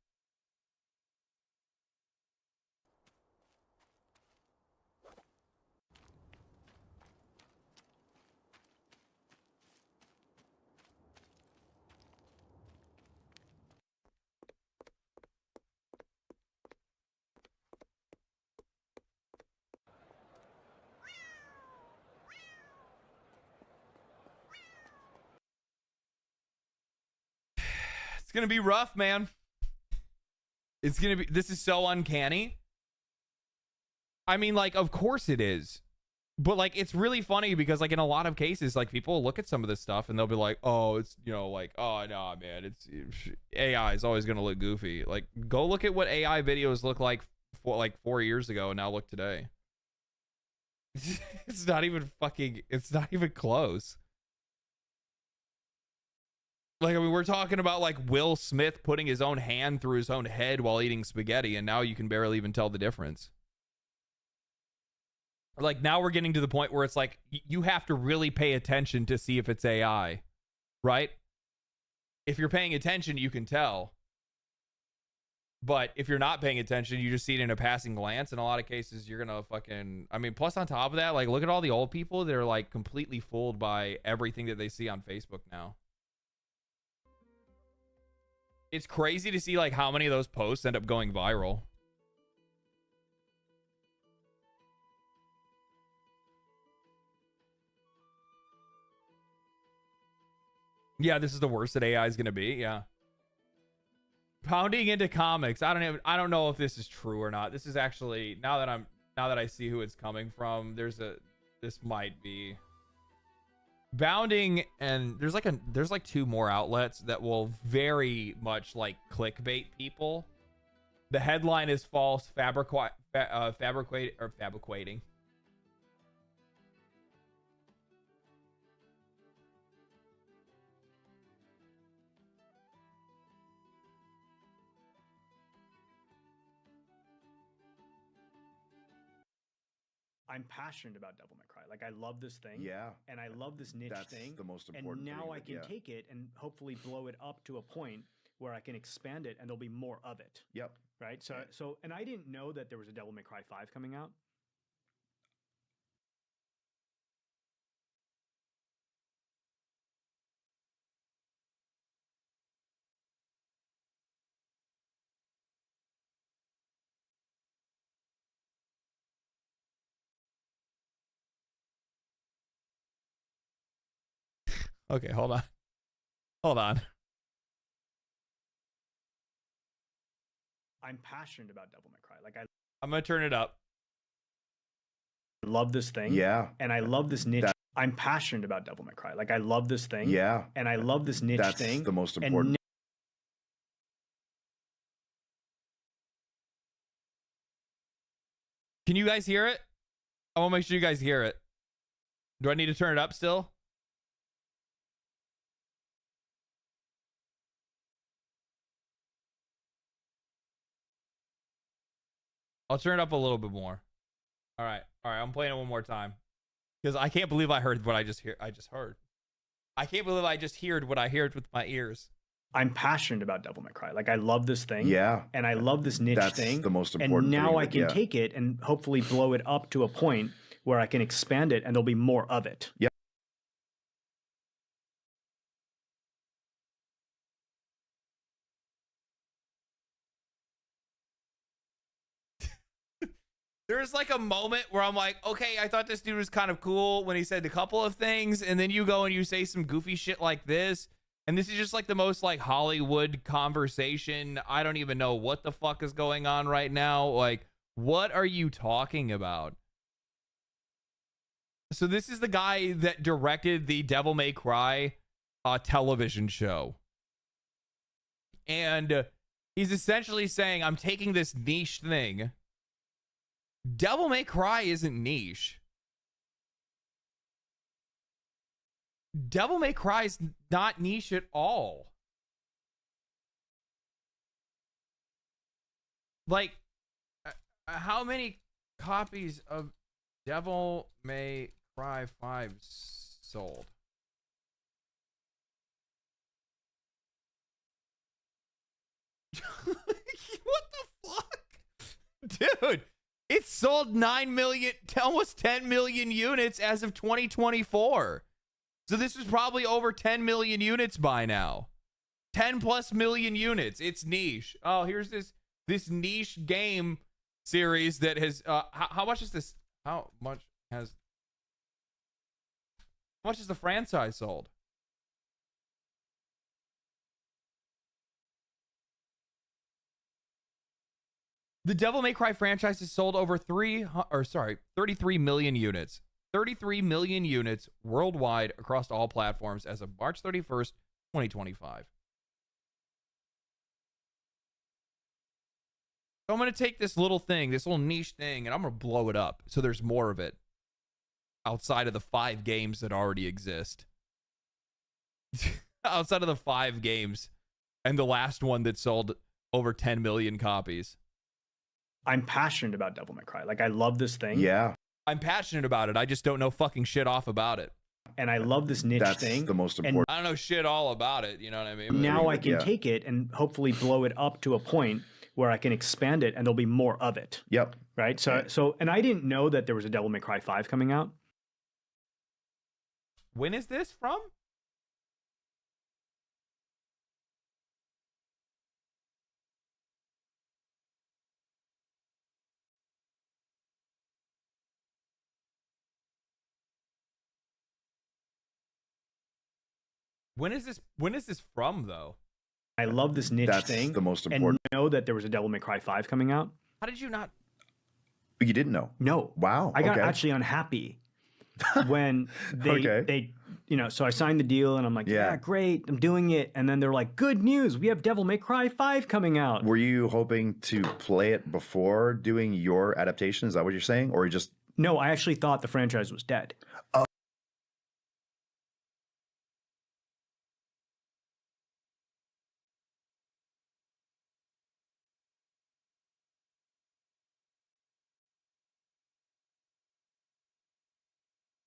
A: It's gonna be rough, man. It's gonna be, this is so uncanny. I mean, like, of course it is. But, like, it's really funny because, like, in a lot of cases, like, people look at some of this stuff and they'll be like, oh, it's, you know, like, oh, no, man, it's AI is always gonna look goofy. Like, go look at what AI videos look like for, like, 4 years ago and now look today. It's not even fucking, it's not even close. Like, I mean, we're talking about like Will Smith putting his own hand through his own head while eating spaghetti, and now you can barely even tell the difference. Like, now we're getting to the point where it's like you have to really pay attention to see if it's AI, right? If you're paying attention, you can tell. But if you're not paying attention, you just see it in a passing glance. In a lot of cases, you're gonna fucking... I mean, plus on top of that, like, look at all the old people that are like completely fooled by everything that they see on Facebook now. It's crazy to see like how many of those posts end up going viral. Yeah, this is the worst that AI is gonna be. Yeah. Pounding into comics. I don't know if this is true or not. This is actually, now that I see who it's coming from, this might be bounding, and there's like two more outlets that will very much like clickbait people. The headline is false, fabricating.
H: I'm passionate about Devil May Cry. Like, I love this thing.
I: Yeah.
H: And I love this niche thing.
I: That's the most important
H: And now
I: thing,
H: I can take it and hopefully blow it up to a point where I can expand it and there'll be more of it.
I: Yep.
H: Right? So, and I didn't know that there was a Devil May Cry 5 coming out.
A: Okay, hold on.
H: I'm passionate about Devil May Cry. Like,
A: I'm gonna turn it up.
H: I love this thing.
I: Yeah.
H: And I love this niche. I'm passionate about Devil May Cry. Like, I love this thing.
I: Yeah.
H: And I love this niche thing.
I: That's the most important.
A: Can you guys hear it? I want to make sure you guys hear it. Do I need to turn it up still? I'll turn it up a little bit more. All right. I'm playing it one more time because I can't believe I heard what I just heard. I can't believe I just heard what I heard with my ears.
H: I'm passionate about Devil May Cry. Like, I love this thing.
I: Yeah.
H: And I love this niche
I: That's
H: thing.
I: the most important
H: And now
I: thing,
H: I can take it and hopefully blow it up to a point where I can expand it and there'll be more of it.
I: Yep.
A: There's like a moment where I'm like, okay, I thought this dude was kind of cool when he said a couple of things, and then you go and you say some goofy shit like this, and this is just like the most like Hollywood conversation. I don't even know what the fuck is going on right now. Like, what are you talking about? So this is the guy that directed the Devil May Cry television show. And he's essentially saying, I'm taking this niche thing. Devil May Cry isn't niche. Devil May Cry is not niche at all. Like, how many copies of Devil May Cry 5 sold? What the fuck? Dude, it sold 9 million, almost 10 million units as of 2024. So this is probably over 10 million units by now. 10 plus million units. It's niche. Oh, here's this niche game series that has how much is this? How much has the franchise sold? The Devil May Cry franchise has sold over 33 million units. 33 million units worldwide across all platforms as of March 31st, 2025. So I'm going to take this little thing, this little niche thing, and I'm going to blow it up so there's more of it outside of the 5 games that already exist. outside of the 5 games and the last one that sold over 10 million copies.
H: I'm passionate about Devil May Cry. Like, I love this thing.
I: Yeah.
A: I'm passionate about it. I just don't know fucking shit off about it.
H: And I love this niche
I: That's
H: thing.
I: the most
H: And
I: important.
A: I don't know shit all about it. You know what I mean?
H: now I can
I: Yeah.
H: take it and hopefully blow it up to a point where I can expand it and there'll be more of it.
I: Yep.
H: Right? So and I didn't know that there was a Devil May Cry 5 coming out.
A: When is this from? When is this from though?
H: I love this niche
I: That's
H: thing.
I: the most important.
H: And know that there was a Devil May Cry 5 coming out.
A: How did you not?
I: You didn't know?
H: No.
I: Wow.
H: I got
I: okay.
H: actually unhappy when they so I signed the deal and I'm like,
I: Yeah.
H: yeah, great, I'm doing it. And then they're like, good news, we have Devil May Cry 5 coming out.
I: Were you hoping to play it before doing your adaptation? Is that what you're saying? Or you just...
H: No, I actually thought the franchise was dead.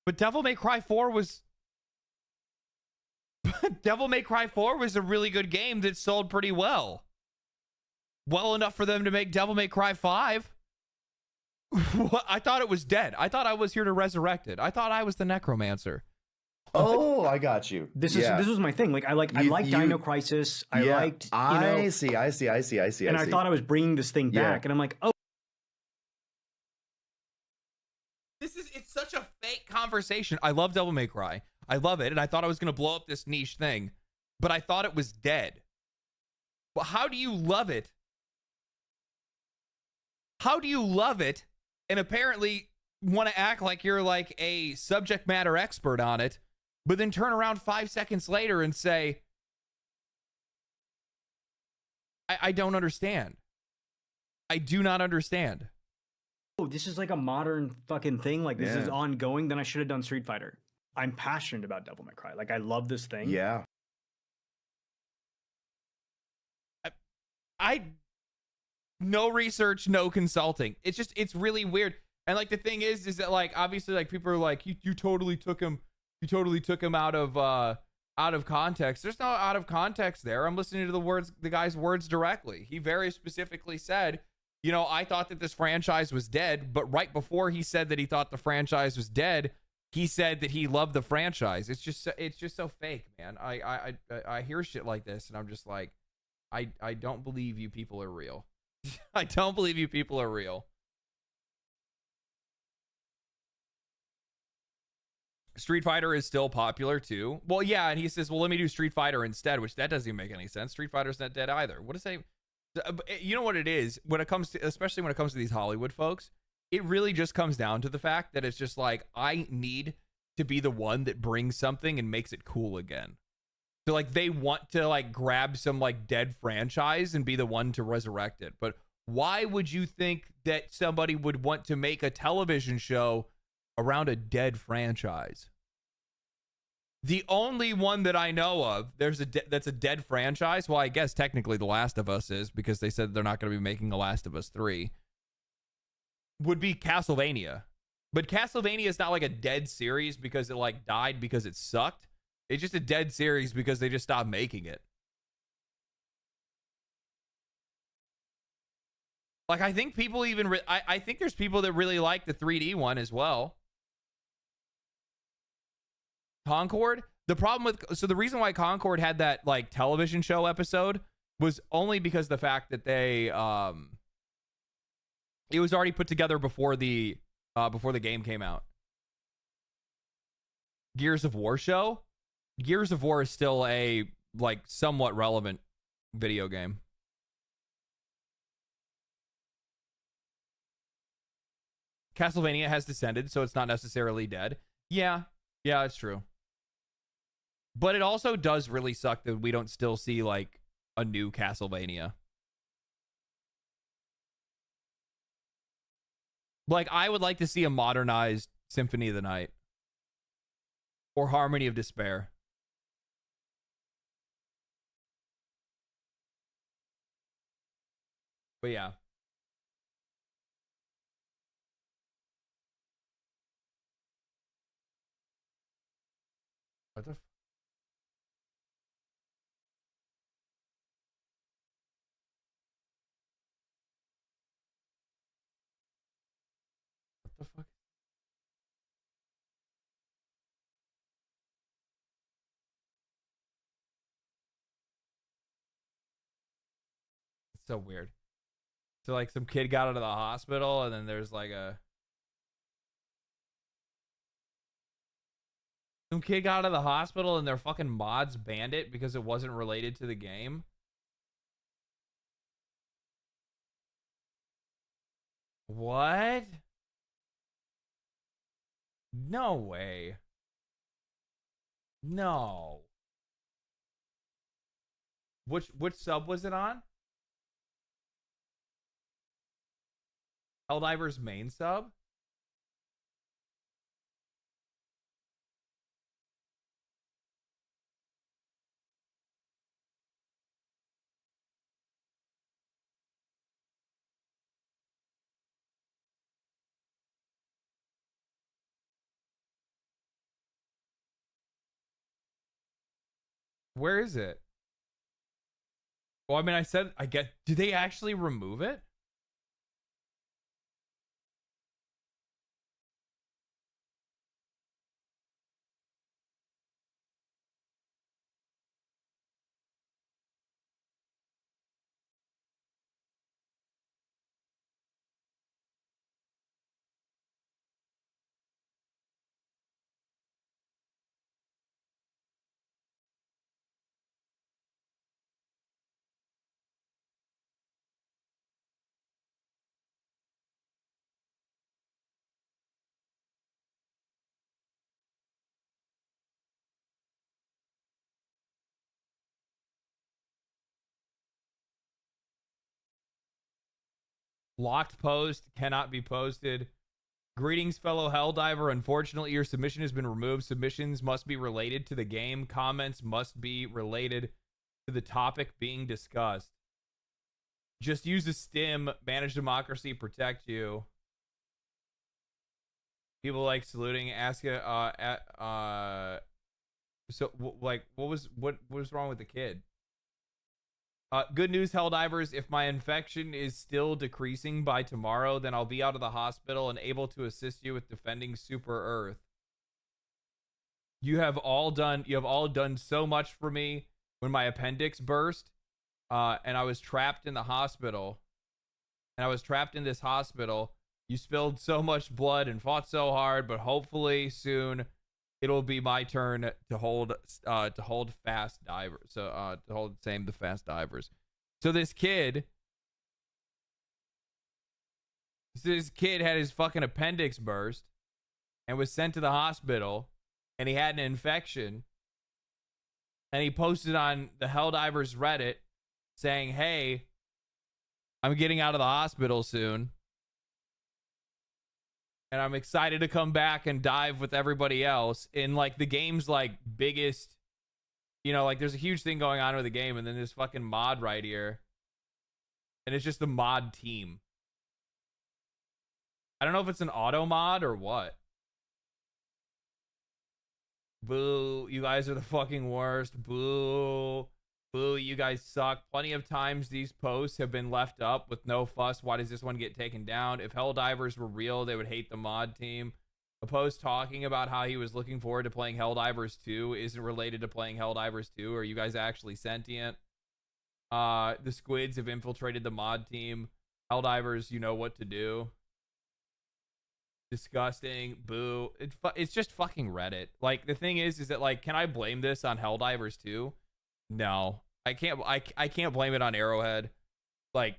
A: But Devil May Cry 4 was Devil May Cry 4 was a really good game that sold pretty well. Well enough for them to make Devil May Cry 5. I thought it was dead. I thought I was here to resurrect it. I thought I was the necromancer.
I: Oh, I got you.
H: This
I: Yeah.
H: was my thing. Like I liked Dino Crisis. I
I: Yeah.
H: liked
I: I see.
H: and I thought I was bringing this thing
I: Yeah.
H: back and I'm like, oh,
A: It's such a fake conversation. I love Devil May Cry. I love it, and I thought I was going to blow up this niche thing, but I thought it was dead. But how do you love it? How do you love it and apparently want to act like you're like a subject matter expert on it, but then turn around 5 seconds later and say, I don't understand. I do not understand.
H: oh, this is like a modern fucking thing. Like this is
I: Yeah.
H: ongoing. Then I should have done Street Fighter. I'm passionate about Devil May Cry. Like I love this thing.
I: Yeah.
A: I no research, no consulting. It's really weird. And like the thing is that like obviously like people are like you totally took him out of context. There's no out of context there. I'm listening to the guy's words directly. He very specifically said, you know, I thought that this franchise was dead, but right before he said that he thought the franchise was dead, he said that he loved the franchise. It's just so fake, man. I hear shit like this and I'm just like, I don't believe you people are real. I don't believe you people are real. Street Fighter is still popular too. Well, yeah, and he says, well, let me do Street Fighter instead, which that doesn't even make any sense. Street Fighter's not dead either. What is that? You know what it is when it comes to, especially when it comes to these Hollywood folks, it really just comes down to the fact that it's just like, I need to be the one that brings something and makes it cool again. So like they want to like grab some like dead franchise and be the one to resurrect it. But why would you think that somebody would want to make a television show around a dead franchise? The only one that I know of that's a dead franchise, well, I guess technically The Last of Us is, because they said they're not going to be making The Last of Us 3, would be Castlevania. But Castlevania is not like a dead series because it like died because it sucked. It's just a dead series because they just stopped making it. Like I think people even I think there's people that really like the 3D one as well. Concord, the reason why Concord had that like television show episode was only because the fact that they it was already put together before the game came out. Gears of War show, Gears of War is still a like somewhat relevant video game. Castlevania has descended, so it's not necessarily dead. Yeah, it's true. But it also does really suck that we don't still see like a new Castlevania. Like I would like to see a modernized Symphony of the Night or Harmony of Despair. But yeah. What the What the fuck? It's so weird. So like some kid got out of the hospital and then there's like some kid got out of the hospital and their fucking mods banned it because it wasn't related to the game. What? No way. No. Which sub was it on? Helldiver's main sub? Where is it? Well, I mean, I get, did they actually remove it? Locked post cannot be posted. Greetings, fellow Helldiver. Unfortunately, your submission has been removed. Submissions must be related to the game. Comments must be related to the topic being discussed. Just use a stim. Manage democracy. Protect you. People like saluting. Ask so like what was wrong with the kid? Good news, Helldivers. If my infection is still decreasing by tomorrow, then I'll be out of the hospital and able to assist you with defending Super Earth. You have all done so much for me when my appendix burst, and I was trapped in the hospital. And I was trapped in this hospital. You spilled so much blood and fought so hard, but hopefully soon it'll be my turn to hold fast divers. So to hold the fast divers. So this kid had his fucking appendix burst and was sent to the hospital, and he had an infection, and he posted on the Helldivers Reddit saying, "Hey, I'm getting out of the hospital soon, and I'm excited to come back and dive with everybody else in like the game's like biggest, you know, like there's a huge thing going on with the game, and then this fucking mod right here, and it's just the mod team. I don't know if it's an auto mod or what. Boo, you guys are the fucking worst. Boo. Boo, you guys suck. Plenty of times these posts have been left up with no fuss. Why does this one get taken down? If Helldivers were real, they would hate the mod team. A post talking about how he was looking forward to playing Helldivers 2 isn't related to playing Helldivers 2. Are you guys actually sentient? The squids have infiltrated the mod team. Helldivers, you know what to do. Disgusting. Boo. It's just fucking Reddit. Like, the thing is that, like, can I blame this on Helldivers 2? No, I can't. I can't blame it on Arrowhead. Like,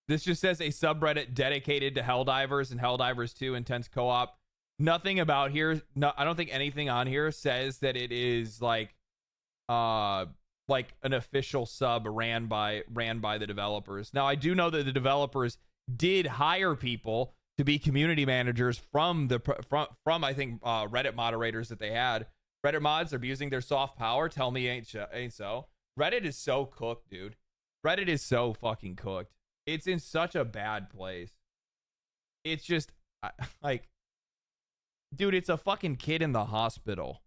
A: this just says a subreddit dedicated to Helldivers and Helldivers 2 intense co-op. Nothing about here. No, I don't think anything on here says that it is like an official sub ran by the developers. Now, I do know that the developers did hire people to be community managers from I think Reddit moderators that they had. Reddit mods are abusing their soft power. Tell me ain't so. Reddit is so cooked, dude. Reddit is so fucking cooked. It's in such a bad place. It's just like, dude, it's a fucking kid in the hospital.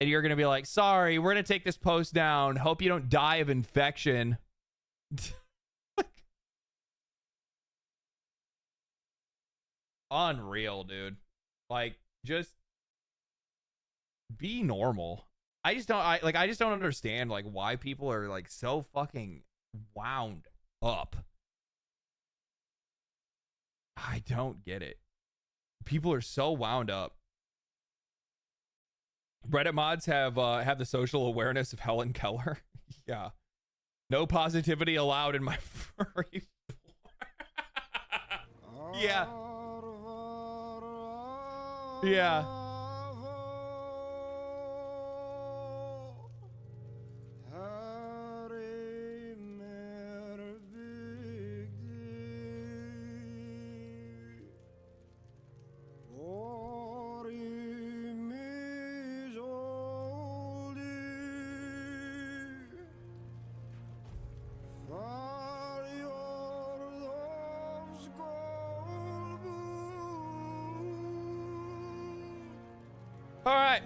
A: And you're going to be like, sorry, we're going to take this post down. Hope you don't die of infection. Unreal, dude. Like, just be normal. I just don't understand like why people are like so fucking wound up. I don't get it. People are so wound up. Reddit mods have the social awareness of Helen Keller. Yeah. No positivity allowed in my furry. Yeah. Yeah. All right.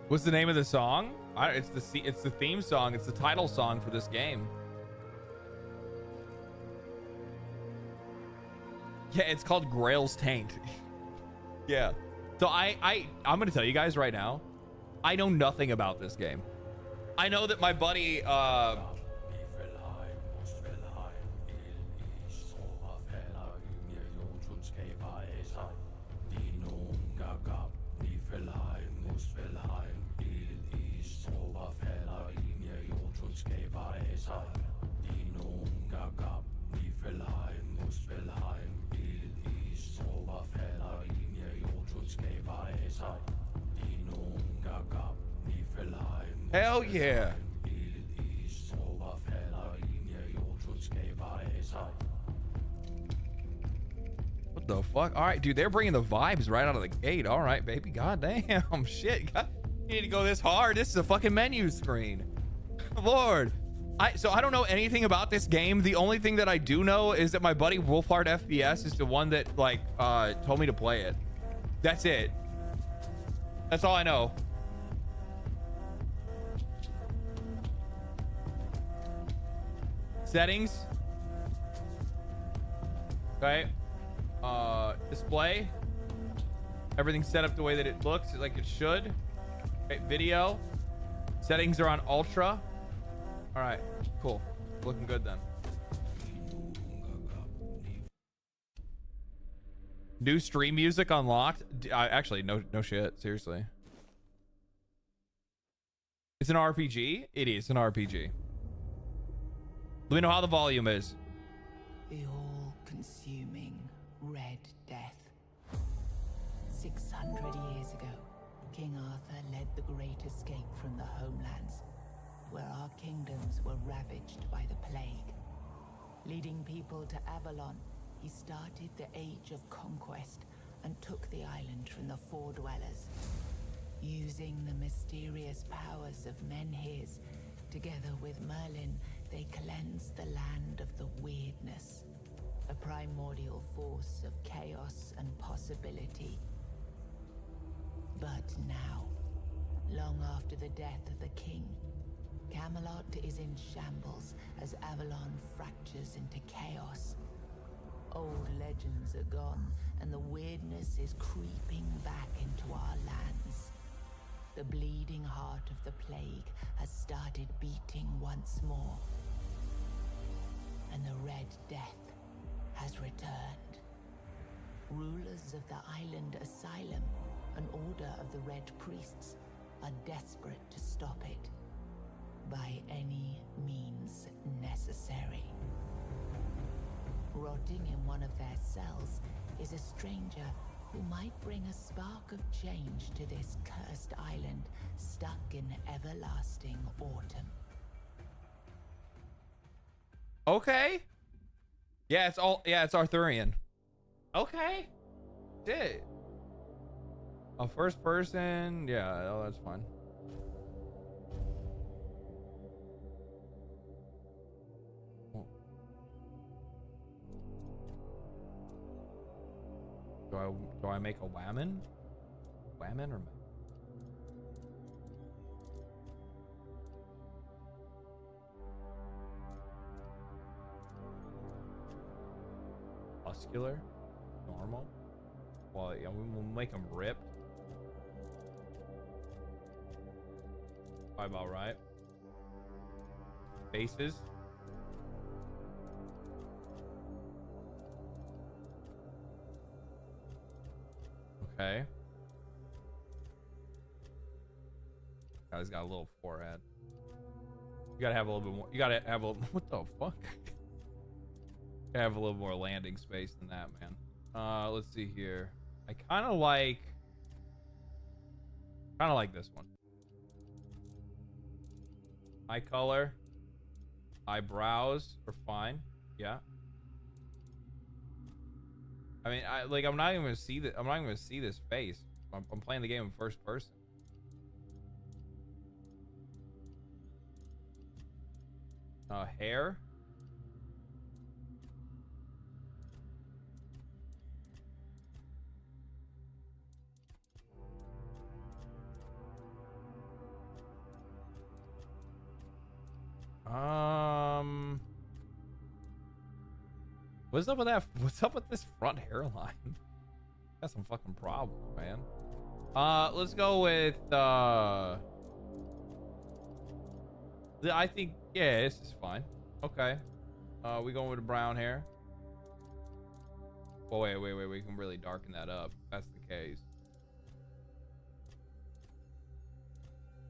A: What's the name of the song? It's the theme song. It's the title song for this game. Yeah, it's called Grail's Taint. Yeah. So I'm gonna tell you guys right now, I know nothing about this game. I know that my buddy hell yeah. What the fuck? All right, dude, they're bringing the vibes right out of the gate. All right, baby. God damn. Shit. God, you need to go this hard. This is a fucking menu screen. Lord. So I don't know anything about this game. The only thing that I do know is that my buddy Wolfhard FPS is the one that like told me to play it. That's it. That's all I know. Settings. Okay. Display. Everything's set up the way that it looks, like it should. Okay, video. Settings are on ultra. All right, cool. Looking good then. New stream music unlocked. Actually, no shit. Seriously. It's an RPG? It is an RPG. Let me know how the volume is.
J: The all-consuming Red Death. 600 years ago, King Arthur led the Great Escape from the homelands, where our kingdoms were ravaged by the plague. Leading people to Avalon, he started the Age of Conquest and took the island from the Four Dwellers. Using the mysterious powers of Menhirs, together with Merlin, they cleansed the land of the weirdness, a primordial force of chaos and possibility. But now, long after the death of the king, Camelot is in shambles as Avalon fractures into chaos. Old legends are gone, and the weirdness is creeping back into our lands. The bleeding heart of the plague has started beating once more, and the Red Death has returned. Rulers of the island Asylum, an order of the Red Priests, are desperate to stop it by any means necessary. Rotting in one of their cells is a stranger who might bring a spark of change to this cursed island stuck in everlasting autumn.
A: Okay. Yeah, it's Arthurian. Okay. Shit. A first person, yeah, oh, that's fine. Oh. Do I make a whammon? Whammon or muscular? Normal? Well, yeah, we'll make them ripped. Probably about right. Faces. Okay. Guy's got a little forehead. You gotta have a little bit more. You gotta have a. What the fuck? You gotta have a little more landing space than that, man. Let's see here. I kind of like this one. Eye color, eyebrows are fine. Yeah. I mean, I'm not even gonna see that. I'm not even gonna see this face. I'm playing the game in first person. Hair. What's up with that? What's up with this front hairline? Got some fucking problems, man. Let's go with I think, yeah, this is fine. Okay. We going with the brown hair. Oh, wait. We can really darken that up. If that's the case.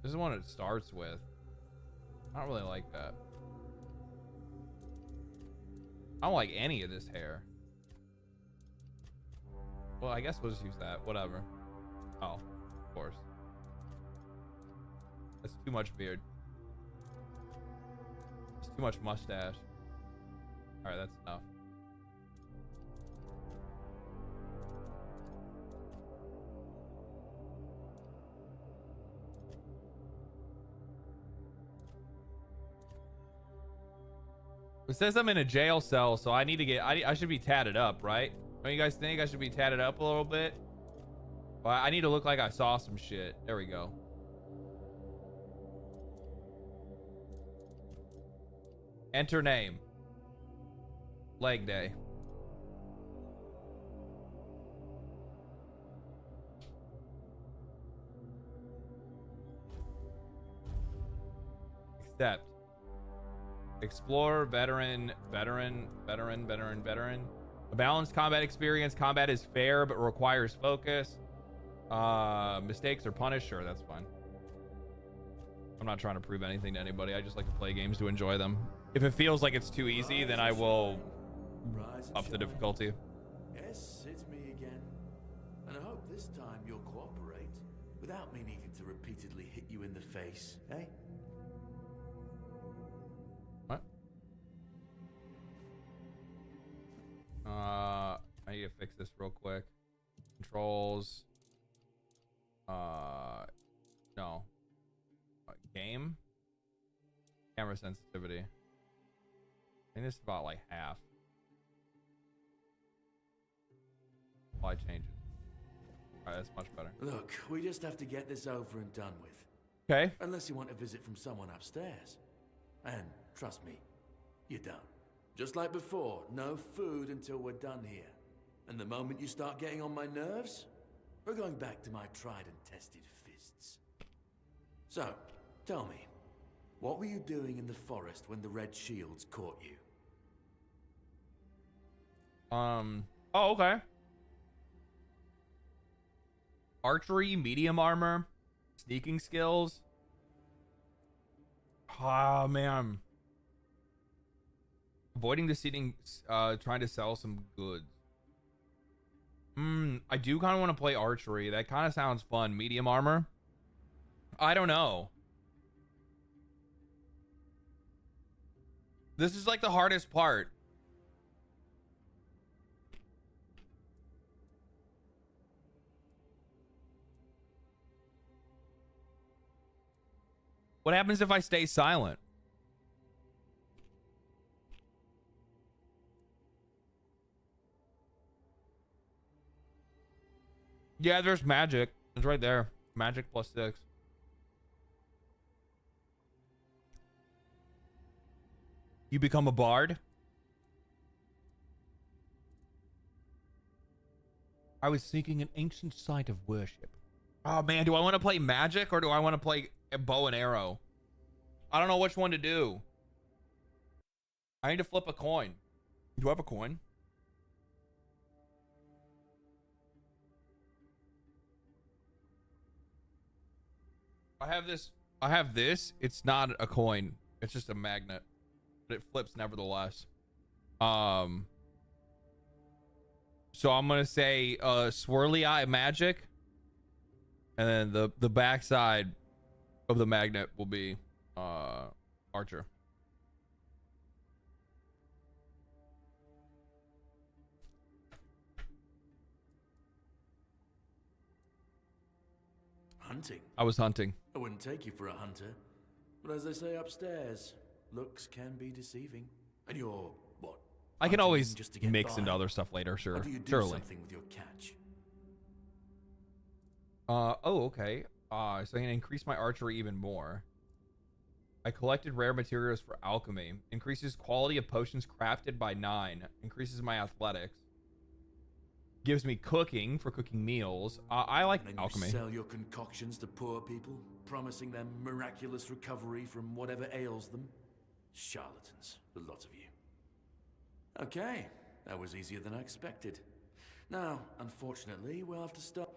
A: This is the one it starts with. I don't really like that. I don't like any of this hair. Well, I guess we'll just use that. Whatever. Oh, of course. That's too much beard. It's too much mustache. Alright, that's enough. It says I'm in a jail cell, so I need to get... I should be tatted up, right? Don't you guys think I should be tatted up a little bit? Well, I need to look like I saw some shit. There we go. Enter name. Leg day. Accept. Explorer, veteran. A balanced combat experience. Combat is fair but requires focus. Mistakes are punished. Sure, that's fine. I'm not trying to prove anything to anybody. I just like to play games to enjoy them. If it feels like it's too easy, then I will up the difficulty.
F: Yes, it's me again. And I hope this time you'll cooperate without me needing to repeatedly hit you in the face, eh?
A: What? I need to fix this real quick. Controls. No. Game. Camera sensitivity. I think this is about like half. Apply changes. Alright, that's much better.
F: Look, we just have to get this over and done with.
A: Okay.
F: Unless you want a visit from someone upstairs. And trust me, you don't. Just like before, no food until we're done here. And the moment you start getting on my nerves, we're going back to my tried and tested fists. So, tell me, what were you doing in the forest when the Red Shields caught you?
A: Oh, okay. Archery, medium armor, sneaking skills. Oh, man. Avoiding the seating, trying to sell some goods. I do kind of want to play archery. That kind of sounds fun. Medium armor. I don't know. This is like the hardest part. What happens if I stay silent? Yeah, there's magic. It's right there. Magic +6. You become a bard? I was seeking an ancient site of worship. Oh man, do I want to play magic or do I want to play a bow and arrow? I don't know which one to do. I need to flip a coin. Do I have a coin? I have this. It's not a coin. It's just a magnet. But it flips nevertheless. So I'm gonna say swirly eye magic. And then the backside of the magnet will be archer.
F: Hunting?
A: I was hunting.
F: I wouldn't take you for a hunter. But as they say upstairs, looks can be deceiving. And you're, what?
A: I can always
F: just to get
A: mix
F: by?
A: into other stuff later, sure.
F: Or do you do
A: Surely.
F: something with your catch?
A: Oh, okay. So I can increase my archery even more. I collected rare materials for alchemy. Increases quality of potions crafted by 9. Increases my athletics. Gives me cooking for cooking meals. I like
F: And
A: alchemy.
F: you sell your concoctions to poor people, promising them miraculous recovery from whatever ails them. Charlatans, the lot of you. Okay, that was easier than I expected. Now, unfortunately, we'll have to start.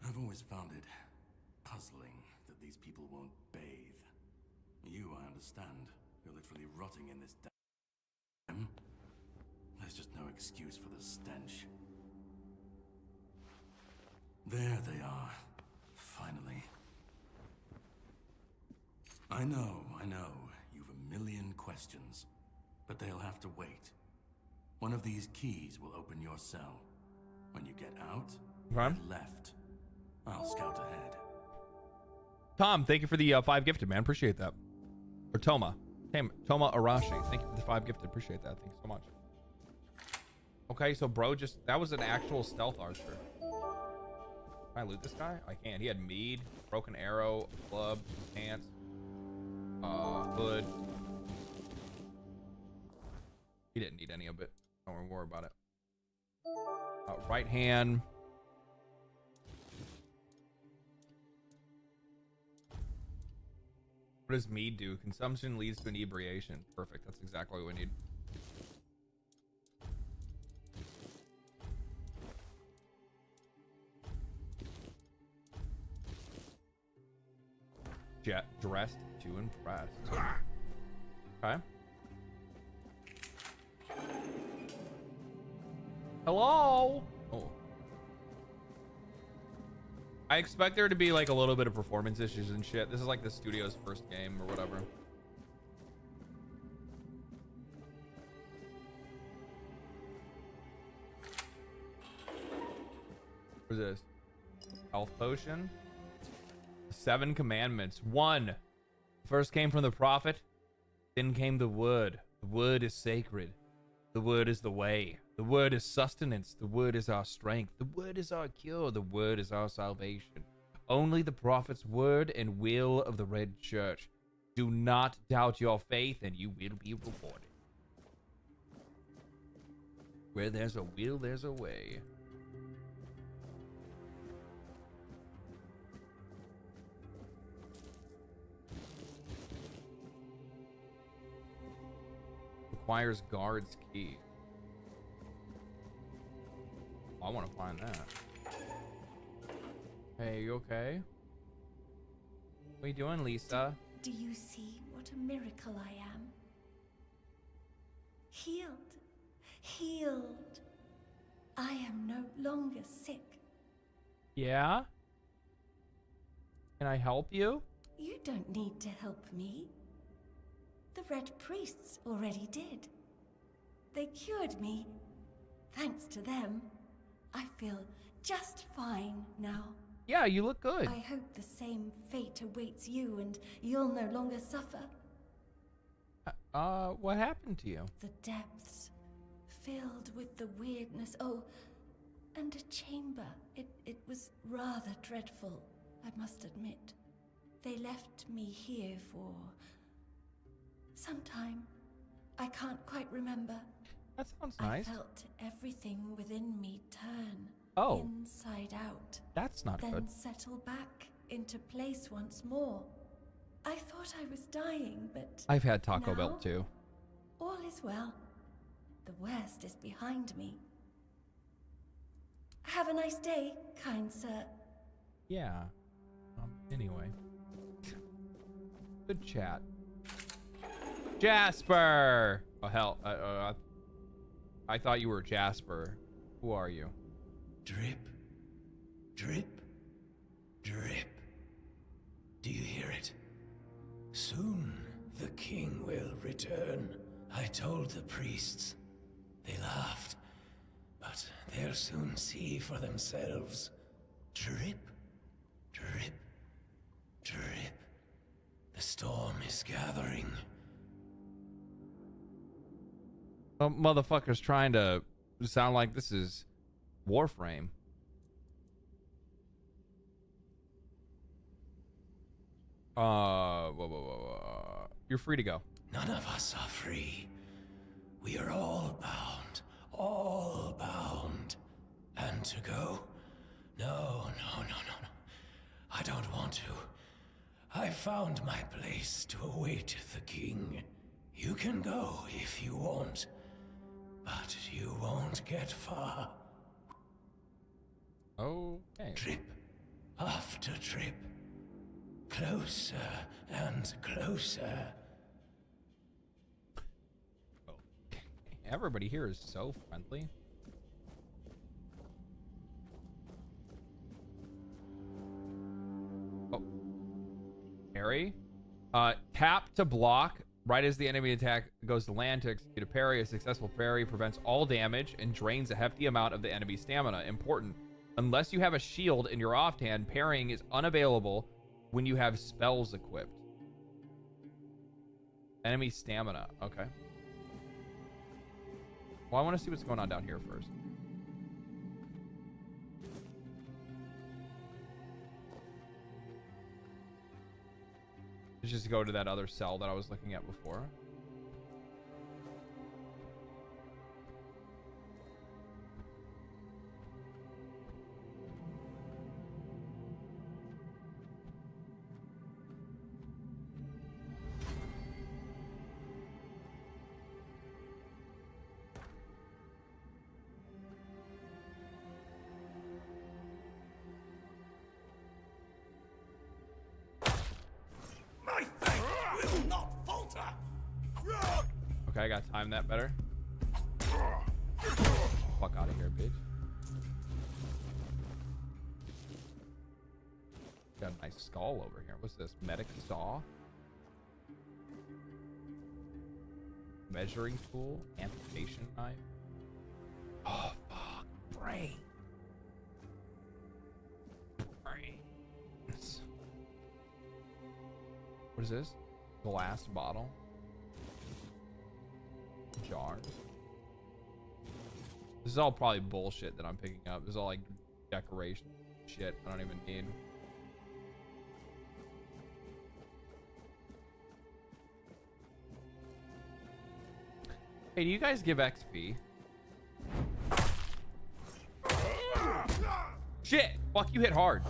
F: I've always found it puzzling that these people won't bathe. You, I understand. You're literally rotting in this dam. There's just no excuse for the stench. There they are. Finally. I know. You've a million questions. But they'll have to wait. One of these keys will open your cell. When you get out,
A: Okay.
F: head left. I'll scout ahead.
A: Tom, thank you for the 5 gifted, man. Appreciate that. Or Toma. Toma Arashi. Thank you for the 5 gifted. Appreciate that. Thank you so much. Okay, so bro that was an actual stealth archer. Can I loot this guy? I can. He had mead, broken arrow, club, pants, hood. He didn't need any of it. Don't worry about it. Right hand. What does mead do? Consumption leads to inebriation. Perfect. That's exactly what we need. Dressed to impress. Okay. Hello? Oh. I expect there to be like a little bit of performance issues and shit. This is like the studio's first game or whatever. What's this? Health potion. 7 commandments. 1. First came from the prophet. Then came the word. The word is sacred. The word is the way. The word is sustenance. The word is our strength. The word is our cure. The word is our salvation. Only the prophet's word and will of the Red Church. Do not doubt your faith and you will be rewarded. Where there's a will, there's a way. Requires guard's key. I want to find that. Hey, you okay? What are you doing, Lisa?
K: Do you see what a miracle I am? Healed. Healed. I am no longer sick.
A: Yeah? Can I help you?
K: You don't need to help me. The Red Priests already did. They cured me. Thanks to them, I feel just fine now.
A: Yeah, you look good.
K: I hope the same fate awaits you and you'll no longer suffer.
A: What happened to you?
K: The depths, filled with the weirdness. Oh, and a chamber. It was rather dreadful, I must admit. They left me here for some time. I can't quite remember.
A: That sounds nice.
K: I felt everything within me turn inside out.
A: That's not
K: then
A: good.
K: Settle back into place once more. I thought I was dying, but
A: I've had Taco
K: now,
A: Bell too.
K: all is well. The worst is behind me. Have a nice day, kind sir.
A: Yeah. Anyway. Good chat. Jasper! Oh, hell. I thought you were Jasper. Who are you?
F: Drip, drip, drip. Do you hear it? Soon the king will return. I told the priests. They laughed. But they'll soon see for themselves. Drip, drip, drip. The storm is gathering.
A: Some motherfucker's trying to sound like this is Warframe. Whoa. You're free to go.
F: None of us are free. We are all bound. All bound. And to go? No. I don't want to. I found my place to await the king. You can go if you want, but you won't get far.
A: Okay.
F: Trip after trip. Closer and closer.
A: Everybody here is so friendly. Oh. Parry. Tap to block. Right as the enemy attack goes to land to execute a parry, a successful parry prevents all damage and drains a hefty amount of the enemy's stamina. Important. Unless you have a shield in your offhand, parrying is unavailable when you have spells equipped. Enemy stamina. Okay. Well, I want to see what's going on down here first. Let's just go to that other cell that I was looking at before. Okay, I gotta time that better. Fuck out of here, bitch. Got a nice skull over here. What's this? Medic saw? Measuring tool? Amputation knife? Oh, fuck. Brain. Brains. What is this? Glass bottle? Jars. This is all probably bullshit that I'm picking up. This is all like decoration shit I don't even need. Hey, do you guys give XP? Shit! Fuck, you hit hard.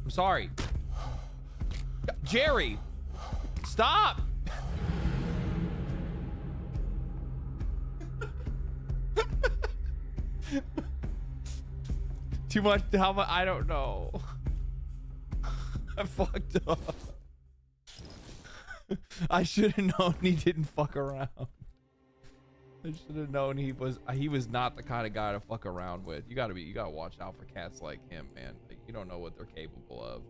A: I'm sorry. Jerry! Stop! Too much? How much? I don't know. I fucked up. I should have known he didn't fuck around. I should have known he was not the kind of guy to fuck around with. You gotta watch out for cats like him, man. Like, you don't know what they're capable of.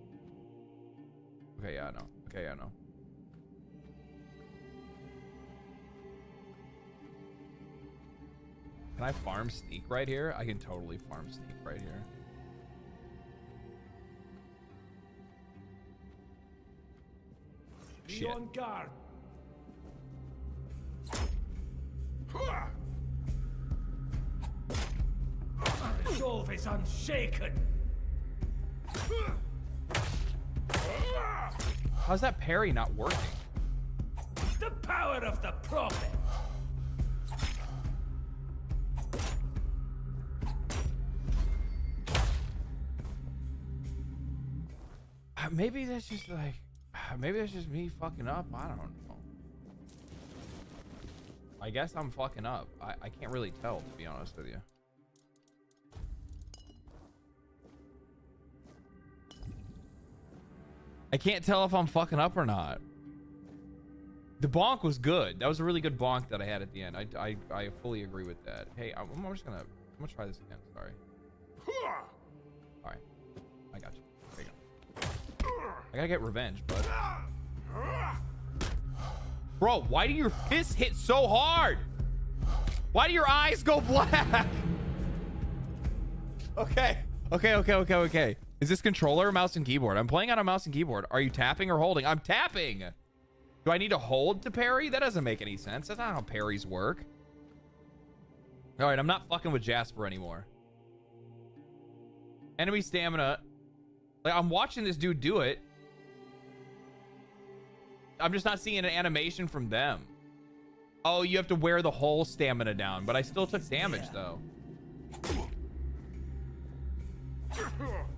A: Okay, yeah, I know. Okay, yeah, I know. Can I farm sneak right here? I can totally farm sneak right here.
F: Be
A: Shit.
F: on guard. Resolve is unshaken.
A: How's that parry not working?
F: The power of the prophet.
A: Maybe that's just like, maybe that's just me fucking up. I don't know. I guess I'm fucking up. I can't really tell, to be honest with you. I can't tell if I'm fucking up or not. The bonk was good. That was a really good bonk that I had at the end. I fully agree with that. Hey, I'm gonna try this again. Sorry. All right, I got you. There you go. I gotta get revenge, bud. Bro, why do your fists hit so hard? Why do your eyes go black? Okay. Is this controller or mouse and keyboard? I'm playing on a mouse and keyboard. Are you tapping or holding? I'm tapping. Do I need to hold to parry? That doesn't make any sense. That's not how parries work. All right, I'm not fucking with Jasper anymore. Enemy stamina. Like, I'm watching this dude do it. I'm just not seeing an animation from them. Oh, you have to wear the whole stamina down, but I still took damage though.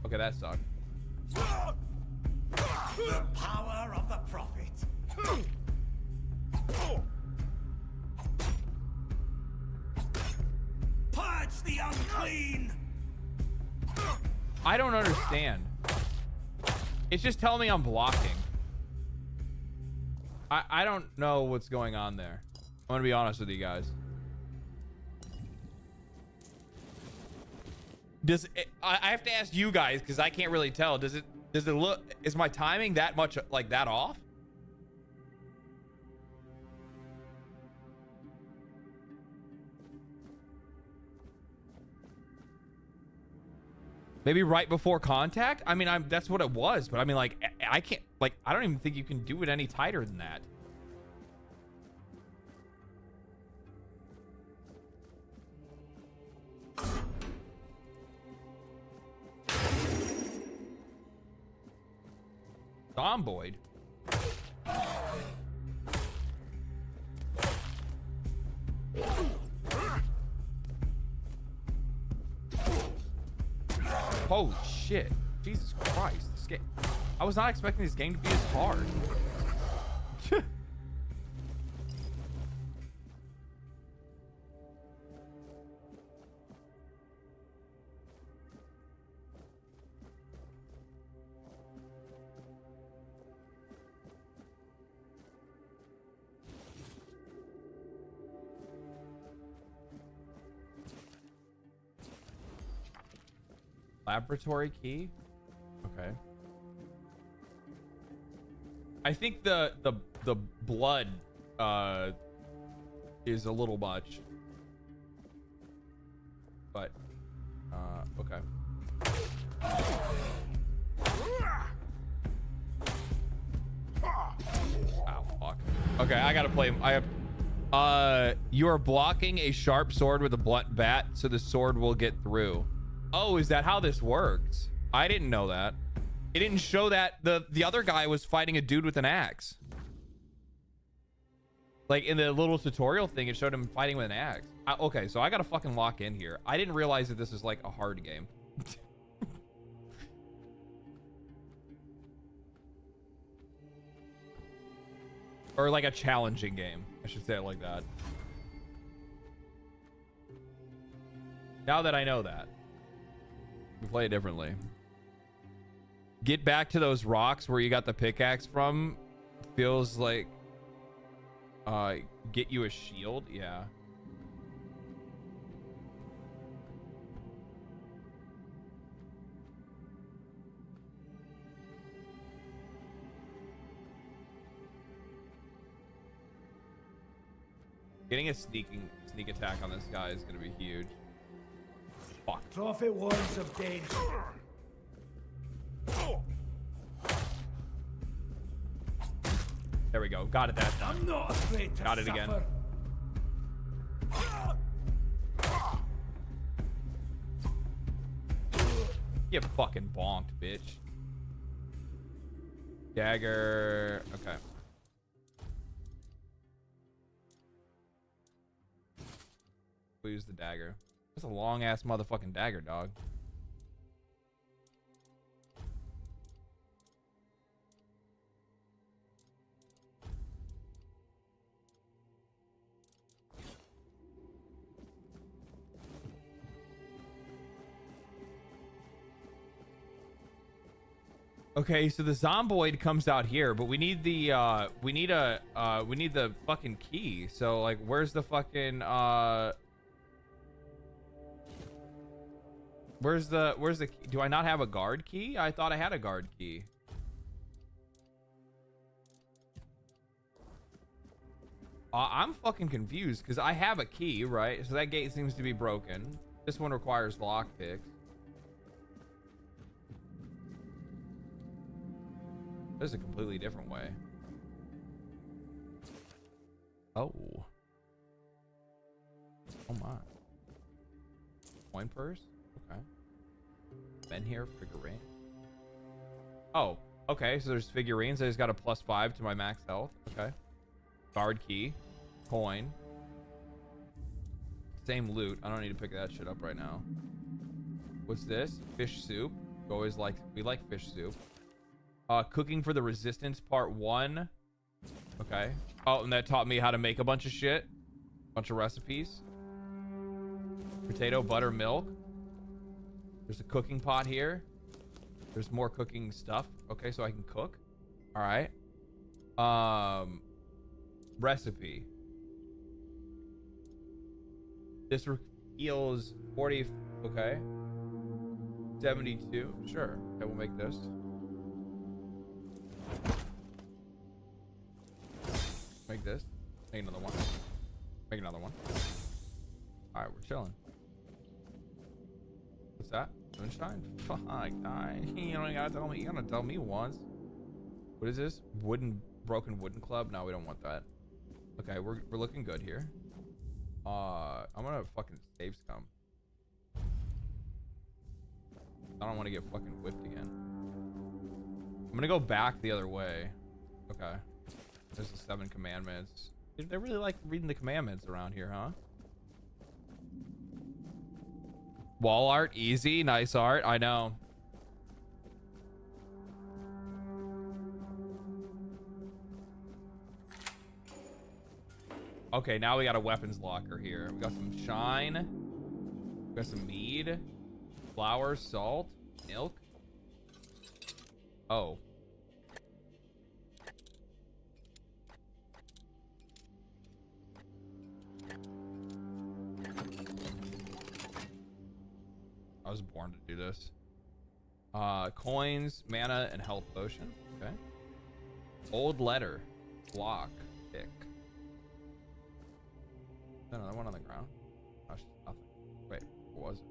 A: Okay, that sucked.
F: The power of the prophet. Purge the unclean.
A: I don't understand. It's just telling me I'm blocking. I don't know what's going on there. I'm gonna be honest with you guys. I have to ask you guys because I can't really tell. Does it look, is my timing that much like that off? Maybe right before contact? I mean, that's what it was, but I mean, like, I can't, like, I don't even think you can do it any tighter than that. Zomboid. Holy shit. Jesus Christ. This game, I was not expecting this game to be as hard. Laboratory key. Okay. I think the blood is a little much. But okay. Ow, fuck. Okay, I gotta play. You are blocking a sharp sword with a blunt bat, so the sword will get through. Oh, is that how this works? I didn't know that. It didn't show that the other guy was fighting a dude with an axe. Like in the little tutorial thing, it showed him fighting with an axe. Okay, so I gotta fucking lock in here. I didn't realize that this is like a hard game. Or like a challenging game. I should say it like that. Now that I know that. We play it differently. Get back to those rocks where you got the pickaxe from. Feels like get you a shield. Yeah. Getting a sneak attack on this guy is gonna be huge. Fuck.
F: Prophet warns of danger.
A: There we go. Got it that time.
F: I'm not afraid to
A: Got it again.
F: suffer.
A: Get fucking bonked, bitch. Dagger. Okay. We'll use the dagger. That's a long ass motherfucking dagger, dog. Okay, so the zomboid comes out here, but we need the we need the fucking key. So like, where's the fucking where's the key? Do I not have a guard key? I thought I had a guard key. I'm fucking confused because I have a key, right? So that gate seems to be broken. This one requires lockpicks. There's a completely different way. Oh. Oh my. Coin purse? Okay. Ben here, figurine. Oh, okay. So there's figurines. I just got a +5 to my max health. Okay. Guard key. Coin. Same loot. I don't need to pick that shit up right now. What's this? Fish soup. We like fish soup. Cooking for the Resistance Part 1. Okay. Oh, and that taught me how to make a bunch of shit. Bunch of recipes. Potato, butter, milk. There's a cooking pot here. There's more cooking stuff. Okay, so I can cook. All right. Recipe. This heals 40. Okay. 72. Sure. Okay, we'll make this. Make this. Make another one. Make another one. All right, we're chilling. What's that? Moonshine? Fuck, you don't gotta tell me. You gotta tell me once. What is this? Broken wooden club? No, we don't want that. Okay, we're looking good here. I'm gonna fucking save scum. I don't want to get fucking whipped again. I'm gonna go back the other way. Okay. There's the 7 commandments. They really like reading the commandments around here, huh? Wall art, easy. Nice art. I know. Okay, now we got a weapons locker here. We got some shine. We got some mead. Flour, salt, milk. Oh. I was born to do this. Coins, mana, and health potion. Okay. Old letter. Block. Pick. Another one on the ground. Oh, nothing. Wait, what was it?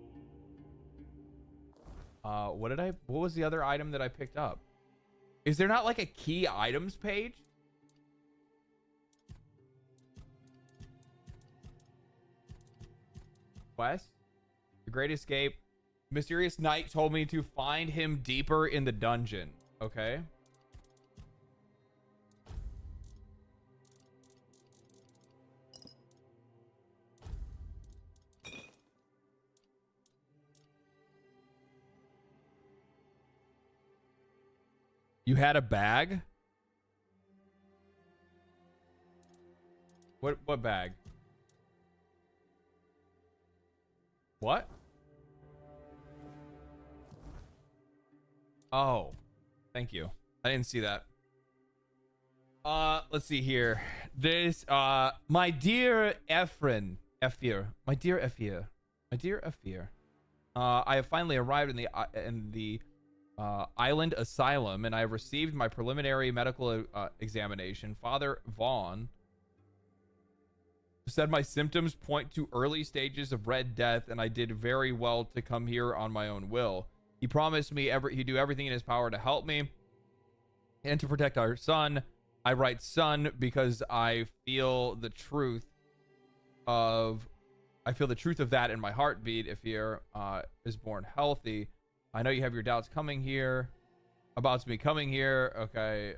A: What was the other item that I picked up? Is there not like a key items page? Quest? The Great Escape. Mysterious Knight told me to find him deeper in the dungeon. Okay. You had a bag? What bag? What? Oh, thank you. I didn't see that. Let's see here. This, my dear Ephir, my dear Ephir, I have finally arrived in the island asylum, and I have received my preliminary medical examination. Father Vaughn Said my symptoms point to early stages of Red Death, and I did very well to come here on my own will. He promised me he'd do everything in his power to help me and to protect our son. I write son because I feel the truth of that in my heartbeat. If he is born healthy, I know you have your doubts coming here about me coming here. Okay,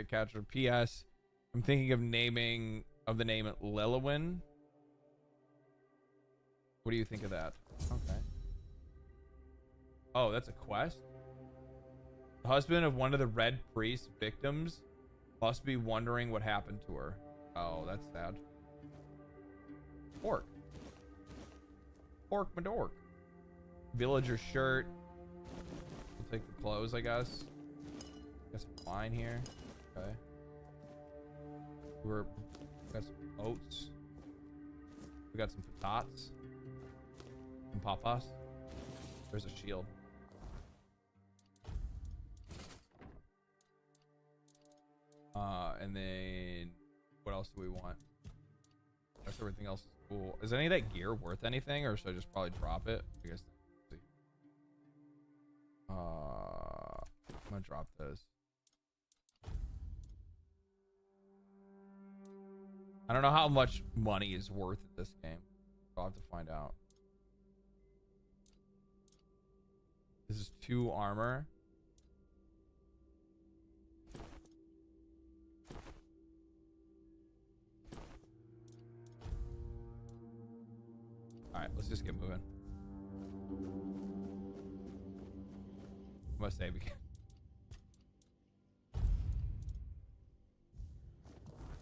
A: catcher. P.S. I'm thinking of naming the name Lilywin. What do you think of that? Okay. Oh, that's a quest. The husband of one of the Red Priest victims must be wondering what happened to her. Oh, that's sad. Orc Madork. Villager shirt. We'll take the clothes, I guess. Got some wine here. Okay. We got some oats. We got some patatas. Some papas. There's a shield. And then what else do we want? That's everything else is cool. Is any of that gear worth anything, or should I just probably drop it? I guess. I'm gonna drop this. I don't know how much money is worth in this game. I'll have to find out. This is 2 armor. Alright, let's just get moving. I must save again.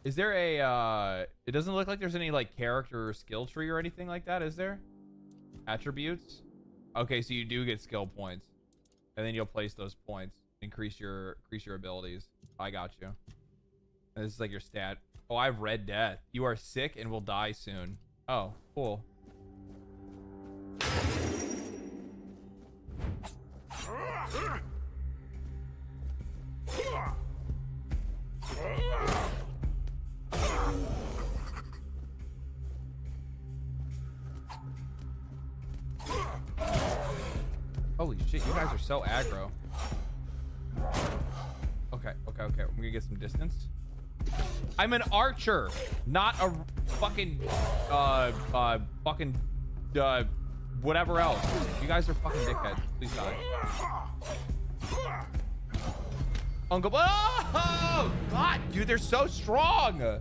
A: Is there a it doesn't look like there's any like character or skill tree or anything like that, is there? Attributes? Okay, so you do get skill points. And then you'll place those points. Increase your abilities. I got you. And this is like your stat. Oh, I have Red Death. You are sick and will die soon. Oh, cool. Holy shit, you guys are so aggro. Okay. I'm gonna get some distance. I'm an archer, not a fucking whatever else. You guys are fucking dickheads. Please die. Uncle, oh God, dude, they're so strong.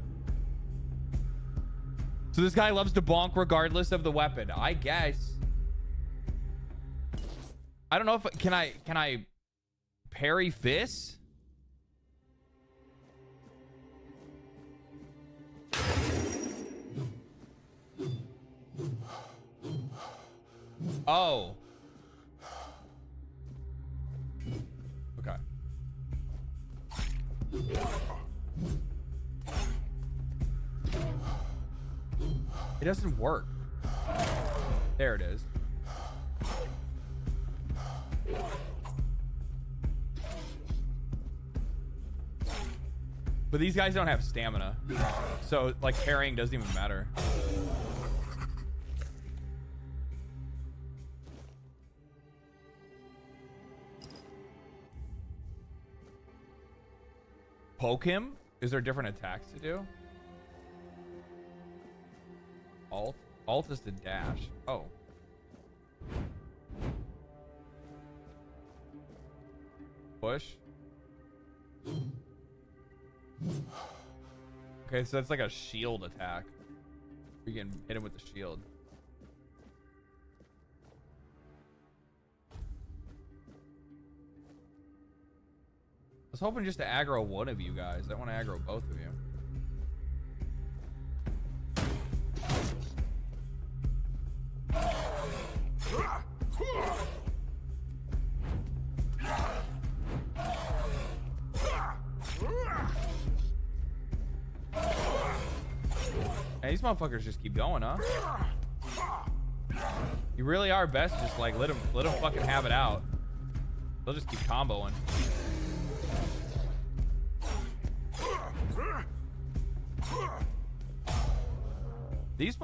A: So this guy loves to bonk regardless of the weapon, I guess. I don't know if can I parry fists? Oh. Okay. It doesn't work. There it is. But these guys don't have stamina, so like parrying doesn't even matter. Poke him? Is there different attacks to do? Alt is to dash. Oh. Push. Okay, so that's like a shield attack. You can hit him with the shield. I was hoping just to aggro one of you guys. I want to aggro both of you. Hey, these motherfuckers just keep going, huh? You really are best just like let them fucking have it out. They'll just keep comboing. These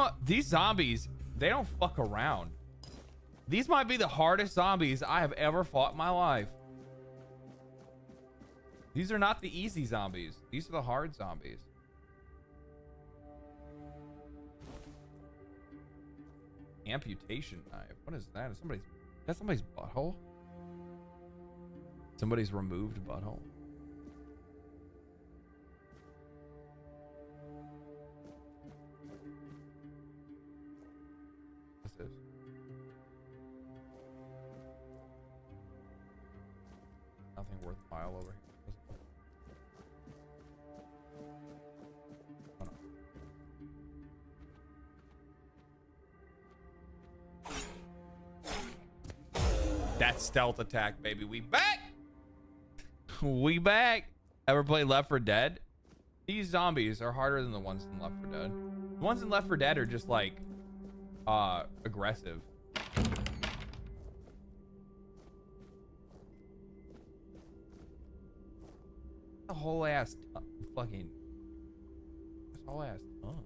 A: zombies, they don't fuck around. These might be the hardest zombies I have ever fought in my life. These are not the easy zombies. These are the hard zombies. Amputation knife. What is that? That's somebody's butthole? Somebody's removed butthole. What's this? Nothing worthwhile over here. That stealth attack, baby. We back. We back. Ever play Left 4 Dead? These zombies are harder than the ones in Left 4 Dead. The ones in Left 4 Dead are just like aggressive. A whole ass fucking whole ass tongue.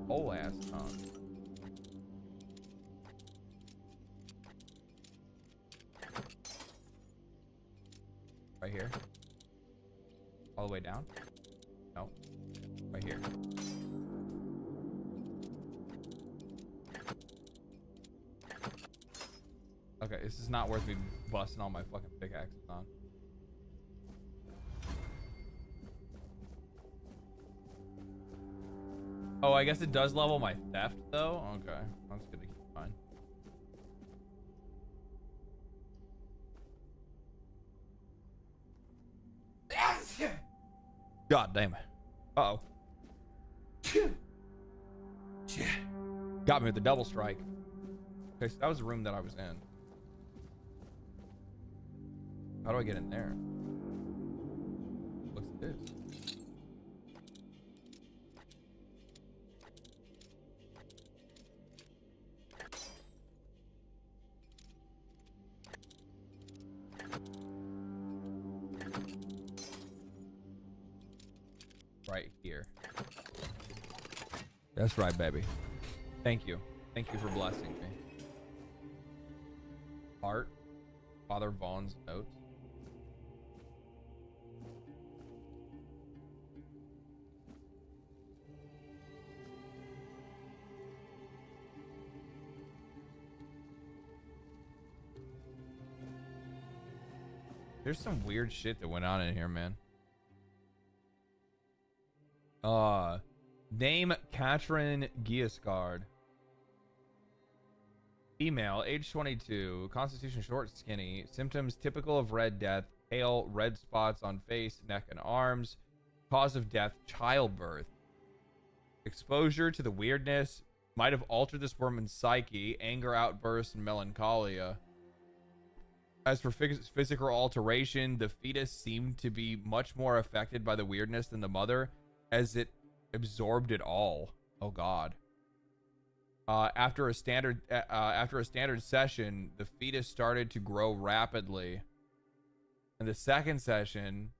A: Whole ass tongue. Right here. All the way down? No. Right here. Okay, this is not worth me busting all my fucking pickaxes on. Oh, I guess it does level my theft though? Okay, that's good to keep in mind. God damn it. Uh-oh. Got me with the double strike. Okay, so that was the room that I was in. How do I get in there? What's this? Right here. That's right, baby. Thank you. Thank you for blessing me. Art. Father Vaughn's notes. There's some weird shit that went on in here, man. Name Katrin Giesgard. Female, age 22, constitution short, skinny, symptoms typical of Red Death, pale, red spots on face, neck, and arms, cause of death, childbirth. Exposure to the weirdness might have altered this woman's psyche, anger outbursts, and melancholia. As for physical alteration, the fetus seemed to be much more affected by the weirdness than the mother, as it absorbed it all. Oh God. After a standard session, the fetus started to grow rapidly. In the second session,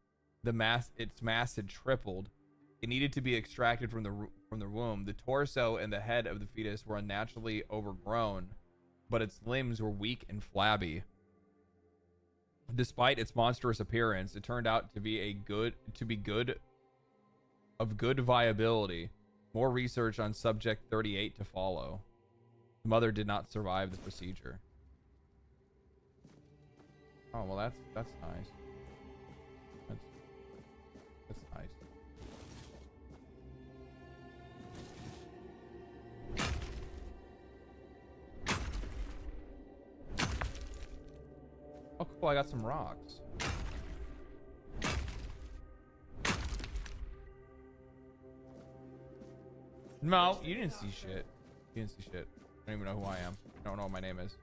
A: its mass had tripled. It needed to be extracted from the womb. The torso and the head of the fetus were unnaturally overgrown, but its limbs were weak and flabby. Despite its monstrous appearance, it turned out to be of good viability. More research on subject 38 to follow. The mother did not survive the procedure. Oh well, that's nice. That's nice. Oh cool, I got some rocks. No, you didn't see shit. You didn't see shit. I don't even know who I am. I don't know what my name is.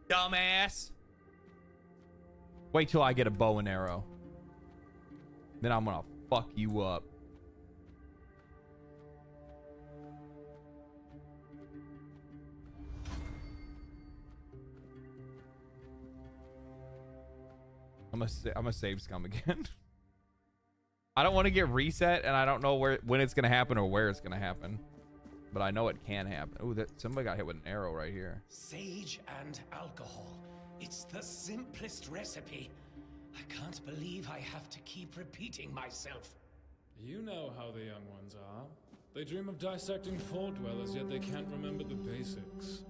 A: Dumbass. Wait till I get a bow and arrow. Then I'm gonna fuck you up. I'm a save scum again. I don't want to get reset, and I don't know when it's gonna happen or where it's gonna happen, but I know it can happen. Oh, that somebody got hit with an arrow right here.
L: Sage and alcohol. It's the simplest recipe. I can't believe I have to keep repeating myself.
M: You know how the young ones are. They dream of dissecting fort dwellers, yet they can't remember the basics.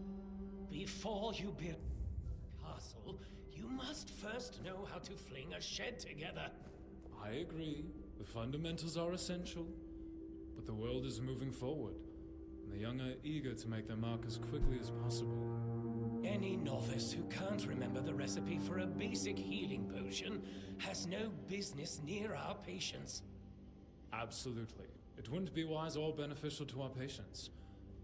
L: Before you build a castle, you must first know how to fling a shed together.
M: I agree. The fundamentals are essential. But the world is moving forward, and the young are eager to make their mark as quickly as possible.
L: Any novice who can't remember the recipe for a basic healing potion has no business near our patients.
M: Absolutely. It wouldn't be wise or beneficial to our patients.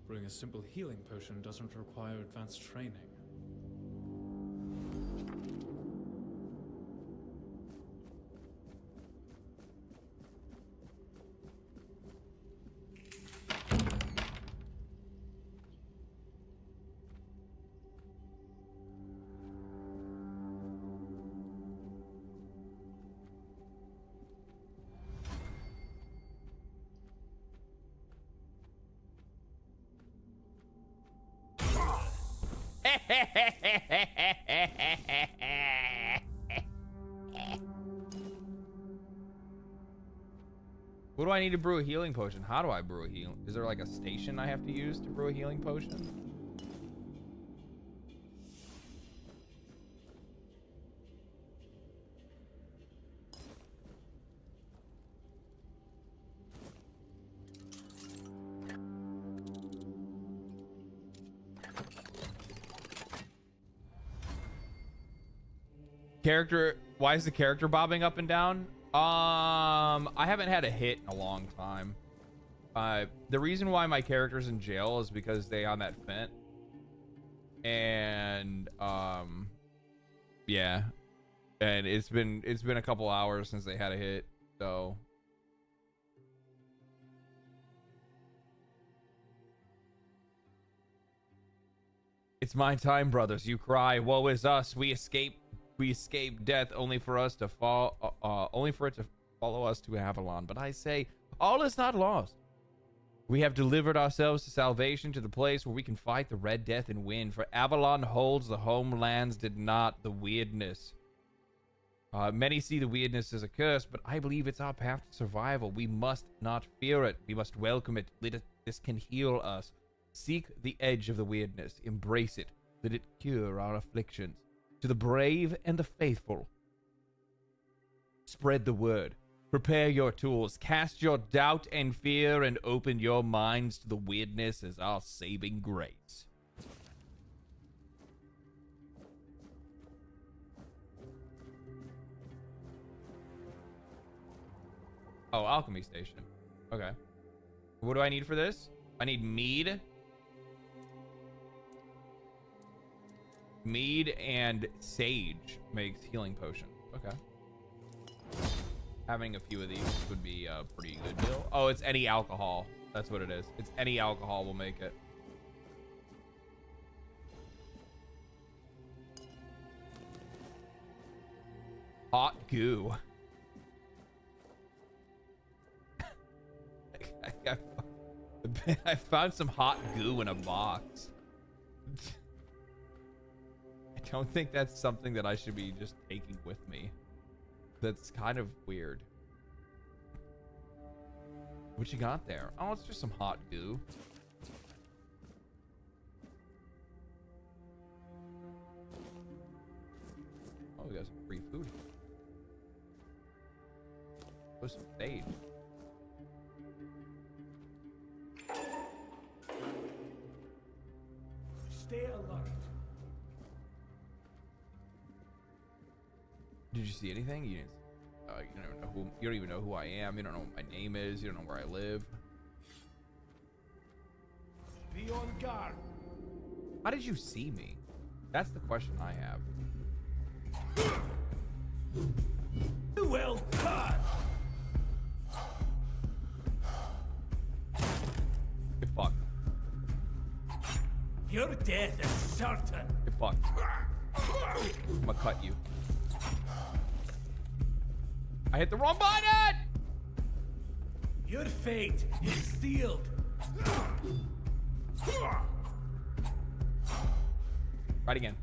M: Brewing a simple healing potion doesn't require advanced training.
A: What do I need to brew a healing potion? How do I brew a healing? Is there like a station I have to use to brew a healing potion? Why is the character bobbing up and down? I haven't had a hit in a long time. The reason why my character's in jail is because they on that fent. And yeah. And it's been a couple hours since they had a hit, so it's my time, brothers. You cry, woe is us. We escape death only for it to follow us to Avalon. But I say, all is not lost. We have delivered ourselves to salvation, to the place where we can fight the Red Death and win. For Avalon holds, the homelands did not. The weirdness. Many see the weirdness as a curse, but I believe it's our path to survival. We must not fear it. We must welcome it. This can heal us. Seek the edge of the weirdness. Embrace it. Let it cure our afflictions. To the brave and the faithful, spread the word. Prepare your tools. Cast your doubt and fear and open your minds to the weirdness as our saving grace. Oh, alchemy station. Okay. What do I need for this? I need mead. Mead and sage makes healing potion. Okay. Having a few of these would be a pretty good deal. Oh, it's any alcohol. That's what it is. It's any alcohol will make it. Hot goo. I found some hot goo in a box. I don't think that's something that I should be just taking with me. That's kind of weird. What you got there? Oh, it's just some hot goo. Oh, we got some free food. Oh, some sage.
L: Stay alert.
A: Did you see anything? You don't know who. You don't even know who I am. You don't know what my name is. You don't know where I live.
L: Be on guard.
A: How did you see me? That's the question I have.
L: Well done.
A: Get fucked.
L: Your death is certain.
A: Get fucked. I'm gonna cut you. I hit the wrong button!
L: Your fate is sealed.
A: Right again.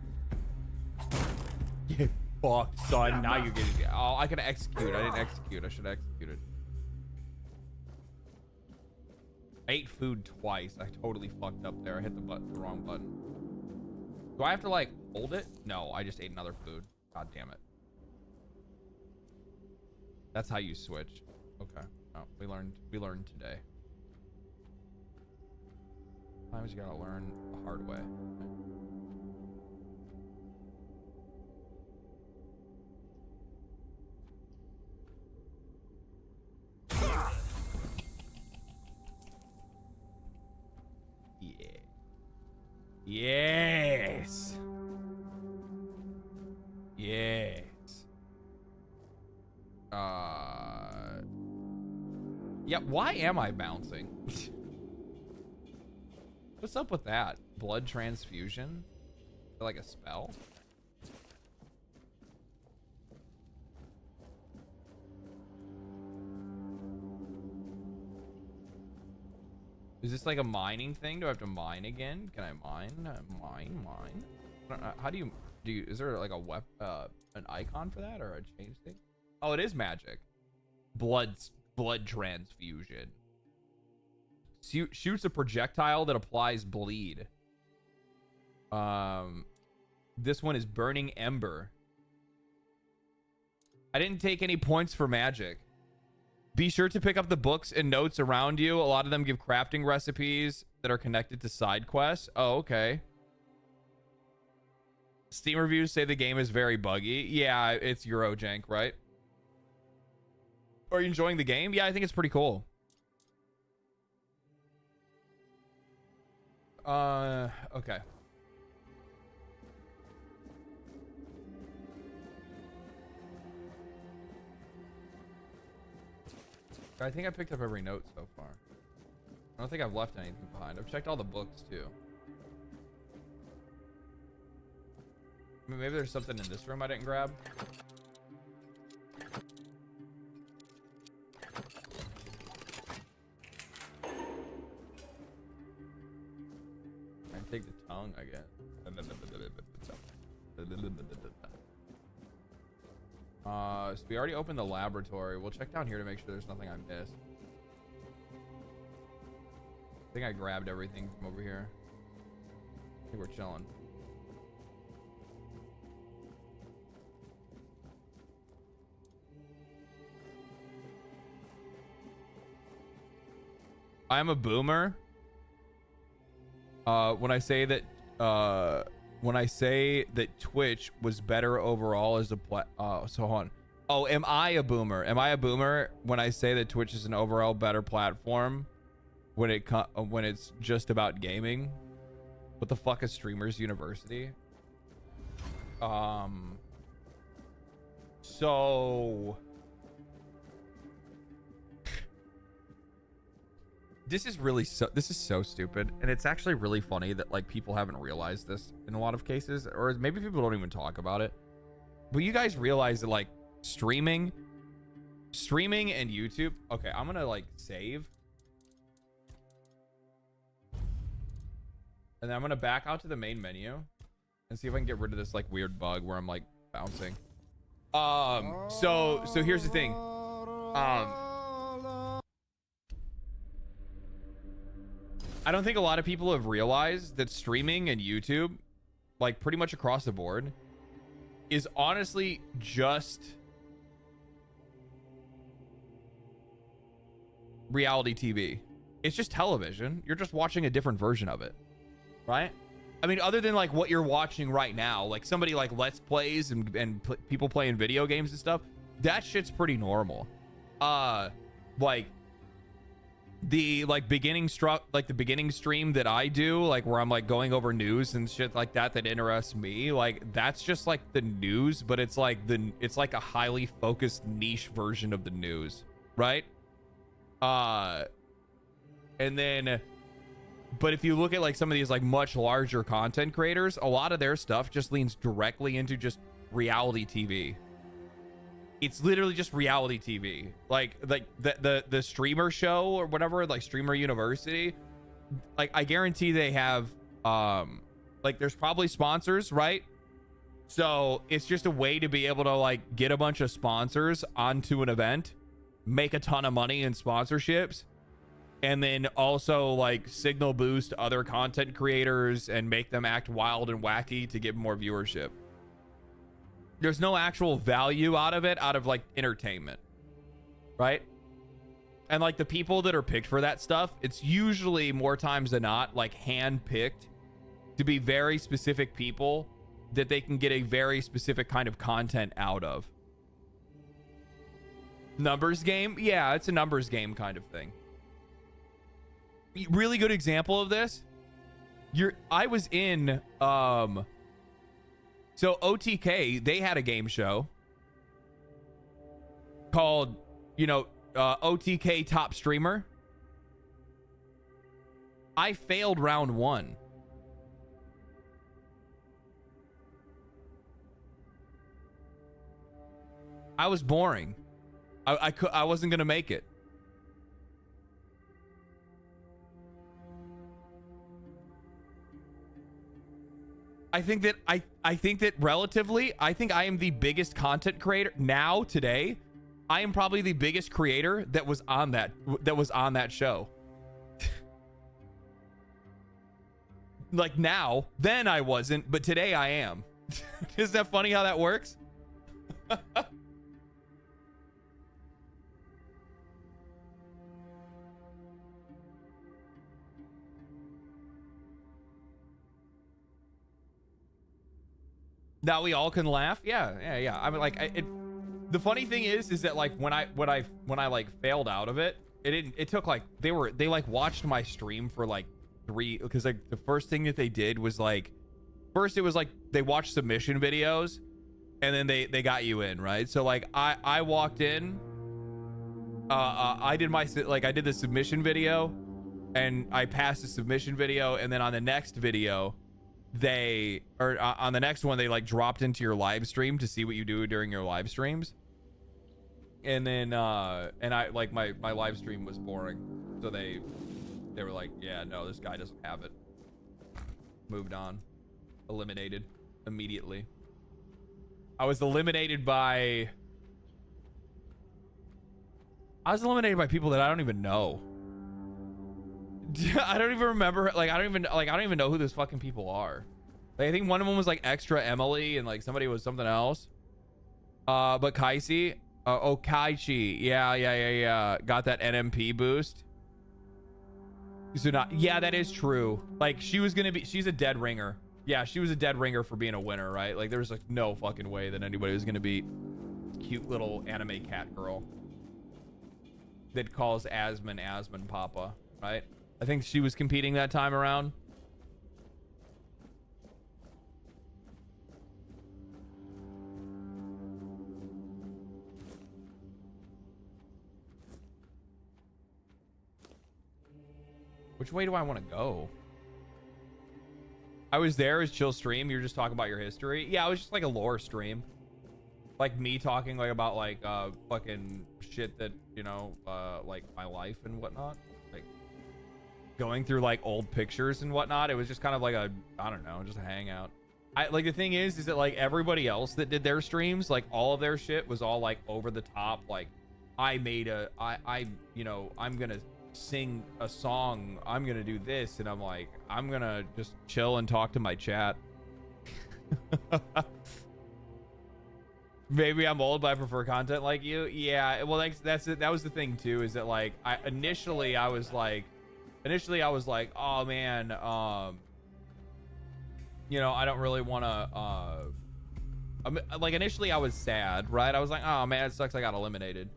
A: Get fucked, son. Now you're getting. Oh, I could execute. I didn't execute. I should have executed. I ate food twice. I totally fucked up there. I hit the wrong button. Do I have to like hold it? No, I just ate another food. God damn it. That's how you switch. Okay. Oh, we learned today. Sometimes you gotta learn the hard way. Yeah. Yes. Yes. Yeah, why am I bouncing? What's up with that? Blood transfusion? Like a spell? Is this like a mining thing? Do I have to mine again? Can I mine? Mine? I don't know. How do you... Is there like a an icon for that or a change thing? Oh, it is magic. Blood transfusion. Shoots a projectile that applies bleed. This one is burning ember. I didn't take any points for magic. Be sure to pick up the books and notes around you. A lot of them give crafting recipes that are connected to side quests. Oh, okay. Steam reviews say the game is very buggy. Yeah, it's Eurojank, right? Are you enjoying the game? Yeah, I think it's pretty cool. Okay. I think I picked up every note so far. I don't think I've left anything behind. I've checked all the books too. I mean, maybe there's something in this room I didn't grab. I can take the tongue, I guess. So we already opened the laboratory. We'll check down here to make sure there's nothing I missed. I think I grabbed everything from over here. I think we're chilling. I'm a boomer. When I say that Twitch was better overall as a so hold on. Oh, am I a boomer? Am I a boomer when I say that Twitch is an overall better platform when it's just about gaming? What the fuck is Streamers University? So this is so stupid, and it's actually really funny that like people haven't realized this in a lot of cases, or maybe people don't even talk about it. But you guys realize that like streaming and YouTube. Okay, I'm gonna like save, and then I'm gonna back out to the main menu and see if I can get rid of this like weird bug where I'm like bouncing. So here's the thing. I don't think a lot of people have realized that streaming and YouTube, like pretty much across the board, is honestly just reality TV. It's just television. You're just watching a different version of it, right? I mean, other than like what you're watching right now, like somebody like Let's Plays and people playing video games and stuff, that shit's pretty normal. Like the beginning stream that I do, like where I'm like going over news and shit like that interests me, like that's just like the news, but it's like a highly focused niche version of the news, right? And then, but if you look at like some of these like much larger content creators, a lot of their stuff just leans directly into just reality TV. it's literally just reality TV. Like the streamer show or whatever, like Streamer University. Like I guarantee they have like there's probably sponsors, right? So it's just a way to be able to like get a bunch of sponsors onto an event, make a ton of money in sponsorships, and then also like signal boost other content creators and make them act wild and wacky to get more viewership. There's no actual value out of it, out of like entertainment, right? And like the people that are picked for that stuff, it's usually more times than not like hand-picked to be very specific people that they can get a very specific kind of content out of. Numbers game? Yeah, it's a numbers game kind of thing. Really good example of this. I was in so OTK, they had a game show called, you know, OTK Top Streamer. I failed round 1. I was boring. I wasn't gonna make it. I think that relatively, I think I am the biggest content creator now today. I am probably the biggest creator that was on that show. Like now, then I wasn't, but today I am. Isn't that funny how that works? Now we all can laugh. Yeah. I mean, like, the funny thing is that like when I like failed out of it, it took like they like watched my stream for like 3, because like the first thing that they did was like, first it was like they watched submission videos, and then they got you in, right? So like I walked in, I did the submission video, and I passed the submission video, and then on the next video, on the next one they like dropped into your live stream to see what you do during your live streams, and then and I like my live stream was boring, so they were like, yeah, no, this guy doesn't have it. Moved on. Eliminated immediately. I was eliminated by people that I don't even know. I don't even remember, like I don't even know who those fucking people are. Like, I think one of them was like Extra Emily, and like somebody was something else. But Kaichi, Kaichi, yeah, got that NMP boost. So yeah, that is true. Like she's a dead ringer. Yeah, she was a dead ringer for being a winner, right? Like there was like no fucking way that anybody was gonna beat cute little anime cat girl that calls Asmon Papa, right? I think she was competing that time around. Which way do I want to go? I was there as chill stream. You're just talking about your history. Yeah, it was just like a lore stream. Like me talking like about like fucking shit that, you know, like my life and whatnot. Like going through like old pictures and whatnot. It was just kind of like a, I don't know, just a hangout. Like the thing is that like everybody else that did their streams, like all of their shit was all like over the top. Like you know, I'm gonna sing a song, I'm gonna do this, and I'm like, I'm gonna just chill and talk to my chat. Maybe I'm old, but I prefer content like you. Yeah, well, that's it. That was the thing too, is that like initially I was like, oh man, you know, I don't really want to like initially I was sad, right? I was like, oh man, it sucks I got eliminated.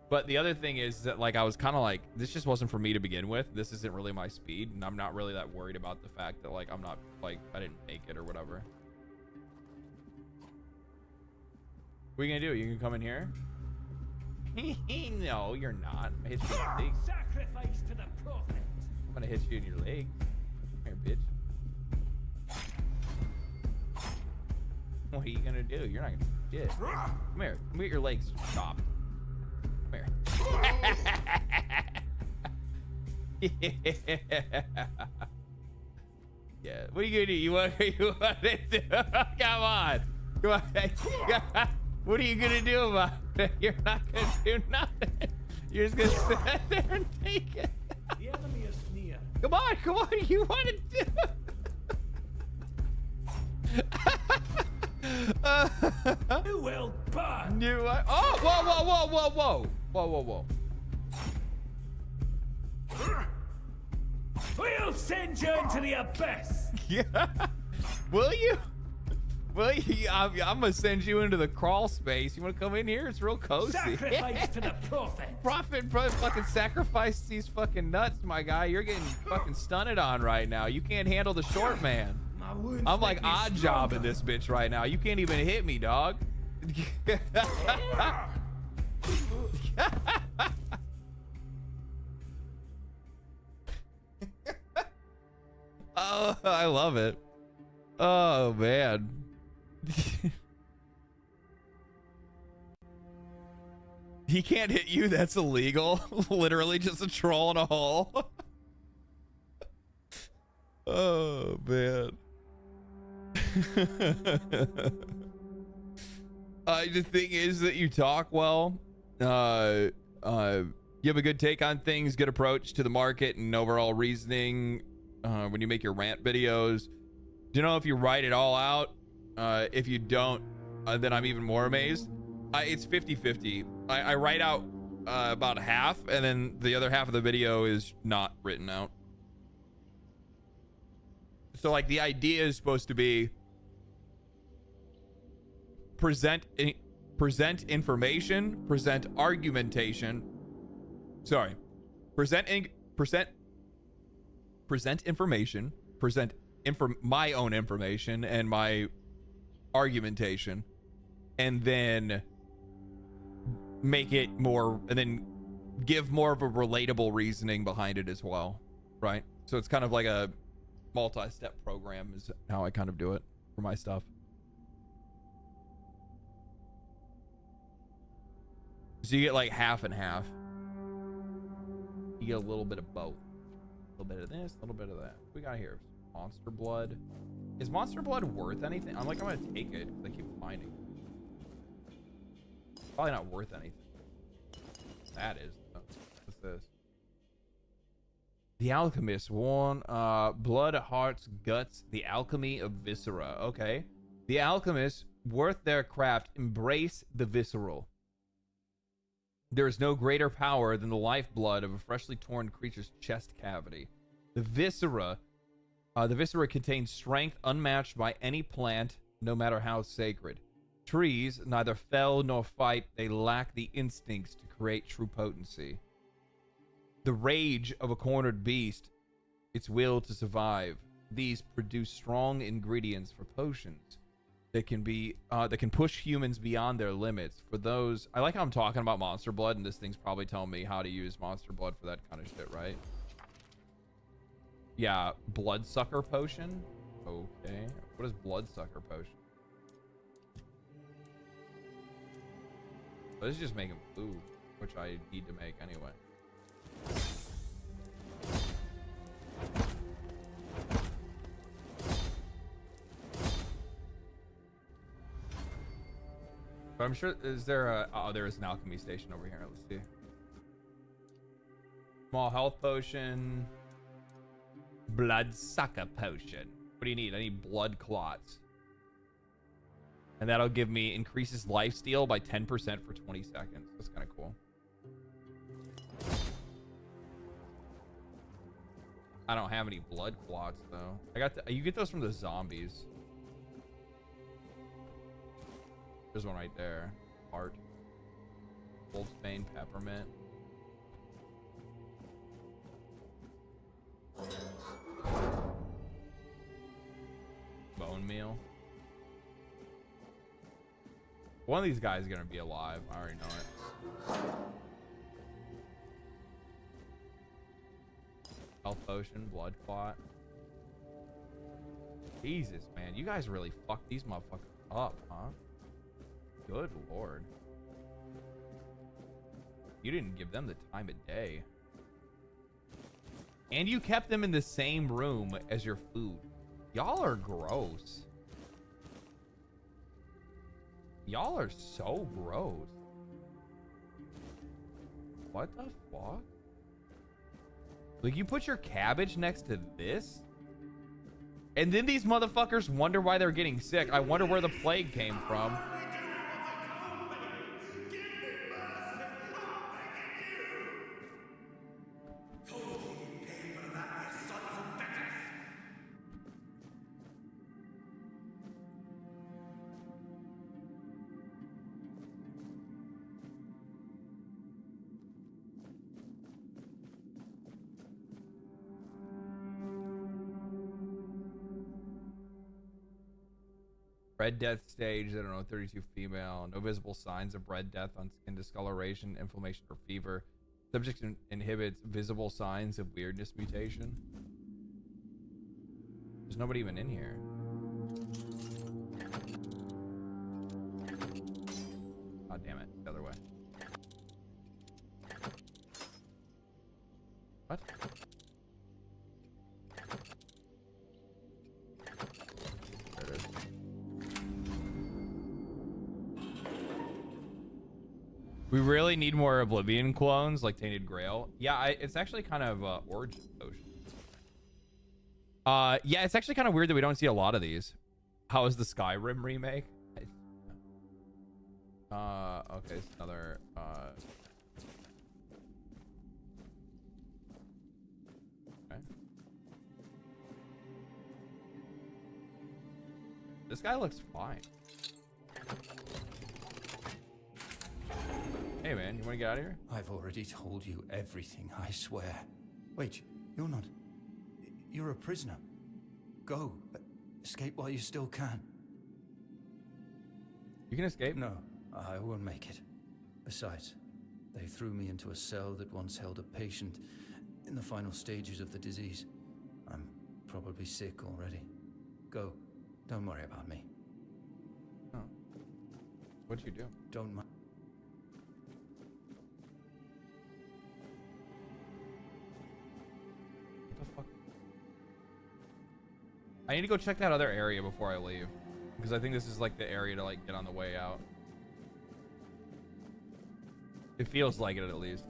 A: But the other thing is that like I was kind of like, this just wasn't for me to begin with. This isn't really my speed, and I'm not really that worried about the fact that like I'm not, like, I didn't make it or whatever. What are you gonna do? You can come in here? No, you're not. I hit you in your leg.
L: Sacrifice to the prophet.
A: I'm gonna hit you in your leg. Come here, bitch. What are you gonna do? You're not gonna do shit. Come here. Come get your legs chopped. Come here. Yeah. What are you gonna do? You want to do? Come on. Come on. What are you gonna do about it? You're not gonna do nothing. You're just gonna sit there and take it.
L: The enemy is near.
A: Come on. Come on. You want to do it?
L: You will burn.
A: Oh, whoa, whoa, whoa, whoa, whoa. Whoa, whoa, whoa.
L: We'll send you into the abyss.
A: Yeah. Will you? Will you? I'm gonna send you into the crawl space. You wanna come in here? It's real cozy.
L: Sacrifice to the prophet.
A: Prophet, bro, fucking sacrifice these fucking nuts, my guy. You're getting fucking stunted on right now. You can't handle the short man. I'm like odd job in this bitch right now. You can't even hit me, dog. Oh, I love it. Oh man. He can't hit you. That's illegal. Literally just a troll in a hole. Oh man. The thing is that you talk well. You have a good take on things, good approach to the market and overall reasoning when you make your rant videos. Do you know if you write it all out? If you don't, then I'm even more amazed. It's 50-50. I write out about half, and then the other half of the video is not written out. So like the idea is supposed to be present information, present argumentation. Sorry, present information, present my own information and my argumentation, and then make it more, and then give more of a relatable reasoning behind it as well, right? So it's kind of like a multi-step program is how I kind of do it for my stuff. So you get like half and half. You get a little bit of both. A little bit of this, a little bit of that. What we got here? Monster blood. Is monster blood worth anything? I'm gonna take it because I keep finding it. Probably not worth anything. That is. What's this? The Alchemist. One. Blood, hearts, guts. The alchemy of viscera. Okay. The Alchemists, worth their craft, embrace the visceral. There is no greater power than the lifeblood of a freshly torn creature's chest cavity. The viscera contains strength unmatched by any plant, no matter how sacred. Trees neither fell nor fight, they lack the instincts to create true potency. The rage of a cornered beast, its will to survive. These produce strong ingredients for potions that can push humans beyond their limits. For those, I like how I'm talking about monster blood, and this thing's probably telling me how to use monster blood for that kind of shit, right? Yeah, bloodsucker potion. Okay, what is bloodsucker potion? Let's just make him food, which I need to make anyway. But I'm sure, is there a, oh, there is an alchemy station over here. Let's see. Small health potion. Bloodsucker potion. What do you need? I need blood clots. And that'll give me, increases lifesteal by 10% for 20 seconds. That's kind of cool. I don't have any blood clots though. I got you get those from the zombies. There's one right there. Heart. Wolfsbane, peppermint. Bone meal. One of these guys is gonna be alive. I already know it. Health potion, blood clot. Jesus, man, you guys really fucked these motherfuckers up, huh? Good lord. You didn't give them the time of day. And you kept them in the same room as your food. Y'all are gross. Y'all are so gross. What the fuck? Like, you put your cabbage next to this? And then these motherfuckers wonder why they're getting sick. I wonder where the plague came from. Red death stage, I don't know, 32 female. No visible signs of red death on skin discoloration, inflammation, or fever. Subject inhibits visible signs of weirdness mutation. There's nobody even in here. God damn it, the other way. What? There it is. We really need more Oblivion clones like Tainted Grail. Yeah, it's actually kind of origin potion. Yeah, it's actually kind of weird that we don't see a lot of these. How is the Skyrim remake? Okay, it's another okay. This guy looks fine. Hey man, you want to get out of here?
N: I've already told you everything, I swear. Wait, you're not. You're a prisoner. Go. Escape while you still can.
A: You can escape?
N: No, I won't make it. Besides, they threw me into a cell that once held a patient in the final stages of the disease. I'm probably sick already. Go. Don't worry about me.
A: Oh. What'd you do?
N: Don't mind.
A: I need to go check that other area before I leave, because I think this is like the area to like get on the way out. It feels like it at least.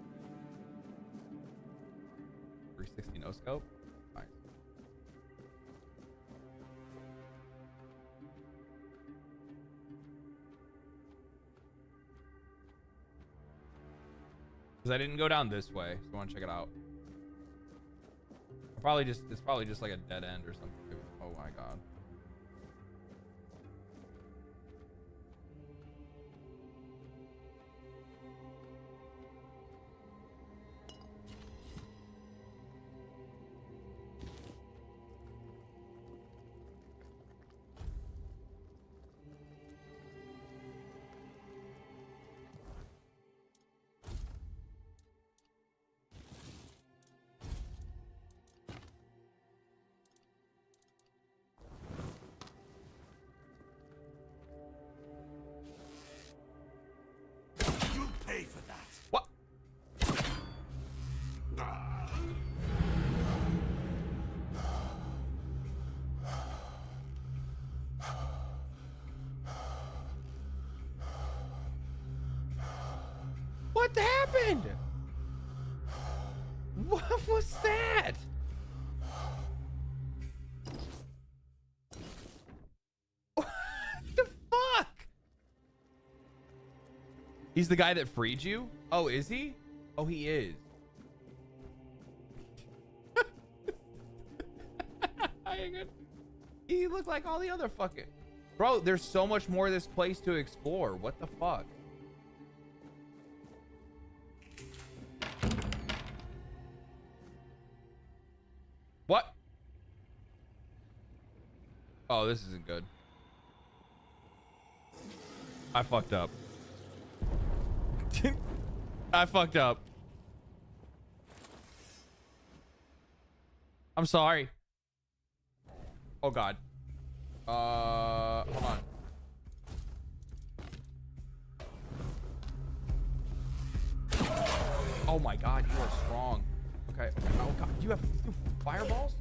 A: 360 no scope. Nice. Because I didn't go down this way, so I want to check it out. It's probably just like a dead end or something. Oh my god. What happened? What was that? What the fuck? He's the guy that freed you? Oh, is he? Oh, he is. He looked like all the other fucking... Bro, there's so much more of this place to explore. What the fuck? What? Oh, this isn't good. I fucked up. I fucked up. I'm sorry. Oh god. Hold on. Oh my god, you are strong. Okay. Oh god, you have fireballs?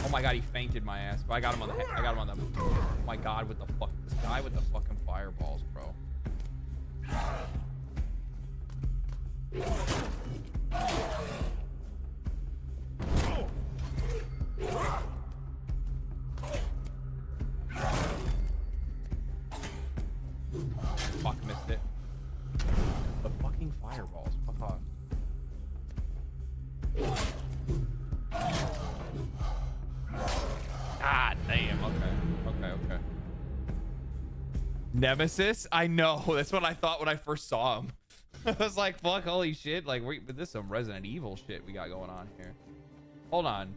A: Oh my god, he fainted my ass. But I got him on the head. I got him on the. Oh my god, with the fuck. This guy with the fucking fireballs, bro. Fuck, missed it. The fucking fireballs. Fuck off. Ah, damn. Okay. Nemesis? I know. That's what I thought when I first saw him. I was like, fuck, holy shit. Like, wait, but this is some Resident Evil shit we got going on here. Hold on.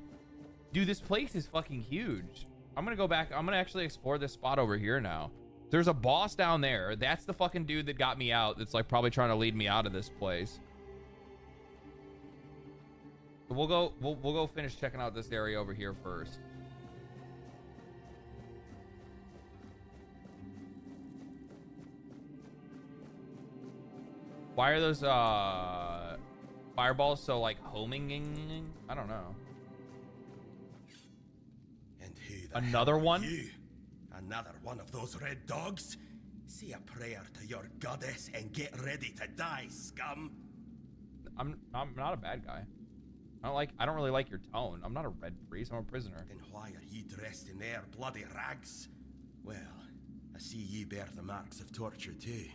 A: Dude, this place is fucking huge. I'm gonna go back. I'm gonna actually explore this spot over here now. There's a boss down there. That's the fucking dude that got me out. That's like probably trying to lead me out of this place. We'll go finish checking out this area over here first. Why are those fireballs so like homing? I don't know.
O: And who the
A: Another
O: hell are
A: one?
O: You? Another one of those red dogs? Say a prayer to your goddess and get ready to die, scum.
A: I'm not a bad guy. I don't really like your tone. I'm not a red priest. I'm a prisoner.
O: Then why are you dressed in their bloody rags? Well, I see you bear the marks of torture too.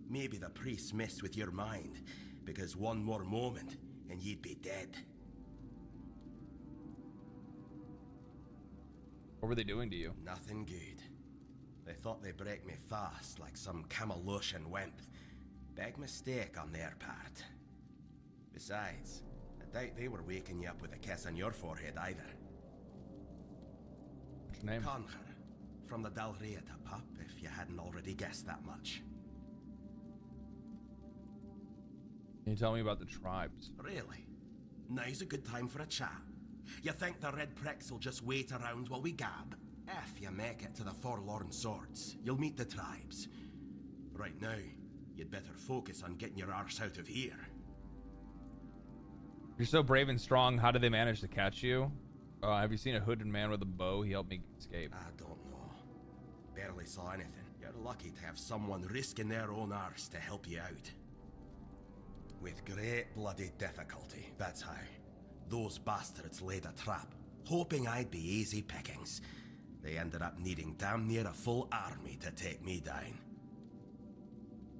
O: Maybe the priest messed with your mind, because one more moment and you'd be dead.
A: What were they doing to you?
O: Nothing good. They thought they'd break me fast, like some Camelusian wimp. Big mistake on their part. Besides, I doubt they were waking you up with a kiss on your forehead either.
A: What's your name?
O: Conquer, from the Dalrieta pup, if you hadn't already guessed that much.
A: Can you tell me about the tribes?
O: Really? Now's a good time for a chat. You think the red pricks will just wait around while we gab? If you make it to the Forlorn Swords, you'll meet the tribes. Right now, you'd better focus on getting your arse out of here.
A: You're so brave and strong. How did they manage to catch you? Have you seen a hooded man with a bow? He helped me escape.
O: I don't know. Barely saw anything. You're lucky to have someone risking their own arse to help you out. With great bloody difficulty, that's how. Those bastards laid a trap, hoping I'd be easy pickings. They ended up needing damn near a full army to take me down.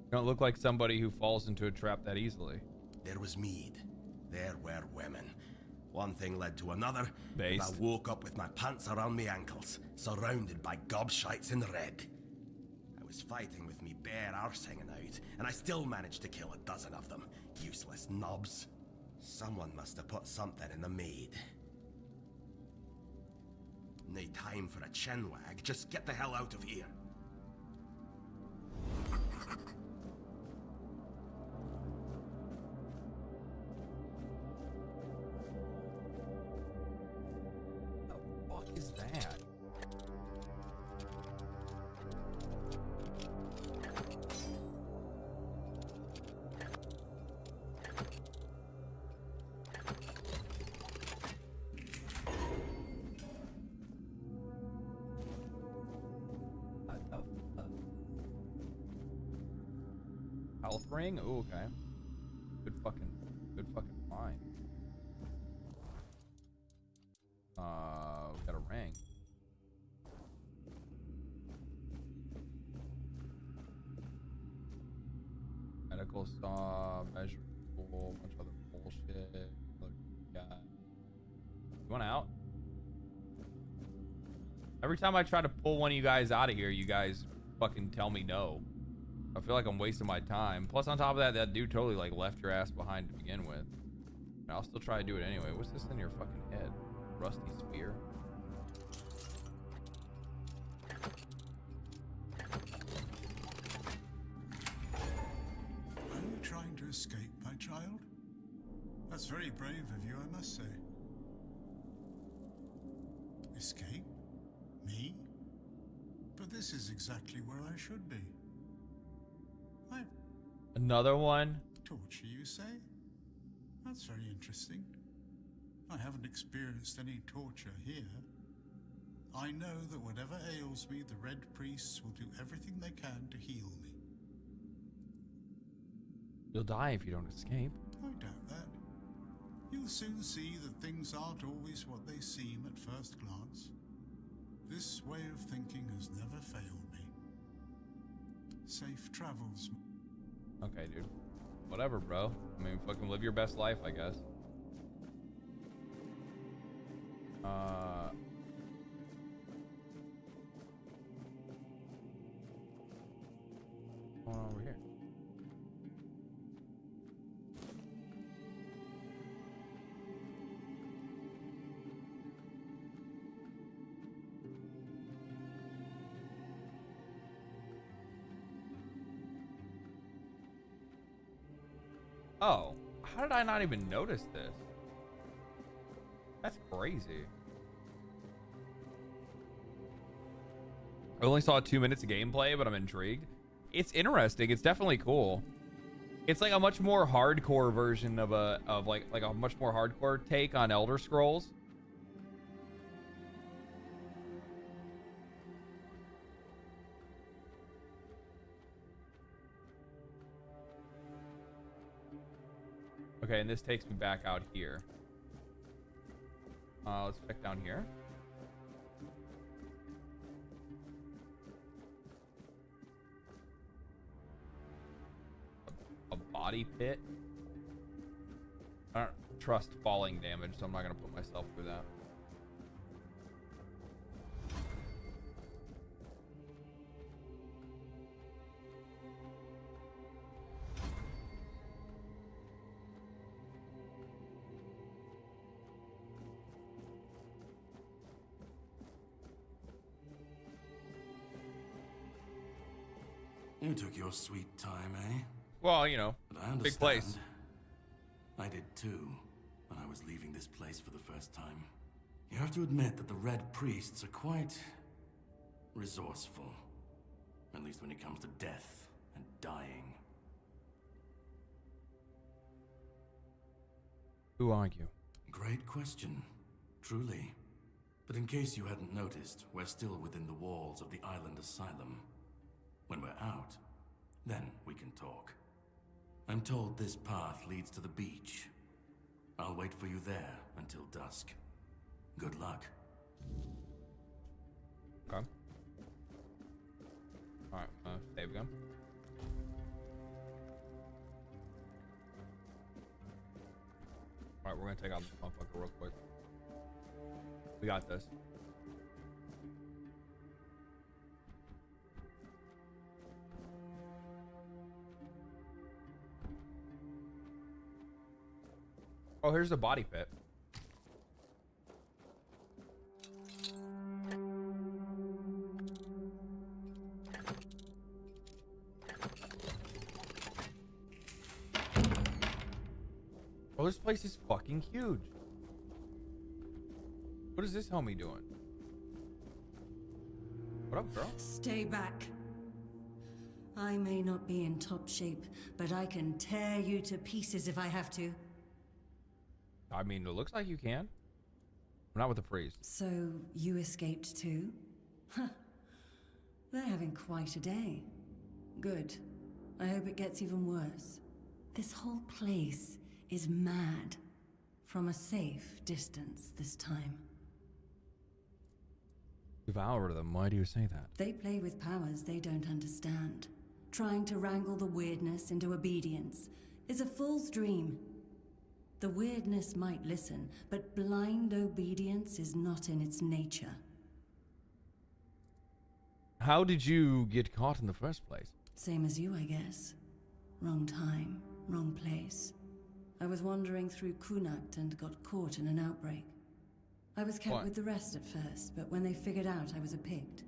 A: You don't look like somebody who falls into a trap that easily.
O: There was mead. There were women. One thing led to another, and I
A: Based.
O: woke up with my pants around my ankles, surrounded by gobshites in red. I was fighting with me bare arse hanging out, and I still managed to kill a dozen of them. Useless knobs. Someone must have put something in the mead. No time for a chinwag, just get the hell out of here.
A: What is that? Health ring? Oh, okay. Good fucking find. We got a ring. Medical saw, measurable, bunch of other bullshit. Yeah. You want out? Every time I try to pull one of you guys out of here, you guys fucking tell me no. I feel like I'm wasting my time. Plus, on top of that, that dude totally like left your ass behind to begin with. And I'll still try to do it anyway. What's this in your fucking head? Rusty spear?
P: Are you trying to escape, my child? That's very brave of you, I must say. Escape? Me? But this is exactly where I should be.
A: Another one?
P: Torture, you say? That's very interesting. I haven't experienced any torture here. I know that whatever ails me, the Red Priests will do everything they can to heal me.
A: You'll die if you don't escape.
P: I doubt that. You'll soon see that things aren't always what they seem at first glance. This way of thinking has never failed me. Safe travels.
A: Okay, dude. Whatever, bro. I mean, fucking live your best life, I guess. What's going on over here? Oh, how did I not even notice this? That's crazy. I only saw 2 minutes of gameplay, but I'm intrigued. It's interesting. It's definitely cool. It's like a much more hardcore version of a much more hardcore take on Elder Scrolls. Okay, and this takes me back out here. Let's check down here. A body pit. I don't trust falling damage, so I'm not gonna put myself through that.
F: You took your sweet time, eh?
A: Well, you know,
F: But I understand.
A: big place.
F: I did too, when I was leaving this place for the first time. You have to admit that the Red Priests are quite resourceful. At least when it comes to death and dying.
A: Who are you?
F: Great question, truly. But in case you hadn't noticed, we're still within the walls of the island asylum. When we're out, then we can talk. I'm told this path leads to the beach. I'll wait for you there until dusk. Good luck.
A: Okay. Alright, save again. Alright, we're gonna take out this motherfucker real quick. We got this. Oh, here's the body pit. Oh, this place is fucking huge. What is this homie doing? What up, girl?
K: Stay back. I may not be in top shape, but I can tear you to pieces if I have to.
A: I mean, it looks like you can. Not with the priest.
K: So, you escaped too? Huh. They're having quite a day. Good. I hope it gets even worse. This whole place is mad. From a safe distance this time.
A: Devour them. Why do you say that?
K: They play with powers they don't understand. Trying to wrangle the weirdness into obedience is a fool's dream. The weirdness might listen, but blind obedience is not in its nature.
A: How did you get caught in the first place?
K: Same as you, I guess. Wrong time, wrong place. I was wandering through Kunakt and got caught in an outbreak. I was kept with the rest at first, but when they figured out I was a Pict,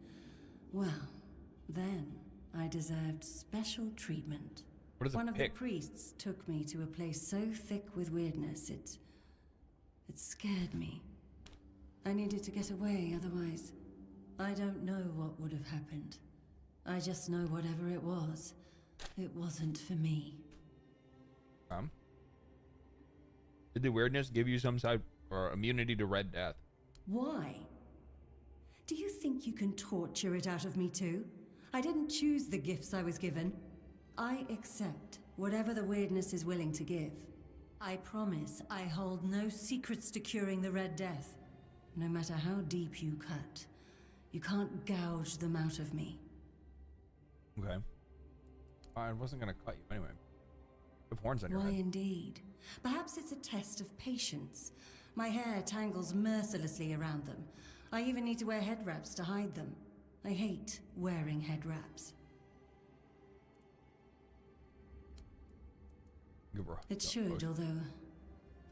K: well, then I deserved special treatment.
A: What is a
K: One of the
A: Pict?
K: priests took me to a place so thick with weirdness, it scared me. I needed to get away, otherwise, I don't know what would have happened. I just know whatever it was, it wasn't for me.
A: Did the weirdness give you some side or immunity to Red Death?
Q: Why? Do you think you can torture it out of me too? I didn't choose the gifts I was given. I accept whatever the weirdness is willing to give. I promise I hold no secrets to curing the Red Death. No matter how deep you cut, you can't gouge them out of me.
A: Okay. I wasn't gonna cut you anyway. You have horns on your
Q: Why
A: head.
Q: indeed? Perhaps it's a test of patience. My hair tangles mercilessly around them. I even need to wear head wraps to hide them. I hate wearing head wraps. It should, although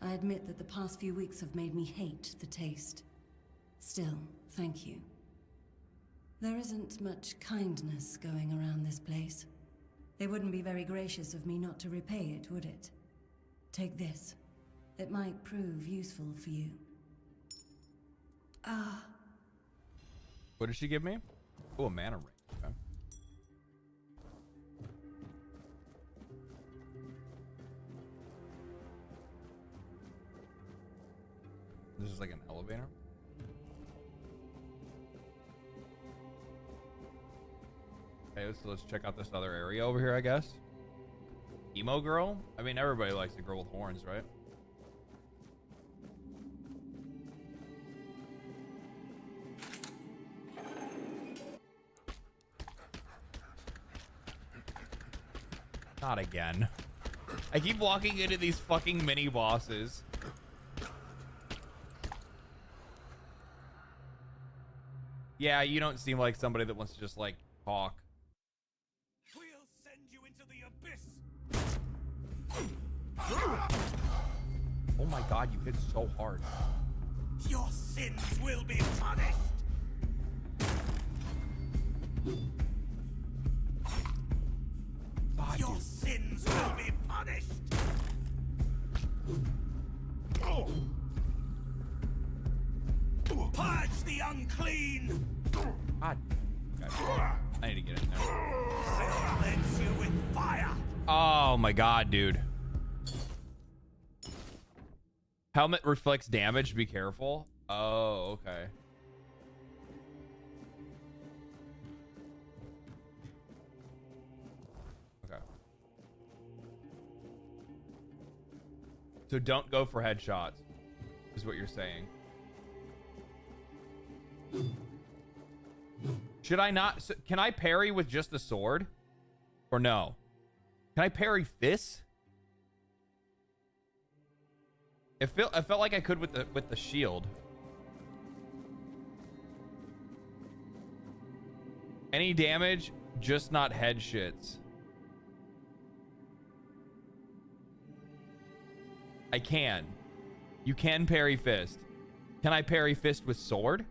Q: I admit that the past few weeks have made me hate the taste. Still, thank you. There isn't much kindness going around this place. It wouldn't be very gracious of me not to repay it, would it? Take this. It might prove useful for you. Ah.
A: What did she give me? Oh, a mana ring. Okay. This is like an elevator. Okay, so let's check out this other area over here, I guess. Emo girl? I mean, everybody likes a girl with horns, right? Not again. I keep walking into these fucking mini bosses. Yeah, you don't seem like somebody that wants to just like talk.
L: We'll send you into the abyss.
A: Oh my god, you hit so hard.
L: Your sins will be punished.
A: God,
L: your sins will be punished. Purge the unclean.
A: God. Okay. I need to get in there.
L: I'll cleanse you with fire.
A: Oh my god, dude. Helmet reflects damage. Be careful. Oh, okay. Okay. So don't go for headshots, is what you're saying. Should I not? Can I parry with just the sword? Or no? Can I parry fists? I felt like I could with the shield. Any damage, just not head shits. I can. You can parry fist. Can I parry fist with sword?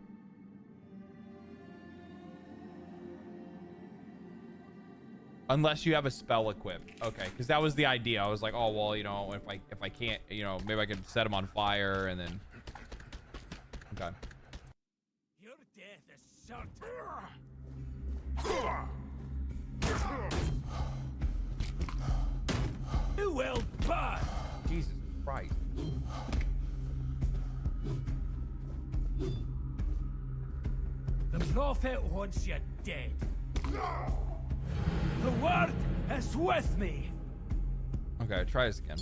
A: Unless you have a spell equipped. Okay, because that was the idea. I was like, oh well, you know, if I can't, you know, maybe I could set him on fire and then. Okay.
L: Your death is certain. You will burn.
A: Jesus Christ.
L: The prophet wants you dead. The word is with me.
A: Okay, try this again.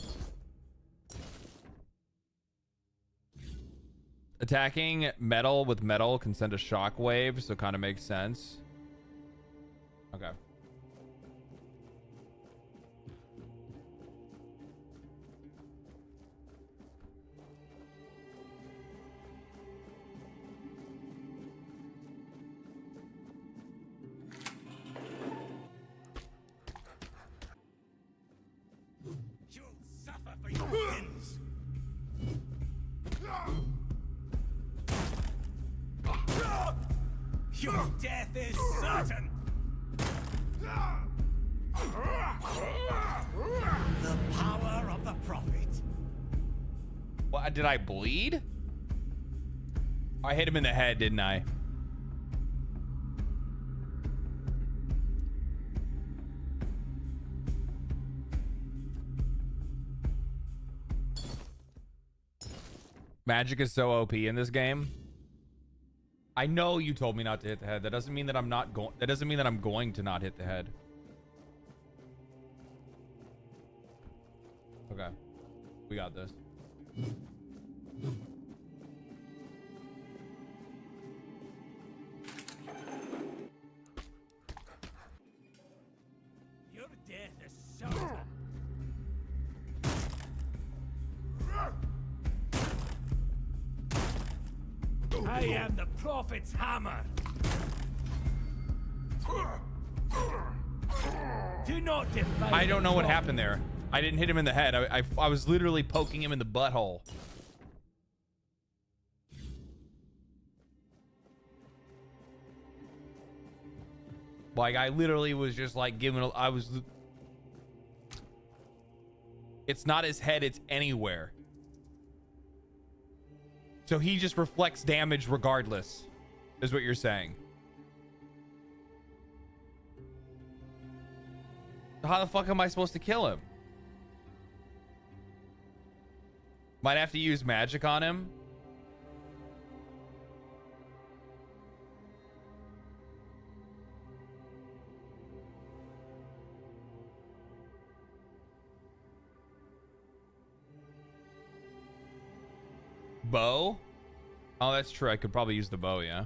A: Attacking metal with metal can send a shockwave, so kind of makes sense. Okay.
L: Your death is certain. The power of the prophet.
A: What, did I bleed? I hit him in the head, didn't I? Magic is so OP in this game. I know you told me not to hit the head. That doesn't mean that I'm not going. That doesn't mean that I'm going to not hit the head. Okay, we got this.
L: Your death is certain. I am the prophet's hammer. Do not defy.
A: I don't know what happened there. I didn't hit him in the head. I was literally poking him in the butthole. Like, I literally was just like giving it's not his head, it's anywhere. So he just reflects damage regardless, is what you're saying. So how the fuck am I supposed to kill him? Might have to use magic on him. Bow? Oh, that's true. I could probably use the bow, yeah.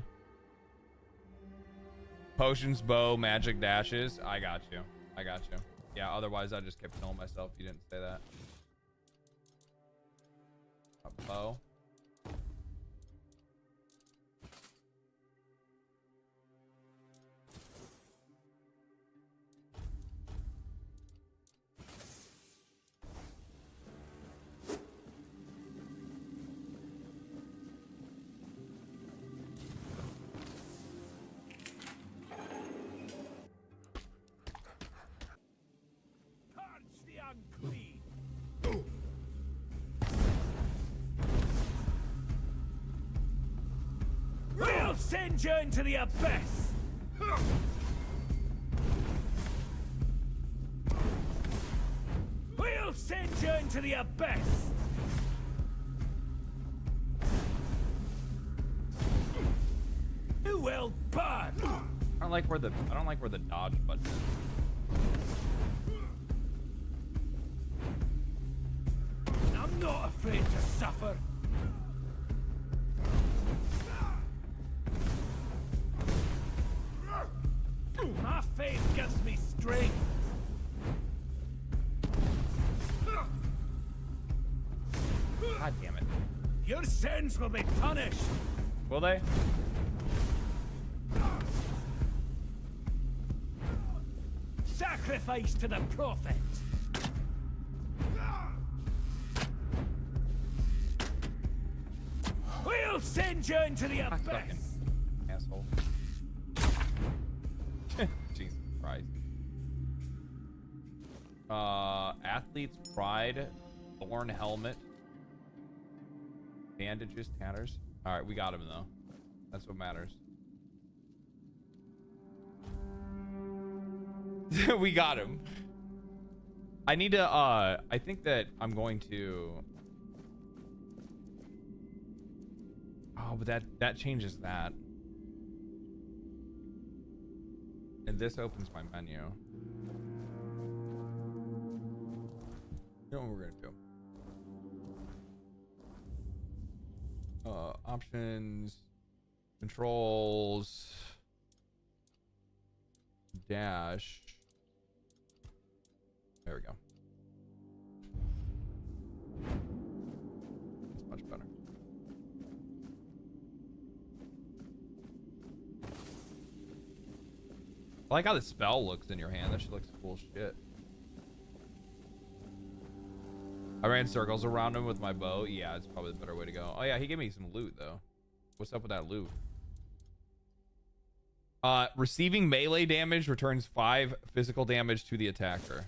A: Potions, bow, magic dashes. I got you. I got you. Yeah, otherwise I just kept killing myself if you didn't say that. A bow.
L: We'll send you into the abyss. We'll send you into the abyss. You will burn.
A: I don't like where the dodge button is.
L: I'm not afraid to suffer. My faith gives me strength.
A: God damn it.
L: Your sins will be punished.
A: Will they?
L: Sacrifice to the prophet. We'll send you into the abyss.
A: Asshole. Jesus Christ. Athlete's pride, thorn helmet, bandages, tatters. All right, we got him though. That's what matters. We got him. I need to I think that I'm going to but that changes that. And this opens my menu. You know what we're gonna do? Options, controls, dash. There we go. That's much better. I like how the spell looks in your hand. That shit looks cool shit. I ran circles around him with my bow. Yeah, it's probably the better way to go. Oh yeah, he gave me some loot though. What's up with that loot? Receiving melee damage returns 5 physical damage to the attacker.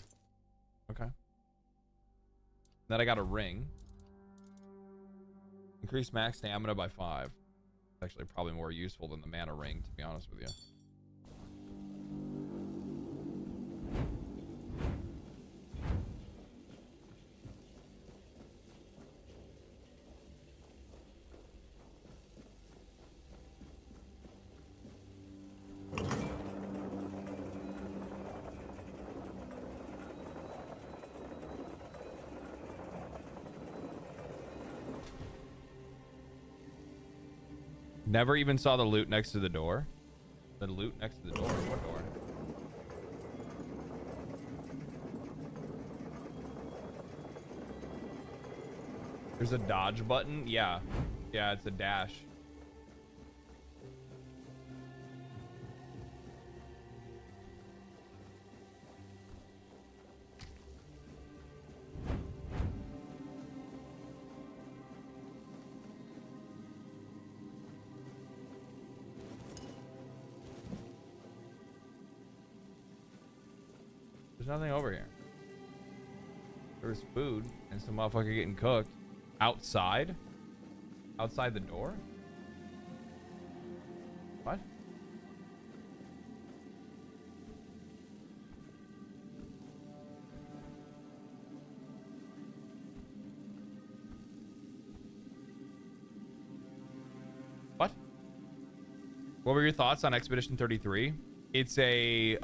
A: Okay. Then I got a ring. Increase max stamina by 5. It's actually probably more useful than the mana ring, to be honest with you. Never even saw the loot next to the door. The loot next to the door. What door? There's a dodge button. Yeah. Yeah, it's a dash. There's nothing over here. There's food and some motherfucker getting cooked. Outside? Outside the door? What? What? What were your thoughts on Expedition 33? It's a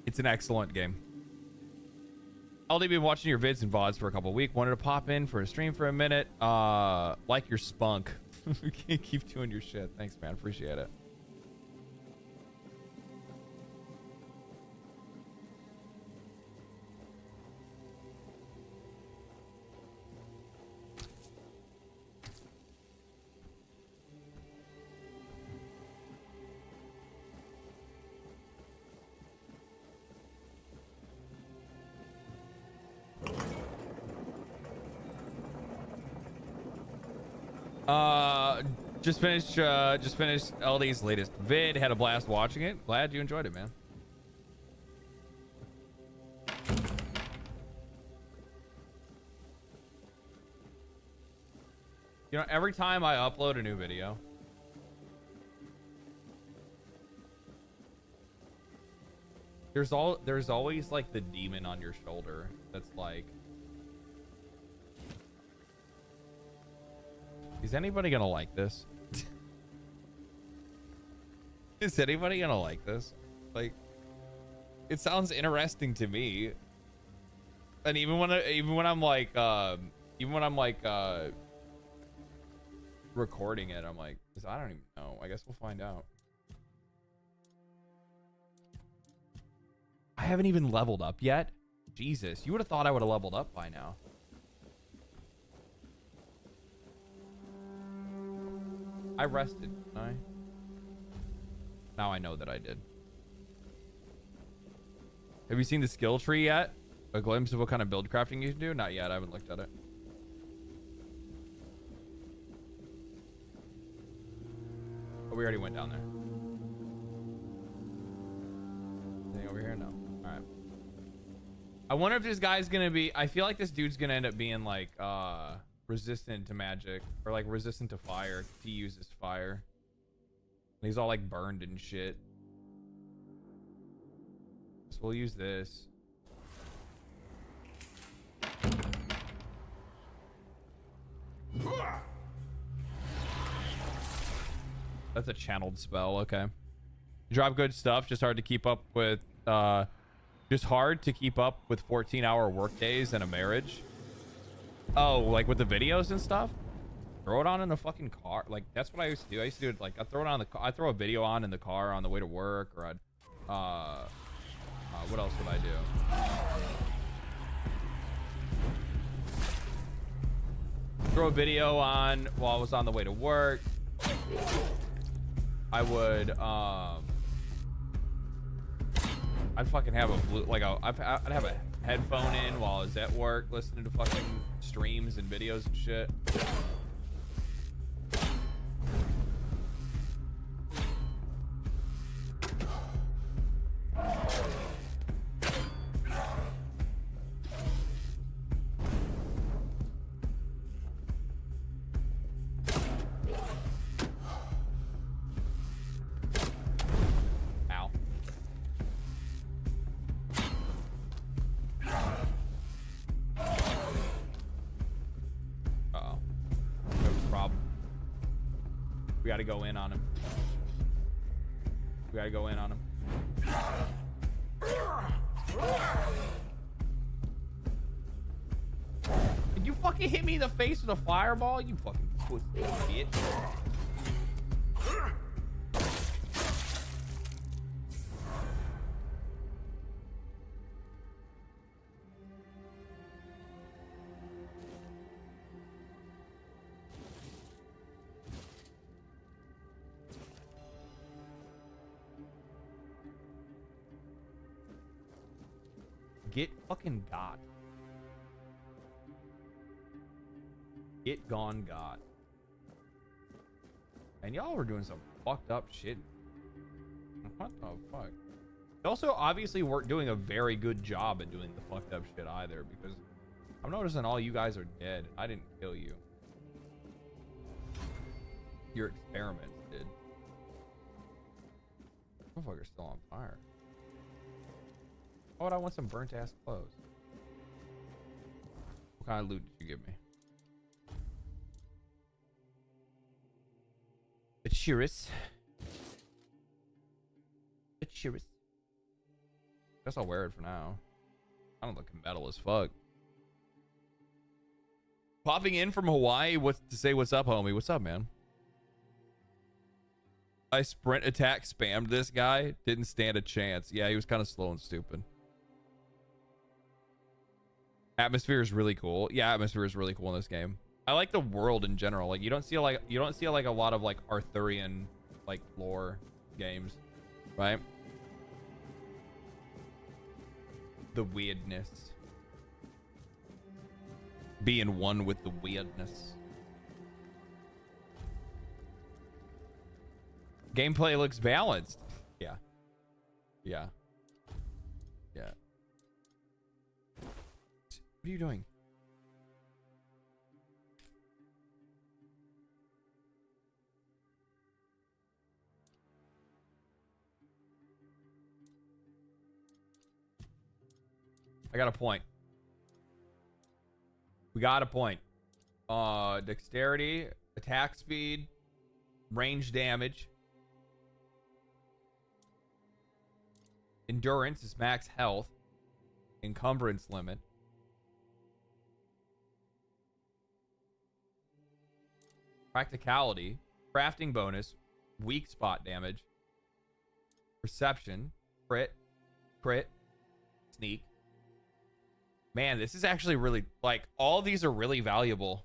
A: it's an excellent game. Already been watching your vids and VODs for a couple of weeks. Wanted to pop in for a stream for a minute. Like your spunk. Keep doing your shit. Thanks, man. Appreciate it. Just finished LD's latest vid. Had a blast watching it. Glad you enjoyed it, man. You know, every time I upload a new video, there's always like the demon on your shoulder that's like, is anybody gonna like this? Is anybody gonna like this? Like, it sounds interesting to me. And even when I'm like recording it, I'm like, I don't even know. I guess we'll find out. I haven't even leveled up yet. Jesus, you would have thought I would have leveled up by now. I rested, didn't I? Now I know that I did. Have you seen the skill tree yet? A glimpse of what kind of build crafting you can do? Not yet. I haven't looked at it. Oh, we already went down there. Anything over here? No. All right. I wonder if this guy's gonna be... I feel like this dude's gonna end up being like resistant to magic, or like resistant to fire if he uses fire. And he's all like burned and shit. So we'll use this. That's a channeled spell. Okay. Drop good stuff. Just hard to keep up with. Just hard to keep up with 14-hour work days and a marriage. Oh, like with the videos and stuff? Throw it on in the fucking car. Like, that's what I used to do. I used to do it like, I throw it on the car. I throw a video on in the car on the way to work, or I'd what else would I do? Throw a video on while I was on the way to work. I would I'd fucking have a blue, like I'd have a headphone in while I was at work listening to fucking streams and videos and shit. Gotta go in on him. We gotta go in on him. Did you fucking hit me in the face with a fireball? You fucking pussy, bitch. Get fucking got. Get gone got. And y'all were doing some fucked up shit. What the fuck? They also obviously weren't doing a very good job at doing the fucked up shit either, because I'm noticing all you guys are dead. I didn't kill you. Your experiments did. Motherfucker's still on fire. Why would I want some burnt ass clothes? What kind of loot did you give me? A cheerous. A cheerous. Guess I'll wear it for now. I don't look metal as fuck. Popping in from Hawaii to say what's up, homie. What's up, man? I sprint attack spammed this guy. Didn't stand a chance. Yeah, he was kind of slow and stupid. Atmosphere is really cool. Yeah, atmosphere is really cool in this game. I like the world in general. Like you don't see like a lot of like Arthurian like lore games, right? The weirdness. Being one with the weirdness. Gameplay looks balanced. Yeah. Yeah. Yeah. What are you doing? I got a point. We got a point. Dexterity, attack speed, range damage. Endurance is max health. Encumbrance limit. Practicality, crafting bonus, weak spot damage, perception, crit, sneak. Man, this is actually really, like, all these are really valuable.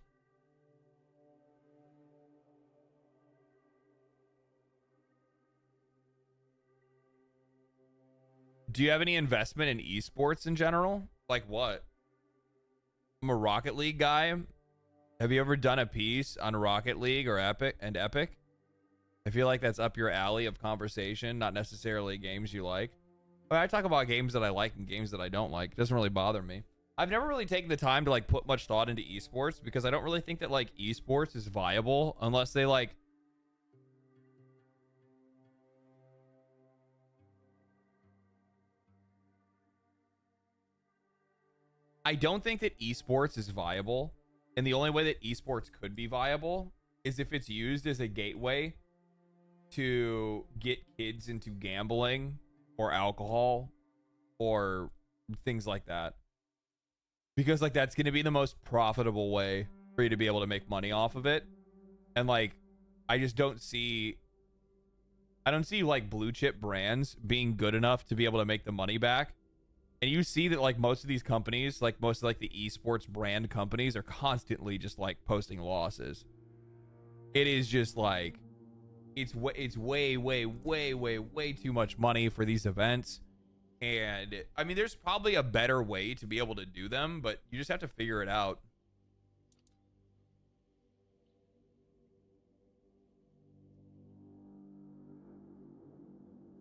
A: Do you have any investment in esports in general? Like what? I'm a Rocket League guy. Have you ever done a piece on Rocket League or Epic? I feel like that's up your alley of conversation, not necessarily games you like. But I talk about games that I like and games that I don't like. It doesn't really bother me. I've never really taken the time to like put much thought into esports because I don't really think that like esports is viable unless they like I don't think that esports is viable, and the only way that esports could be viable is if it's used as a gateway to get kids into gambling or alcohol or things like that. Because like that's going to be the most profitable way for you to be able to make money off of it. And like I just don't see like blue chip brands being good enough to be able to make the money back. And you see that like most of these companies, like most of like the esports brand companies are constantly just like posting losses. It is just like it's way too much money for these events. And I mean, there's probably a better way to be able to do them, but you just have to figure it out.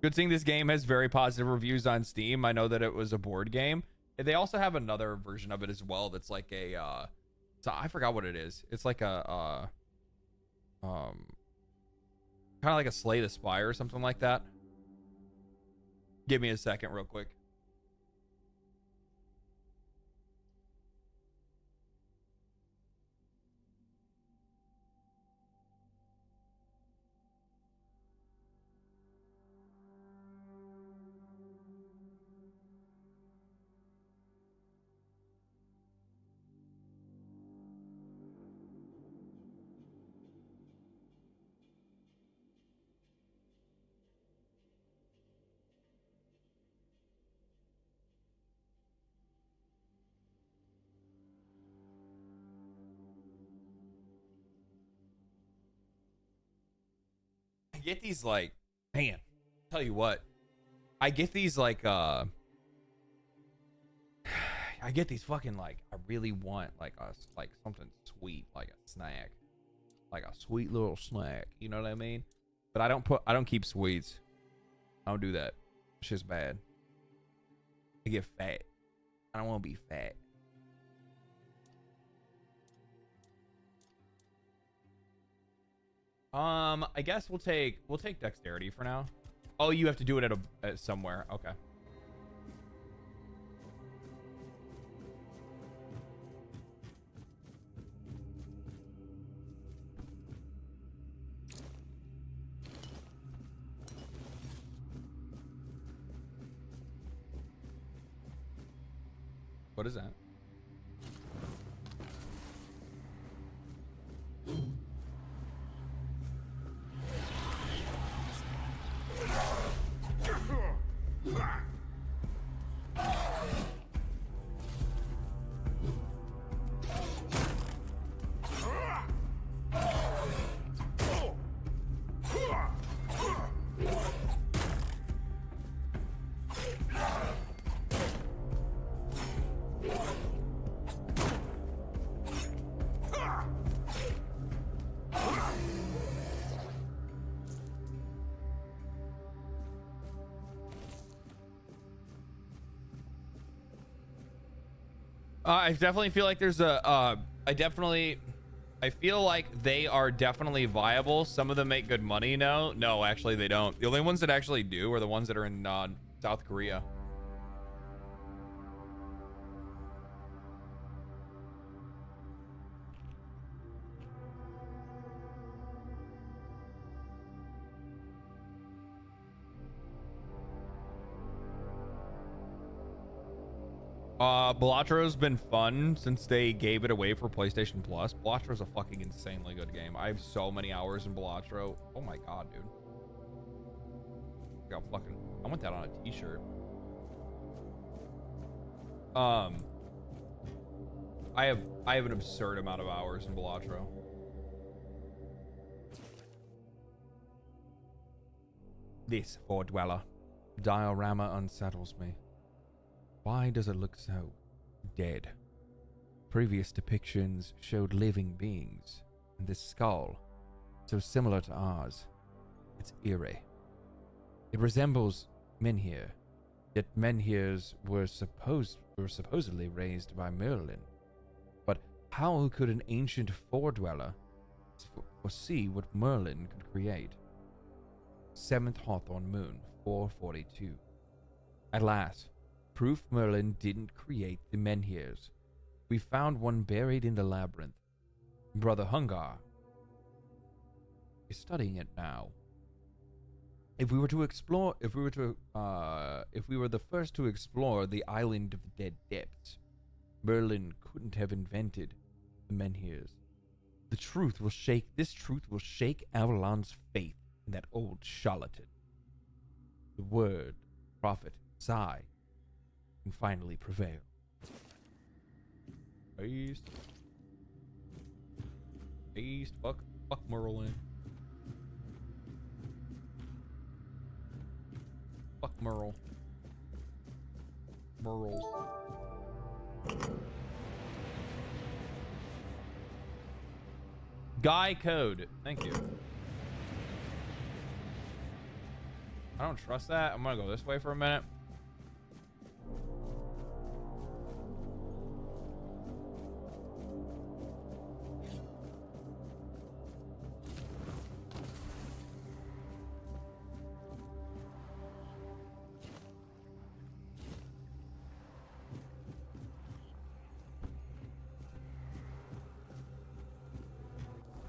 A: Good thing this game has very positive reviews on Steam. I know that it was a board game. They also have another version of it as well that's like a so I forgot what it is. It's like a kind of like a Slay the Spire or something like that. Give me a second real quick. get these like, man, tell you what, I get these like I get these fucking like, I really want like something sweet, like a snack, like a sweet little snack, you know what I mean? But I don't keep sweets. I don't do that. It's just bad. I get fat. I don't want to be fat. I guess we'll take dexterity for now. Oh, you have to do it at somewhere. Okay. What is that? I definitely feel like there's a I feel like they are definitely viable. Some of them make good money now. No, actually they don't. The only ones that actually do are the ones that are in South Korea. Balatro's been fun since they gave it away for PlayStation Plus. Balatro's a fucking insanely good game. I have so many hours in Balatro. Oh my god, dude. I want that on a t-shirt. I have an absurd amount of hours in Balatro. This Fort Dweller diorama unsettles me. Why does it look so dead? Previous depictions showed living beings, and this skull, so similar to ours, it's eerie. It resembles menhir, yet menhirs were supposedly raised by Merlin. But how could an ancient fore-dweller foresee what Merlin could create? 7th Hawthorn Moon, 442. At last, proof Merlin didn't create the menhirs. We found one buried in the labyrinth. Brother Hungar is studying it now. If we were the first to explore the island of the dead depths, Merlin couldn't have invented the menhirs. This truth will shake Avalon's faith in that old charlatan. The word, prophet, sigh, can finally prevail. East, fuck Merlin. Fuck Merle. Guy Code, thank you. I don't trust that. I'm gonna go this way for a minute.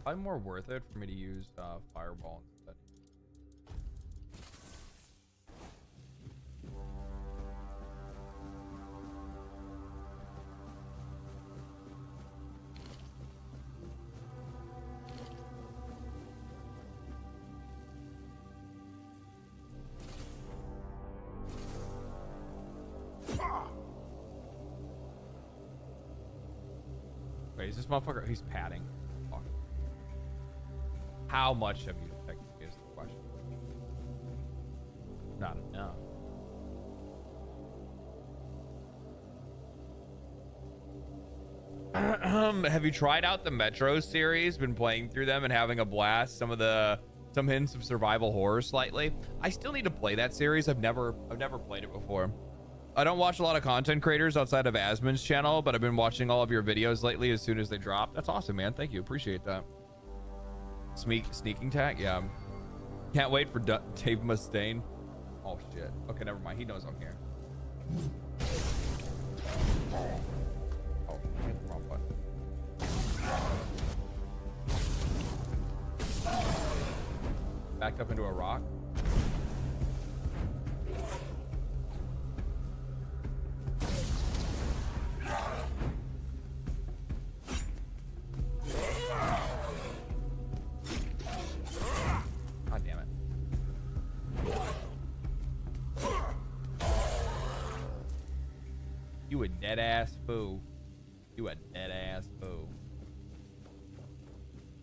A: Probably more worth it for me to use Fireball instead. Wait, is this motherfucker? He's padding. How much have you detected is the question. Have you tried out the Metro series? Been playing through them and having a blast. Some hints of survival horror slightly. I still need to play that series. I've never played it before. I don't watch a lot of content creators outside of Asmon's channel, but I've been watching all of your videos lately as soon as they drop. That's awesome, man. Thank you. Appreciate that. Sneaking tag? Yeah. Can't wait for Dave Mustaine. Oh, shit. Okay, never mind. He knows I'm here. Oh, hit the wrong button. Backed up into a rock. God damn it. You a dead ass fool. You a dead ass fool.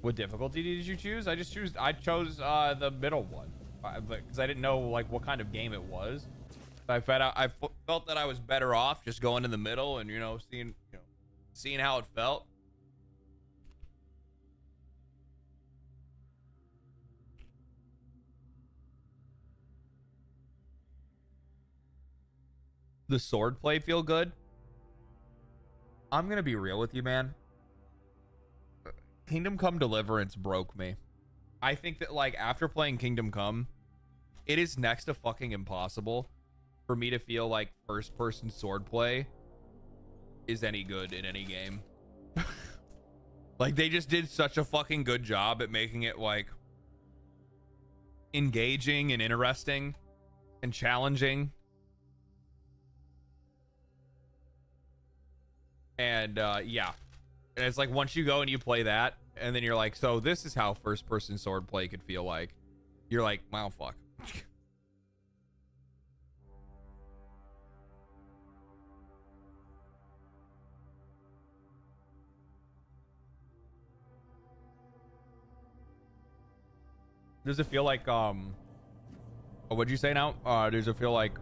A: What difficulty did you choose? I chose the middle one because I didn't know like what kind of game it was. I felt that I was better off just going in the middle and seeing how it felt. The sword play feel good? I'm gonna be real with you, man. Kingdom Come Deliverance broke me. I think that like after playing Kingdom Come, it is next to fucking impossible for me to feel like first person sword play is any good in any game. Like they just did such a fucking good job at making it like engaging and interesting and challenging. And yeah, and it's like once you go and you play that and then you're like, so this is how first person sword play could feel like. You're like, wow, fuck. Does it feel like what'd you say now? Does it feel like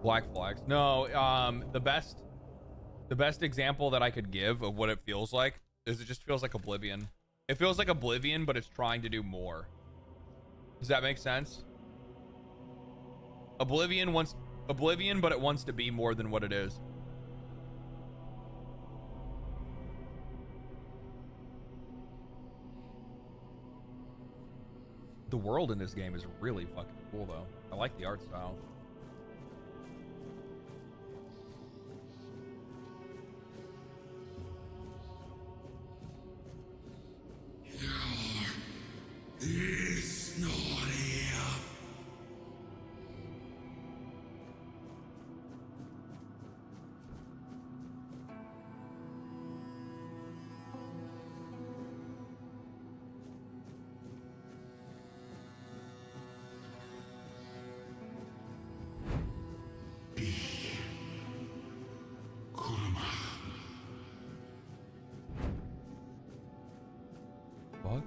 A: Black Flags? No, the best example that I could give of what it feels like is it just feels like Oblivion. It feels like Oblivion, but it's trying to do more. Does that make sense? Oblivion, but it wants to be more than what it is. The world in this game is really fucking cool, though. I like the art style.
G: It's not here.
A: What?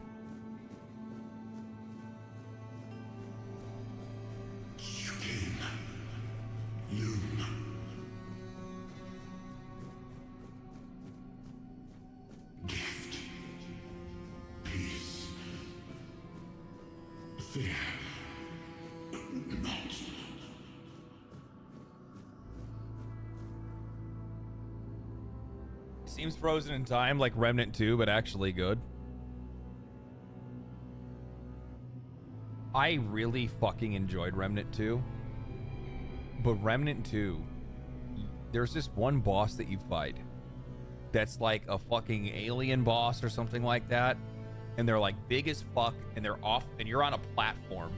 G: Gift. Peace. Fear. Not.
A: Seems frozen in time like Remnant 2, but actually good. I really fucking enjoyed Remnant 2. But Remnant 2, there's this one boss that you fight that's like a fucking alien boss or something like that. And they're like big as fuck and they're off and you're on a platform.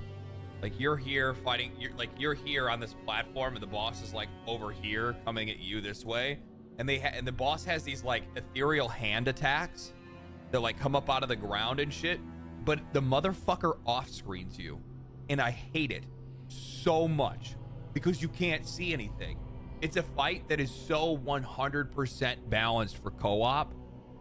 A: Like you're here fighting, you're here on this platform and the boss is like over here coming at you this way. And and the boss has these like ethereal hand attacks that like come up out of the ground and shit. But the motherfucker off screens you. And I hate it so much because you can't see anything. It's a fight that is so 100% balanced for co-op,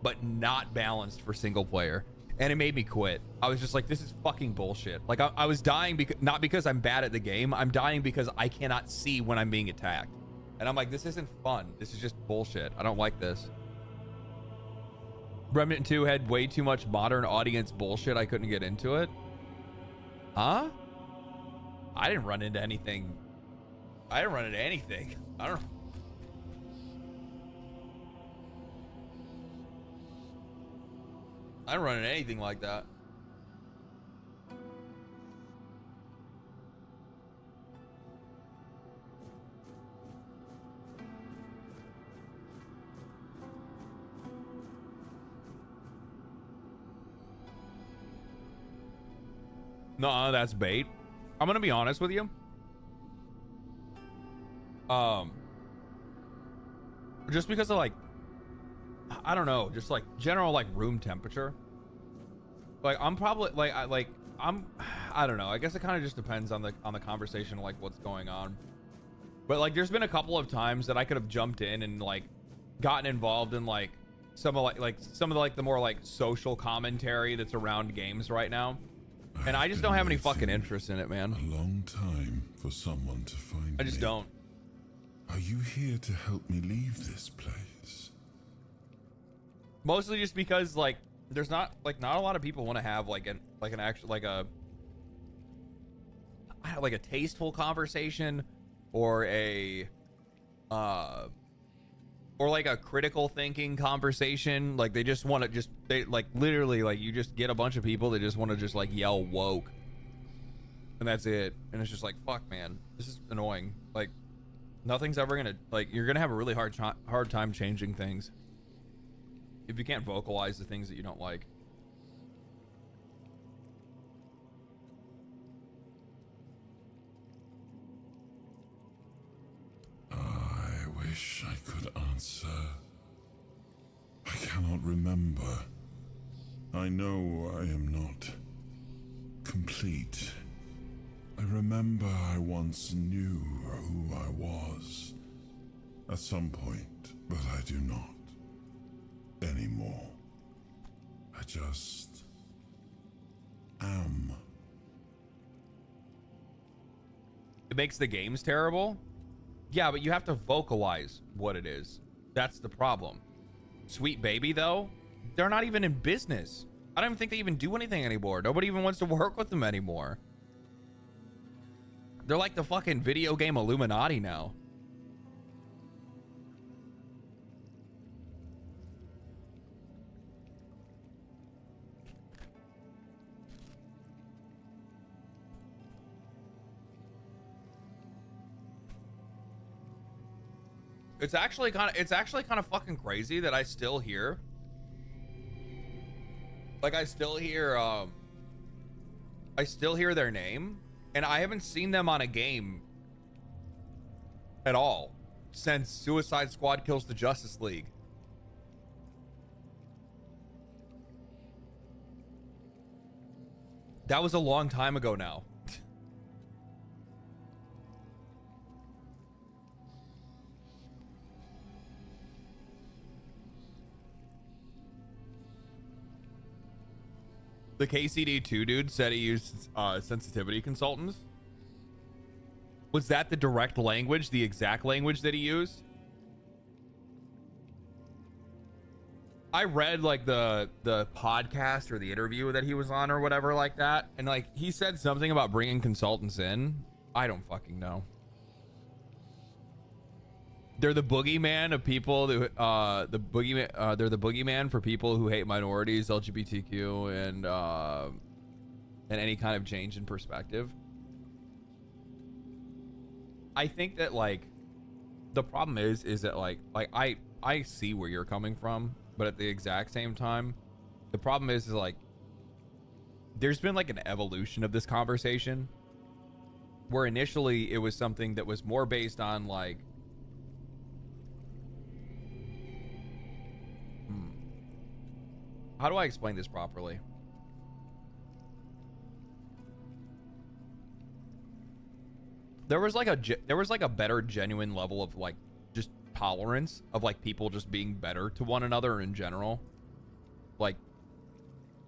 A: but not balanced for single player. And it made me quit. I was just like, this is fucking bullshit. Like I was dying not because I'm bad at the game. I'm dying because I cannot see when I'm being attacked. And I'm like, this isn't fun. This is just bullshit. I don't like this. Remnant 2 had way too much modern audience bullshit. I couldn't get into it. Huh? I didn't run into anything. I didn't run into anything. I don't know. I didn't run into anything like that. No, that's bait. I'm gonna be honest with you. Just because of like, I don't know, just like general like room temperature. Like I'm probably like I don't know. I guess it kind of just depends on the conversation, like what's going on. But like, there's been a couple of times that I could have jumped in and like gotten involved in like some of the more like social commentary that's around games right now. And I just don't have any fucking interest in it, man.
R: A long time for someone to find
A: I just don't.
R: Are you here to help me leave this place?
A: Mostly just because like there's not a lot of people want to have like a tasteful conversation or a critical thinking conversation. Like they just want to they like literally like you just get a bunch of people that just want to just like yell woke, and that's it. And it's just like, fuck, man, this is annoying. Like nothing's ever gonna, like, you're gonna have a really hard time changing things if you can't vocalize the things that you don't like.
R: I wish I could answer. I cannot remember. I know I am not complete. I remember I once knew who I was at some point, but I do not anymore. I just am.
A: It makes the games terrible. Yeah, but you have to vocalize what it is. That's the problem. Sweet Baby, though, they're not even in business. I don't even think they even do anything anymore. Nobody even wants to work with them anymore. They're like the fucking video game Illuminati now. It's actually kind of fucking crazy that I still hear, like, I still hear their name, and I haven't seen them on a game at all since Suicide Squad Kills the Justice League. That was a long time ago now. The KCD2 dude said he used sensitivity consultants. Was that the direct language, the exact language that he used? I read like the podcast or the interview that he was on or whatever like that, and like he said something about bringing consultants in. I don't fucking know. They're the boogeyman of people who they're the boogeyman for people who hate minorities, LGBTQ, and any kind of change in perspective. I think that like the problem is that like I see where you're coming from, but at the exact same time, the problem is like there's been like an evolution of this conversation where initially it was something that was more based on like how do I explain this properly? There was like a better genuine level of like just tolerance of like people just being better to one another in general, like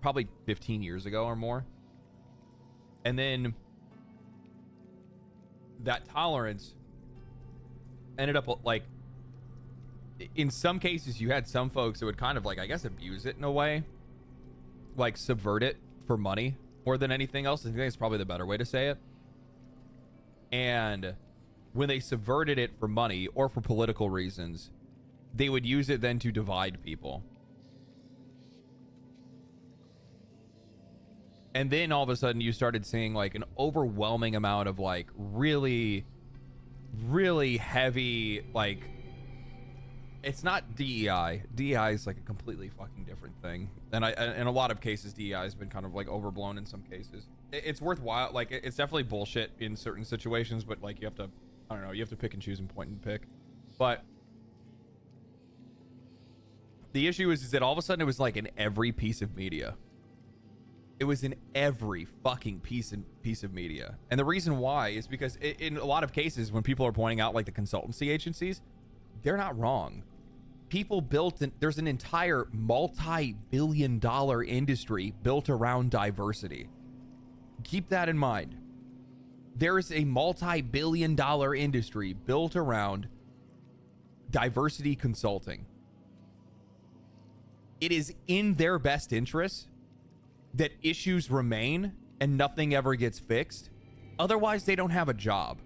A: probably 15 years ago or more. And then that tolerance ended up like in some cases you had some folks that would kind of like, I guess, abuse it in a way, like subvert it for money more than anything else. I think it's probably the better way to say it. And when they subverted it for money or for political reasons, they would use it then to divide people. And then all of a sudden you started seeing like an overwhelming amount of like really, really heavy, like, it's not DEI. DEI is like a completely fucking different thing. And in a lot of cases, DEI has been kind of like overblown in some cases. It's worthwhile. Like, it's definitely bullshit in certain situations, but like you have to, I don't know, you have to pick and choose and point and pick. But the issue is that all of a sudden it was like in every piece of media. It was in every fucking piece of media. And the reason why is because in a lot of cases, when people are pointing out like the consultancy agencies, they're not wrong. People built, there's an entire multi-billion-dollar industry built around diversity. Keep that in mind. There's a multi-billion-dollar industry built around diversity consulting. It is in their best interest that issues remain and nothing ever gets fixed. Otherwise, they don't have a job.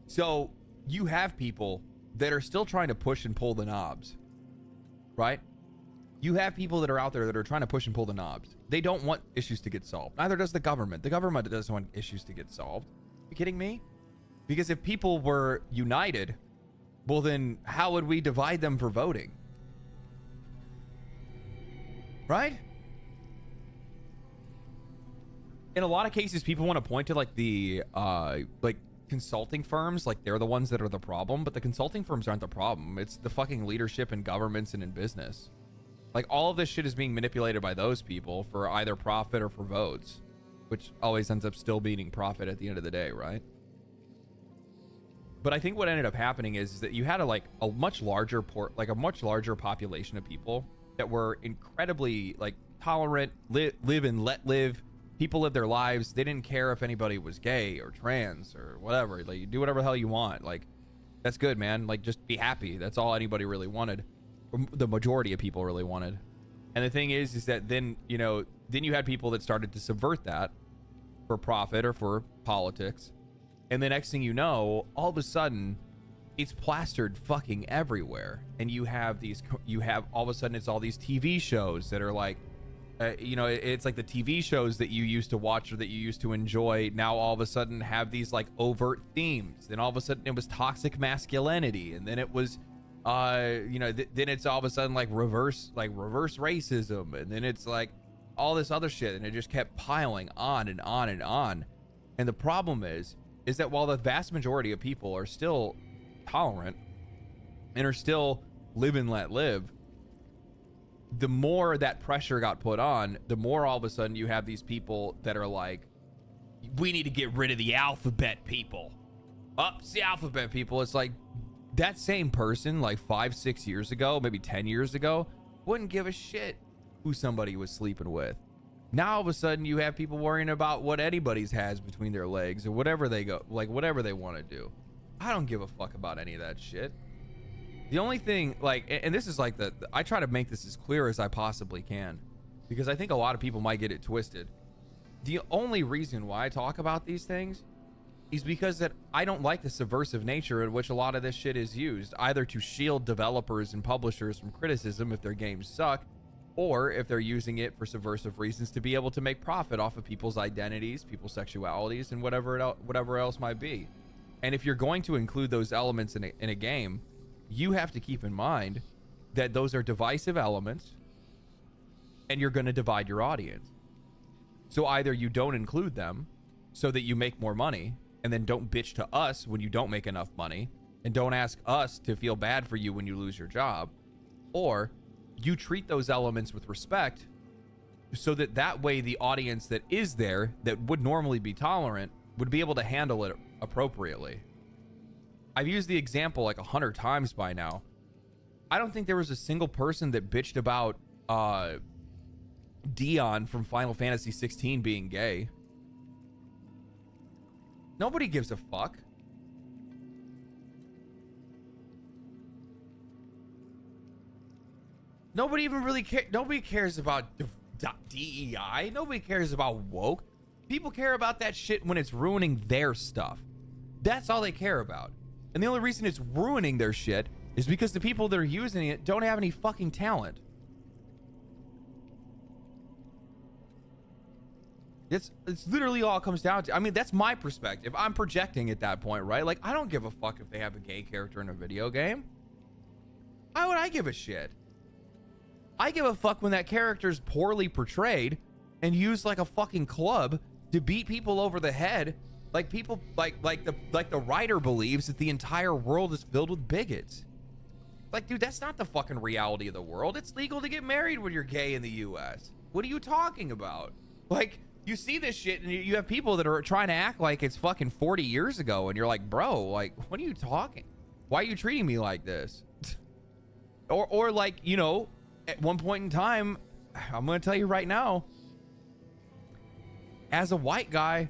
A: So you have people that are still trying to push and pull the knobs, right? You have people that are out there that are trying to push and pull the knobs. They don't want issues to get solved. Neither does the government. The government doesn't want issues to get solved. Are you kidding me? Because if people were united, well then how would we divide them for voting? Right? In a lot of cases, people want to point to like the like consulting firms, like they're the ones that are the problem, but the consulting firms aren't the problem. It's the fucking leadership in governments and in business. Like all of this shit is being manipulated by those people for either profit or for votes, which always ends up still being profit at the end of the day, right? But I think what ended up happening is that you had a much larger population of people that were incredibly like tolerant, live and let live. People live their lives. They didn't care if anybody was gay or trans or whatever. Like, you do whatever the hell you want. Like, that's good, man. Like, just be happy. That's all anybody really wanted. Or the majority of people really wanted. And the thing is that then, you know, then you had people that started to subvert that for profit or for politics. And the next thing you know, all of a sudden, it's plastered fucking everywhere. And you have all of a sudden, it's all these TV shows that are like, you know, it's like the TV shows that you used to watch or that you used to enjoy now all of a sudden have these like overt themes. Then all of a sudden it was toxic masculinity. And then it was, you know, then it's all of a sudden like reverse racism. And then it's like all this other shit. And it just kept piling on and on and on. And the problem is that while the vast majority of people are still tolerant and are still live and let live, the more that pressure got put on, the more all of a sudden you have these people that are like, we need to get rid of the alphabet people. It's the alphabet people. It's like that same person like 5-6 years ago, maybe 10 years ago, wouldn't give a shit who somebody was sleeping with. Now all of a sudden you have people worrying about what anybody's has between their legs or whatever they go, like whatever they want to do. I don't give a fuck about any of that shit. The only thing, like, and this is like I try to make this as clear as I possibly can, because I think a lot of people might get it twisted. The only reason why I talk about these things is because that I don't like the subversive nature in which a lot of this shit is used, either to shield developers and publishers from criticism if their games suck, or if they're using it for subversive reasons to be able to make profit off of people's identities, people's sexualities, and whatever else might be. And if you're going to include those elements in a game, you have to keep in mind that those are divisive elements and you're going to divide your audience. So either you don't include them so that you make more money and then don't bitch to us when you don't make enough money and don't ask us to feel bad for you when you lose your job, or you treat those elements with respect so that way the audience that is there that would normally be tolerant would be able to handle it appropriately. I've used the example like 100 times by now. I don't think there was a single person that bitched about Dion from Final Fantasy 16 being gay. Nobody gives a fuck. Nobody even really cares. Nobody cares about DEI. Nobody cares about woke. People care about that shit when it's ruining their stuff. That's all they care about. And the only reason it's ruining their shit is because the people that are using it don't have any fucking talent. It's literally all it comes down to. I mean, that's my perspective. I'm projecting at that point, right? Like, I don't give a fuck if they have a gay character in a video game. Why would I give a shit? I give a fuck when that character's poorly portrayed and used like a fucking club to beat people over the head, like people like the writer believes that the entire world is filled with bigots. Like, dude, that's not the fucking reality of the world. It's legal to get married when you're gay in the US. What are you talking about? Like, you see this shit and you have people that are trying to act like it's fucking 40 years ago, and you're like, bro, like, what are you talking? Why are you treating me like this? or like, you know, at one point in time, I'm gonna tell you right now, as a white guy,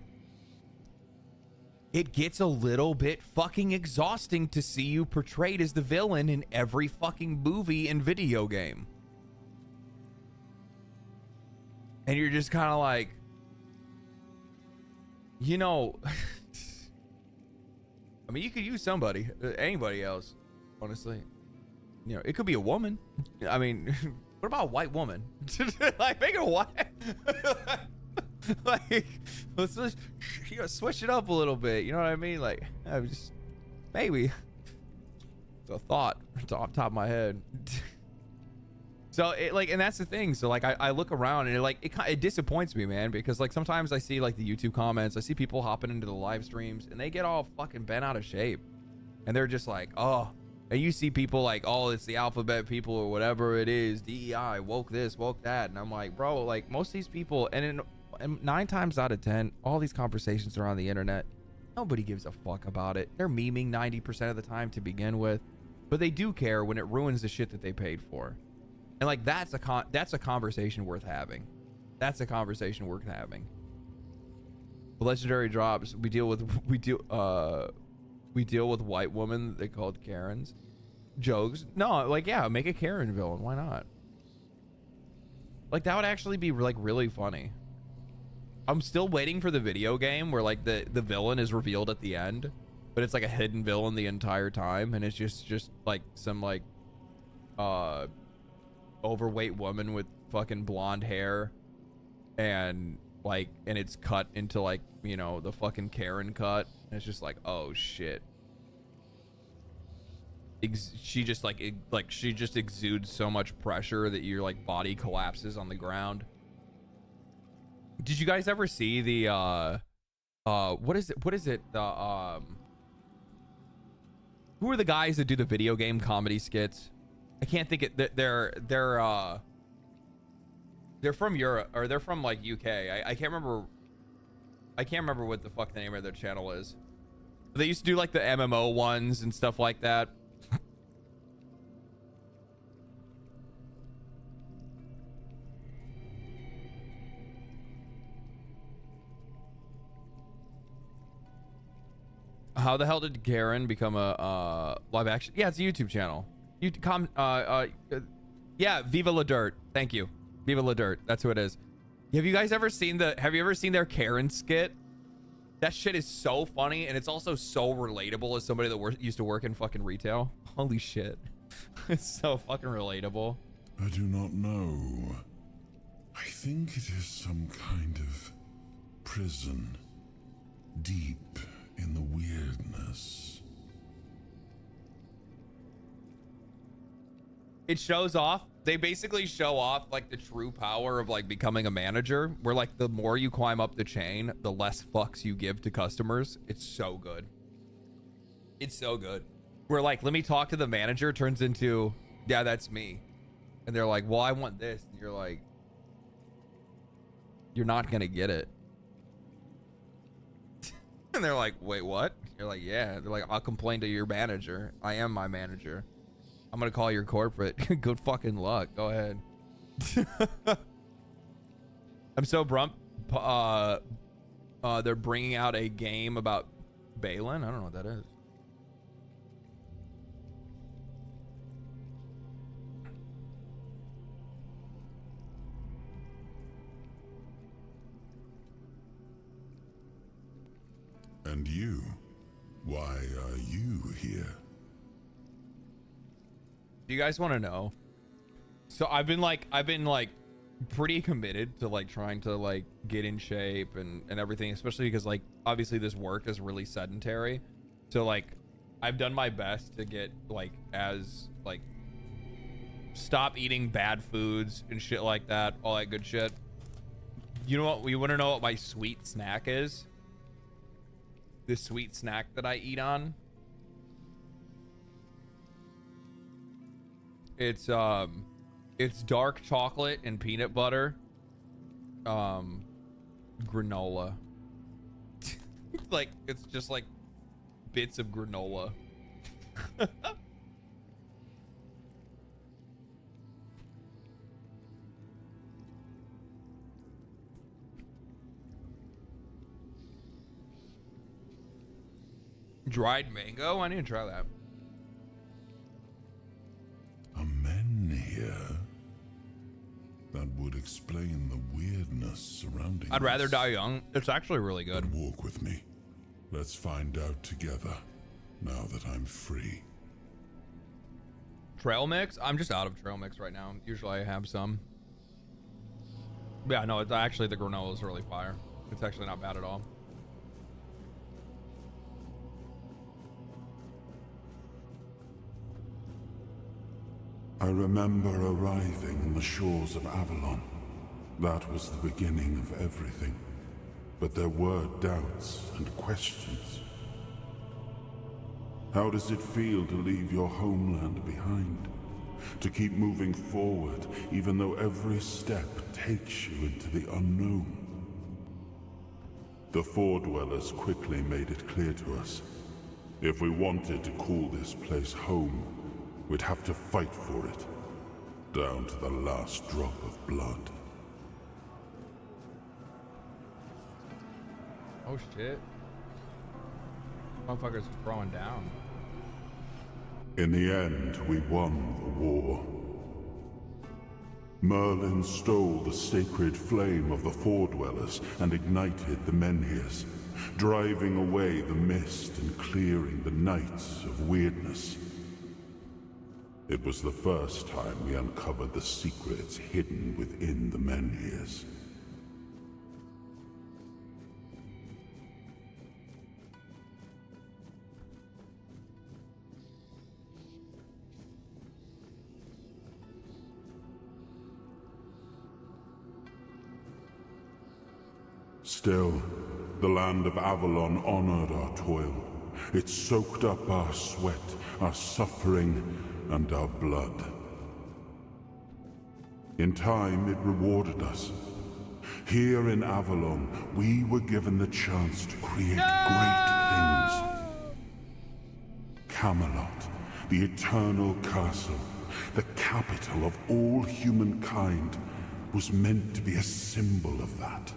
A: it gets a little bit fucking exhausting to see you portrayed as the villain in every fucking movie and video game. And you're just kind of like, you know, I mean, you could use somebody, anybody else, honestly. You know, it could be a woman. I mean, what about a white woman? Like, make it a white. Like, let's just, you know, switch it up a little bit. You know what I mean? Like, I just, maybe. It's a thought. It's off the top of my head. So it, like, and that's the thing. So like, I look around and it disappoints me, man, because like sometimes I see like the YouTube comments, I see people hopping into the live streams and they get all fucking bent out of shape, and they're just like, oh. And you see people like, oh, it's the alphabet people or whatever it is, DEI, woke this, woke that, and I'm like, bro, like most of these people, and 9 times out of 10, all these conversations are on the internet. Nobody gives a fuck about it. They're memeing 90% of the time to begin with, but they do care when it ruins the shit that they paid for. And like that's a conversation worth having. That's a conversation worth having. The legendary drops. We deal with white women they called Karens. Jokes. No, like, yeah, make a Karen villain. Why not? Like, that would actually be like really funny. I'm still waiting for the video game where like the villain is revealed at the end, but it's like a hidden villain the entire time, and it's just like some like overweight woman with fucking blonde hair, and like, and it's cut into like, you know, the fucking Karen cut, and it's just like, oh shit. She just she just exudes so much pressure that your like body collapses on the ground. Did you guys ever see the what is it the who are the guys that do the video game comedy skits? I can't think it. They're from Europe, or they're from like UK. I can't remember what the fuck the name of their channel is. They used to do like the MMO ones and stuff like that. How the hell did Karen become a live action? Yeah, it's a YouTube channel. Yeah, Viva La Dirt. Thank you, Viva La Dirt. That's who it is. Have you guys ever seen have you ever seen their Karen skit? That shit is so funny, and it's also so relatable as somebody that used to work in fucking retail. Holy shit. It's so fucking relatable.
R: I do not know. I think it is some kind of prison deep in the weirdness.
A: It shows off. They basically show off like the true power of like becoming a manager, where like the more you climb up the chain, the less fucks you give to customers. It's so good. It's so good. Where like, let me talk to the manager turns into, yeah, that's me. And they're like, well, I want this. And you're like, you're not gonna get it. And they're like, wait, what? You're like, yeah. They're like, I'll complain to your manager. I am my manager. I'm gonna call your corporate. Good fucking luck. Go ahead. I'm so brump. They're bringing out a game about Balin? I don't know what that is.
R: And you? Why are you here?
A: Do you guys want to know? So I've been like pretty committed to like trying to like get in shape and everything, especially because like obviously this work is really sedentary. So like I've done my best to get like as like stop eating bad foods and shit like that, all that good shit. You know what? You want to know what my sweet snack is? This sweet snack that I eat on. It's dark chocolate and peanut butter. Granola. Like it's just like bits of granola. Dried mango? I need to try that.
R: Here. That would explain the weirdness surrounding
A: I'd rather
R: us.
A: die young. It's actually really good.
R: Then walk with me. Let's find out together, now that I'm free.
A: Trail mix? I'm just out of trail mix right now. Usually I have some. Yeah, no, it's actually the granola is really fire. It's actually not bad at all.
R: I remember arriving on the shores of Avalon. That was the beginning of everything. But there were doubts and questions. How does it feel to leave your homeland behind? To keep moving forward, even though every step takes you into the unknown? The Four Dwellers quickly made it clear to us. If we wanted to call this place home, we'd have to fight for it, down to the last drop of blood.
A: Oh shit. Motherfuckers throwing down.
R: In the end, we won the war. Merlin stole the sacred flame of the Four Dwellers and ignited the Menhirs, driving away the mist and clearing the nights of weirdness. It was the first time we uncovered the secrets hidden within the Menhirs. Still, the land of Avalon honored our toil. It soaked up our sweat, our suffering, and our blood. In time, it rewarded us. Here in Avalon, we were given the chance to create great things. Camelot, the eternal castle, the capital of all humankind, was meant to be a symbol of that.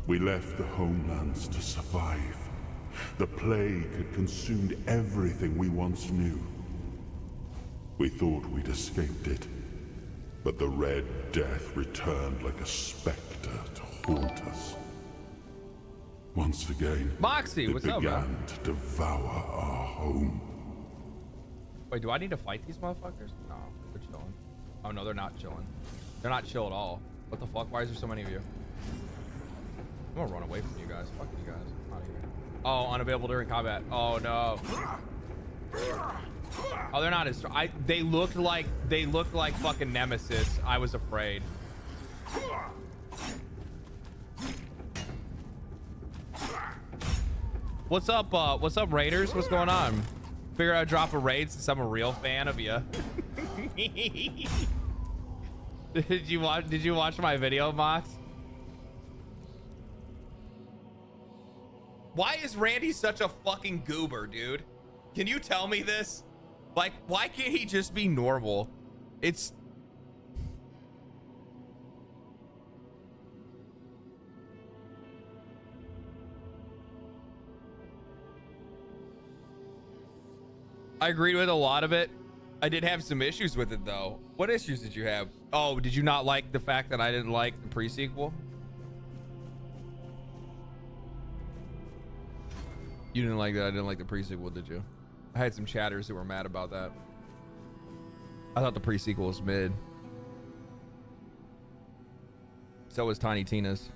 R: We left the homelands to survive. The plague had consumed everything we once knew. We thought we'd escaped it, but the Red Death returned like a specter to haunt us. Once again,
A: Moxie, what's up,
R: began
A: man?
R: to devour our home.
A: Wait, do I need to fight these motherfuckers? No, they're chilling. Oh no, they're not chilling. They're not chill at all. What the fuck? Why is there so many of you? I'm gonna run away from you guys. Fuck you guys. I'm out of here. Oh, unavailable during combat. Oh no. Oh, they're not as. They looked like fucking Nemesis. I was afraid. What's up? What's up, Raiders? What's going on? Figure I'd drop a raid since I'm a real fan of you. Did you watch my video, Mox? Why is Randy such a fucking goober, dude? Can you tell me this? Like, why can't he just be normal? It's... I agreed with a lot of it. I did have some issues with it, though. What issues did you have? Oh, did you not like the fact that I didn't like the pre-sequel? You didn't like that I didn't like the pre-sequel, did you? I had some chatters who were mad about that. I thought the pre-sequel was mid. So was Tiny Tina's.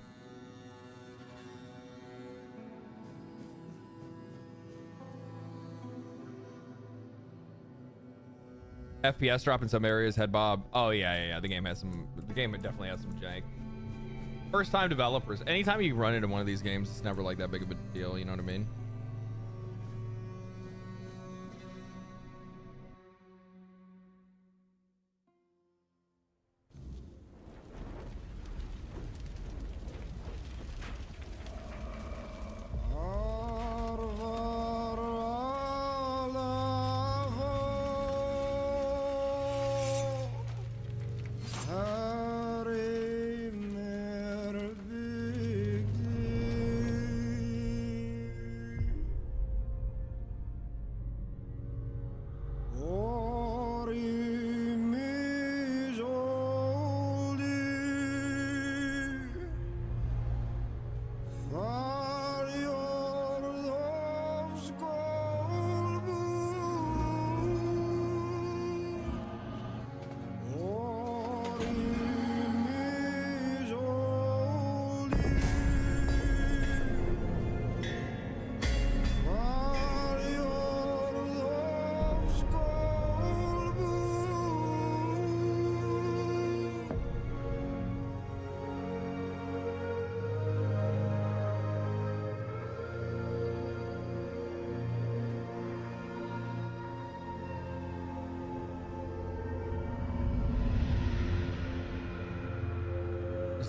A: FPS drop in some areas, head bob. Oh yeah. The game definitely has some jank. First time developers. Anytime you run into one of these games, it's never like that big of a deal, you know what I mean?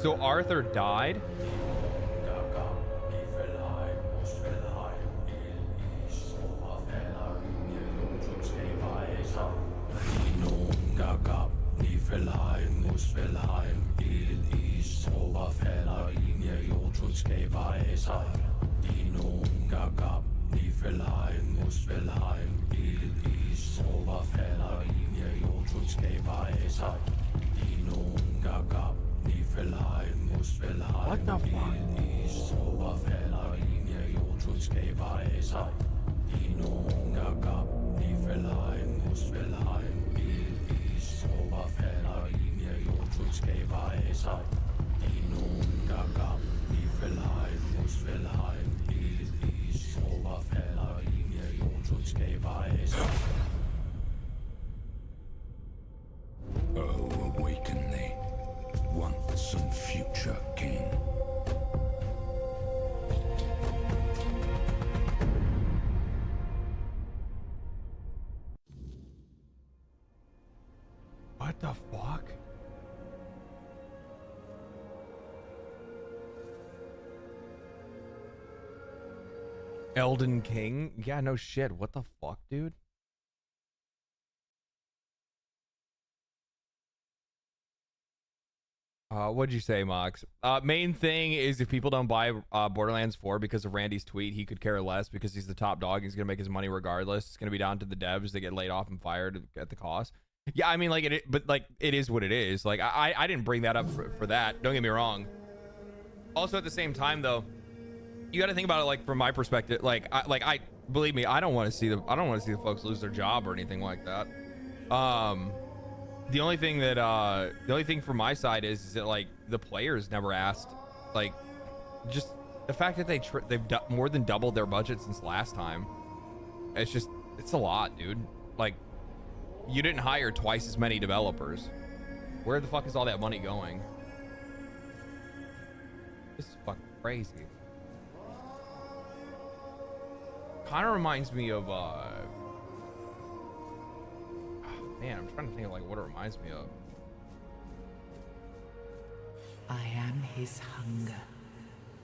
A: So Arthur died? What the fuck?
R: Oh, awaken thee, once and future king.
A: What the fuck? Elden King? Yeah, no shit. What the fuck, dude? What'd you say, Mox? Main thing is if people don't buy Borderlands 4 because of Randy's tweet, he could care less because he's the top dog. He's gonna make his money regardless. It's gonna be down to the devs that get laid off and fired at the cost. Yeah, I mean, like but like it is what it is. Like I didn't bring that up for that. Don't get me wrong. Also, at the same time, though, you got to think about it like from my perspective. I believe me, I don't want to see the folks lose their job or anything like that. The only thing from my side is that like the players never asked, like, just the fact that they've more than doubled their budget since last time. It's a lot, dude. Like, you didn't hire twice as many developers. Where the fuck is all that money going? This is fucking crazy. Kind of reminds me of man, I'm trying to think of like what it reminds me of.
J: I am his hunger,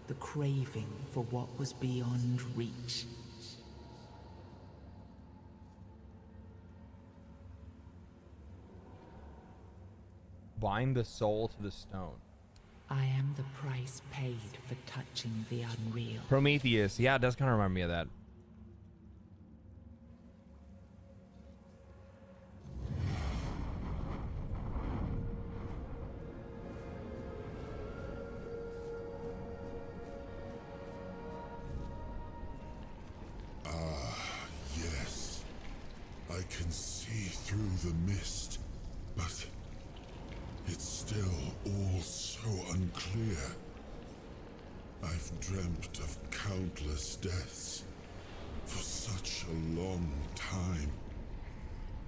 J: the craving for what was beyond reach.
A: Bind the soul to the stone.
J: I am the price paid for touching the unreal.
A: Prometheus. Yeah, it does kind of remind me of that.
R: Yes. I can see through the mist, but it's still all so unclear. I've dreamt of countless deaths for such a long time.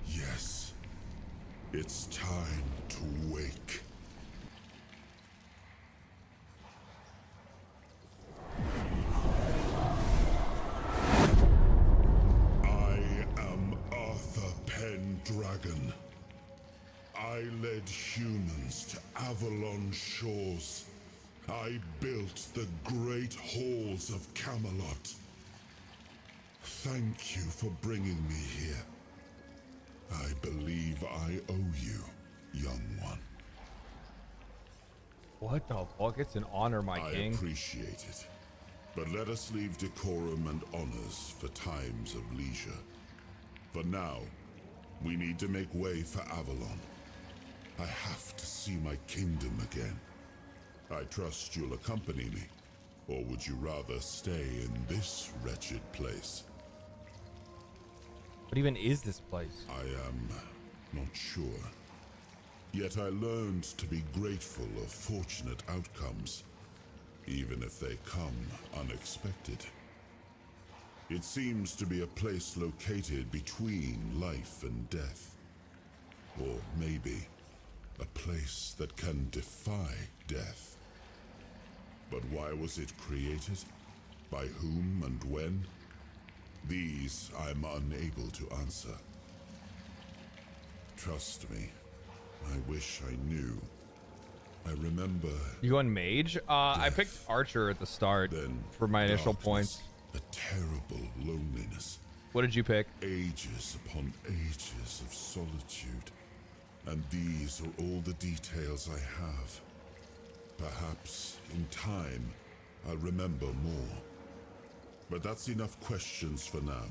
R: Yes, it's time to wake. I am Arthur Pendragon. I led humans to Avalon shores. I built the great halls of Camelot. Thank you for bringing me here. I believe I owe you, young one.
A: What the fuck? It's an honor, my king.
R: I appreciate it. But let us leave decorum and honors for times of leisure. For now, we need to make way for Avalon. I have to see my kingdom again. I trust you'll accompany me, or would you rather stay in this wretched place?
A: What even is this place?
R: I am not sure. Yet I learned to be grateful of fortunate outcomes, even if they come unexpected. It seems to be a place located between life and death. Or maybe a place that can defy death. But why was it created? By whom and when? These I'm unable to answer. Trust me, I wish I knew. I remember...
A: You going mage? I picked archer at the start for my initial points.
R: A terrible loneliness.
A: What did you pick?
R: Ages upon ages of solitude. And these are all the details I have. Perhaps, in time, I'll remember more. But that's enough questions for now.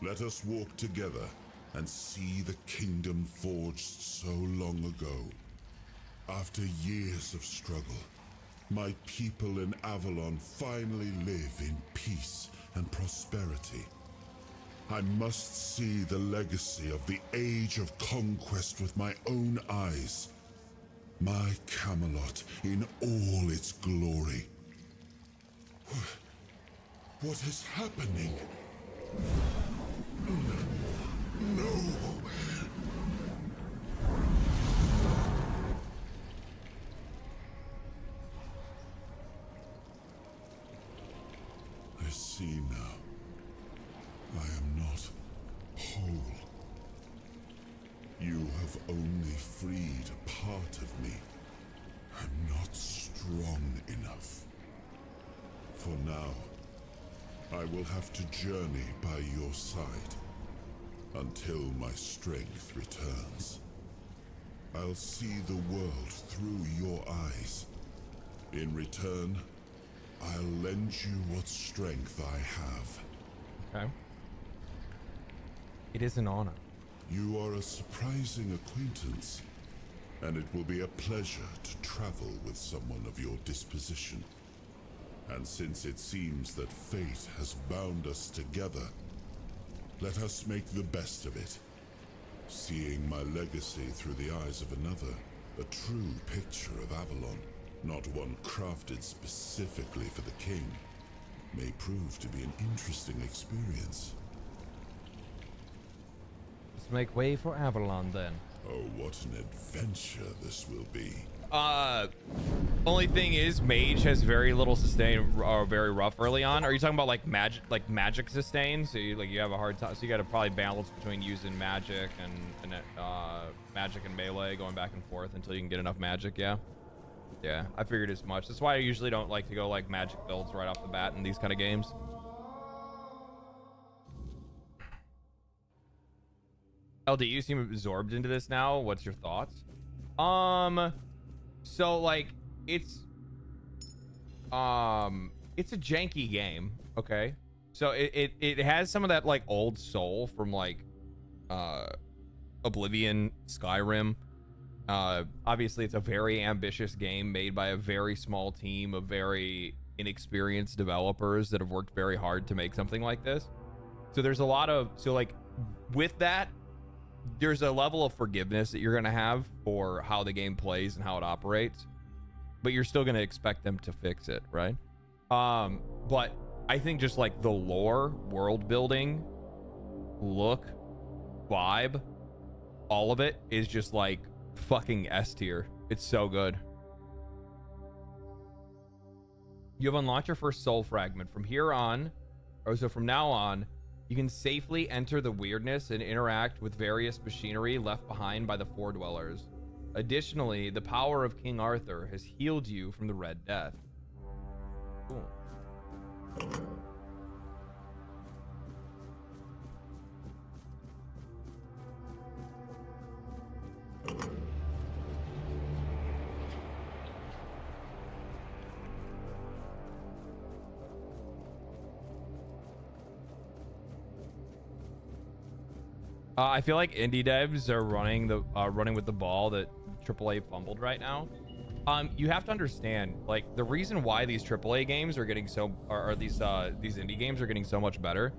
R: Let us walk together and see the kingdom forged so long ago. After years of struggle, my people in Avalon finally live in peace and prosperity. I must see the legacy of the Age of Conquest with my own eyes. My Camelot in all its glory. What is happening? No! I see now. I am not whole. You have only freed a part of me. I'm not strong enough. For now, I will have to journey by your side until my strength returns. I'll see the world through your eyes. In return, I'll lend you what strength I have.
A: Okay. It is an honor.
R: You are a surprising acquaintance, and it will be a pleasure to travel with someone of your disposition. And since it seems that fate has bound us together, let us make the best of it. Seeing my legacy through the eyes of another, a true picture of Avalon, not one crafted specifically for the king, may prove to be an interesting experience.
A: Let's make way for Avalon then.
R: Oh, what an adventure this will be.
A: Only thing is, mage has very little sustain, or very rough early on. Are you talking about like magic sustain? So you have a hard time. So you got to probably balance between using magic and magic and melee, going back and forth until you can get enough magic. Yeah. Yeah, I figured as much. That's why I usually don't like to go like magic builds right off the bat in these kind of games. LD, you seem absorbed into this now. What's your thoughts? So like it's a janky game, okay? So it has some of that like old soul from like Oblivion, Skyrim. Obviously it's a very ambitious game made by a very small team of very inexperienced developers that have worked very hard to make something like this. So there's a lot of, so like with that, there's a level of forgiveness that you're going to have for how the game plays and how it operates, but you're still going to expect them to fix it, right? But I think just like the lore, world building, look, vibe, all of it is just like fucking S tier. It's so good. You have unlocked your first soul fragment. From here on, or so from now on, you can safely enter the weirdness and interact with various machinery left behind by the Four Dwellers. Additionally, the power of King Arthur has healed you from the Red Death. Cool. I feel like indie devs are running with the ball that AAA fumbled right now. You have to understand, like, the reason why these AAA games are getting so, or these indie games are getting so much better,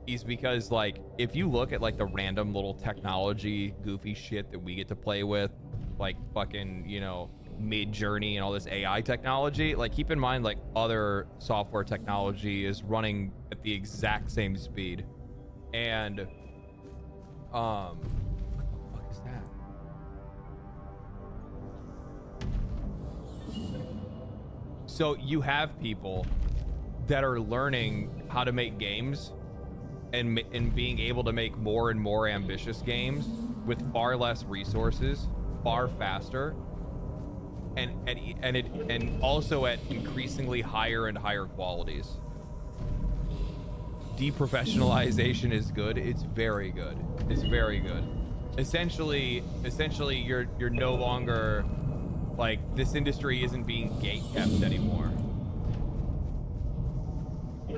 A: is because, like, if you look at like the random little technology goofy shit that we get to play with, like fucking, you know, Mid-Journey and all this AI technology, like, keep in mind, like, other software technology is running at the exact same speed, and what the fuck is that? So you have people that are learning how to make games and being able to make more and more ambitious games with far less resources, far faster, and also at increasingly higher and higher qualities. Deprofessionalization is good. It's very good. It's very good. Essentially you're no longer, like, this industry isn't being gatekept anymore.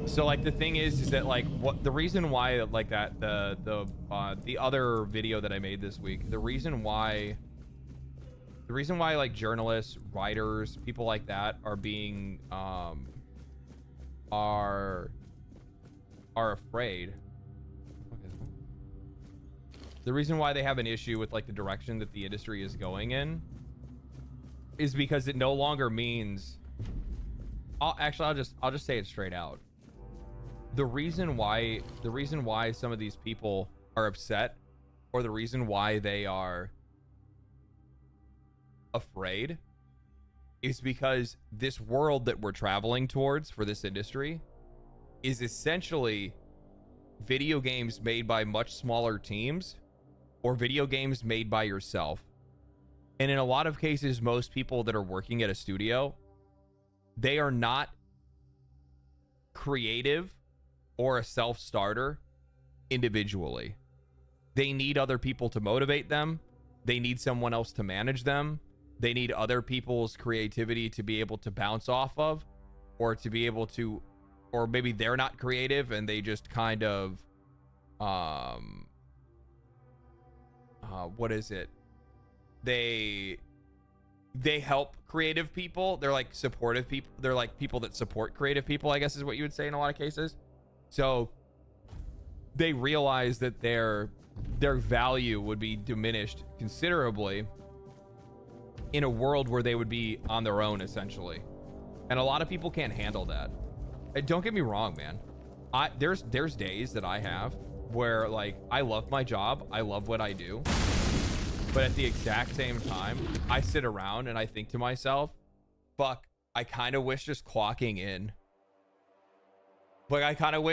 A: So like the thing is that, like, what the reason why, like, that the other video that I made this week, the reason why like journalists, writers, people like that are being are afraid. The reason why they have an issue with like the direction that the industry is going in is because it no longer means, I'll just say it straight out. The reason why some of these people are upset, or the reason why they are afraid, is because this world that we're traveling towards for this industry is essentially video games made by much smaller teams, or video games made by yourself. And in a lot of cases, most people that are working at a studio, they are not creative or a self-starter individually. They need other people to motivate them. They need someone else to manage them. They need other people's creativity to be able to bounce off of, or to be able to, or maybe they're not creative and they just kind of what is it, they help creative people. They're like supportive people. They're like people that support creative people, I guess is what you would say in a lot of cases. So they realize that their value would be diminished considerably in a world where they would be on their own, essentially. And a lot of people can't handle that. Don't get me wrong, man. There's days that I have where, like, I love my job, I love what I do, but at the exact same time, I sit around and I think to myself, fuck, I kind of wish just clocking in. Like, I kind of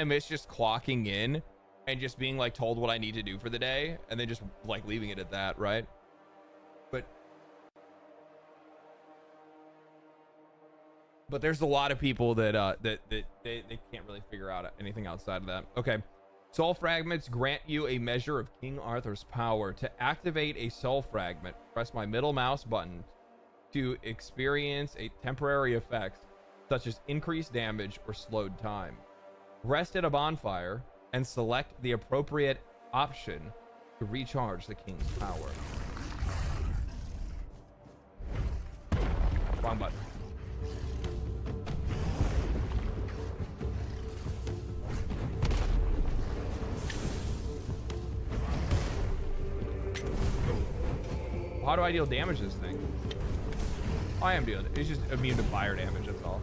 A: miss just clocking in and just being, like, told what I need to do for the day, and then just, like, leaving it at that, right? But But there's a lot of people that they can't really figure out anything outside of that. Okay. Soul fragments grant you a measure of King Arthur's power. To activate a soul fragment, press my middle mouse button to experience a temporary effect such as increased damage or slowed time. Rest at a bonfire and select the appropriate option to recharge the king's power. Wrong button. How do I deal damage to this thing? Oh, I am dealing. It's just immune to fire damage, that's all.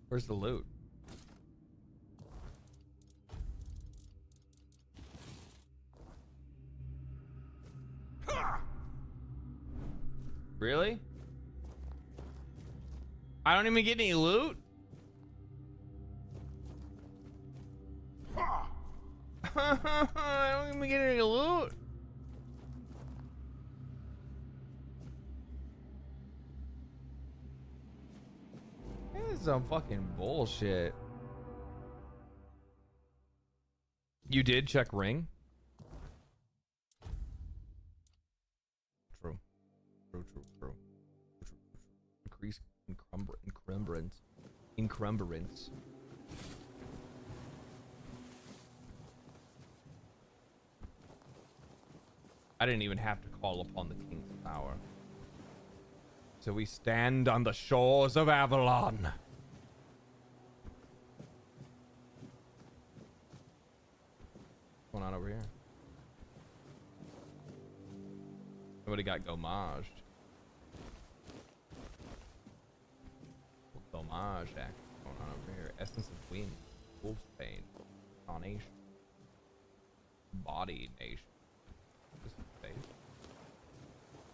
A: Where's the loot? Really? I don't even get any loot? I don't even get any loot. This is some fucking bullshit. You did check ring? True. True. Increase encumbrance. I didn't even have to call upon the king's power. So we stand on the shores of Avalon. What's going on over here? Somebody got gomaged. Gomage act going on over here. Essence of wind. Wolfsbane. Carnation. Body nation. This is stage.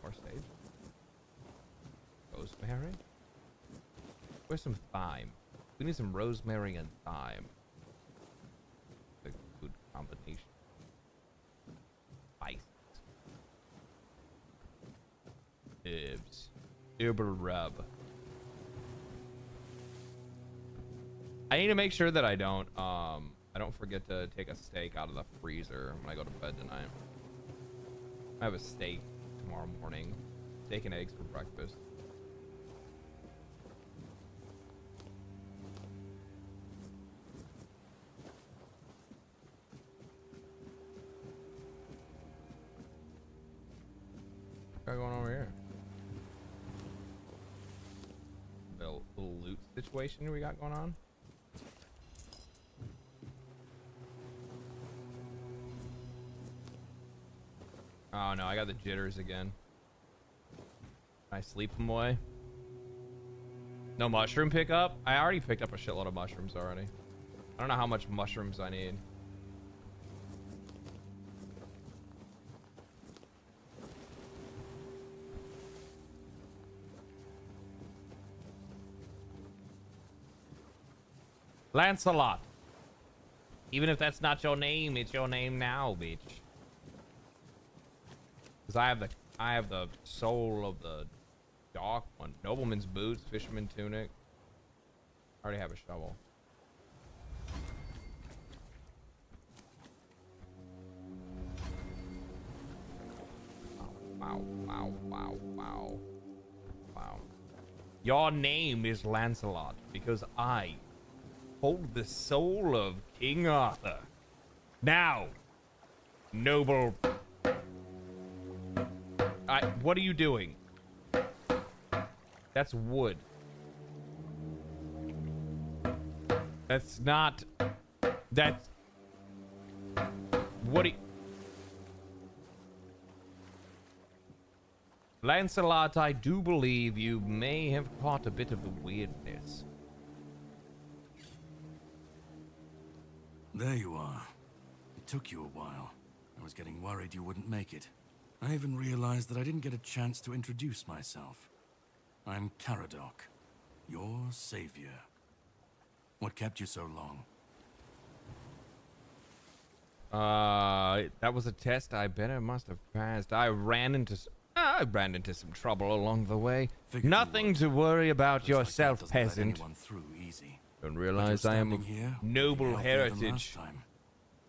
A: More stage. Rosemary? Where's some thyme? We need some rosemary and thyme. A good combination. Spice. Herbs. Uber rub. I need to make sure that I don't forget to take a steak out of the freezer when I go to bed tonight. I have a steak tomorrow morning. Steak and eggs for breakfast. What's going on over here? The little loot situation we got going on. Oh no, I got the jitters again. Can I sleep them away? No mushroom pickup? I already picked up a shitload of mushrooms already. I don't know how much mushrooms I need. Lancelot. Even if that's not your name, it's your name now, bitch. Because I have the soul of the dark one. Nobleman's boots, fisherman tunic. I already have a shovel. Wow. Your name is Lancelot because I hold the soul of King Arthur. Now, noble. What are you doing? That's wood. That's not That's... What do you... Lancelot, I do believe you may have caught a bit of the weirdness.
F: There you are. It took you a while. I was getting worried you wouldn't make it. I even realized that I didn't get a chance to introduce myself. I'm Caradoc, your savior. What kept you so long?
A: That was a test I bet I must have passed. I ran into some trouble along the way. Nothing to worry about yourself, peasant. Don't realize I am of noble heritage.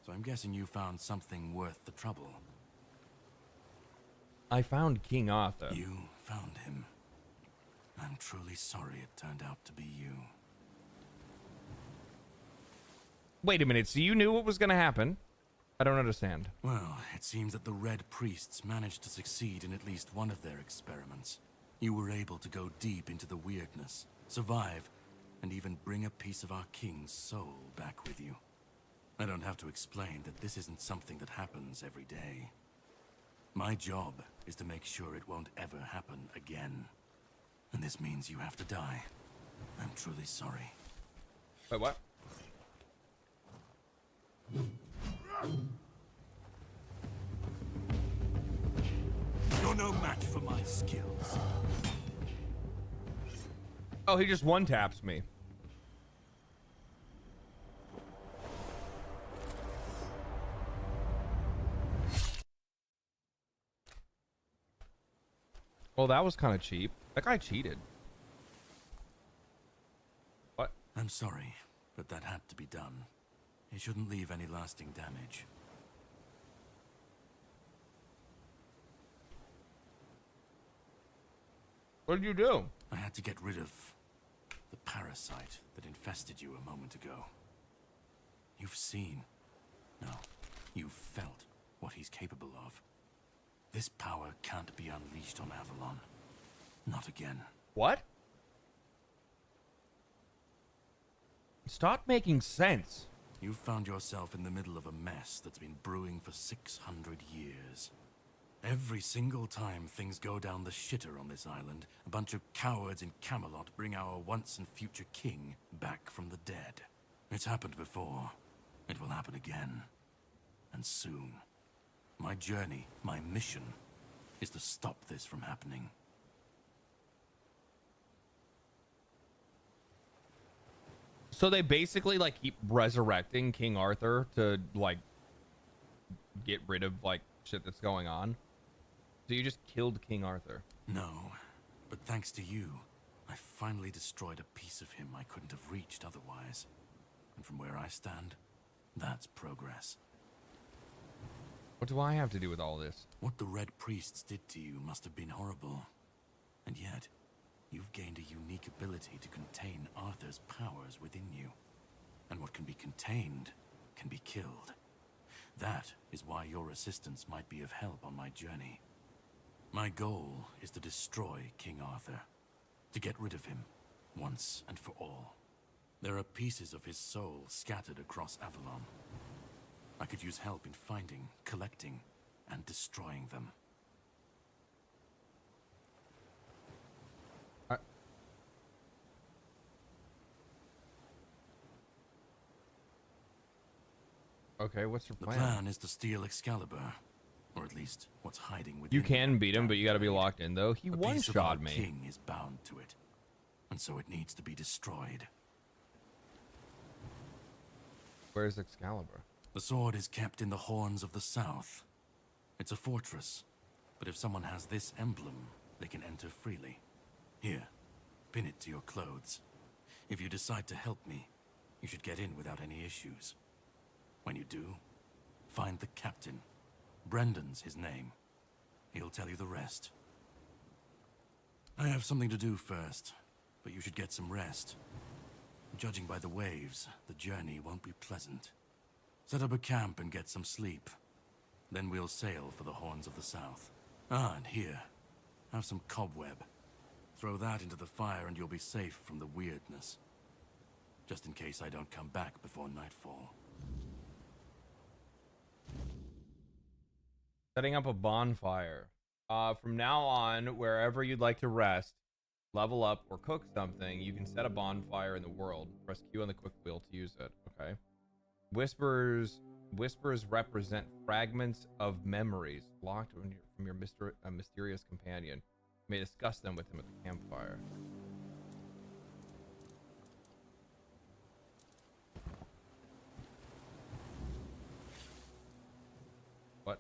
F: So I'm guessing you found something worth the trouble.
A: I found King Arthur.
F: You found him. I'm truly sorry it turned out to be you.
A: Wait a minute, so you knew what was gonna happen? I don't understand.
F: Well, it seems that the Red Priests managed to succeed in at least one of their experiments. You were able to go deep into the weirdness, survive, and even bring a piece of our king's soul back with you. I don't have to explain that this isn't something that happens every day. My job is to make sure it won't ever happen again. And this means you have to die. I'm truly sorry.
A: Wait, what?
F: You're no match for my skills.
A: Oh, he just one-taps me. Well, that was kind of cheap. That guy cheated. What?
F: I'm sorry, but that had to be done. It shouldn't leave any lasting damage.
A: What did you do?
F: I had to get rid of the parasite that infested you a moment ago. You've seen, no, you've felt what he's capable of. This power can't be unleashed on Avalon. Not again.
A: What? Stop making sense.
F: You've found yourself in the middle of a mess that's been brewing for 600 years. Every single time things go down the shitter on this island, a bunch of cowards in Camelot bring our once and future king back from the dead. It's happened before. It will happen again. And soon. My journey, my mission, is to stop this from happening.
A: So they basically like keep resurrecting King Arthur to like get rid of like shit that's going on. So you just killed King Arthur.
F: No, but thanks to you, I finally destroyed a piece of him I couldn't have reached otherwise. And from where I stand, that's progress.
A: What do I have to do with all this?
F: What the Red Priests did to you must have been horrible. And yet, you've gained a unique ability to contain Arthur's powers within you. And what can be contained can be killed. That is why your assistance might be of help on my journey. My goal is to destroy King Arthur. To get rid of him, once and for all. There are pieces of his soul scattered across Avalon. I could use help in finding, collecting, and destroying them.
A: Okay, what's your plan?
F: The plan is to steal Excalibur, or at least what's hiding within.
A: You can beat him, but you gotta be locked in, though. He one-shot me.
F: The king is bound to it, and so it needs to be destroyed.
A: Where's Excalibur?
F: The sword is kept in the Horns of the South. It's a fortress, but if someone has this emblem, they can enter freely. Here, pin it to your clothes. If you decide to help me, you should get in without any issues. When you do, find the captain. Brendan's his name. He'll tell you the rest. I have something to do first, but you should get some rest. Judging by the waves, the journey won't be pleasant. Set up a camp and get some sleep. Then we'll sail for the Horns of the South. Ah, and here, have some cobweb. Throw that into the fire and you'll be safe from the weirdness. Just in case I don't come back before nightfall.
A: Setting up a bonfire. From now on, wherever you'd like to rest, level up, or cook something, you can set a bonfire in the world. Press Q on the quick wheel to use it. Okay. Whispers represent fragments of memories locked from your mysterious companion. You may discuss them with him at the campfire. What?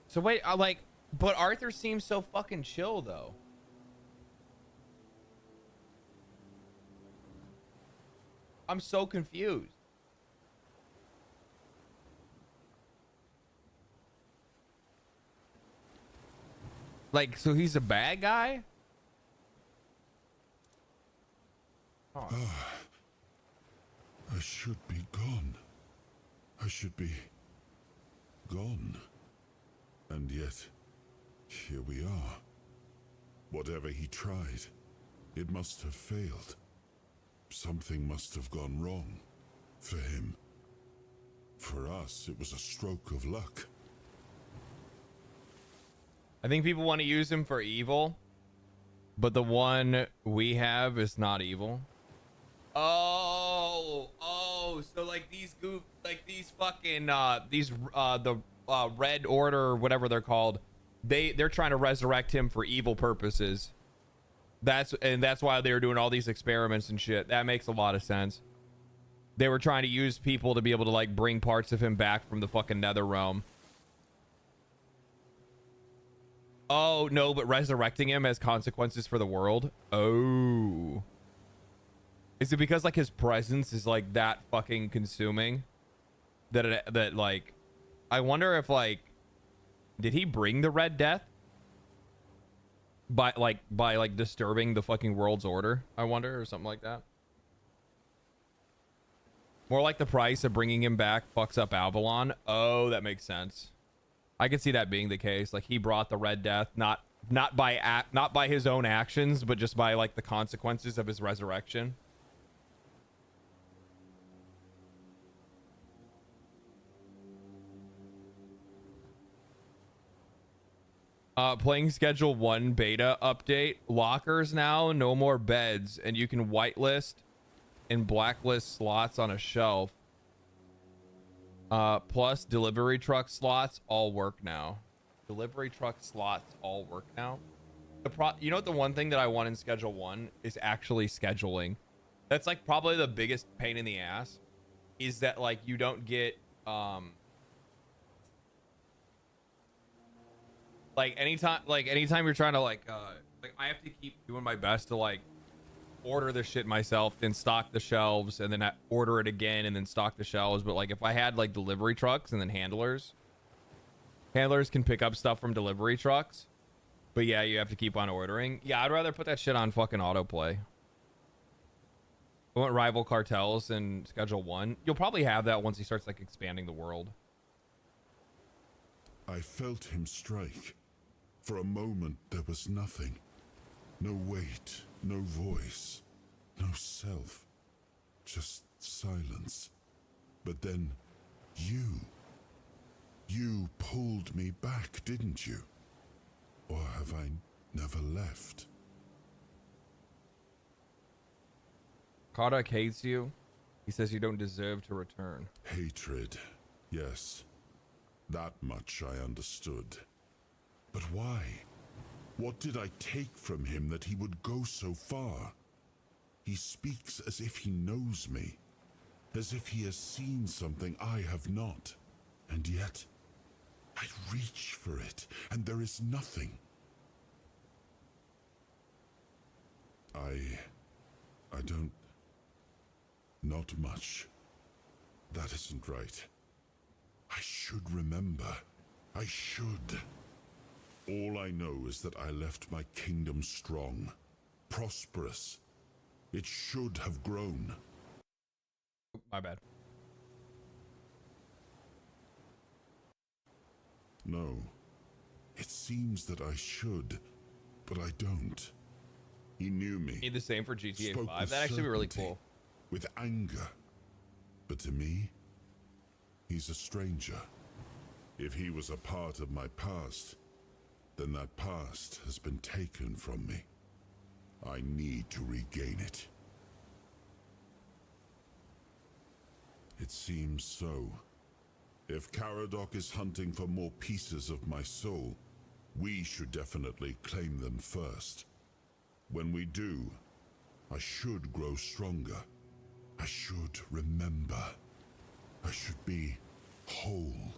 A: So wait, but Arthur seems so fucking chill though. I'm so confused. Like, so he's a bad guy? Oh.
R: I should be gone. I should be gone. And yet, here we are. Whatever he tried, it must have failed. Something must have gone wrong. For him. For us, it was a stroke of luck.
A: I think people want to use him for evil, but the one we have is not evil. Oh, so like these fucking the Red Order or whatever they're called, they're trying to resurrect him for evil purposes. That's why they were doing all these experiments and shit. That makes a lot of sense. They were trying to use people to be able to like bring parts of him back from the fucking nether realm. Oh no, but resurrecting him has consequences for the world. Oh, is it because like his presence is like that fucking consuming that like, I wonder if like, did he bring the Red Death by disturbing the fucking world's order? I wonder, or something like that. More like the price of bringing him back fucks up Avalon. Oh, that makes sense. I could see that being the case. Like he brought the Red Death, not by his own actions, but just by like the consequences of his resurrection. Playing schedule 1 beta update. Lockers now, no more beds, and you can whitelist and blacklist slots on a shelf. Plus delivery truck slots all work now. Delivery truck slots all work now. You know what, the one thing that I want in schedule 1 is actually scheduling. That's like probably the biggest pain in the ass, is that like you don't get like anytime you're trying to like I have to keep doing my best to like order the shit myself, then stock the shelves, and then order it again, and then stock the shelves. But like if I had like delivery trucks and then handlers can pick up stuff from delivery trucks, but yeah, you have to keep on ordering. Yeah, I'd rather put that shit on fucking autoplay. I want rival cartels in schedule 1. You'll probably have that once he starts like expanding the world.
R: I felt him strike. For a moment, there was nothing. No weight, no voice, no self. Just silence. But then, you pulled me back, didn't you? Or have I never left?
A: Kodak hates you. He says you don't deserve to return.
R: Hatred, yes. That much I understood. But why? What did I take from him that he would go so far? He speaks as if he knows me, as if he has seen something I have not. And yet, I reach for it, and there is nothing. I don't... Not much. That isn't right. I should remember. I should. All I know is that I left my kingdom strong, prosperous. It should have grown.
A: My bad.
R: No. It seems that I should, but I don't. He knew me.
A: Need the same for GTA
R: spoke
A: 5.
R: with
A: That'd actually be really
R: certainty,
A: cool.
R: with anger. But to me, he's a stranger. If he was a part of my past, then that past has been taken from me. I need to regain it. It seems so. If Caradoc is hunting for more pieces of my soul, we should definitely claim them first. When we do, I should grow stronger. I should remember. I should be whole.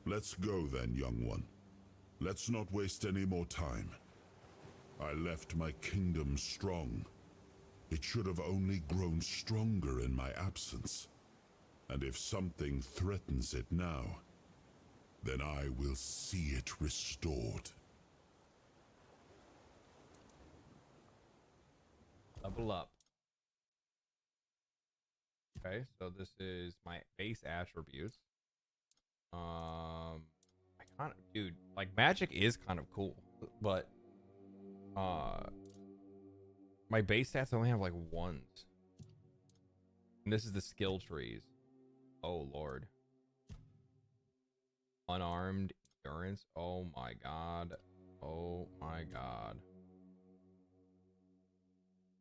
R: Let's go then, young one. Let's not waste any more time. I left my kingdom strong. It should have only grown stronger in my absence. And if something threatens it now, then I will see it restored.
A: Level up. Okay, so this is my base attributes. I kind of, dude, like magic is kind of cool, but my base stats only have like ones. And this is the skill trees. Oh lord. Unarmed endurance. Oh my god. Oh my god.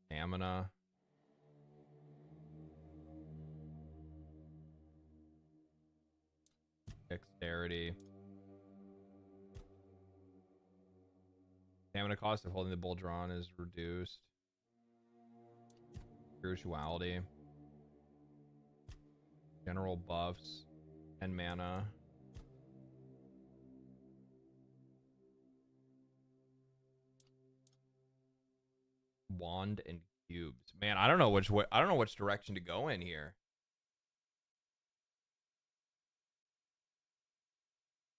A: Stamina. Dexterity. Stamina cost of holding the bull drawn is reduced. Spirituality. General buffs. 10 mana. Wand and cubes. Man, I don't know which way, I don't know which direction to go in here.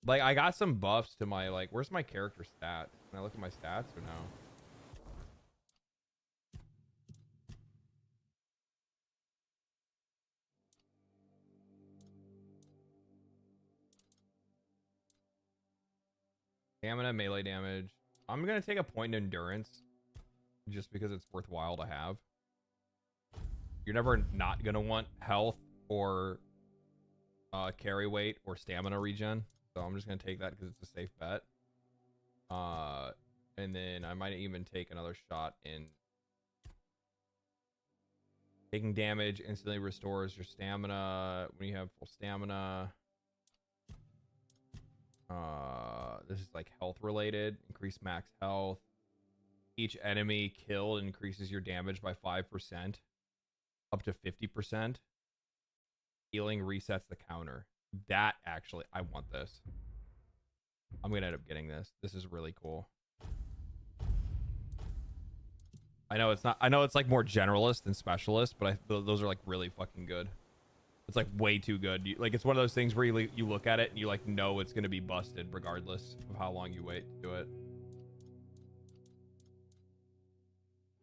A: Like, I got some buffs to my, like, where's my character stats? Can I look at my stats or no? Stamina, melee damage. I'm gonna take a point in endurance just because it's worthwhile to have. You're never not gonna want health or carry weight or stamina regen. So I'm just gonna take that because it's a safe bet. And then I might even take another shot in. Taking damage instantly restores your stamina when you have full stamina. This is like health related. Increase max health. Each enemy killed increases your damage by 5%, up to 50%. Healing resets the counter. That actually, I want this. I'm gonna end up getting this. This is really cool. I know it's not. I know it's like more generalist than specialist, but those are like really fucking good. It's like way too good. Like it's one of those things where you look at it and you like know it's gonna be busted regardless of how long you wait to do it.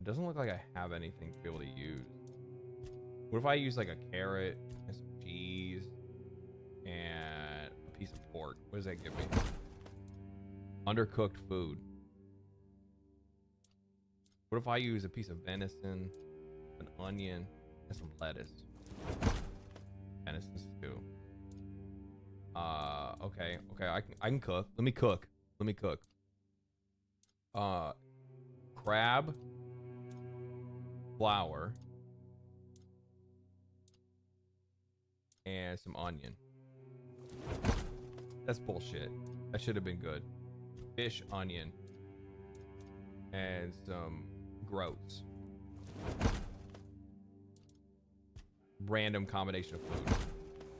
A: It doesn't look like I have anything to be able to use. What if I use like a carrot and some cheese and a piece of pork? What does that give me? Undercooked food. What if I use a piece of venison, an onion, and some lettuce? Venison stew. Okay, I can cook. Let me cook. Crab, flour, and some onion. That's bullshit. That should have been good. Fish, onion, and some groats. Random combination of food.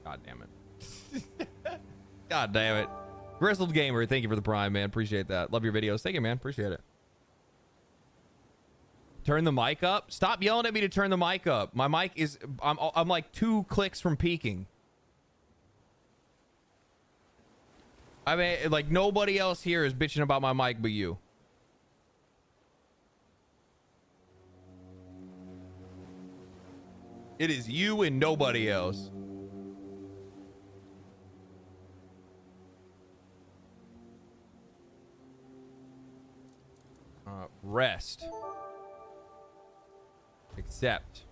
A: God damn it. God damn it. Grizzled Gamer, thank you for the prime, man. Appreciate that. Love your videos. Thank you, man. Appreciate it. Turn the mic up. Stop yelling at me to turn the mic up. My mic is... I'm like 2 clicks from peaking. I mean, like, nobody else here is bitching about my mic but you. It is you and nobody else. Rest. Accept.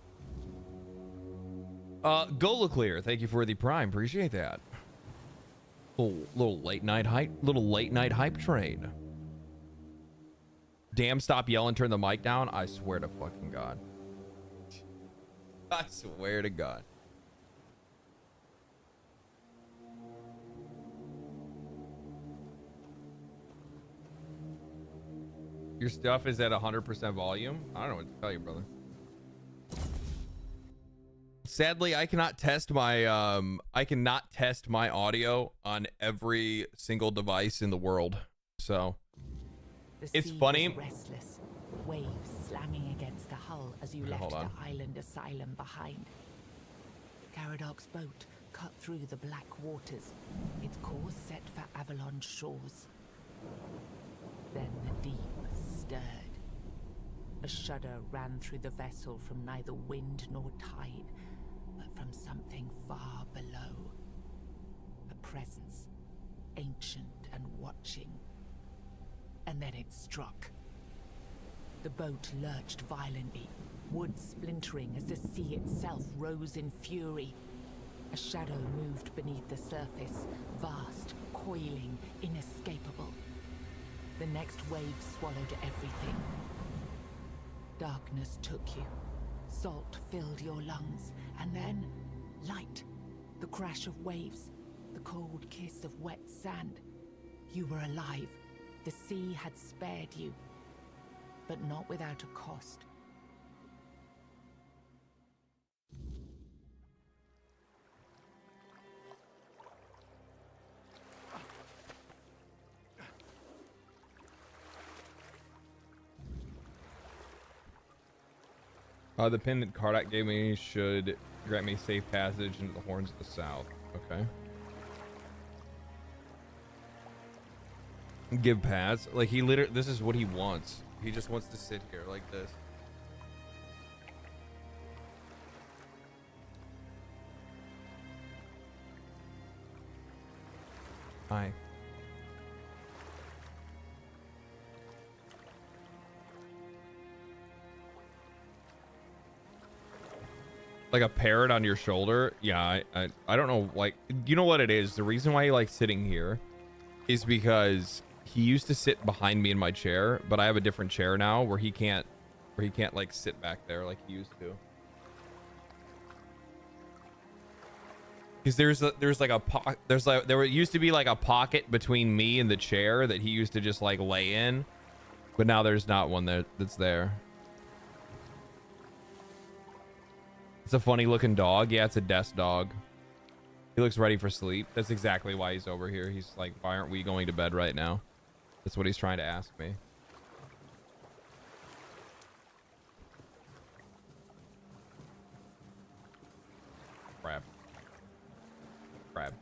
A: Gola Clear, thank you for the prime. Appreciate that. Little late night hype train. Damn, stop yelling, turn the mic down. I swear to fucking God. I swear to God. Your stuff is at 100% volume? I don't know what to tell you, brother. Sadly, I cannot test my audio on every single device in the world. So it's funny.
J: Restless, waves slamming against the hull as you left the island asylum behind. Caradox's boat cut through the black waters, its course set for Avalon's shores. Then the deep stirred. A shudder ran through the vessel from neither wind nor tide, but from something far below. A presence, ancient and watching. And then it struck. The boat lurched violently, wood splintering as the sea itself rose in fury. A shadow moved beneath the surface, vast, coiling, inescapable. The next wave swallowed everything. Darkness took you. Salt filled your lungs, and then light. The crash of waves, the cold kiss of wet sand. You were alive. The sea had spared you, but not without a cost.
A: The pin that Kardak gave me should grant me safe passage into the Horns of the South. Okay. Give pass. Like, he literally, this is what he wants. He just wants to sit here like this. Hi. Like a parrot on your shoulder. Yeah, I don't know, like, you know what it is? The reason why he likes sitting here is because he used to sit behind me in my chair, but I have a different chair now where he can't like sit back there like he used to. Because there used to be like a pocket between me and the chair that he used to just like lay in, but now there's not one that's there. It's a funny looking dog. Yeah, it's a desk dog. He looks ready for sleep. That's exactly why he's over here. He's like, why aren't we going to bed right now? That's what he's trying to ask me. Crap. Crap.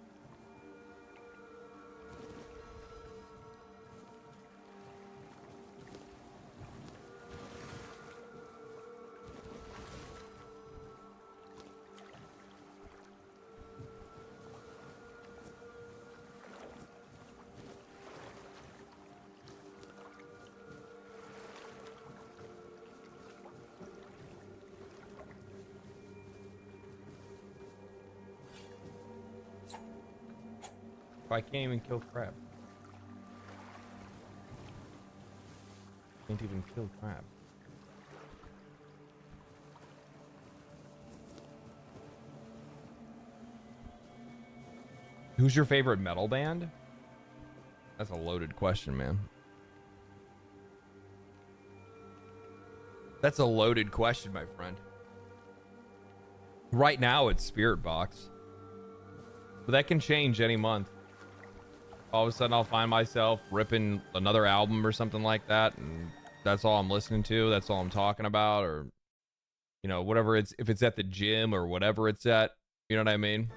A: I can't even kill crab. Can't even kill crab. Who's your favorite metal band? That's a loaded question, man. That's a loaded question, my friend. Right now, it's Spirit Box. But that can change any month. All of a sudden I'll find myself ripping another album or something like that, and that's all I'm listening to, that's all I'm talking about, or you know, whatever it's, if it's at the gym or whatever it's at, you know what I mean?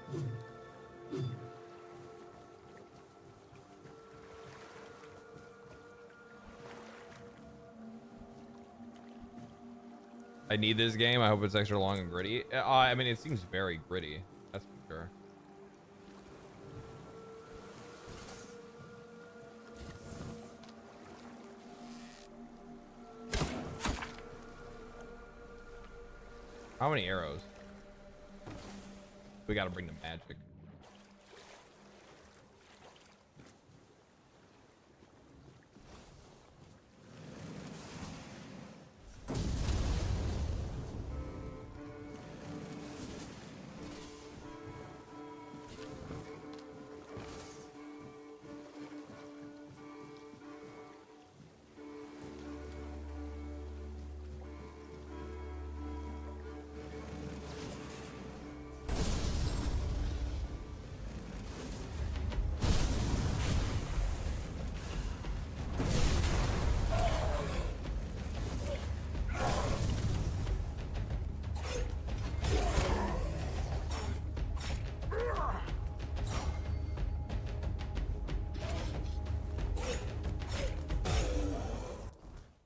A: I need this game. I hope it's extra long and gritty. I mean, it seems very gritty, that's for sure. How many arrows? We gotta bring the magic.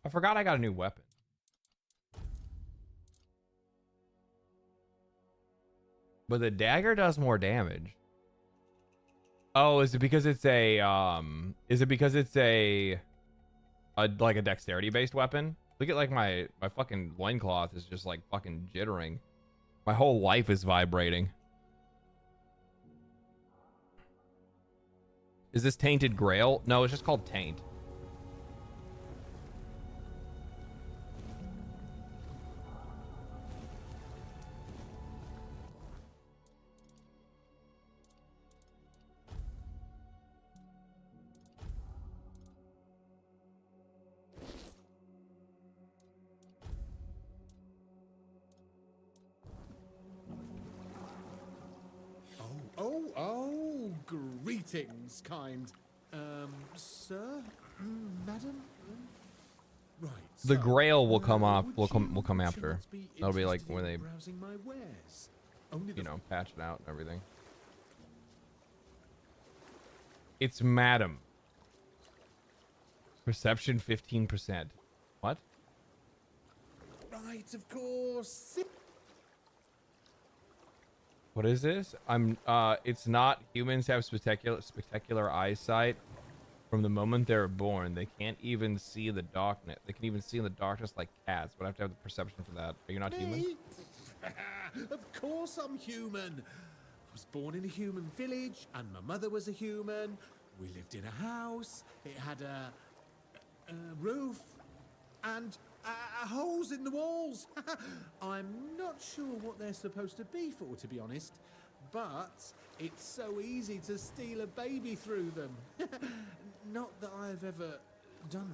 A: I forgot I got a new weapon. But the dagger does more damage. Oh, is it because it's a like a dexterity based weapon? Look at like my fucking loincloth is just like fucking jittering. My whole life is vibrating. Is this Tainted Grail? No, it's just called Taint.
S: Oh, greetings, kind. Sir? Madam? Right.
A: The Grail will come off. Will come after. That'll be like when they, you know, patch it out and everything. It's Madam. Perception 15%. What?
S: Right, of course.
A: What is this? It's not humans have spectacular eyesight from the moment they're born. They can't even see the darkness. They can even see in the darkness like cats, but I have to have the perception for that. Are you not human?
S: Of course I'm human. I was born in a human village, and my mother was a human. We lived in a house. It had a roof and holes in the walls. I'm not sure what they're supposed to be for, to be honest, but it's so easy to steal a baby through them. Not that I've ever done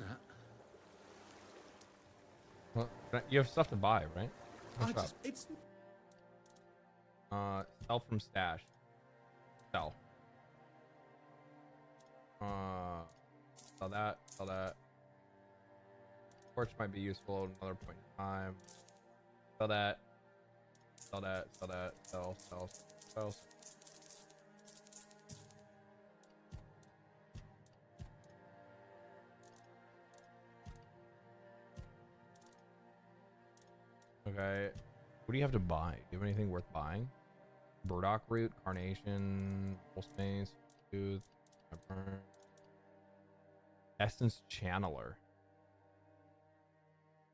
S: that.
A: Well, you have stuff to buy, right?
S: It's
A: sell from stash. Sell. Sell that. Sell that. Torch might be useful at another point in time. Sell that. Sell that. Sell that. Sell. Okay. What do you have to buy? Do you have anything worth buying? Burdock root, carnation, full space, tooth, pepper. Essence channeler.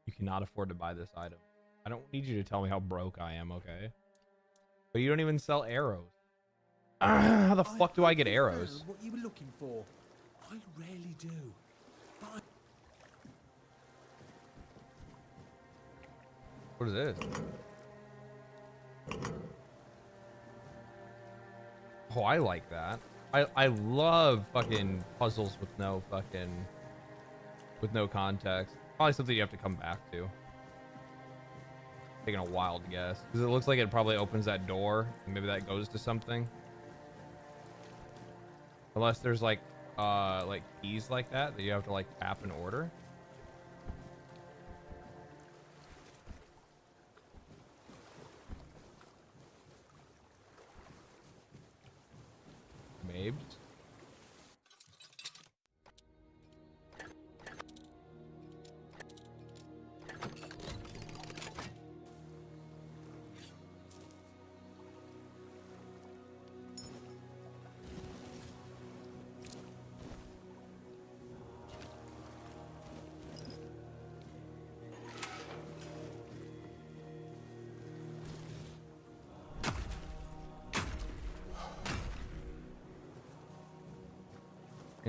A: You cannot afford to buy this item. I don't need you to tell me how broke I am, okay? But you don't even sell arrows. How the fuck do I get arrows?
S: What you were looking for. I rarely do. But
A: What is this? Oh, I like that. I love fucking puzzles with no context. Probably something you have to come back to. Taking a while to guess. Because it looks like it probably opens that door. And maybe that goes to something. Unless there's like keys like that you have to like tap in order. Maybe.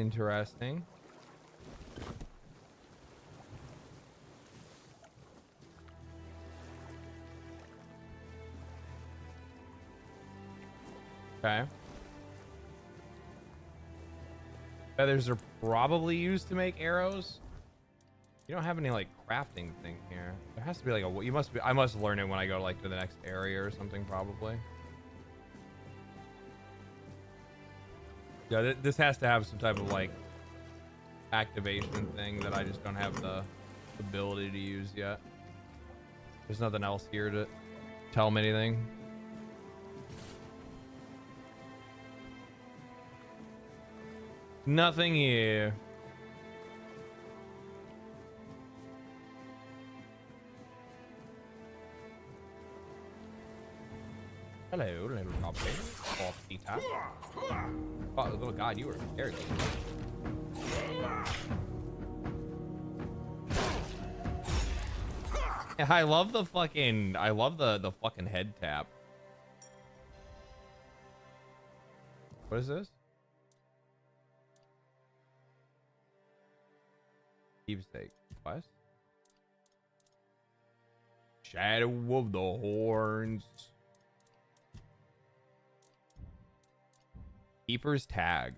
A: Interesting. Okay. Feathers are probably used to make arrows. You don't have any like crafting thing here. There has to be like a. You must be. I must learn it when I go like to the next area or something probably. Yeah, this has to have some type of like activation thing that I just don't have the ability to use yet. There's nothing else here to tell me anything. Nothing here. Hello, little goblin. Oh, little god, you were scared. Yeah, I love the fucking. I love the fucking head tap. What is this? Keepsake. What? Shadow of the Horns. Keeper's tag.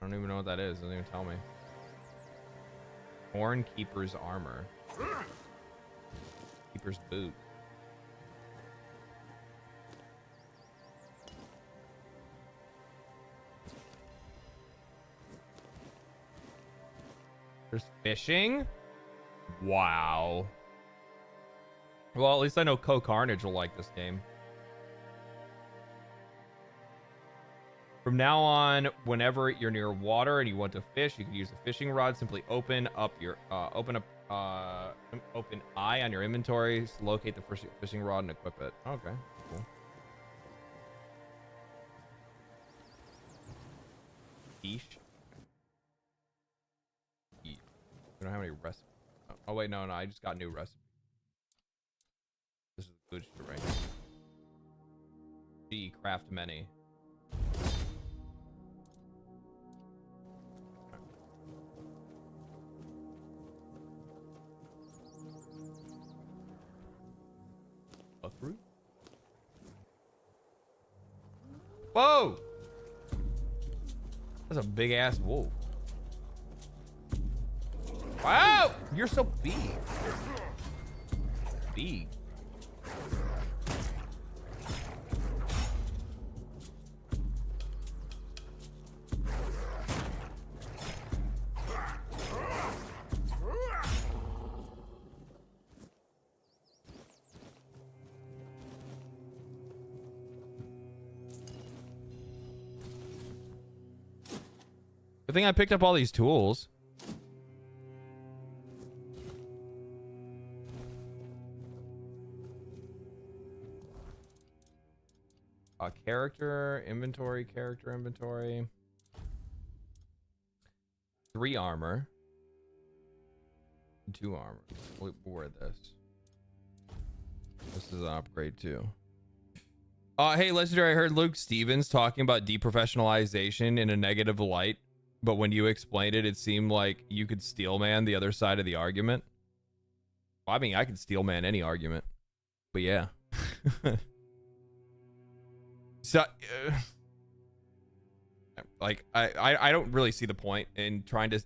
A: I don't even know what that is. Doesn't even tell me. Horn Keeper's armor. Keeper's boot. There's fishing? Wow. Well, at least I know Carnage will like this game. From now on, whenever you're near water and you want to fish, you can use a fishing rod. Simply open up your open I on your inventory, locate the fishing rod and equip it. Okay, cool. Fish. We don't have any recipes. Oh wait, no, I just got new recipes. This is good shit right here. G craft many. Through. Whoa! That's a big ass wolf. Wow! You're so big. Big. Good thing I picked up all these tools. Character, inventory. 3 armor. 2 armor. We'll wear this. This is an upgrade too. Hey, Legendary, I heard Luke Stevens talking about deprofessionalization in a negative light. But when you explained it, it seemed like you could steelman the other side of the argument. Well, I mean, I could steelman any argument. But yeah. So, like, I don't really see the point in trying to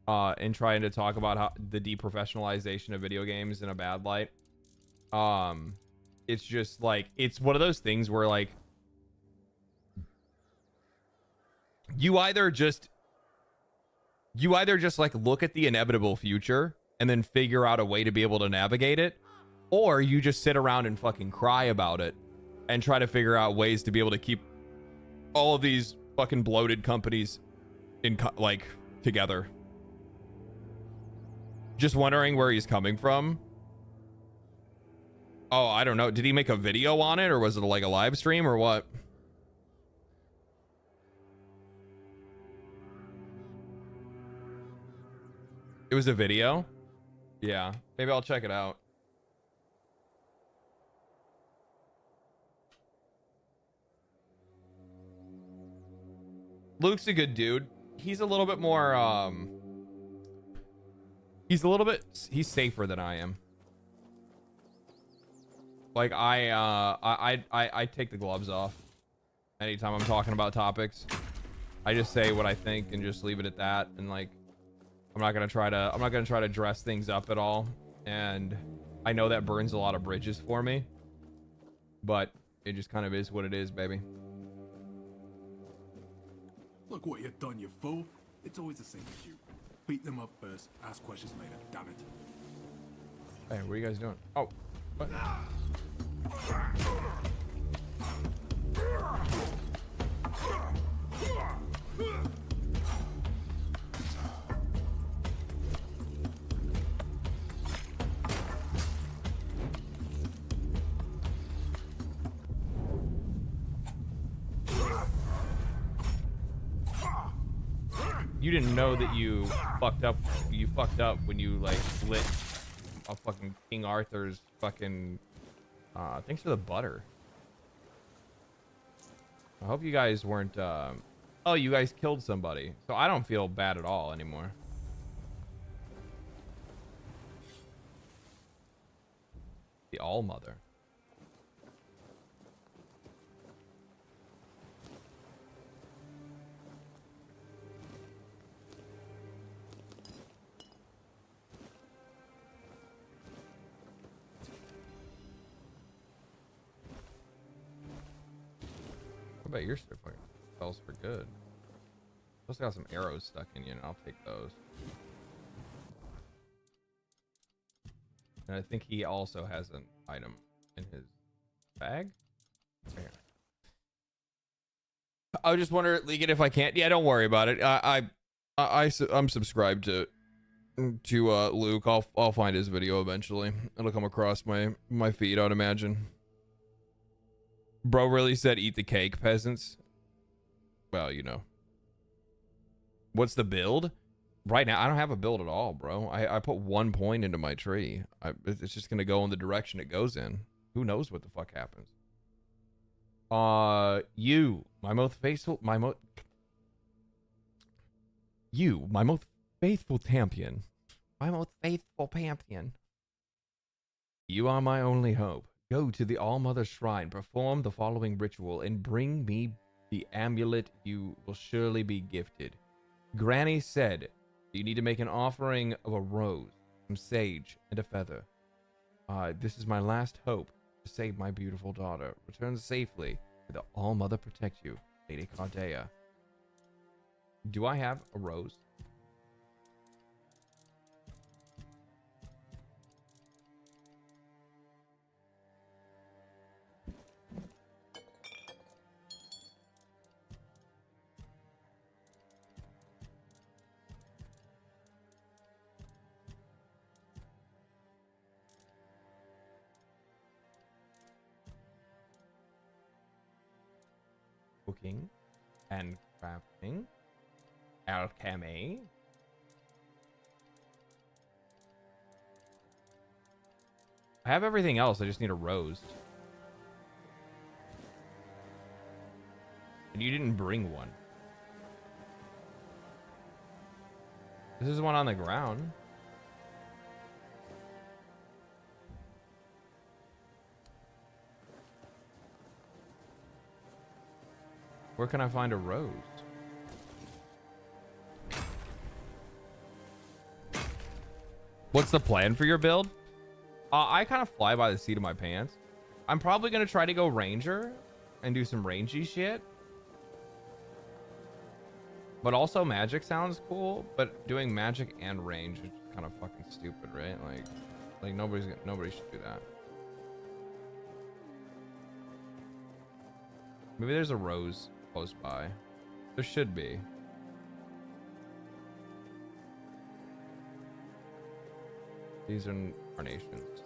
A: talk about how the deprofessionalization of video games in a bad light. It's just like, it's one of those things where like, you either just like look at the inevitable future and then figure out a way to be able to navigate it, or you just sit around and fucking cry about it and try to figure out ways to be able to keep all of these fucking bloated companies in like together. Just wondering where he's coming from. Oh, I don't know. Did he make a video on it, or was it like a live stream or what? It was a video? Yeah. Maybe I'll check it out. Luke's a good dude. He's a little bit more he's safer than I am. Like I take the gloves off anytime I'm talking about topics. I just say what I think and just leave it at that, and like I'm not gonna try to dress things up at all. And I know that burns a lot of bridges for me, but it just kind of is what it is, baby.
T: Look what you've done, you fool. It's always the same as you. Beat them up first, ask questions later, damn it.
A: Hey, what are you guys doing? Oh, what? You didn't know that you fucked up. You fucked up when you like lit a fucking King Arthur's fucking. Thanks for the butter. I hope you guys weren't. Oh, you guys killed somebody, so I don't feel bad at all anymore. The All Mother. I bet your stuff spells for good. Plus, I got some arrows stuck in you, and I'll take those. And I think he also has an item in his bag. Right here. I just wonder, Legan, if I can't. Yeah, don't worry about it. I'm subscribed to Luke. I'll find his video eventually. It'll come across my feed, I'd imagine. Bro really said eat the cake, peasants. Well, you know. What's the build? Right now, I don't have a build at all, bro. I put 1 point into my tree. It's just going to go in the direction it goes in. Who knows what the fuck happens? You, my most faithful champion. My most faithful champion. You are my only hope. Go to the All-Mother Shrine, perform the following ritual, and bring me the amulet you will surely be gifted. Granny said you need to make an offering of a rose, some sage, and a feather. This is my last hope to save my beautiful daughter. Return safely. May the All-Mother protect you, Lady Cardea. Do I have a rose? Cooking and crafting, alchemy. I have everything else. I just need a rose. And you didn't bring one. This is one on the ground. Where can I find a rose? What's the plan for your build? I kind of fly by the seat of my pants. I'm probably going to try to go ranger and do some rangy shit. But also magic sounds cool, but doing magic and range is kind of fucking stupid, right? Like nobody should do that. Maybe there's a rose close by. There should be. These are carnations.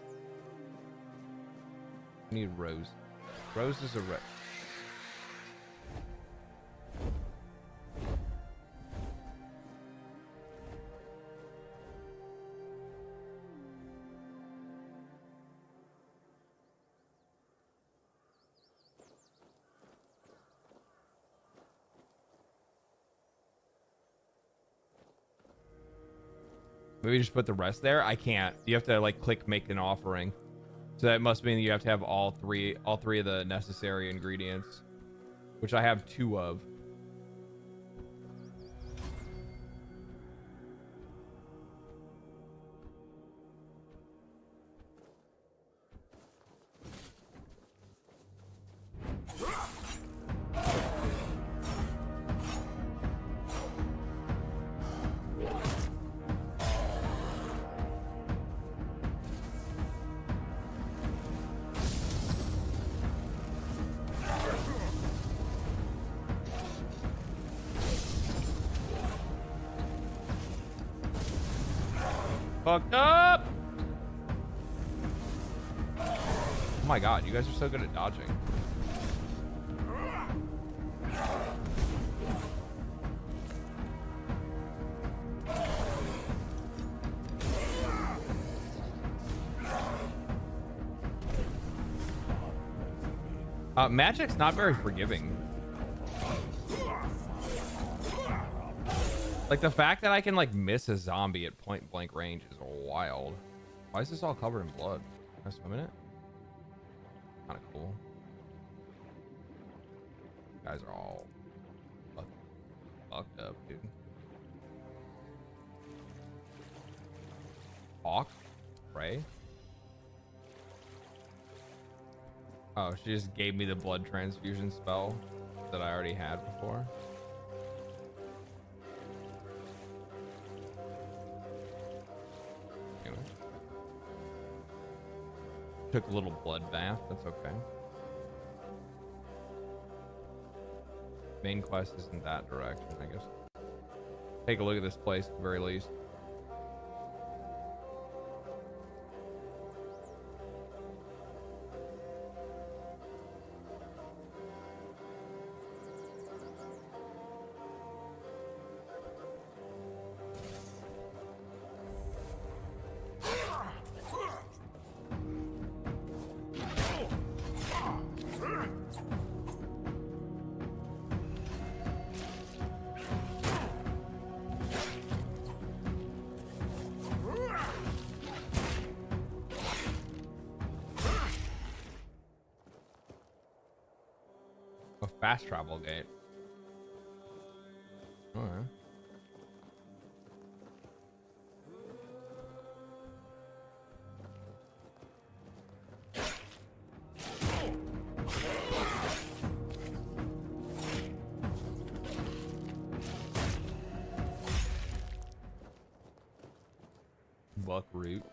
A: I need rose. Rose is a red. Maybe just put the rest there. I can't. You have to like click make an offering. So that must mean that you have to have all three of the necessary ingredients, which I have 2 of. Fucked up. Oh my god, you guys are so good at dodging. Magic's not very forgiving. Like the fact that I can like miss a zombie at point blank range is wild. Why is this all covered in blood? Can I swim in it? Kind of cool. You guys are all fucked up, dude. Hawk? Ray? Oh, she just gave me the blood transfusion spell that I already had before. Anyway. Took a little blood bath, that's okay. Main quest isn't that direction, I guess. Take a look at this place at the very least. Fast travel gate. All right. Buckroot.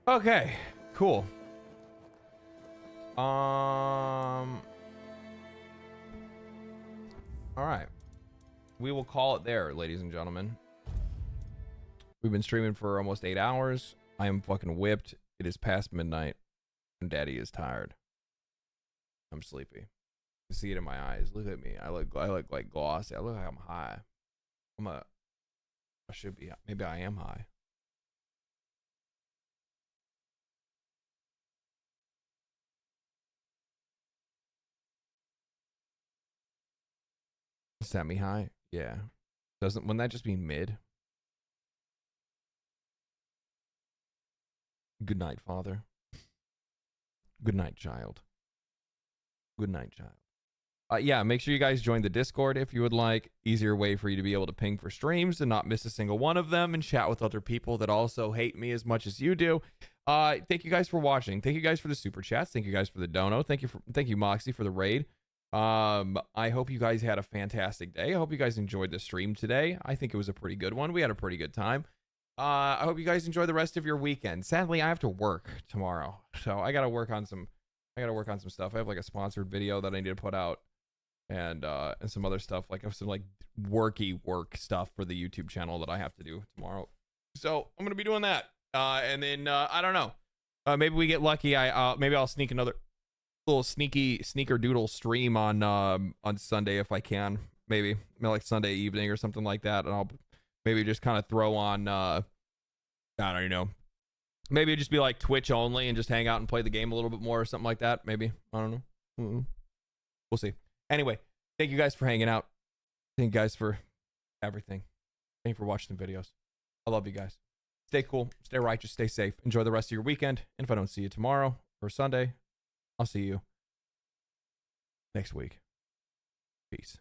A: Okay, cool. All right. We will call it there, ladies and gentlemen. We've been streaming for almost 8 hours. I am fucking whipped. It is past midnight, and Daddy is tired. I'm sleepy. You see it in my eyes. Look at me. I look like glossy. I look like I'm high. I should be. Maybe I am high. Semi-high? Yeah. Wouldn't that just be mid? Good night, father. Good night, child. Good night, child. Yeah, make sure you guys join the Discord if you would like. Easier way for you to be able to ping for streams and not miss a single one of them and chat with other people that also hate me as much as you do. Thank you guys for watching. Thank you guys for the super chats. Thank you guys for the dono. Thank you, Moxie, for the raid. I hope you guys had a fantastic day. I hope you guys enjoyed the stream today. I think it was a pretty good one. We had a pretty good time. I hope you guys enjoy the rest of your weekend. Sadly, I have to work tomorrow, so I gotta work on some stuff. I have like a sponsored video that I need to put out, and some other stuff, like some like work stuff for the YouTube channel that I have to do tomorrow. So I'm gonna be doing that, and then I don't know. Maybe we get lucky. Maybe I'll sneak another little sneaker doodle stream on Sunday if I can. Maybe like Sunday evening or something like that, and I'll maybe just kind of throw on I don't know, Maybe it'd just be like Twitch only and just hang out and play the game a little bit more or something like that. Maybe. I don't know. We'll see. Anyway, thank you guys for hanging out. Thank you guys for everything. Thank you for watching the videos. I love you guys. Stay cool. Stay righteous. Stay safe. Enjoy the rest of your weekend. And if I don't see you tomorrow or Sunday, I'll see you next week. Peace.